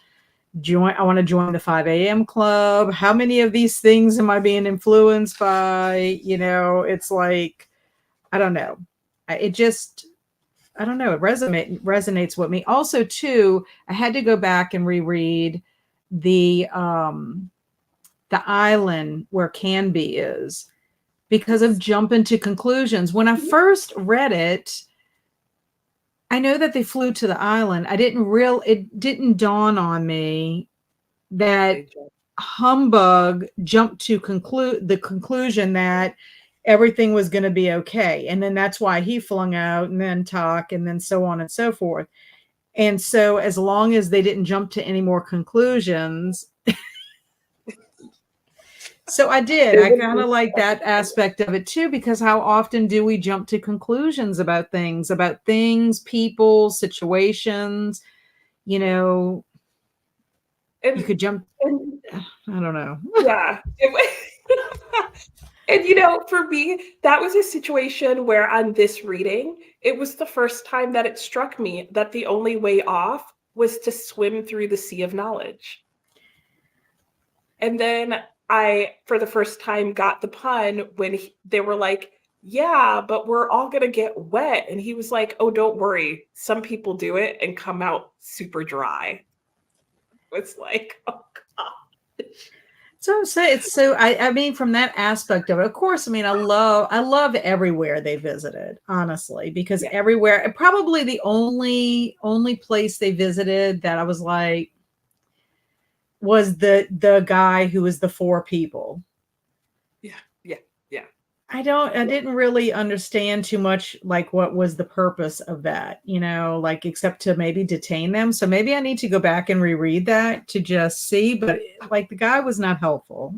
I want to join the 5 a.m. club. How many of these things am I being influenced by? It's like, I don't know. It just, I don't know. It resonates with me. Also, too, I had to go back and reread the island where Canby is because of jumping to conclusions. When I first read it, I know that they flew to the island. It didn't dawn on me that Humbug jumped to the conclusion that everything was going to be okay. And then that's why he flung out and then Talk and then so on and so forth. And so as long as they didn't jump to any more conclusions, so I did. I kind of like that aspect of it too, because how often do we jump to conclusions about things, people, situations, you know, you could jump. I don't know. Yeah. And, for me, that was a situation where on this reading, it was the first time that it struck me that the only way off was to swim through the sea of knowledge. And then I, for the first time, got the pun when they were like, yeah, but we're all going to get wet. And he was like, oh, don't worry. Some people do it and come out super dry. It's like, oh, God. So I mean, from that aspect of it, of course, I mean, I love everywhere they visited, honestly, because everywhere, probably the only place they visited that I was like, was the guy who was the 4 people. Yeah. I didn't really understand too much, like what was the purpose of that, like except to maybe detain them. So maybe I need to go back and reread that to just see, but like the guy was not helpful.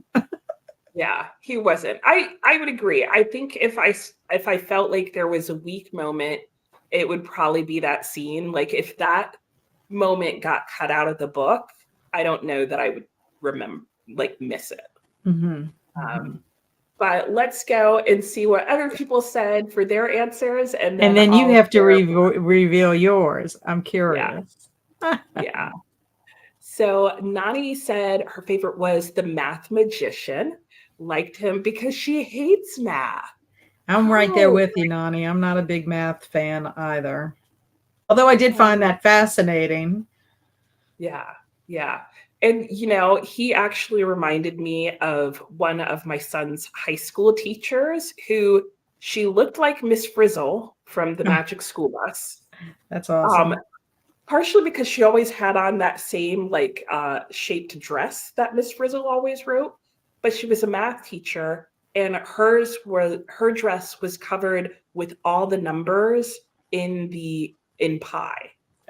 Yeah, he wasn't. I would agree. I think if I felt like there was a weak moment, it would probably be that scene. Like if that moment got cut out of the book, I don't know that I would miss it. Mm-hmm. But let's go and see what other people said for their answers. And then you have to reveal yours. I'm curious. Yeah. So Nani said her favorite was the math magician. Liked him because she hates math. I'm right there with you, Nani. I'm not a big math fan either. Although I did find that fascinating. Yeah. And, he actually reminded me of one of my son's high school teachers who she looked like Miss Frizzle from the Magic School Bus. That's awesome. Partially because she always had on that same shaped dress that Miss Frizzle always wrote, but she was a math teacher and her dress was covered with all the numbers in pi.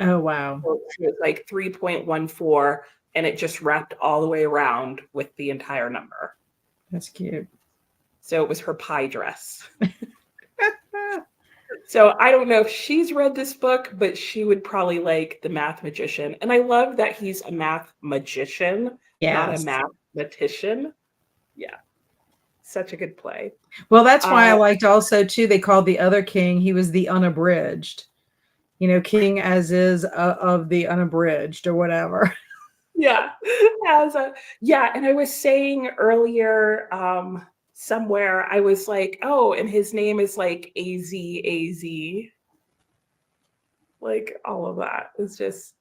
Oh, wow. So she was like 3.14 and it just wrapped all the way around with the entire number. That's cute. So it was her pie dress. So I don't know if she's read this book, but she would probably like The Math Magician. And I love that he's a math magician, not a mathematician. Yeah. Such a good play. Well, that's why I liked also, too, they called the other king, he was the unabridged. King as is of the unabridged or whatever. Yeah. And I was saying earlier somewhere, I was like, oh, and his name is like AZ. Like all of that. It's just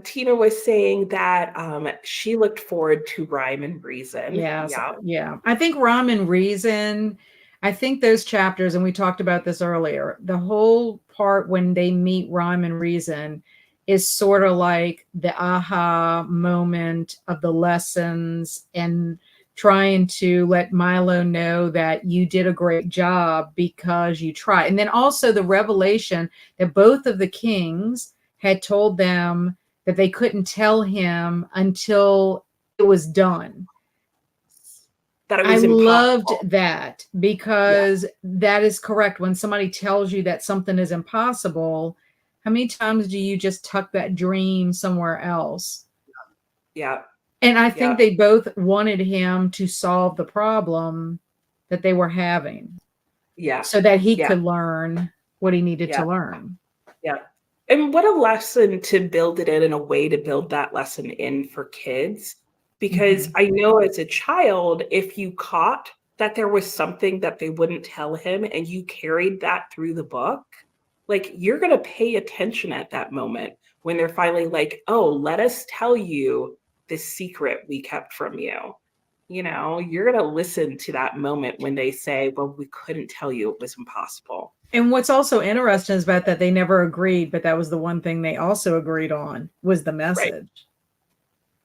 Tina was saying that she looked forward to Rhyme and Reason. Yeah. I think Rhyme and Reason, I think those chapters, and we talked about this earlier, the whole part when they meet Rhyme and Reason is sort of like the aha moment of the lessons and trying to let Milo know that you did a great job because you tried. And then also the revelation that both of the kings had told them that they couldn't tell him until it was done. I loved that because that is correct. When somebody tells you that something is impossible, how many times do you just tuck that dream somewhere else? Yeah. And I think they both wanted him to solve the problem that they were having. Yeah. So that he could learn what he needed to learn. Yeah. And what a lesson to build it in a way to build that lesson in for kids. Because I know as a child, if you caught that there was something that they wouldn't tell him and you carried that through the book, like you're going to pay attention at that moment when they're finally like, oh, let us tell you this secret we kept from you. You're going to listen to that moment when they say, well, we couldn't tell you, it was impossible. And what's also interesting is about that they never agreed, but that was the one thing they also agreed on was the Right. message.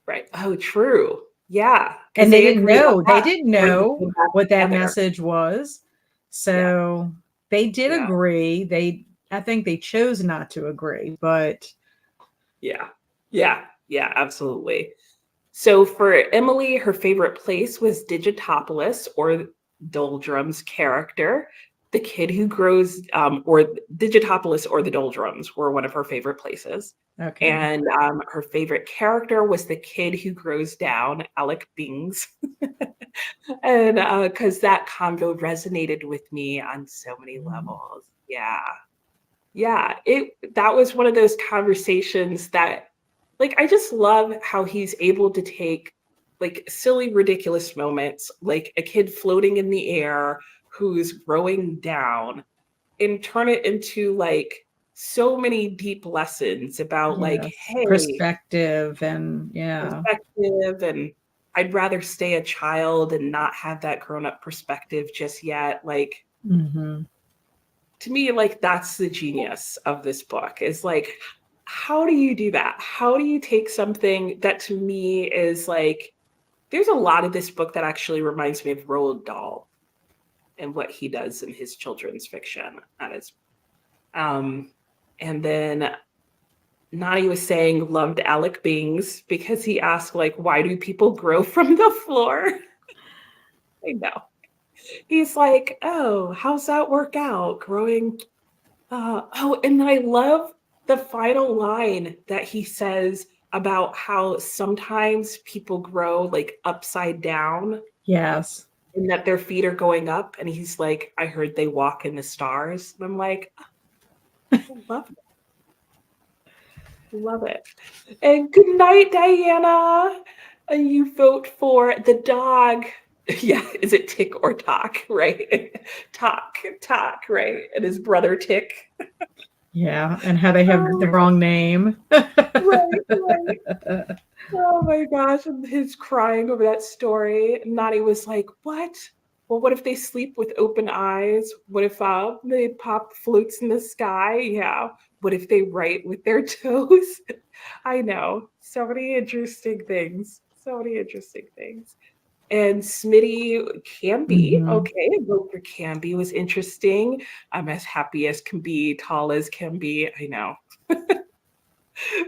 Right. Oh, true. Yeah. And they didn't know. They that didn't when they know came back what that together. message was. So they did Yeah. agree. I think they chose not to agree, but Yeah. Yeah. Yeah, absolutely. So for Emily, her favorite place was Digitopolis, or Doldrums character. The kid who grows, or Digitopolis or the Doldrums were one of her favorite places. okay. And her favorite character was the kid who grows down, Alec Bings. And because that convo resonated with me on so many levels. Yeah. Yeah. That was one of those conversations that, like, I just love how he's able to take like silly, ridiculous moments, like a kid floating in the air who's growing down, and turn it into like so many deep lessons about like, Yes. hey, Perspective and perspective, and I'd rather stay a child and not have that grown-up perspective just yet. Like, Mm-hmm. to me, like, that's the genius of this book, is like, how do you do that? How do you take something that to me is like, there's a lot of this book that actually reminds me of Roald Dahl and what he does in his children's fiction. That is, and then Nani was saying loved Alec Bings because he asked, like, why do people grow from the floor? I know. He's like, oh, how's that work out? Growing. Oh, and I love the final line that he says about how sometimes people grow like upside down Yes. and that their feet are going up. And he's like, I heard they walk in the stars. And I'm like, I love it. Love it. And good night, Diana. And you vote for the dog. Yeah, is it Tick or Talk, right? Talk, right? And his brother Tick. Yeah. And how they have the Oh, wrong name. right, right. Oh my gosh, and his crying over that story. Nani was like, what? Well, what if they sleep with open eyes? What if they pop floats in the sky? Yeah. What if they write with their toes? I know. So many interesting things. So many interesting things. And Smitty Canby, Mm-hmm. okay, a vote for Canby was interesting. I'm as happy as can be, tall as can be. I know.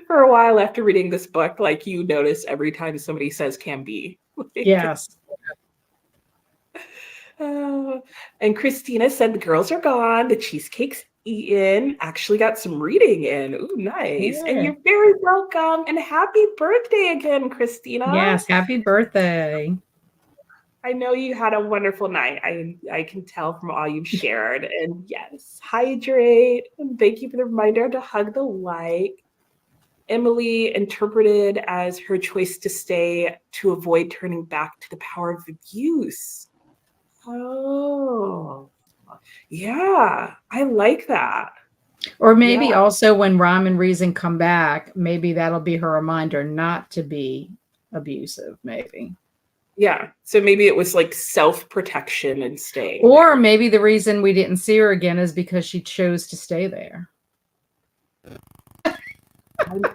For a while after reading this book, like, you notice every time somebody says can be. Yes. Uh, and Christina said the girls are gone, the cheesecake's eaten, actually got some reading in. Ooh, nice. And Yeah. you're very welcome. And happy birthday again, Christina. Yes. Happy birthday. I know you had a wonderful night. I can tell from all you've shared. And yes, hydrate. And thank you for the reminder to hug the light. Emily interpreted as her choice to stay to avoid turning back to the power of abuse. Oh, yeah, I like that. Or maybe Yeah, also when Rhyme and Reason come back, maybe that'll be her reminder not to be abusive, maybe. yeah. So maybe it was like self-protection and staying Or there. maybe the reason we didn't see her again is because she chose to stay there.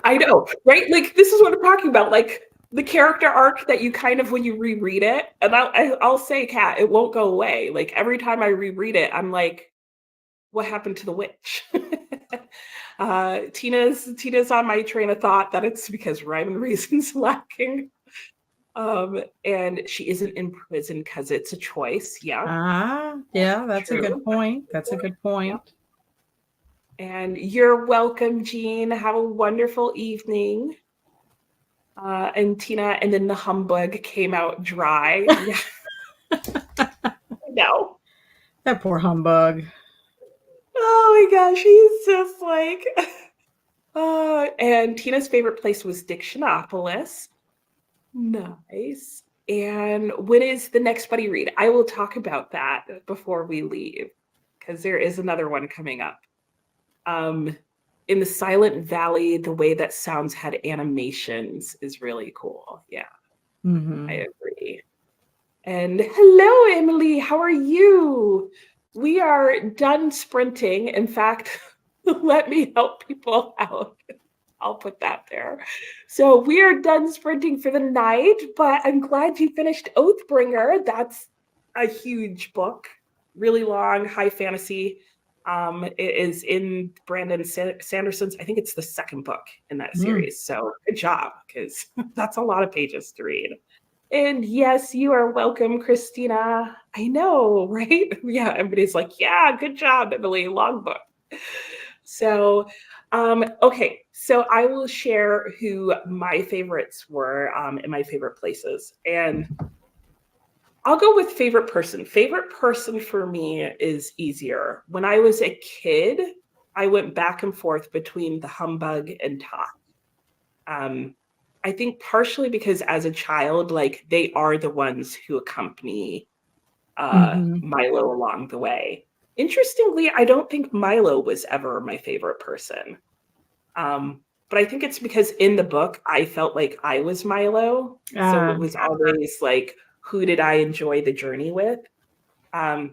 I know, right? Like, this is what I'm talking about. Like, the character arc that you kind of, when you reread it, and I'll say, Kat, it won't go away. Like, every time I reread it, I'm like, what happened to the witch? Tina's on my train of thought that it's because rhyme and reason's lacking. And she isn't in prison because it's a choice. Yeah, Yeah, that's a true. good point. That's a good point. And you're welcome, Jean. Have a wonderful evening. And Tina, and then the humbug came out dry. Yeah, no. That poor humbug. Oh my gosh, he's just like. And Tina's favorite place was Dictionopolis. Nice. And when is the next buddy read? I will talk about that before we leave, because there is another one coming up. In the Silent Valley, the way that sounds had animations is really cool. Yeah, Mm-hmm. I agree. And hello, Emily. How are you? we are done sprinting. In fact, let me help people out. I'll put that there. So we are done sprinting for the night, but I'm glad you finished Oathbringer. That's a huge book, really long, high fantasy. It is in Brandon Sanderson's, I think it's the second book in that series. So good job, because that's a lot of pages to read. And yes, you are welcome, Christina. I know, right? Yeah, everybody's like, yeah, good job, Emily, long book. So, okay, so I will share who my favorites were in my favorite places. And I'll go with favorite person. Favorite person for me is easier. When I was a kid, I went back and forth between the Humbug and Talk. I think partially because as a child, like they are the ones who accompany Milo along the way. Interestingly, I don't think Milo was ever my favorite person. But I think it's because in the book, I felt like I was Milo. So it was always like, who did I enjoy the journey with? I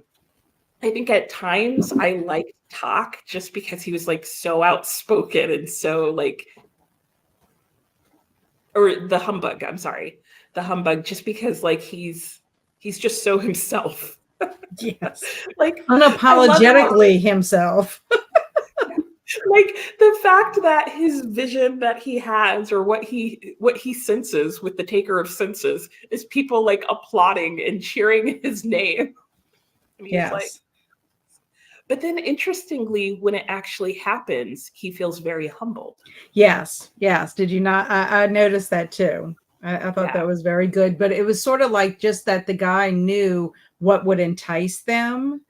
think at times I liked Talk just because he was like so outspoken and so like, or the Humbug, I'm sorry, the Humbug, just because like he's just so himself. Yes. Like unapologetically himself. Like the fact that his vision that he has, or what he senses with the taker of senses, is people like applauding and cheering his name. And he's Yes. like, but then interestingly, when it actually happens, he feels very humbled. Yes. Did you not? I noticed that too. I thought that was very good, but it was sort of like just that the guy knew what would entice them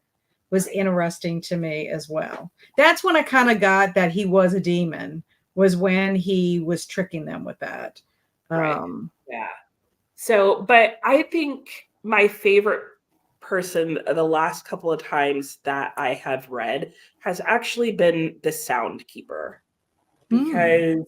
was interesting to me as well. That's when I kind of got that he was a demon, was when he was tricking them with that. Right. Yeah. So, but I think my favorite person the last couple of times that I have read has actually been the Sound Keeper, because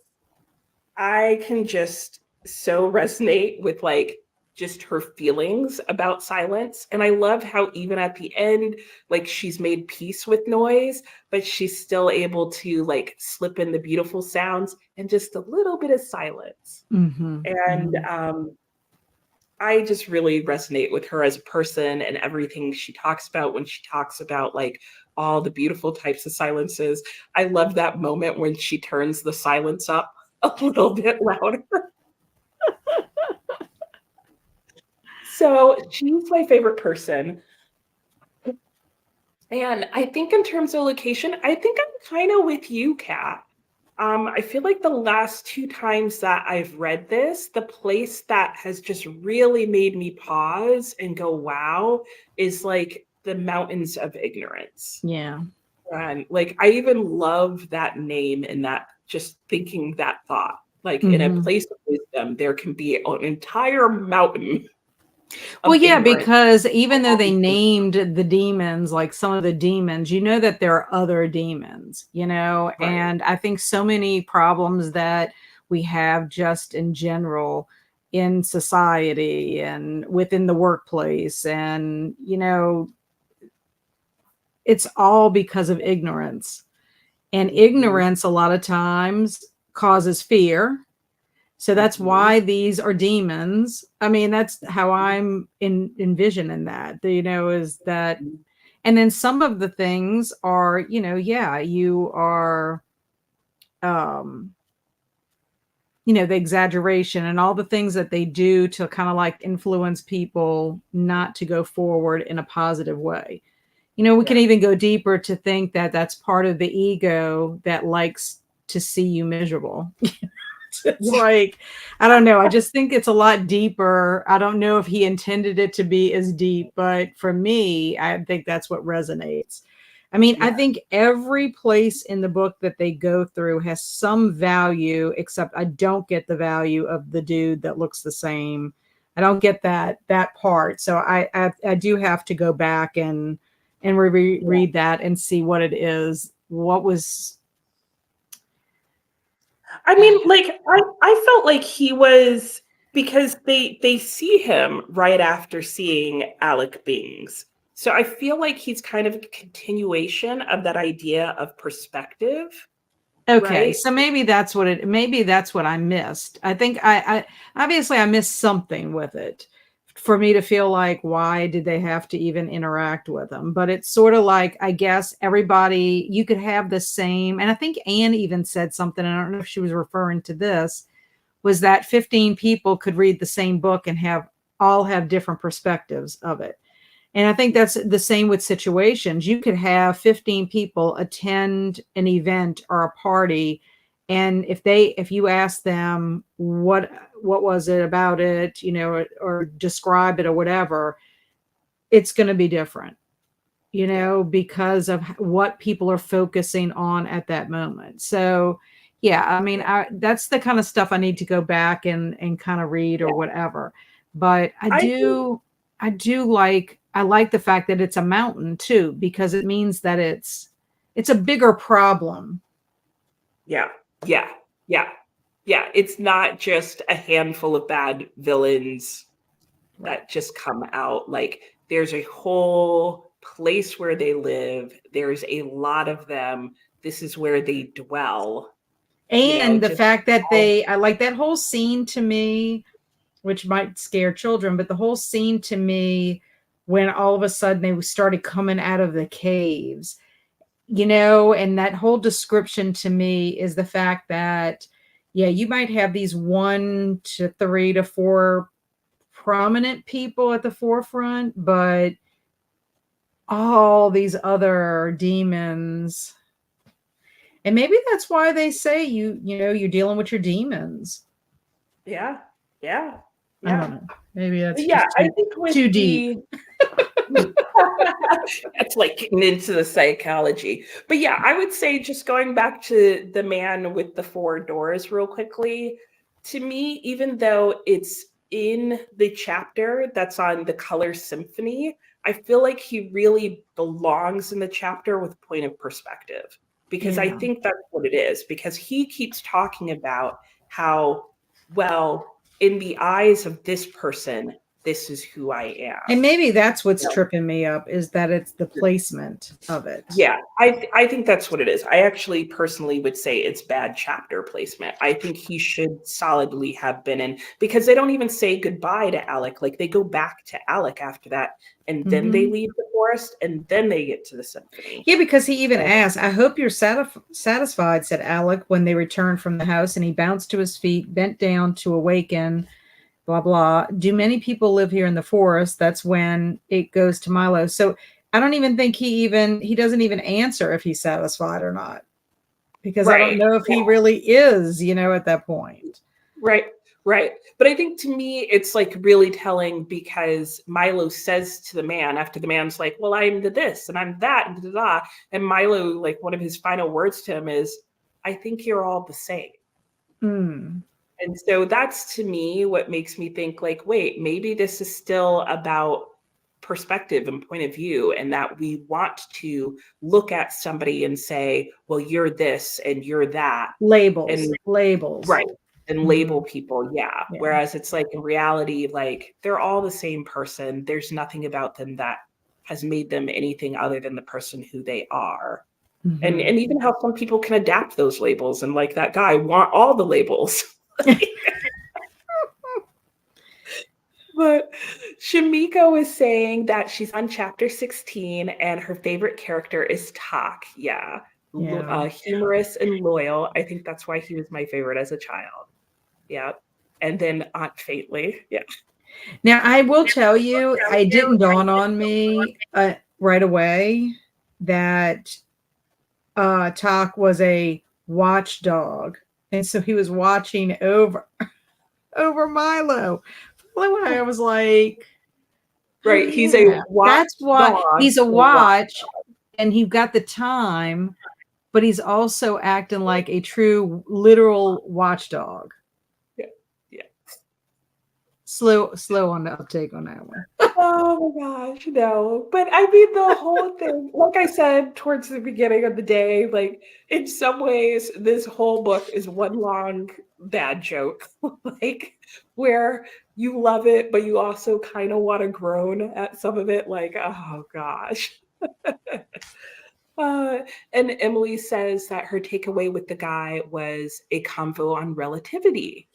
I can just so resonate with like just her feelings about silence. And I love how even at the end, like she's made peace with noise, but she's still able to like slip in the beautiful sounds and just a little bit of silence. And I just really resonate with her as a person and everything she talks about when she talks about like all the beautiful types of silences. I love that moment when she turns the silence up a little bit louder. So she's my favorite person. And I think in terms of location, I think I'm kind of with you, Kat. I feel like the last two times that I've read this, the place that has just really made me pause and go, wow, is like the Mountains of Ignorance. Yeah. And like, I even love that name and that just thinking that thought. Like in a place of wisdom, there can be an entire mountain. Well, yeah, because even though they named the demons, like some of the demons, you know that there are other demons, you know, and I think so many problems that we have just in general in society and within the workplace, and, you know, it's all because of ignorance. And ignorance a lot of times causes fear. So that's why these are demons. I mean, that's how I'm envisioning that, you know, is that, and then some of the things are, you know, yeah, you are, you know, the exaggeration and all the things that they do to kind of like influence people not to go forward in a positive way. You know, we can even go deeper to think that that's part of the ego that likes to see you miserable. It's like, I don't know. I just think it's a lot deeper. I don't know if he intended it to be as deep, but for me, I think that's what resonates. I mean, I think every place in the book that they go through has some value, except I don't get the value of the dude that looks the same. I don't get that part. So I do have to go back and read that and see what it is. What was, I mean, like I felt like he was, because they see him right after seeing Alec Bings. So I feel like he's kind of a continuation of that idea of perspective, Okay, right? so maybe that's what I missed. I think I obviously I missed something with it for me to feel like, why did they have to even interact with them? But it's sort of like, I guess everybody, you could have the same, and I think Anne even said something, and I don't know if she was referring to this, was that 15 people could read the same book and all have different perspectives of it. And I think that's the same with situations. You could have 15 people attend an event or a party, and if you ask them what was it about it, or describe it or whatever, it's going to be different, because of what people are focusing on at that moment. So, yeah, I mean, that's the kind of stuff I need to go back and kind of read or whatever. But I like the fact that it's a mountain too, because it means that it's a bigger problem. Yeah. It's not just a handful of bad villains that just come out. Like, there's a whole place where they live. There's a lot of them. This is where they dwell. And the fact that I like that whole scene to me, which might scare children, but the whole scene to me, when all of a sudden they started coming out of the caves, and that whole description to me is the fact that, yeah, you might have these 1 to 3 to 4 prominent people at the forefront, but all these other demons. And maybe that's why they say you're dealing with your demons. Yeah. I don't know. Maybe that's I think too deep. That's like getting into the psychology. But yeah, I would say, just going back to the man with the 4 doors real quickly, to me, even though it's in the chapter that's on the color symphony, I feel like he really belongs in the chapter with point of perspective, because I think that's what it is, because he keeps talking about how, well, in the eyes of this person, this is who I am. And maybe that's what's tripping me up, is that it's the placement of it. Yeah, I think that's what it is. I actually personally would say it's bad chapter placement. I think he should solidly have been in, because they don't even say goodbye to Alec. Like, they go back to Alec after that, and then they leave the forest, and then they get to the symphony. Yeah, because he even asked, "I hope you're satisfied," said Alec when they returned from the house, and he bounced to his feet, bent down to awaken, blah, blah. Do many people live here in the forest? That's when it goes to Milo. So I don't even think he doesn't even answer if he's satisfied or not, because I don't know if he really is, at that point. Right. But I think, to me, it's like really telling, because Milo says to the man, after the man's like, well, I'm the this and I'm that and da-da-da, and Milo, like, one of his final words to him is, I think you're all the same. And so that's, to me, what makes me think, like, wait, maybe this is still about perspective and point of view, and that we want to look at somebody and say, well, you're this and you're that. Labels. Right. And label people. Yeah. Whereas it's like, in reality, like, they're all the same person. There's nothing about them that has made them anything other than the person who they are. And even how some people can adapt those labels, and, like, that guy want all the labels. But Shamiko is saying that she's on chapter 16 and her favorite character is Tak. Humorous and loyal. I think that's why he was my favorite as a child. Yeah. And then Aunt Faintly. Yeah. Now, I will tell you, it didn't dawn on me right away that Tak was a watchdog. And so he was watching over Milo. When I was like, right, he's a watch. That's why he's a watch, and he got the time, but he's also acting like a true, literal watchdog. Yeah. Slow on the uptake on that one. Oh my gosh, no. But I mean, the whole thing, like I said towards the beginning of the day, like, in some ways, this whole book is one long, bad joke, like where you love it, but you also kind of want to groan at some of it. Like, oh gosh. Uh, and Emily says that her takeaway with the guy was a convo on relativity.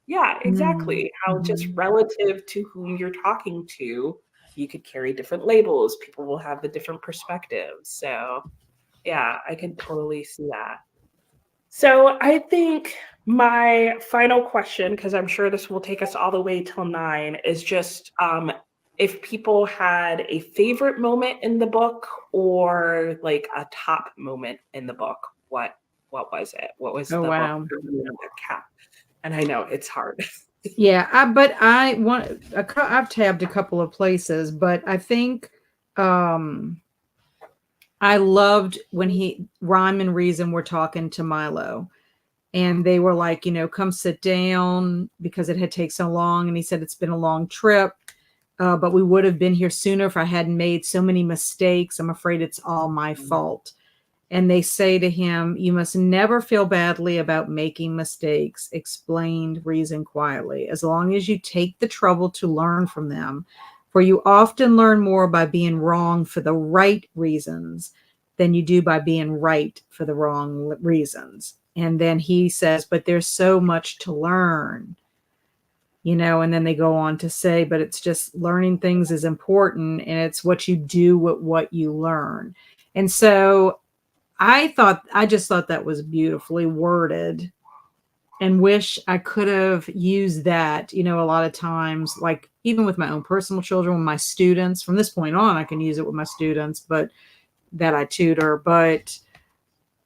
Yeah, exactly. How just Mm-hmm. relative to whom you're talking to, you could carry different labels. People will have the different perspectives. So, yeah, I can totally see that. So, I think my final question, because I'm sure this will take us all the way till 9, is just if people had a favorite moment in the book or like a top moment in the book, what was it? What was Oh, the book wow. for you that cap? And I know it's hard. Yeah, I've tabbed a couple of places, but I think I loved when Rhyme and Reason were talking to Milo, and they were like, come sit down because it had taken so long. And he said, it's been a long trip, but we would have been here sooner if I hadn't made so many mistakes. I'm afraid it's all my fault. And they say to him, you must never feel badly about making mistakes, explained Reason quietly, as long as you take the trouble to learn from them. For you often learn more by being wrong for the right reasons than you do by being right for the wrong reasons. And then he says, but there's so much to learn, and then they go on to say, but it's just learning things is important, and it's what you do with what you learn. And so I just thought that was beautifully worded, and wish I could have used that, a lot of times, like even with my own personal children, with my students. From this point on, I can use it with my students, but that I tutor. But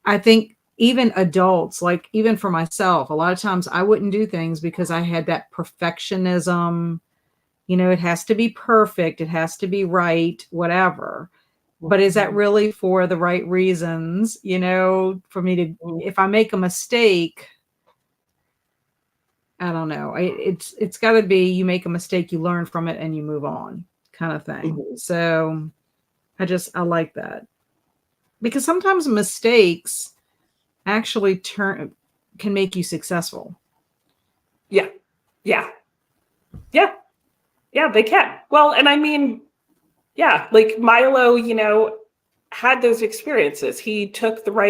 I think even adults, like even for myself, a lot of times I wouldn't do things because I had that perfectionism. It has to be perfect, it has to be right, whatever. But is that really for the right reasons? For me to, if I make a mistake, I don't know. It's got to be, you make a mistake, you learn from it, and you move on, kind of thing. So I like that, because sometimes mistakes actually can make you successful. Yeah, yeah, yeah, yeah. They can. Well, and I mean, yeah, like Milo, had those experiences. He took the right